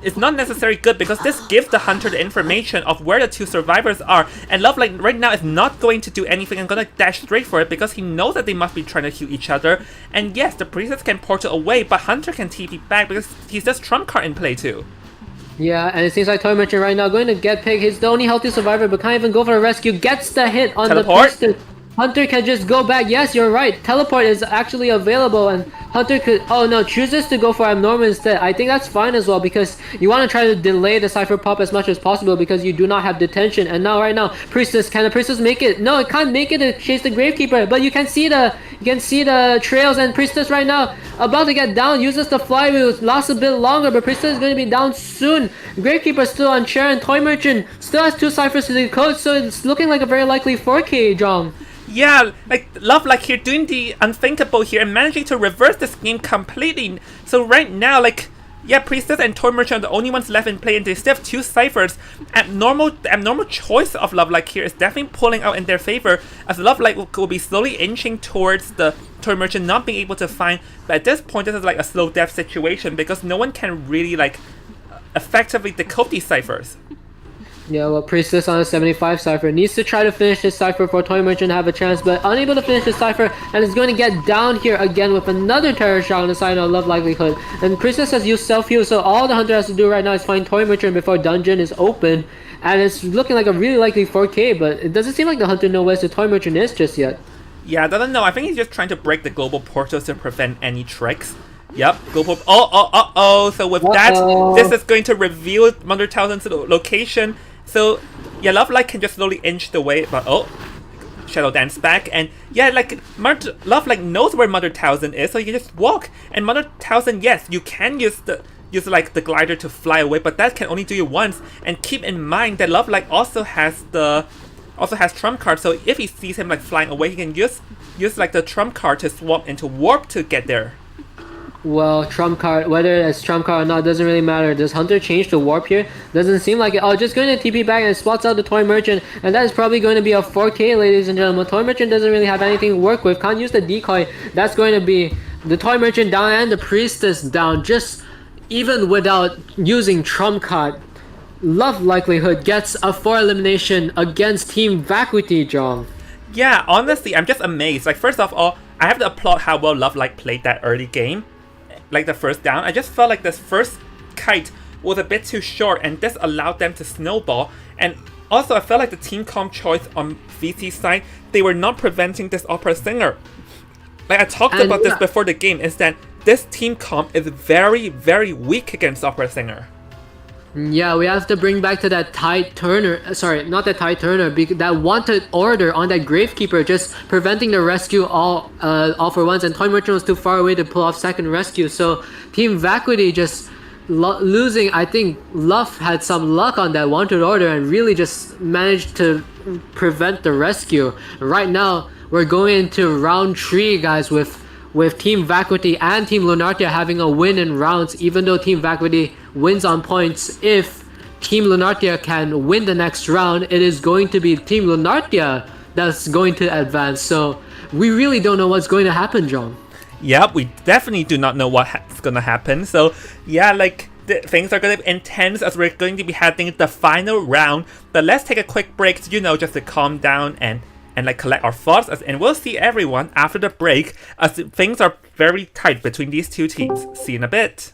is not necessarily good, because this gives the hunter the information of where the two survivors are, and Lovelight right now is not going to do anything and gonna dash straight for it, because he knows that they must be trying to heal each other. And yes, the Priestess can portal away, but Hunter can TP back because he's just trump card in play too. Yeah, and it seems like Toy Merchant right now going to get picked. He's the only healthy survivor, but can't even go for a rescue. Gets the hit on the Priestess. Hunter can just go back. Yes, you're right. Teleport is actually available, and Hunter could... Oh no, chooses to go for abnormal instead. I think that's fine as well, because you want to try to delay the cipher pop as much as possible, because you do not have detention. And now, right now, Priestess, can the Priestess make it? No, it can't make it to chase the Gravekeeper, but you can see the trails, and Priestess right now about to get down, uses the flywheel, lasts a bit longer, but Priestess is going to be down soon. Gravekeeper still on chair, and Toy Merchant still has 2 ciphers to decode, so it's looking like a very likely 4K, John. Yeah, like Lovelight here doing the unthinkable here and managing to reverse this game completely. So right now, like, yeah, Priestess and Toy Merchant are the only ones left in play, and they still have 2 ciphers. The abnormal choice of Lovelight here is definitely pulling out in their favor, as Lovelight will be slowly inching towards the Toy Merchant not being able to find. But at this point, this is like a slow death situation, because no one can really like effectively decode these ciphers. Yeah, well, Priestess on a 75 cipher needs to try to finish this cipher for Toy Merchant to have a chance, but unable to finish this cipher, and is going to get down here again with another terror shot on the side of Love Likelihood. And Priestess has used self-heal, so all the hunter has to do right now is find Toy Merchant before dungeon is open, and it's looking like a really likely 4K, but it doesn't seem like the hunter knows where the Toy Merchant is just yet. Yeah, I don't know. I think he's just trying to break the global portals to prevent any tricks. Yep, global. Oh. So with that, this is going to reveal Mother Thousand's location. So, yeah, Lovelight can just slowly inch the way, but Shadow Dance back, and yeah, like, Lovelight knows where Mother Thousand is, so you can just walk, and Mother Thousand, yes, you can use the glider to fly away, but that can only do you once, and keep in mind that Lovelight also has trump card, so if he sees him like flying away, he can use like the trump card to swap into warp to get there. Well, trump card, whether it's trump card or not, doesn't really matter. Does Hunter change to warp here? Doesn't seem like it. Oh, just going to TP back and spots out the Toy Merchant, and that is probably going to be a 4K, ladies and gentlemen. Toy Merchant doesn't really have anything to work with. Can't use the decoy. That's going to be the Toy Merchant down and the Priestess down, just even without using trump card. Love Likelihood gets a 4 elimination against Team Vacuity, John. Yeah, honestly, I'm just amazed. Like, first of all, I have to applaud how well Lovelight played that early game. like the first down. I just felt like this first kite was a bit too short, and this allowed them to snowball. And also, I felt like the team comp choice on VC's side, they were not preventing this opera singer. Like I talked about this before the game, is that this team comp is very, very weak against opera singer. Yeah, we have to bring back to that Tide Turner, sorry, not that Tide Turner, that wanted order on that Gravekeeper, just preventing the rescue all for once, and Toy Merchant was too far away to pull off second rescue, so Team Vacuity just losing. I think Luff had some luck on that wanted order and really just managed to prevent the rescue. Right now, we're going into round 3, guys, with Team Vacuity and Team Lunardia having a win in rounds, even though Team Vacuity wins on points. If Team Lunardia can win the next round, it is going to be Team Lunardia that's going to advance. So we really don't know what's going to happen, John. Yep, we definitely do not know what's going to happen. So yeah, like things are going to be intense as we're going to be having the final round. But let's take a quick break, just to calm down and like collect our thoughts, and we'll see everyone after the break as things are very tight between these two teams. See you in a bit.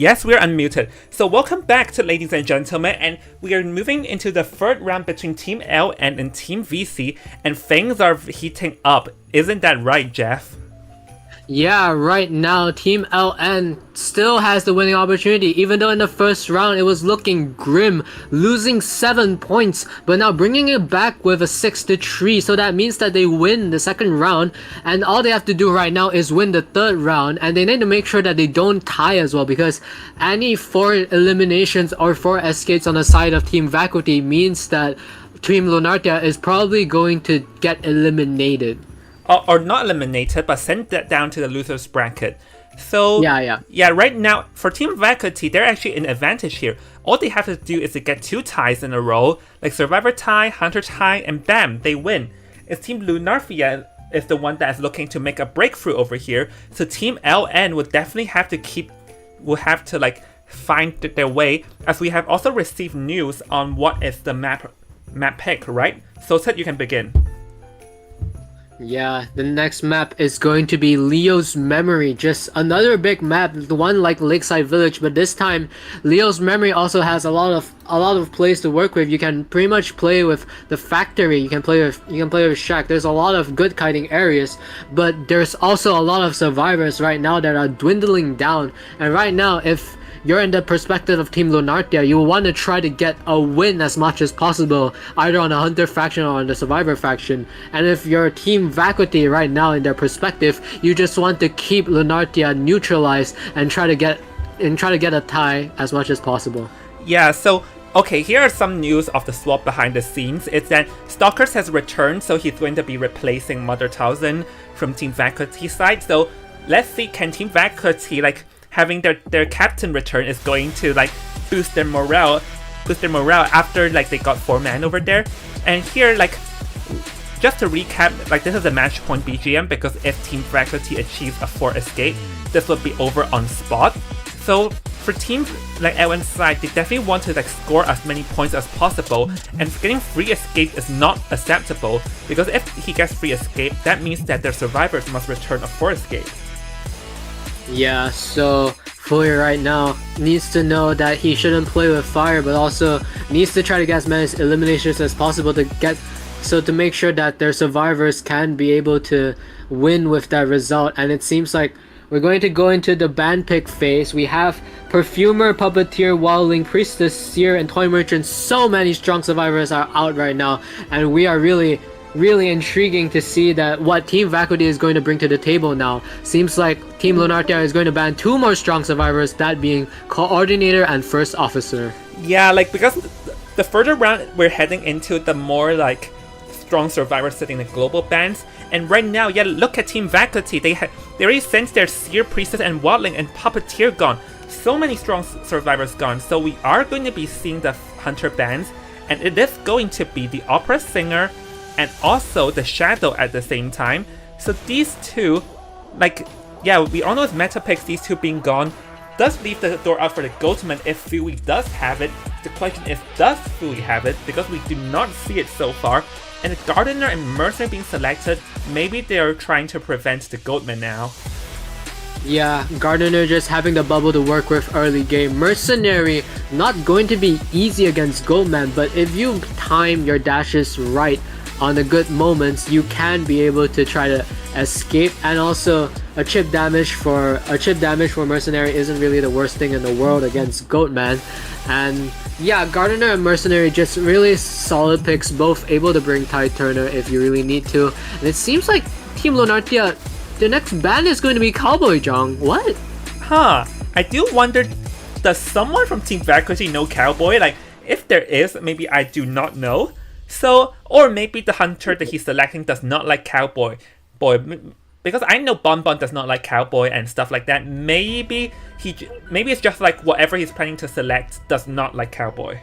Yes, we're unmuted. So welcome back to ladies and gentlemen, and we are moving into the third round between Team LN and Team VC, and things are heating up. Isn't that right, Jeff? Yeah, right now, Team LN still has the winning opportunity, even though in the first round it was looking grim, losing 7 points, but now bringing it back with a 6-3, so that means that they win the second round, and all they have to do right now is win the third round, and they need to make sure that they don't tie as well, because any 4 eliminations or 4 escapes on the side of Team Vacuity means that Team Lunardia is probably going to get eliminated. Or not eliminated, but sent that down to the loser's bracket. So yeah, right now for Team Vacuity, they're actually in advantage here. All they have to do is to get 2 ties in a row, like Survivor tie, Hunter tie, and bam, they win. It's Team Lunardia is the one that's looking to make a breakthrough over here. So Team LN would definitely have to like find their way, as we have also received news on what is the map pick, right? So Ted, you can begin. Yeah, the next map is going to be Leo's Memory, just another big map, the one like Lakeside Village, but this time Leo's Memory also has a lot of plays to work with. You can pretty much play with the factory, you can play with Shack. There's a lot of good kiting areas, but there's also a lot of survivors right now that are dwindling down. And right now, if you're in the perspective of Team Lunardia, you want to try to get a win as much as possible, either on the Hunter faction or on the Survivor faction. And if you're Team Vacuity right now in their perspective, you just want to keep Lunardia neutralized and try to get a tie as much as possible. Yeah, so okay, here are some news of the swap behind the scenes. It's that Stalkers has returned, so he's going to be replacing Mother Thousand from Team Vacuity side. So let's see, can Team Vacuity like having their captain return is going to like boost their morale after like they got 4 man over there. And here, like, just to recap, like this is a match point BGM, because if Team Vacuity achieves a 4 escape, this would be over on spot. So for teams like LN's side, they definitely want to like score as many points as possible, and getting free escape is not acceptable, because if he gets free escape, that means that their survivors must return a 4 escape. Yeah, so Fuller right now needs to know that he shouldn't play with fire, but also needs to try to get as many eliminations as possible to make sure that their survivors can be able to win with that result. And it seems like we're going to go into the band pick phase. We have Perfumer, Puppeteer, Wildling, Priestess, Seer, and Toy Merchant. So many strong survivors are out right now, and we are really intriguing to see that what Team Vacuity is going to bring to the table now. Seems like Team Lunardia is going to ban 2 more strong survivors, that being Coordinator and First Officer. Yeah, like because the further round we're heading into, the more like strong survivors setting the global bans. And right now, yeah, look at Team Vacuity. They already sent their Seer, Priestess, and Wildling and Puppeteer gone. So many strong survivors gone. So we are going to be seeing the Hunter bans, and it is going to be the Opera Singer and also the Shadow at the same time. So these two, like, yeah, we all know it's meta picks, these two being gone does leave the door out for the Goatman if Fui does have it. The question is, does Fui have it? Because we do not see it so far. And the Gardener and Mercenary being selected, maybe they're trying to prevent the Goatman now. Yeah, Gardener just having the bubble to work with early game. Mercenary not going to be easy against Goatman, but if you time your dashes right on the good moments, you can be able to try to escape. And also a chip damage for Mercenary isn't really the worst thing in the world against Goatman. And yeah, Gardener and Mercenary just really solid picks, both able to bring Tide Turner if you really need to. And it seems like Team Lunardia, the next ban is going to be Cowboy Jong. What? Huh, I do wonder, does someone from Team Vacuity know Cowboy? Like, if there is, maybe I do not know. So, or maybe the Hunter that he's selecting does not like Cowboy. Because I know Bonbon does not like Cowboy and stuff like that. Maybe it's just like whatever he's planning to select does not like Cowboy.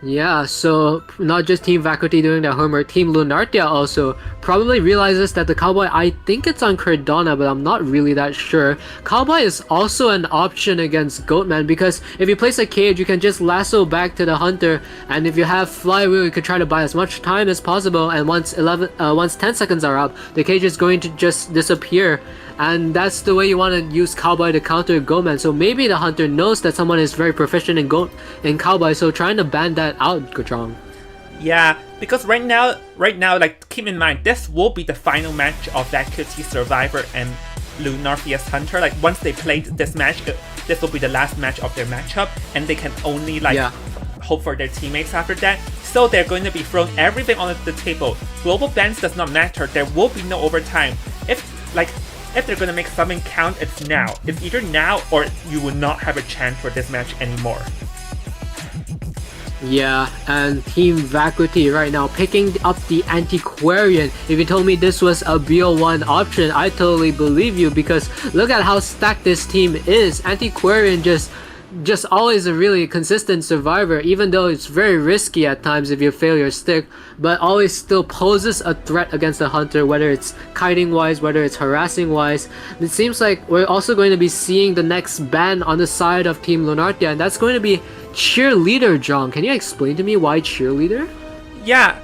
Yeah, so not just Team Vacuity doing their homework, Team Lunartia also probably realizes that the Cowboy, I think it's on Cardona, but I'm not really that sure. Cowboy is also an option against Goatman because if you place a cage, you can just lasso back to the Hunter, and if you have Flywheel, you could try to buy as much time as possible, and once 10 seconds are up, the cage is going to just disappear. And that's the way you want to use Cowboy to counter Goatman. So maybe the Hunter knows that someone is very proficient in Cowboy, so trying to ban that out, Gojong. Yeah, because right now, like, keep in mind, this will be the final match of Vacuity Survivor and Lunartia's Hunter. Like, once they played this match, this will be the last match of their matchup, and they can only, like, hope for their teammates after that. So they're going to be throwing everything on the table. Global bans does not matter. There will be no overtime. If they're gonna make something count, it's now. It's either now or you will not have a chance for this match anymore. Yeah, and Team Vacuity right now picking up the Antiquarian. If you told me this was a BO1 option, I totally believe you because look at how stacked this team is. Antiquarian just always a really consistent survivor, even though it's very risky at times if you fail your stick, but always still poses a threat against the Hunter, whether it's kiting wise, whether it's harassing wise. It seems like we're also going to be seeing the next ban on the side of Team Lunartia, and that's going to be Cheerleader. John, can you explain to me why Cheerleader? Yeah,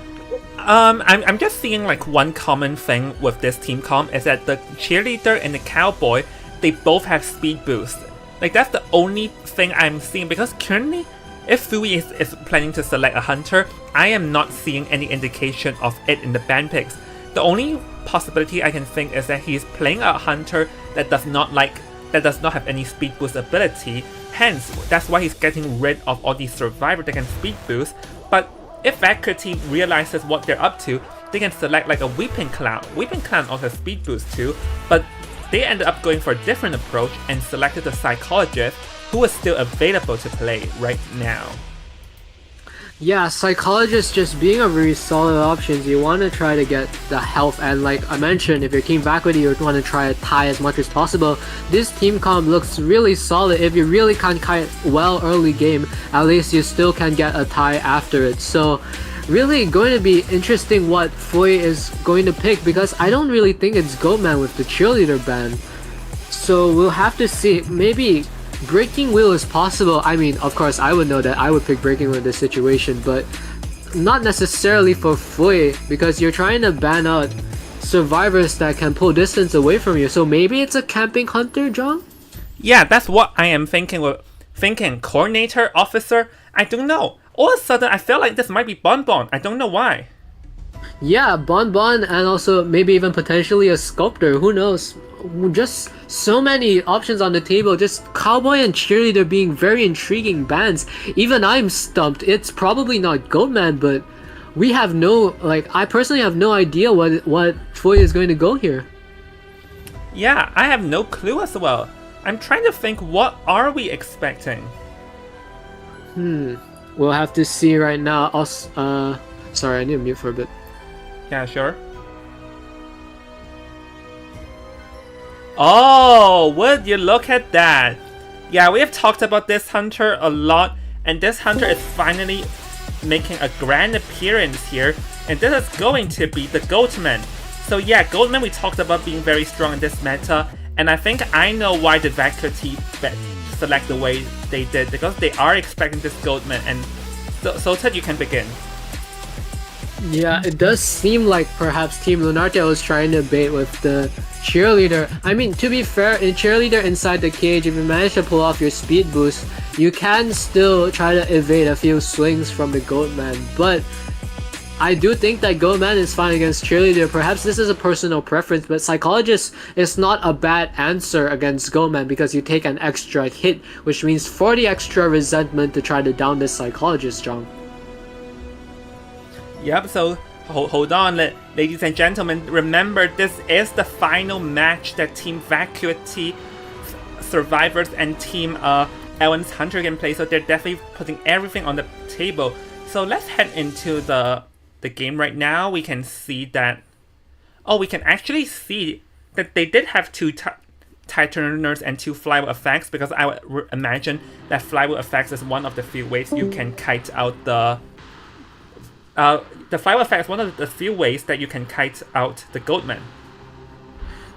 I'm just seeing like one common thing with this team comp is that the Cheerleader and the Cowboy, they both have speed boost. Like, that's the only thing I'm seeing, because currently, if Fui is planning to select a Hunter, I am not seeing any indication of it in the ban picks. The only possibility I can think is that he's playing a Hunter that does not have any speed boost ability, hence, that's why he's getting rid of all these survivors that can speed boost. But if Vacuity realizes what they're up to, they can select like a Weeping Clown. Weeping Clown also has speed boost too, but they ended up going for a different approach and selected the Psychologist, who is still available to play right now. Yeah, Psychologist just being a very solid option. You want to try to get the health, and like I mentioned, if you're Team Vacuity, you want to try to tie as much as possible. This team comp looks really solid. If you really can't kite well early game, at least you still can get a tie after it. So really going to be interesting what Foy is going to pick, because I don't really think it's Goatman with the Cheerleader ban. So we'll have to see. Maybe Breaking Wheel is possible. I mean, of course, I would know that I would pick Breaking Wheel in this situation, but not necessarily for Foy, because you're trying to ban out survivors that can pull distance away from you. So maybe it's a Camping Hunter, John? Yeah, that's what I am thinking. Coordinator, Officer, I don't know. All of a sudden, I feel like this might be Bonbon. I don't know why. Yeah, Bonbon, and also maybe even potentially a Sculptor. Who knows? Just so many options on the table. Just Cowboy and Cheerleader being very intriguing bans. Even I'm stumped. It's probably not Goatman, but we have no, like, I personally have no idea what Foy is going to go here. Yeah, I have no clue as well. I'm trying to think, what are we expecting? We'll have to see right now. Sorry, I need to mute for a bit. Yeah, sure. Oh, would you look at that? Yeah, we have talked about this Hunter a lot, and this Hunter is finally making a grand appearance here, and this is going to be the Goatman. So yeah, Goatman we talked about being very strong in this meta, and I think I know why the Vacuity select the way they did, because they are expecting this Goatman, and so Ted, you can begin. Yeah, it does seem like perhaps Team Lunartia was trying to bait with the Cheerleader. I mean, to be fair, in Cheerleader inside the cage, if you manage to pull off your speed boost, you can still try to evade a few swings from the Goatman, but I do think that Goatman is fine against Cheerleader. Perhaps this is a personal preference, but Psychologist is not a bad answer against Goatman because you take an extra hit, which means 40 extra resentment to try to down this Psychologist, John. Yep, so hold on, ladies and gentlemen. Remember, this is the final match that Team Vacuity Survivors and Team Ellen's Hunter can play, so they're definitely putting everything on the table. So let's head into the game right now. We can see that... Oh, we can actually see that they did have two Titurners and two Flywheel effects, because I would imagine that Flywheel effects is one of the few ways you can kite out the the flyaway effect is one of the few ways that you can kite out the Goatman.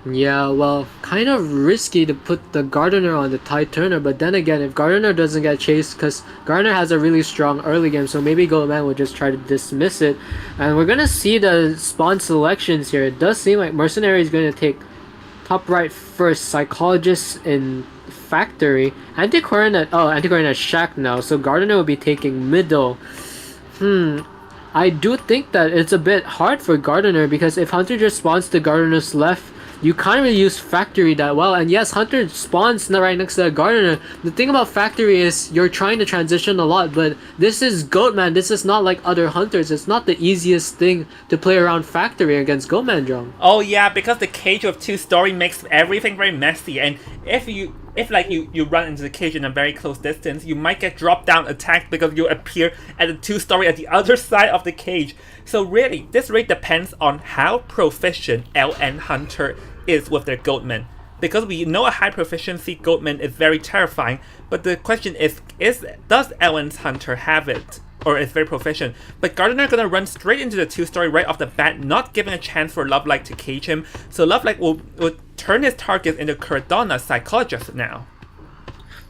Yeah, well, kind of risky to put the Gardener on the Tide Turner, but then again, if Gardener doesn't get chased, because Gardener has a really strong early game, so maybe Goatman will just try to dismiss it. And we're gonna see the spawn selections here. It does seem like Mercenary is going to take top right first, Psychologist in Factory, Antiquarian at Shack now, so Gardener will be taking middle. I do think that it's a bit hard for Gardener, because if Hunter just spawns to Gardener's left, you can't really use Factory that well. And yes, Hunter spawns right next to the Gardener. The thing about Factory is you're trying to transition a lot, but this is Goatman. This is not like other Hunters. It's not the easiest thing to play around Factory against Goatman, John. Oh yeah, because the cage of 2-story makes everything very messy, and if you run into the cage in a very close distance, you might get dropped down attacked because you appear at the 2-story at the other side of the cage. So really, this really depends on how proficient LN Hunter is with their Goatman. Because we know a high proficiency Goatman is very terrifying, but the question is does LN's Hunter have it? Or is very proficient? But Gardener gonna run straight into the 2-story right off the bat, not giving a chance for Lovelight to cage him. So Lovelight will turn his target into Cardona Psychologist now.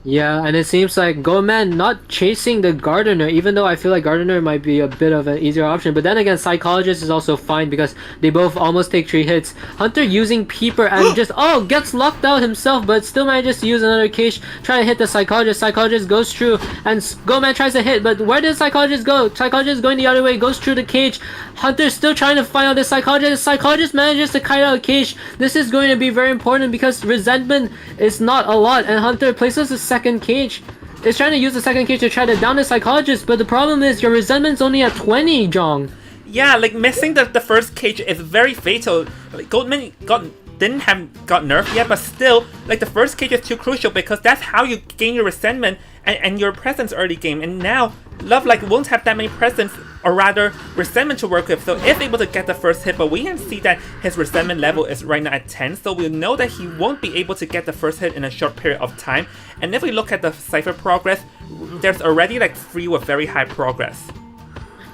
Yeah, and it seems like Goatman not chasing the Gardener, even though I feel like Gardener might be a bit of an easier option. But then again, Psychologist is also fine because they both almost take 3 hits. Hunter using Peeper and just, gets locked out himself, but still manages to use another cage, trying to hit the Psychologist. Psychologist goes through, and Goatman tries to hit, but where does Psychologist go? Psychologist going the other way, goes through the cage. Hunter's still trying to find out the Psychologist. Psychologist manages to kite out a cage. This is going to be very important because resentment is not a lot, and Hunter places a second cage. It's trying to use the second cage to try to down the Psychologist, but the problem is your resentment's only at 20, Jong. Yeah, like missing the first cage is very fatal. Like Goatman didn't have got nerfed yet, but still, like the first cage is too crucial because that's how you gain your resentment and your presence early game. And now Lovelight won't have that many presence, or rather resentment to work with, so if able to get the first hit, but we can see that his resentment level is right now at 10, so we'll know that he won't be able to get the first hit in a short period of time. And if we look at the Cypher progress, there's already like 3 with very high progress.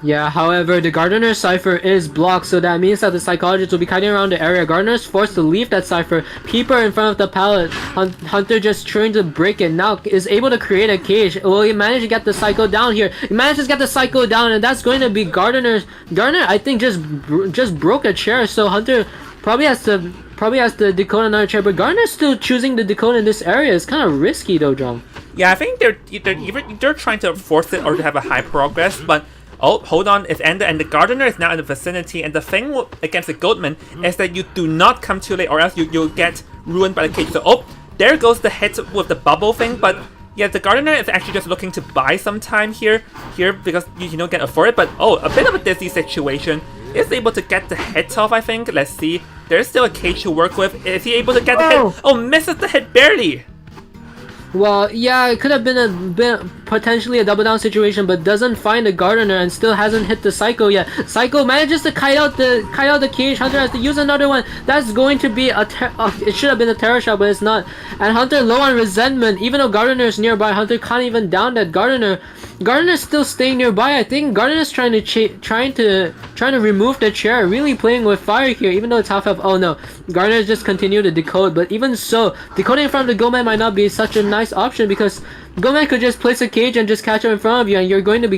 Yeah, however, the Gardener Cypher is blocked, so that means that the Psychologist will be kiting around the area. Gardener's forced to leave that Cypher. Peeper in front of the pallet. Hunter just trying to break it. Now is able to create a cage. Will he manage to get the Psycho down here? He manages to get the Psycho down, and that's going to be Gardener, I think, just broke a chair, so Hunter probably has to decode another chair, but Gardener's still choosing to decode in this area. It's kind of risky though, John. Yeah, I think they're trying to force it or to have a high progress, but oh, hold on, it's ended, and the Gardener is now in the vicinity, and the thing against the Goatman is that you do not come too late, or else you'll get ruined by the cage. So, there goes the hit with the bubble thing, but yeah, the Gardener is actually just looking to buy some time here because you don't get afford it, but a bit of a dizzy situation. Is able to get the hit off, I think. Let's see. There's still a cage to work with. Is he able to get the hit? Oh, misses the hit barely. Well, yeah, it could have been potentially a double down situation, but doesn't find the Gardener and still hasn't hit the Psycho yet. Psycho manages to kite out the cage. Hunter has to use another one. That's going to be it should have been a terror shot, but it's not. And Hunter low on resentment. Even though Gardener is nearby, Hunter can't even down that Gardener. Gardener's still staying nearby. I think Gardener's trying to remove the chair, really playing with fire here, even though it's half health. Oh no, Gardener's just continue to decode, but even so, decoding in front of the Goatman might not be such a nice option because Goatman could just place a cage and just catch him in front of you, and you're going to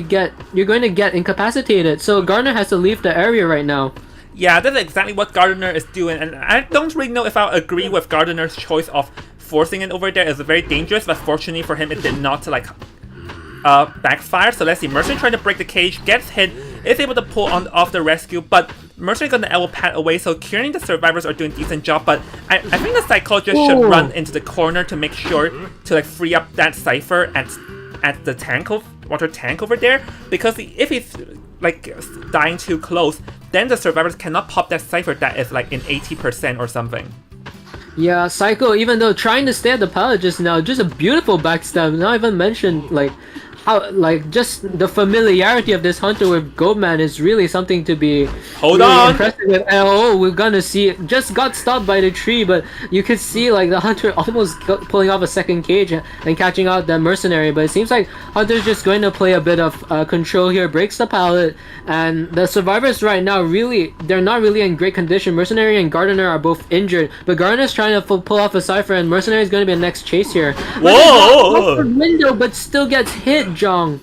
get incapacitated. So Gardener has to leave the area right now. Yeah, that's exactly what Gardener is doing, and I don't really know if I'll agree with Gardener's choice of forcing it over there. It's very dangerous, but fortunately for him, it did not backfire. So let's see, Mercenary trying to break the cage, gets hit, is able to pull off the rescue, but Mercenary got the elbow pad away, so curing the survivors are doing a decent job, but I think the Psychologist should run into the corner to make sure to free up that Cypher at the water tank over there, because if he's dying too close, then the survivors cannot pop that Cypher that is in 80% or something. Yeah, Psycho, even though trying to stay at the pallet just now, just a beautiful backstab. Not even mentioned how like just the familiarity of this hunter with Goatman is really something to be impressive with. And, oh, we're gonna see just got stopped by the tree, but you could see like the hunter almost pulling off a second cage and catching out the mercenary. But it seems like hunter's just going to play a bit of control here, breaks the pallet, and the survivors right now they're not really in great condition. Mercenary and Gardener are both injured, but Gardener's trying to pull off a cipher, and Mercenary is going to be the next chase here. Whoa! Window, but still gets hit, Jong.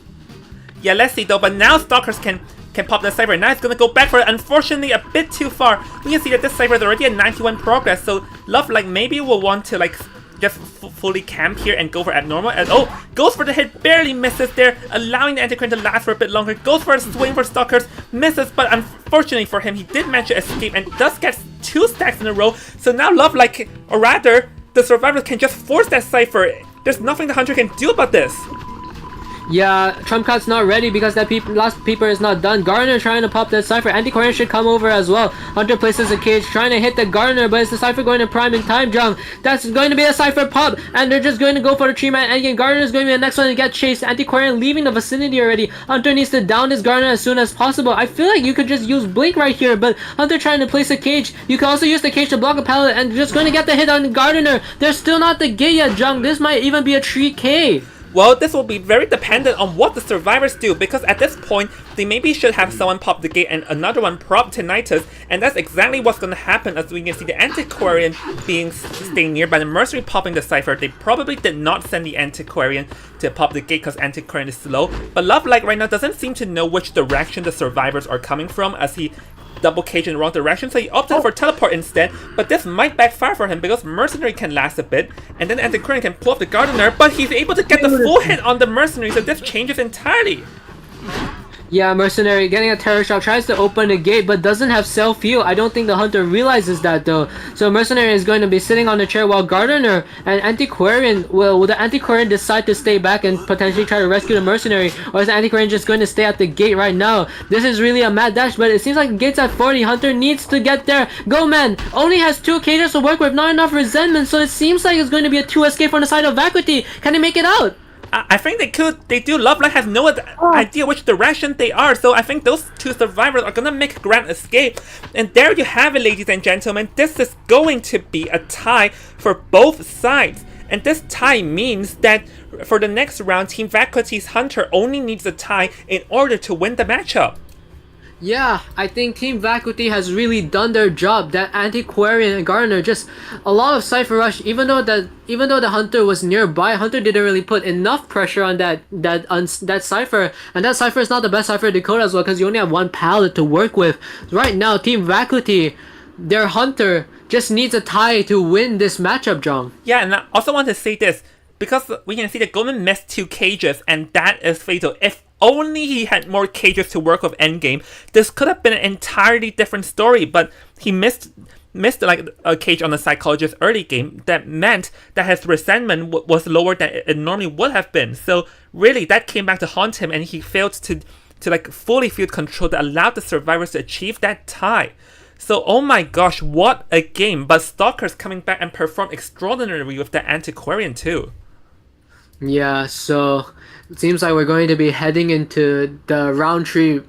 Yeah, let's see though. But now Stalkers can pop the cipher. Now it's gonna go back for it. Unfortunately, a bit too far. We can see that this cipher is already at 91 progress. So Love like maybe will want to like just fully camp here and go for abnormal. And oh, goes for the hit, barely misses there, allowing the Antiquarian to last for a bit longer. Goes for a swing for Stalkers, misses, but unfortunately for him, he did manage to escape and does get 2 stacks in a row. So now Love like, or rather, the survivors can just force that cipher. There's nothing the hunter can do about this. Yeah, Trump card's not ready because that last peeper is not done. Gardener trying to pop that cipher. Antiquarian should come over as well. Hunter places a cage trying to hit the Gardener, but is the cipher going to prime in time, Jung? That's going to be a cipher pop, and they're just going to go for the tree man. And again, Gardener is going to be the next one to get chased. Antiquarian leaving the vicinity already. Hunter needs to down this Gardener as soon as possible. I feel like you could just use Blink right here, but Hunter trying to place a cage. You can also use the cage to block a pallet, and just going to get the hit on the Gardener. They're still not the gate yet, Jung. This might even be a 3K. Well, this will be very dependent on what the survivors do, because at this point, they maybe should have someone pop the gate and another one prop Tinnitus, and that's exactly what's going to happen as we can see the Antiquarian staying nearby, the Mercenary popping the cipher. They probably did not send the Antiquarian to pop the gate because Antiquarian is slow, but Love like right now doesn't seem to know which direction the survivors are coming from as he double cage in the wrong direction, so he opted for teleport instead, but this might backfire for him because Mercenary can last a bit, and then Antiquarian can pull off the Gardener, but he's able to get the full hit on the Mercenary, so this changes entirely. Yeah, Mercenary getting a terror shot, tries to open the gate but doesn't have self-heal. I don't think the hunter realizes that though. So Mercenary is going to be sitting on the chair while Gardener and Antiquarian, will the Antiquarian decide to stay back and potentially try to rescue the Mercenary, or is the Antiquarian just going to stay at the gate right now? This is really a mad dash, but it seems like the gate's at 40. Hunter needs to get there. Go man! Only has 2 cages to work with, not enough resentment, so it seems like it's going to be a 2 escape from the side of Vacuity. Can he make it out? I think they do. Love Light has no idea which direction they are, so I think those 2 survivors are gonna make a grand escape. And there you have it, ladies and gentlemen. This is going to be a tie for both sides. And this tie means that for the next round, Team Vacuity's Hunter only needs a tie in order to win the matchup. Yeah, I think Team Vacuity has really done their job. That Antiquarian and Gardener, just a lot of Cypher Rush. Even though the Hunter was nearby, Hunter didn't really put enough pressure on that Cypher, and that Cypher is not the best Cypher to decode as well because you only have 1 pallet to work with. Right now, Team Vacuity, their Hunter just needs a tie to win this matchup, John. Yeah, and I also want to say this, because we can see that Goldman missed 2 cages, and that is fatal. If only he had more cages to work with endgame, this could have been an entirely different story, but he missed like a cage on the Psychologist early game. That meant that his resentment was lower than it normally would have been. So really, that came back to haunt him, and he failed to like fully field control that allowed the survivors to achieve that tie. So, oh my gosh, what a game. But Stalker's coming back and performed extraordinarily with the Antiquarian too. Yeah, so it seems like we're going to be heading into the round tree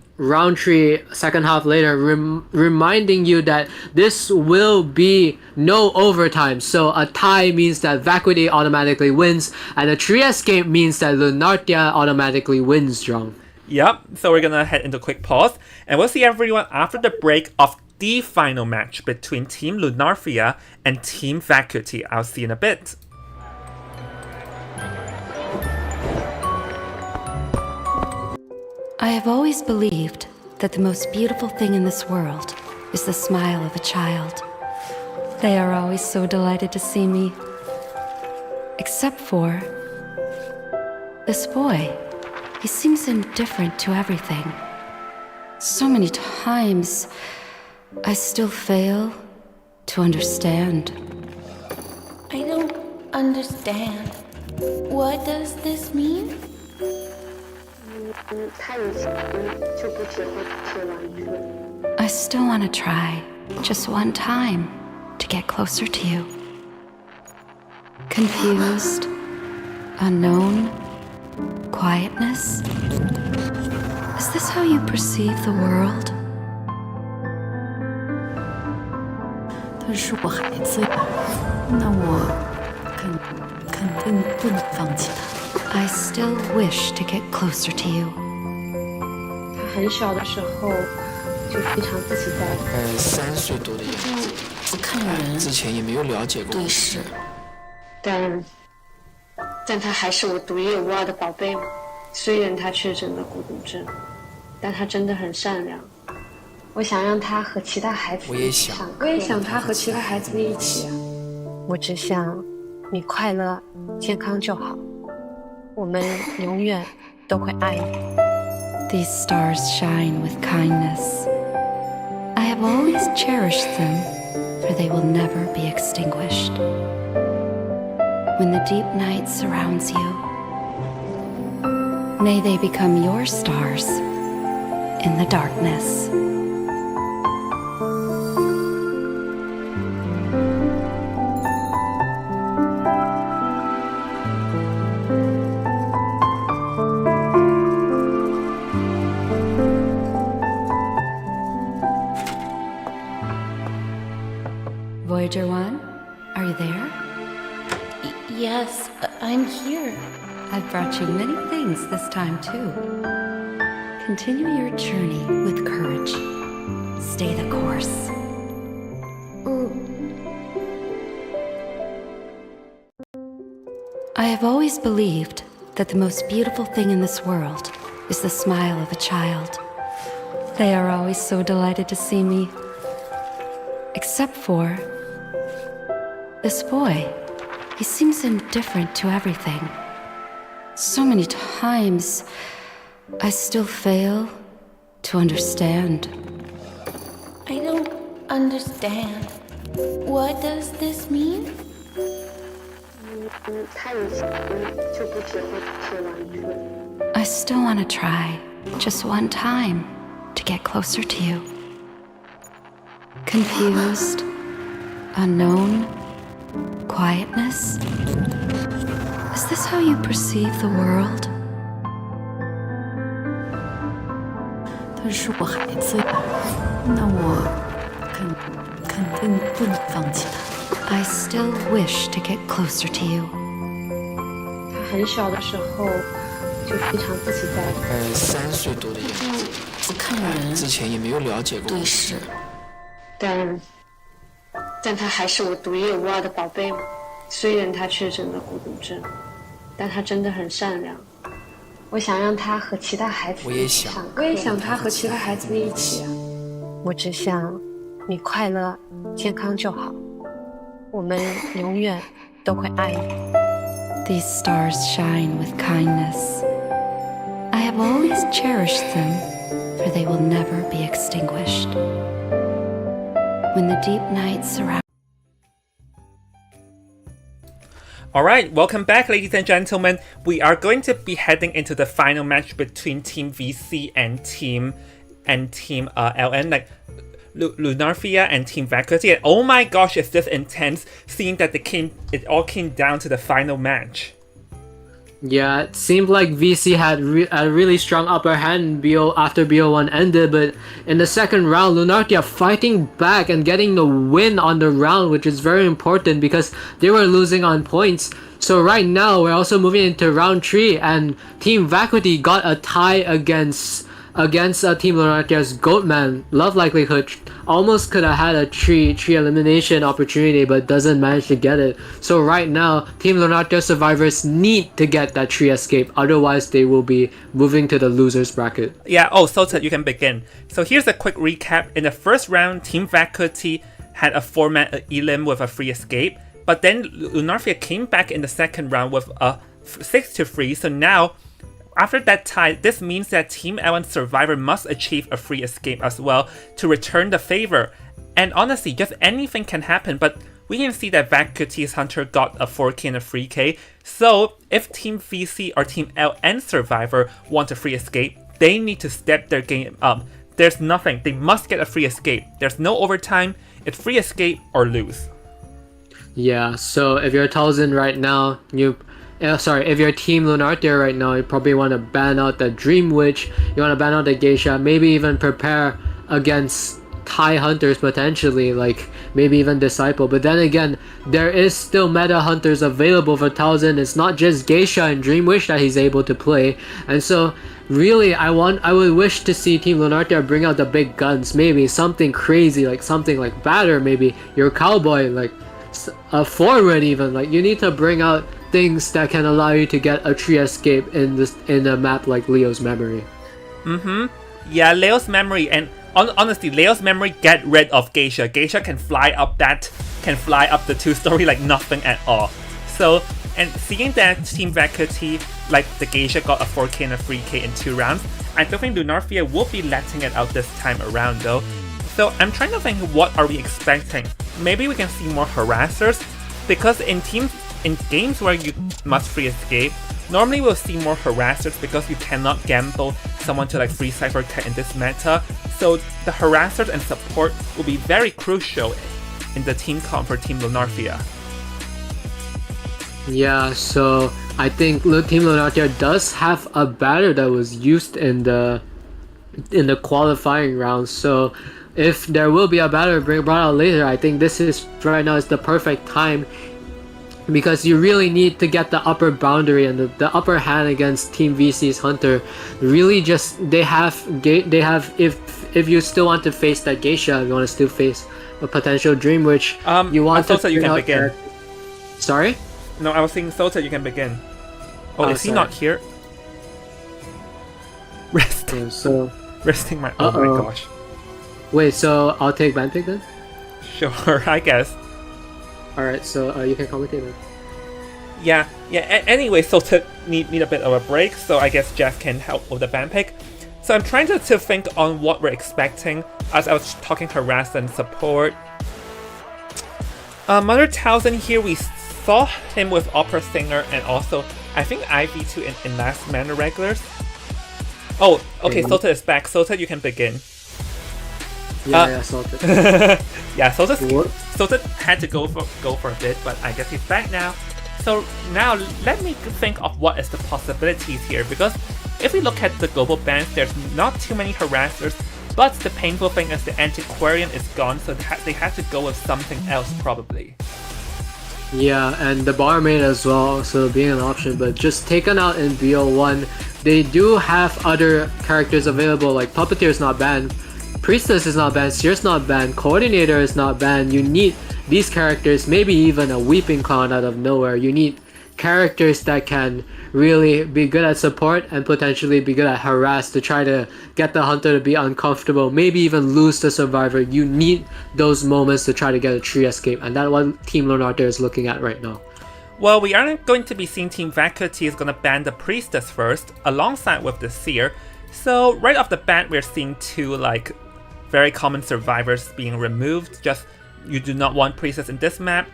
second half later, reminding you that this will be no overtime. So a tie means that Vacuity automatically wins, and a tree escape means that Lunartia automatically wins, John. Yep, so we're gonna head into a quick pause, and we'll see everyone after the break of the final match between Team Lunartia and Team Vacuity. I'll see you in a bit. I have always believed that the most beautiful thing in this world is the smile of a child. They are always so delighted to see me. Except for this boy. He seems indifferent to everything. So many times, I still fail to understand. I don't understand. What does this mean? I still want to try, just one time, to get closer to you. Confused, unknown, quietness? Is this how you perceive the world? 他是我孩子呀，那我肯定不能放弃他。 I still wish to get closer to you. 他很小的时候就非常自己在。3岁多的样子。不看人，之前也没有了解过。对视。但他还是我独一无二的宝贝嘛。虽然他确诊了孤独症，但他真的很善良。我想让他和其他孩子一起上课。我也想他和其他孩子们一起啊。我只想你快乐、健康就好。我们永远都会爱你。These stars shine with kindness. I have always cherished them, for they will never be extinguished. When the deep night surrounds you, may they become your stars in the darkness. Voyager 1, are you there? Yes, I'm here. I've brought you many things this time too. Continue your journey with courage. Stay the course. I have always believed that the most beautiful thing in this world is the smile of a child. They are always so delighted to see me. Except for this boy. He seems indifferent to everything. So many times, I still fail to understand. I don't understand. What does this mean? 他以前就不喜欢吃玩具。 I still want to try, just one time, to get closer to you. Confused, unknown, quietness. Is this how you perceive the world? 他是我孩子呀，那我肯定不能放弃他。 I still wish to get closer to you. 他很小的时候就非常自己在。3岁多的样子。不看人，之前也没有了解过。对视。但他还是我独一无二的宝贝嘛。虽然他确诊了孤独症，但他真的很善良。我想让他和其他孩子一起上课。我也想他和其他孩子们一起啊。我只想你快乐、健康就好。我们永远都会爱你。These stars shine with kindness. I have always cherished them, for they will never be extinguished. When the deep night surrounds. Alright, welcome back, ladies and gentlemen. We are going to be heading into the final match between Team VC and Team LN, like Lunarfia and Team Vacuity. And oh my gosh, is this intense, seeing that it all came down to the final match. Yeah, it seemed like VC had a really strong upper hand after BO1 ended, but in the second round, Lunarfia fighting back and getting the win on the round, which is very important because they were losing on points. So right now, we're also moving into round 3, and Team Vacuity got a tie against Team Lunarfia's Goatman. Love Likelihood almost could have had a 3 elimination opportunity, but doesn't manage to get it. So right now, Team Lunarfia survivors need to get that 3 escape, otherwise they will be moving to the losers bracket. Yeah, oh, Sota, you can begin. So here's a quick recap. In the first round, Team Vacuity had a 4-man elim with a free escape, but then Lunarfia came back in the second round with a 6-3, so now after that tie, this means that Team L1 Survivor must achieve a free escape as well to return the favor. And honestly, just anything can happen, but we can see that Vacuity's Hunter got a 4K and a 3K. So if Team VC or Team LN Survivor want a free escape, they need to step their game up. There's nothing, they must get a free escape. There's no overtime, it's free escape or lose. Yeah, so if you're 1000 right now, if you're Team Lunartia right now, you probably want to ban out the Dream Witch, you want to ban out the Geisha, maybe even prepare against Thai hunters potentially, like maybe even Disciple. But then again, there is still meta hunters available for Thousand. It's not just Geisha and Dream Wish that he's able to play, and so really I would wish to see Team Lunartia bring out the big guns, maybe something crazy, like something like Batter, maybe your Cowboy, like a forward even. Like you need to bring out things that can allow you to get a tree escape in a map like Leo's Memory. Yeah, Leo's Memory, and honestly, Leo's Memory get rid of Geisha. Geisha can fly up the 2-story like nothing at all. So, and seeing that Team Vacuity, like the Geisha got a 4k and a 3k in 2 rounds, I don't think Lunarfia will be letting it out this time around though. So I'm trying to think, what are we expecting? Maybe we can see more harassers, because in games where you must free escape, normally we'll see more harassers because you cannot gamble someone to like free Cypher Cat in this meta. So the harassers and support will be very crucial in the team comp for Team Lunarfia. Yeah, so I think Team Lunartia does have a batter that was used in the qualifying rounds. So if there will be a batter brought out later, I think this is right now is the perfect time, because you really need to get the upper boundary and the upper hand against Team VC's Hunter. Really, just they have if you still want to face that Geisha, you want to still face a potential Dream Witch. You want to so you can begin. Sorry? No, I was saying so that you can begin. Oh, is he not here? Resting. So resting my. Oh my gosh. Wait, so I'll take Banpig then? Sure, I guess. Alright, so you can commentate then. Yeah. Anyway, so to need a bit of a break, so I guess Jeff can help with the ban pick. So I'm trying to think on what we're expecting as I was talking harass and support. Mother Thousand here, we saw him with Opera Singer and also I think IV2 in last Manor Regulars. Oh, okay, Sota is back. Sota, you can begin. Yeah, Sota. Yeah, Sota had to go for a bit, but I guess he's back now. So now let me think of what is the possibilities here, because if we look at the global bans, there's not too many harassers, but the painful thing is the Antiquarian is gone, so they have to go with something else probably. Yeah, and the Barmaid as well, so being an option, but just taken out in BO1. They do have other characters available, like Puppeteer is not banned, Priestess is not banned, Seer's not banned, Coordinator is not banned. You need these characters, maybe even a Weeping Clown out of nowhere. You need characters that can really be good at support and potentially be good at harass to try to get the hunter to be uncomfortable, maybe even lose the survivor. You need those moments to try to get a tree escape, and that's what Team Lunartia is looking at right now. Well, we aren't going to be seeing Team Vacuity is going to ban the Priestess first, alongside with the Seer. So right off the bat, we're seeing two like very common survivors being removed. Just you do not want Priestess in this map.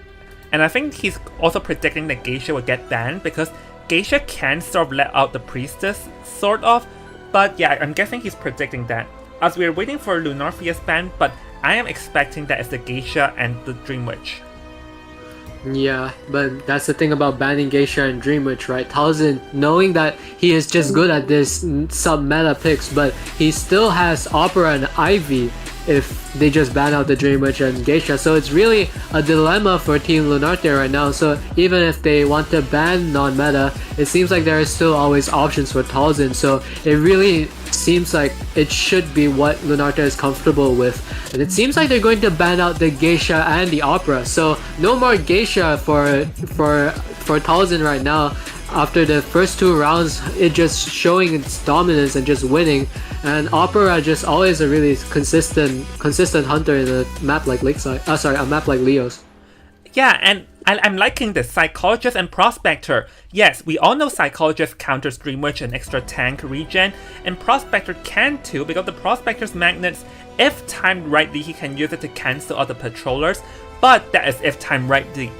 And I think he's also predicting that Geisha will get banned, because Geisha can sort of let out the Priestess, sort of. But yeah, I'm guessing he's predicting that. As we're waiting for Lunarfia's ban, but I am expecting that it's the Geisha and the Dream Witch. Yeah, but that's the thing about banning Geisha and Dream Witch, right? Thousand, knowing that he is just good at this sub-meta picks, but he still has Opera and Ivy if they just ban out the Dream Witch and Geisha. So it's really a dilemma for Team Lunartia right now. So even if they want to ban non-meta, it seems like there is still always options for Thousand. So it really seems like it should be what Lunartia is comfortable with. And it seems like they're going to ban out the Geisha and the Opera. So no more Geisha for Thousand right now. After the first 2 rounds, it just showing its dominance and just winning. And Opera just always a really consistent hunter in a map like Lakeside. A map like Leo's. Yeah, and I'm liking this Psychologist and Prospector. Yes, we all know Psychologist counters Dream Witch and extra tank regen, and Prospector can too, because the Prospector's magnets, if timed rightly, he can use it to cancel other patrollers, but that is if timed rightly.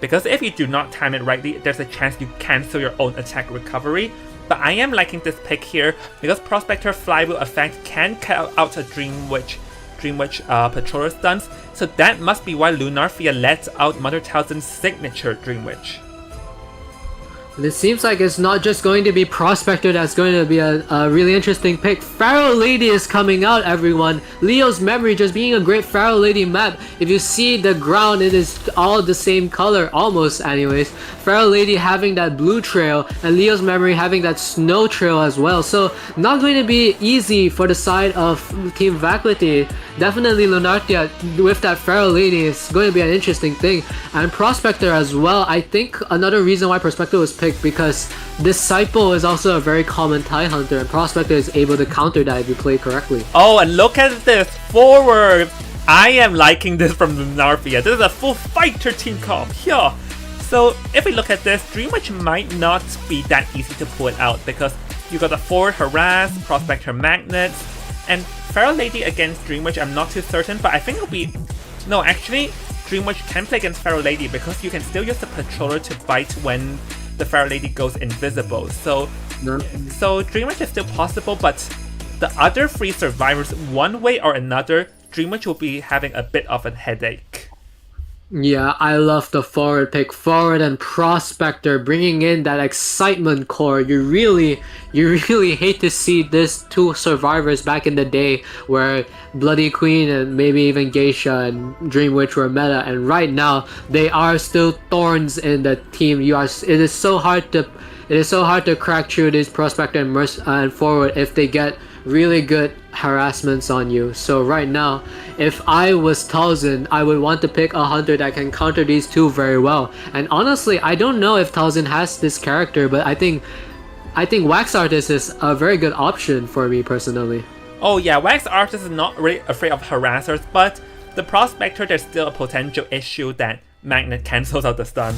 Because if you do not time it rightly, there's a chance you cancel your own attack recovery. But I am liking this pick here, because Prospector Flywheel effect can cut out a Dream Witch patroller stunts, so that must be why Lunarfia lets out Mother Thousand's signature Dream Witch. And it seems like it's not just going to be Prospector that's going to be a really interesting pick. Pharaoh Lady is coming out, everyone. Leo's Memory just being a great Pharaoh Lady map. If you see the ground, it is all the same color, almost anyways. Pharaoh Lady having that blue trail, and Leo's Memory having that snow trail as well. So not going to be easy for the side of Team Vacuity. Definitely Lunartia with that Pharaoh Lady is going to be an interesting thing. And Prospector as well. I think another reason why Prospector was picked because Disciple is also a very common TIE Hunter, and Prospector is able to counter that if you play correctly. Oh, and look at this forward. I am liking this from Lunarvia. This is a full fighter team comp here. So if we look at this, Dreamwitch might not be that easy to pull it out because you got the forward harass, Prospector magnets, and Pharaoh Lady against Dreamwitch. I'm not too certain, but I think it'll be no. Actually, Dreamwitch can play against Pharaoh Lady because you can still use the patroller to bite when the Pharaoh Lady goes invisible. So Dreamwitch is still possible, but the other 3 survivors, one way or another, Dreamwitch will be having a bit of a headache. Yeah, I love the forward pick. Forward and Prospector bringing in that excitement core. You really hate to see these 2 survivors back in the day where Bloody Queen and maybe even Geisha and Dreamwitch were meta, and right now they are still thorns in the team. It is so hard to crack through these Prospector and forward if they get really good harassments on you. So right now, if I was Talzin, I would want to pick a hunter that can counter these 2 very well. And honestly, I don't know if Talzin has this character, but I think Wax Artist is a very good option for me personally. Oh yeah, Wax Artist is not really afraid of harassers, but the Prospector, there's still a potential issue that Magnet cancels out the stun.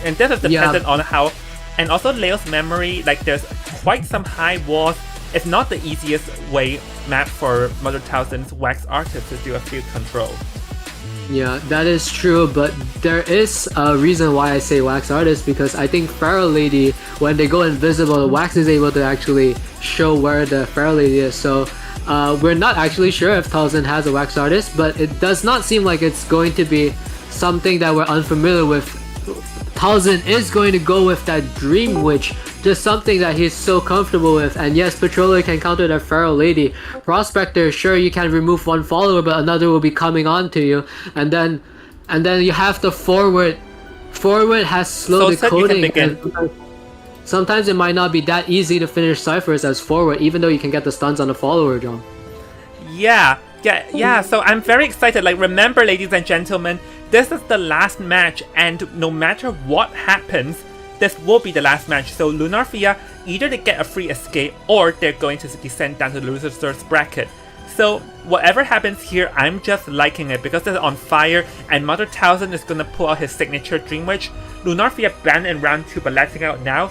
And this is dependent on how, and also Leo's Memory, like there's quite some high walls. It's not the easiest way map for Mother Talzin's Wax Artist to do a field control. Yeah, that is true, but there is a reason why I say Wax Artist, because I think Pharaoh Lady, when they go invisible, Wax is able to actually show where the Pharaoh Lady is. So we're not actually sure if Talzin has a Wax Artist, but it does not seem like it's going to be something that we're unfamiliar with. Talzin is going to go with that Dream Witch, just something that he's so comfortable with. And yes, Patroller can counter the Pharaoh Lady. Prospector, sure, you can remove 1 follower, but another will be coming on to you. And then you have the forward. Forward has slow decoding, and sometimes it might not be that easy to finish ciphers as forward, even though you can get the stuns on the follower, John. Yeah. So I'm very excited. Like, remember, ladies and gentlemen, this is the last match, and no matter what happens, this will be the last match. So Lunarvia, either they get a free escape or they're going to descend down to the loser's third bracket. So whatever happens here, I'm just liking it because it's on fire, and Mother Talzin is gonna pull out his signature Dream Witch. Lunarvia banned in round 2, but letting out now.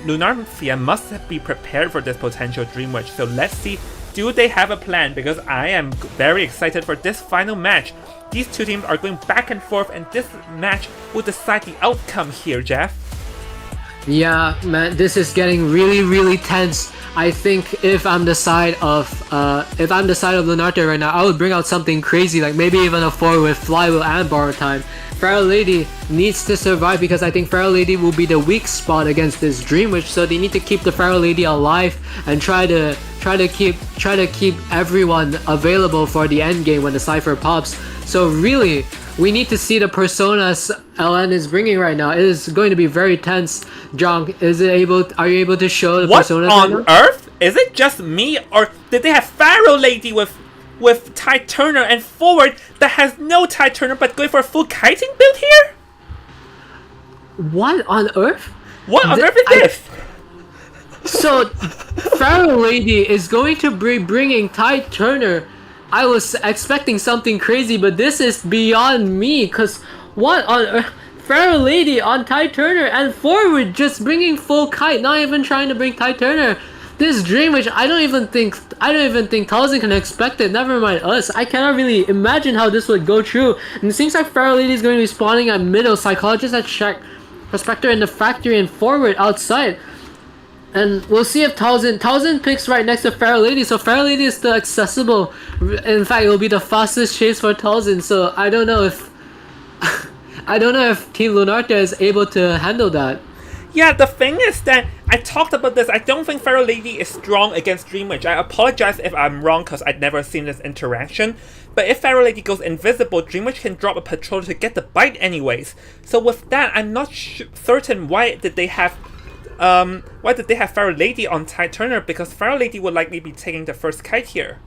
Lunarvia must be prepared for this potential Dream Witch. So let's see, do they have a plan? Because I am very excited for this final match. These 2 teams are going back and forth, and this match will decide the outcome here, Jeff. Yeah, man, this is getting really tense. I think if I'm the side of Lunartia right now, I would bring out something crazy, like maybe even a 4 with Flywheel and Borrow Time. Pharaoh Lady needs to survive because I think Pharaoh Lady will be the weak spot against this Dream Witch, so they need to keep the Pharaoh Lady alive and try to keep everyone available for the end game when the cipher pops. So really, we need to see the personas LN is bringing right now. It is going to be very tense. Jong, are you able to show the personas right now? What on earth? Is it just me, or did they have Pharaoh Lady with Ty Turner and forward that has no Ty Turner but going for a full kiting build here? What on earth? What on earth is this? So, Pharaoh Lady is going to be bringing Ty Turner. I was expecting something crazy, but this is beyond me, because what on earth? Pharaoh Lady on Ty Turner and forward just bringing full kite, not even trying to bring Ty Turner. This Dream Witch, I don't even think Talzin can expect it, never mind us. I cannot really imagine how this would go through. And it seems like Pharaoh Lady is going to be spawning at middle, Psychologist at check, Prospector in the factory, and forward outside. And we'll see if Talzin picks right next to Pharaoh Lady, so Pharaoh Lady is still accessible. In fact, it will be the fastest chase for Talzin, so I don't know if Team Lunartia is able to handle that. Yeah, the thing is that I talked about this. I don't think Pharaoh Lady is strong against Dream Witch. I apologize if I'm wrong because I'd never seen this interaction. But if Pharaoh Lady goes invisible, Dream Witch can drop a patroller to get the bite anyways. So with that, I'm not certain why did they have Pharaoh Lady on Ty Turner, because Pharaoh Lady would likely be taking the first kite here.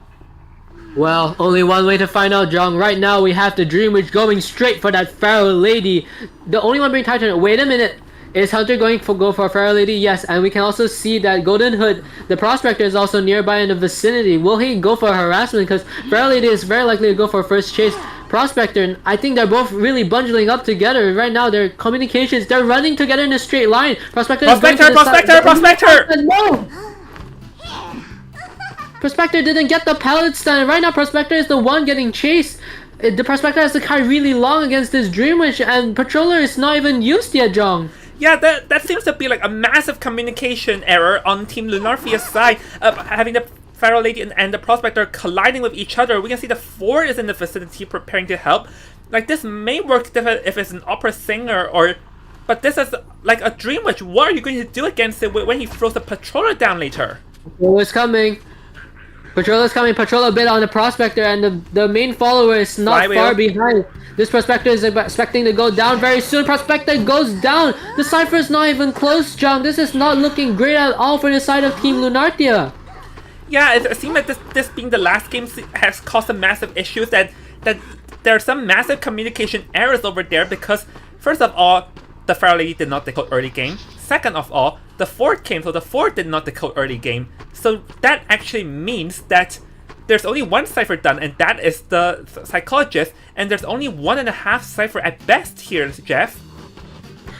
Well, only one way to find out, Jong. Right now, we have the Dream Witch going straight for that Pharaoh Lady. The only one being Ty Turner. Wait a minute. Is Hunter going to go for Pharaoh Lady? Yes, and we can also see that Golden Hood, the prospector, is also nearby in the vicinity. Will he go for harassment? Because Pharaoh Lady is very likely to go for first chase. Prospector, I think they're both really bundling up together. Right now, their communications, they're running together in a straight line. Prospector! No! Prospector didn't get the pallet stun. Right now, Prospector is the one getting chased. The Prospector has the kite really long against this Dream Witch, and Patroller is not even used yet, Jong. Yeah, that seems to be like a massive communication error on Team Lunarfia's side, having the Pharaoh Lady and the Prospector colliding with each other. We can see the Ford is in the vicinity preparing to help. Like, this may work if it's an opera singer, but this is like a Dream Witch. What are you going to do against it when he throws the Patroller down later? Patroller's coming. Patroller's coming. Patroller bit on the Prospector, and the main follower is not far behind. This Prospector is expecting to go down very soon. Prospector goes down. The Cypher is not even close, John. This is not looking great at all for the side of Team Lunartia. Yeah, it seems like this being the last game has caused some massive issues, that there are some massive communication errors over there, because first of all, the Pharaoh Lady did not decode early game. Second of all, the Ford came, so the Ford did not decode early game. So that actually means that there's only one cipher done, and that is the Psychologist, and there's only 1.5 cipher at best here, Jeff.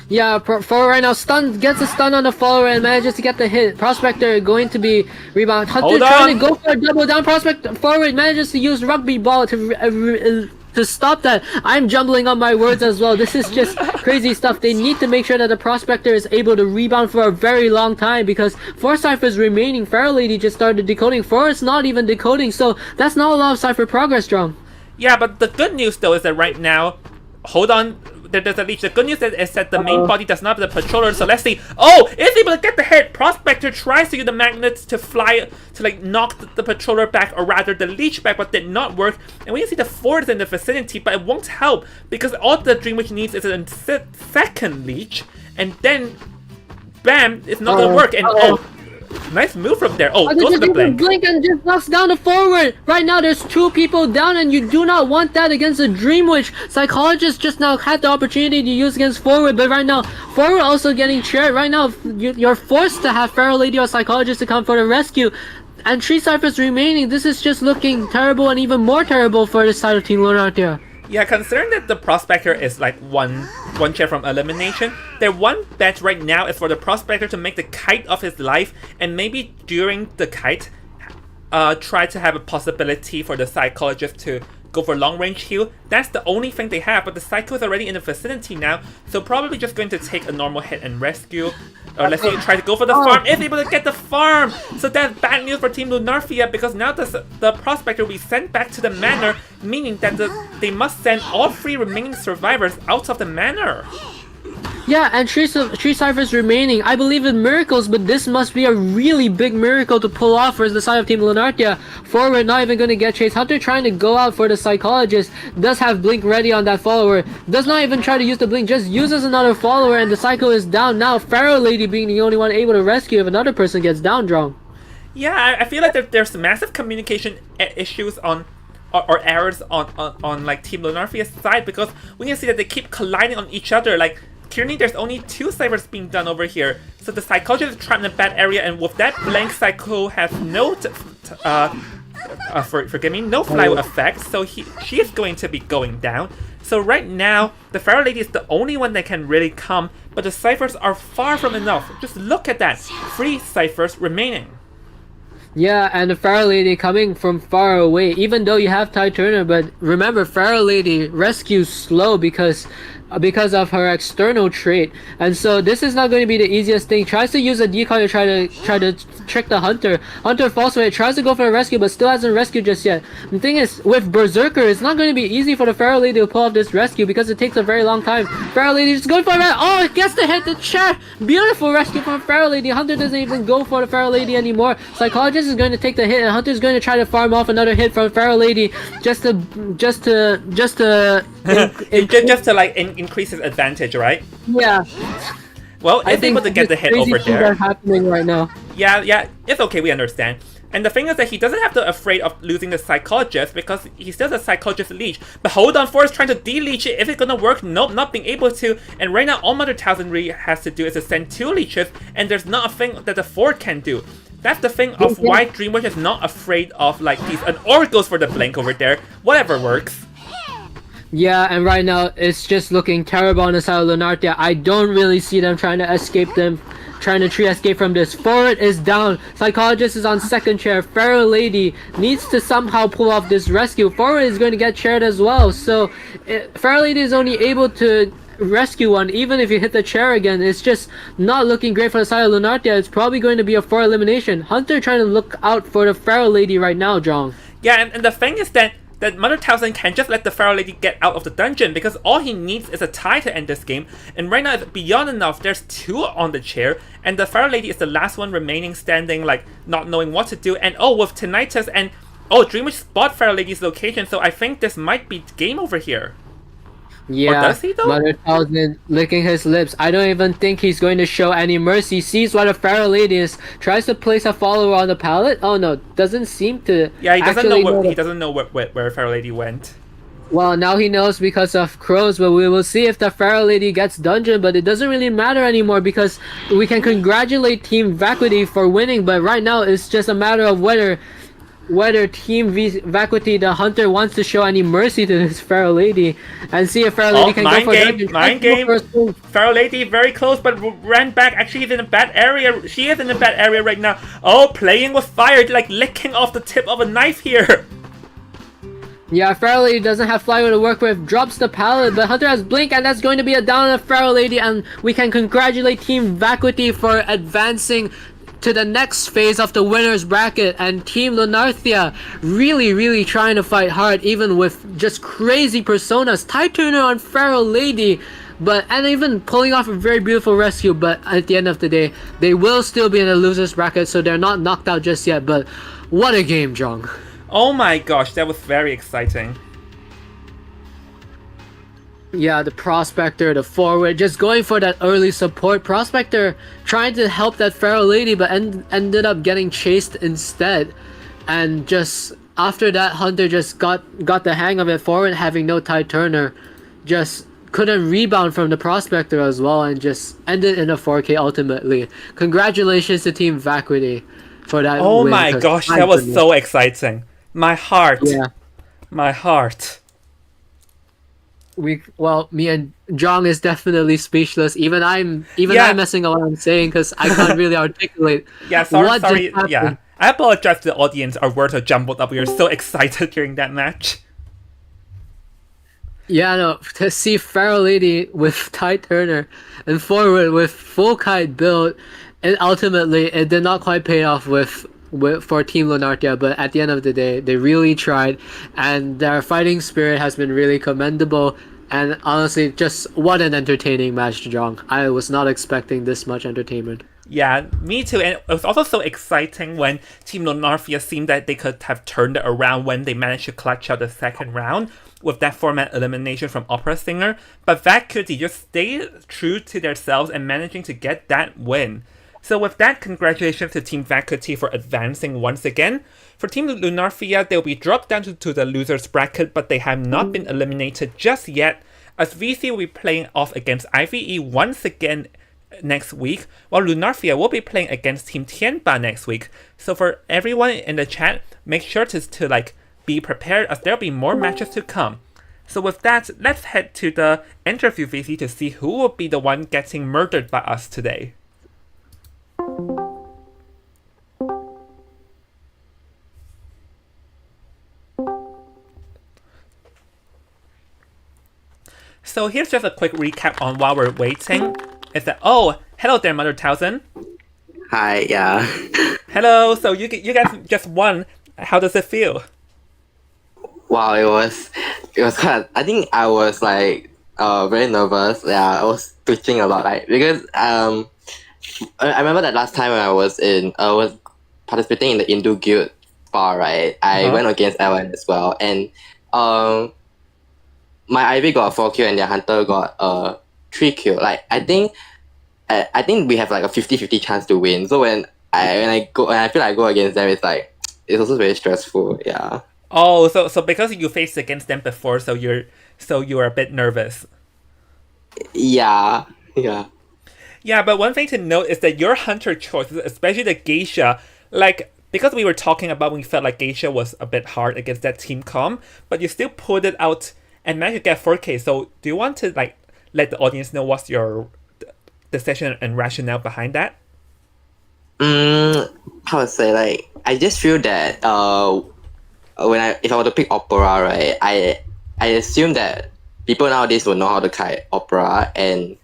Yeah, for right now, gets a stun on the follower and manages to get the hit. Prospector going to be rebound. Hunter trying to go for a double down. Prospector forward manages to use rugby ball to stop that. I'm jumbling on my words as well. This is just crazy stuff. They need to make sure that the Prospector is able to rebound for a very long time, because 4 ciphers remaining. Pharaoh Lady just started decoding. 4 is not even decoding, so that's not a lot of cipher progress, John. Yeah, but the good news though is that right now, hold on, there's a leech. The good news is that the main body does not have the Patroller, so let's see. Oh, is able to get the hit. Prospector tries to use the magnets to fly, to like knock the Patroller back, or rather the leech back, but did not work. And we can see the Ford is in the vicinity, but it won't help, because all the Dream Witch needs is a second leech, and then bam, it's not gonna work. And nice move from there. Oh, goes to the blink. Blink and just knocks down the forward. Right now, there's 2 people down, and you do not want that against a Dream Witch. Psychologist just now had the opportunity to use against forward, but right now, forward also getting cheered. Right now, you're forced to have Pharaoh Lady or Psychologist to come for the rescue. And 3 ciphers remaining. This is just looking terrible, and even more terrible for the side of Team Lunartia. Yeah, considering that the Prospector is like one chair from elimination, their one bet right now is for the Prospector to make the kite of his life, and maybe during the kite, try to have a possibility for the Psychologist to go for long range heal. That's the only thing they have, but the Psycho is already in the vicinity now, so probably just going to take a normal hit and rescue. Or let's say you try to go for the farm. Is able to get the farm! So that's bad news for Team Lunarfia, because now the Prospector will be sent back to the Manor, meaning that they must send all 3 remaining survivors out of the Manor. Yeah, and 3 ciphers remaining. I believe in miracles, but this must be a really big miracle to pull off for the side of Team Lunartia. Forward not even going to get chased. Hunter trying to go out for the Psychologist. Does have Blink ready on that follower. Does not even try to use the Blink. Just uses another follower, and the Psycho is down. Now Pharaoh Lady being the only one able to rescue if another person gets down, Drone. Yeah, I feel like there's massive communication issues on or errors on like Team Lunarfia's side, because we can see that they keep colliding on each other. Like, currently there's only 2 ciphers being done over here, so the Psychologist is trapped in a bad area, and with that, Blank Psycho has no forgive me, no flywheel effect, so she is going to be going down. So right now, the Pharaoh Lady is the only one that can really come, but the ciphers are far from enough. Just look at that, 3 ciphers remaining. Yeah, and the Pharaoh Lady coming from far away, even though you have Ty Turner, but remember, Pharaoh Lady rescues slow because because of her external trait. And so this is not going to be the easiest thing. Tries to use a decoy to try to trick the hunter. Hunter falls for it, tries to go for a rescue, but still hasn't rescued just yet. The thing is, with Berserker, it's not going to be easy for the Pharaoh Lady to pull off this rescue because it takes a very long time. Pharaoh Lady just going for it. Oh, it gets to hit the chair. Beautiful rescue from Pharaoh Lady. Hunter doesn't even go for the Pharaoh Lady anymore. Psychologist is going to take the hit, and Hunter's going to try to farm off another hit from Pharaoh Lady just to like increase his advantage, right? Yeah. Well, it's able to get the hit over there. Are happening right now. Yeah, it's okay, we understand. And the thing is that he doesn't have to afraid of losing the psychologist because he still has a psychologist leech. But hold on, Forrest trying to de-leech it. Is it gonna work? Nope, not being able to. And right now, all Mother Talzin really has to do is to send 2 leeches, and there's not a thing that the Ford can do. That's the thing of why Dreamwatch is not afraid of like these. An Orc goes for the blink over there. Whatever works. Yeah, and right now it's just looking terrible on the side of Lunartia. I don't really see them trying to escape them. Trying to tree escape from this. Forward is down. Psychologist is on second chair. Pharaoh Lady needs to somehow pull off this rescue. Forward is going to get chaired as well. So Pharaoh Lady is only able to rescue one. Even if you hit the chair again, it's just not looking great for the side of Lunartia. It's probably going to be a 4 elimination. Hunter trying to look out for the Pharaoh Lady right now, Jong. Yeah, and the thing is that Mother Talzin can just let the Pharaoh Lady get out of the dungeon because all he needs is a tie to end this game, and right now it's beyond enough. There's 2 on the chair, and the Pharaoh Lady is the last one remaining standing, like, not knowing what to do, and oh, with Tinnitus and... Oh, Dreamwitch spot Pharaoh Lady's location, so I think this might be game over here. Yeah, or does he though? Mother Talzin licking his lips. I don't even think he's going to show any mercy. Sees what a Pharaoh Lady is. Tries to place a follower on the pallet. Oh no, doesn't seem to. Yeah, he doesn't know where Pharaoh Lady went. Well, now he knows because of crows, but we will see if the Pharaoh Lady gets dungeon, but it doesn't really matter anymore because we can congratulate Team Vacuity for winning, but right now it's just a matter of whether Team Vacuity, the hunter, wants to show any mercy to this Pharaoh Lady and see if Pharaoh Lady can go for dungeon. Mind game. Pharaoh Lady very close, but ran back. Actually, he's in a bad area. She is in a bad area right now. Oh, playing with fire, like licking off the tip of a knife here. Yeah, Pharaoh Lady doesn't have Flywheel to work with, drops the pallet, but Hunter has Blink, and that's going to be a down of Pharaoh Lady, and we can congratulate Team Vacuity for advancing to the next phase of the winner's bracket, and Team Lunarthia really trying to fight hard, even with just crazy personas. Tide Turner on Pharaoh Lady, and even pulling off a very beautiful rescue, but at the end of the day, they will still be in the loser's bracket, so they're not knocked out just yet, but what a game, Jong. Oh my gosh, that was very exciting. Yeah, the Prospector, the forward, just going for that early support. Prospector trying to help that Pharaoh Lady, but ended up getting chased instead. And just after that, Hunter just got the hang of it. Forward having no Tide Turner, just couldn't rebound from the Prospector as well, and just ended in a 4K ultimately. Congratulations to Team Vacuity for that win. Oh my gosh, that was so exciting. My heart. Yeah. My heart. Me and Jong is definitely speechless. Even I'm messing up what I'm saying because I can't really articulate. Yeah, sorry. Yeah, I apologize to the audience. Our words are jumbled up. We were so excited during that match. Yeah, no, to see Pharaoh Lady with Tide Turner and forward with full kite build, and ultimately it did not quite pay off for Team Lunartia, but at the end of the day, they really tried, and their fighting spirit has been really commendable. And honestly, just what an entertaining match, Jong. I was not expecting this much entertainment. Yeah, me too. And it was also so exciting when Team Lunarthia seemed that they could have turned it around when they managed to clutch out the second round with that format elimination from Opera Singer. But Vacuity just stayed true to themselves and managing to get that win. So with that, congratulations to Team Vacuity for advancing once again. For Team Lunarthia, they'll be dropped down to the loser's bracket, but they have not been eliminated just yet, as VC will be playing off against IVE once again next week, while Lunarthia will be playing against Team Tianba next week. So for everyone in the chat, make sure to be prepared, as there'll be more matches to come. So with that, let's head to the interview VC to see who will be the one getting murdered by us today. So here's just a quick recap on while we're waiting. Is that hello there, Mother Thousand. Hi, yeah. Hello. So you guys just won. How does it feel? Wow, it was kind of, I think I was like very nervous. Yeah, I was twitching a lot, like because I remember that last time when I was participating in the Hindu Guild bar, right? I went against Ellen as well, and my Ivy got a 4 kill and their Hunter got a 3 kill. Like I think we have like a 50-50 chance to win. So when I feel like I go against them, it's like it's also very stressful. Yeah. Oh, so because you faced against them before, so you're a bit nervous. Yeah. Yeah, but one thing to note is that your hunter choices, especially the Geisha, like because we were talking about, we felt like Geisha was a bit hard against that team comp, but you still pulled it out and managed to get 4K. So do you want to like let the audience know what's your decision and rationale behind that? How to say, like I just feel that if I were to pick opera, right, I assume that people nowadays will know how to kite opera, and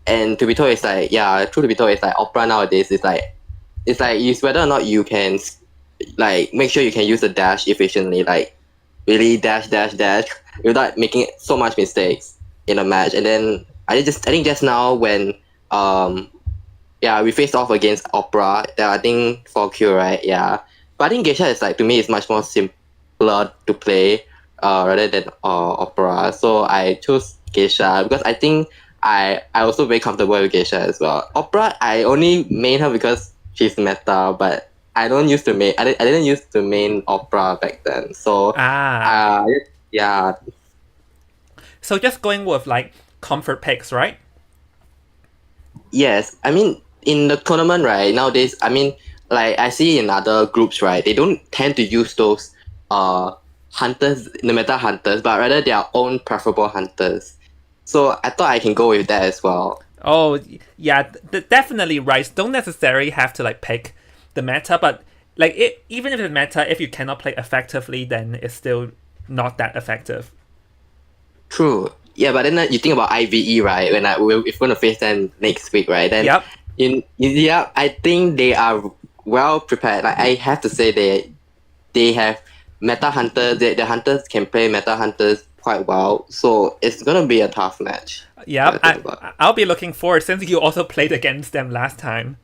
to be told, it's like, yeah, true to be told, it's like opera nowadays is like, it's whether or not you can like make sure you can use the dash efficiently, like really dash without making so much mistakes in a match. And then I think just now when we faced off against opera, I think 4Q, right? Yeah, but I think Geisha is like, to me, it's much more simpler to play rather than opera. So I chose Geisha because I think I also very comfortable with Geisha as well. Opera, I only main her because she's meta, but I didn't use to main opera back then. So yeah. So just going with like comfort picks, right? Yes, I mean in the tournament, right, nowadays, I mean, like I see in other groups, right, they don't tend to use those hunters, the meta hunters, but rather their own preferable hunters. So I thought I can go with that as well. Oh yeah, definitely right. Don't necessarily have to like pick the meta, but like even if it's meta, if you cannot play effectively, then it's still not that effective. True. Yeah, but then you think about IVE, right? If we're going to face them next week, right? Then I think they are well prepared. Like I have to say, they have meta hunters. The hunters can play meta hunters quite well, so it's gonna be a tough match. Yeah, I'll be looking forward, since you also played against them last time.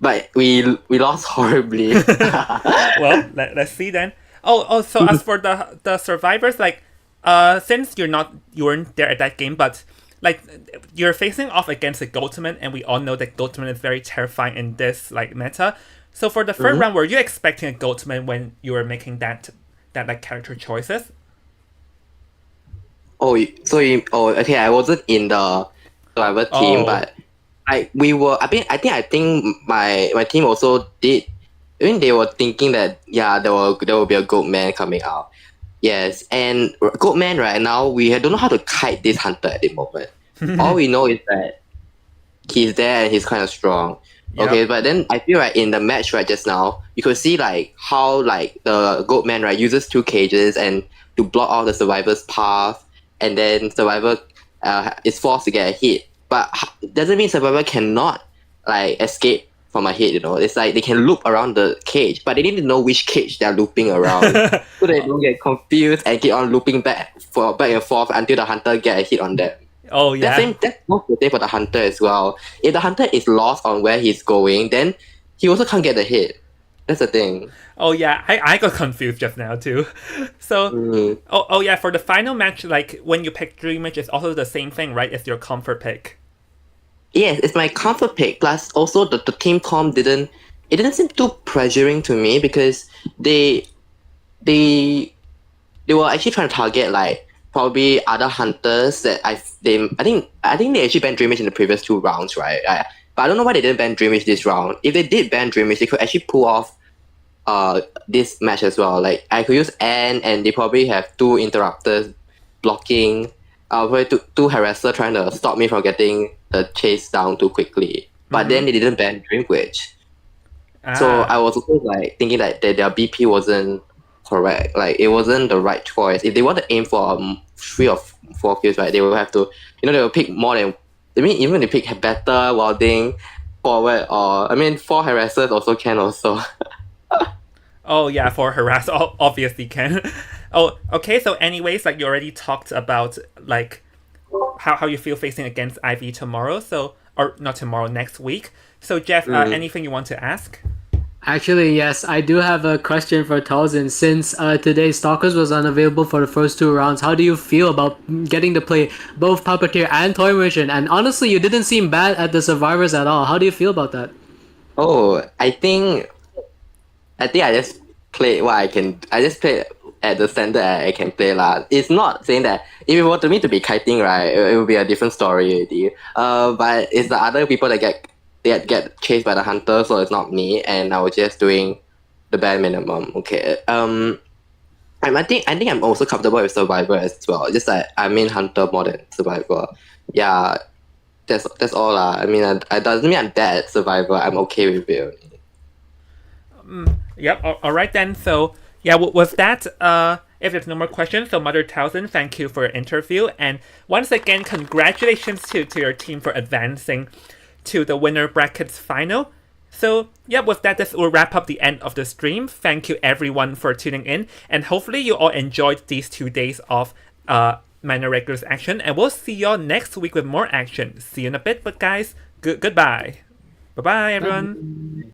But we lost horribly. Well, let's see then. So as for the survivors, like since you weren't there at that game, but like you're facing off against a Goatman, and we all know that Goatman is very terrifying in this like meta. So for the third round, were you expecting a Goatman when you were making that like character choices? Okay. I wasn't in the survivor team, but we were. I think my team also did. I mean, they were thinking that there will be a Goatman coming out. Yes, and Goatman right now, we don't know how to kite this hunter at the moment. All we know is that he's there and he's kind of strong. Yep. Okay, but then I feel like in the match right just now, you could see like how like the Goatman right uses 2 cages and to block off the survivor's path, and then survivor is forced to get a hit. But doesn't mean survivor cannot like escape from a hit, you know. It's like they can loop around the cage, but they need to know which cage they're looping around so they don't get confused and keep on looping back and forth until the hunter get a hit on them. Oh yeah. That's not the same for the hunter as well. If the hunter is lost on where he's going, then he also can't get the hit. That's the thing. Oh yeah, I got confused just now too. So oh yeah, for the final match, like when you pick Dreamage, it's also the same thing, right? It's your comfort pick. Yes, it's my comfort pick. Plus, also the team comp didn't seem too pressuring to me because they were actually trying to target like probably other hunters that I think they actually banned Dreamage in the previous 2 rounds, right? But I don't know why they didn't ban Dreamage this round. If they did ban Dreamage, they could actually pull off this match as well. Like I could use Anne, and they probably have 2 interrupters blocking. Probably 2 harasser trying to stop me from getting the chase down too quickly. But then they didn't ban Dream Witch. So I was also like thinking that their BP wasn't correct. Like it wasn't the right choice. If they want to aim for 3 or 4 kills, right, they will have to, they will pick more than, even they pick better warding, forward, or 4 harassers also can also. Oh yeah, for harass obviously can. Oh, okay. So anyways, like you already talked about like how you feel facing against IV tomorrow. So or not tomorrow, next week. So Jeff, anything you want to ask? Actually, yes, I do have a question for Talzin. Since today Stalkers was unavailable for the first 2 rounds, how do you feel about getting to play both Puppeteer and Toy Mission? And honestly, you didn't seem bad at the Survivors at all. How do you feel about that? Oh, I think I just play what I can. I just play at the standard I can play lah. It's not saying that if it were to me to be kiting, right, it would be a different story already. But it's the other people that get chased by the hunter, so it's not me, and I was just doing the bare minimum. Okay. I think I'm also comfortable with Survivor as well. Just that I mean Hunter more than Survivor. Yeah, that's all lah. I mean, I doesn't mean I'm bad at Survivor. I'm okay with it. Yep. All right then. So yeah, was that if there's no more questions, so Mother Towson, thank you for your interview, and once again, congratulations to your team for advancing to the winner brackets final. So yeah, with that, this will wrap up the end of the stream. Thank you everyone for tuning in, and hopefully you all enjoyed these 2 days of Manor Regulars action, and we'll see y'all next week with more action. See you in a bit, but guys, goodbye. Bye bye everyone.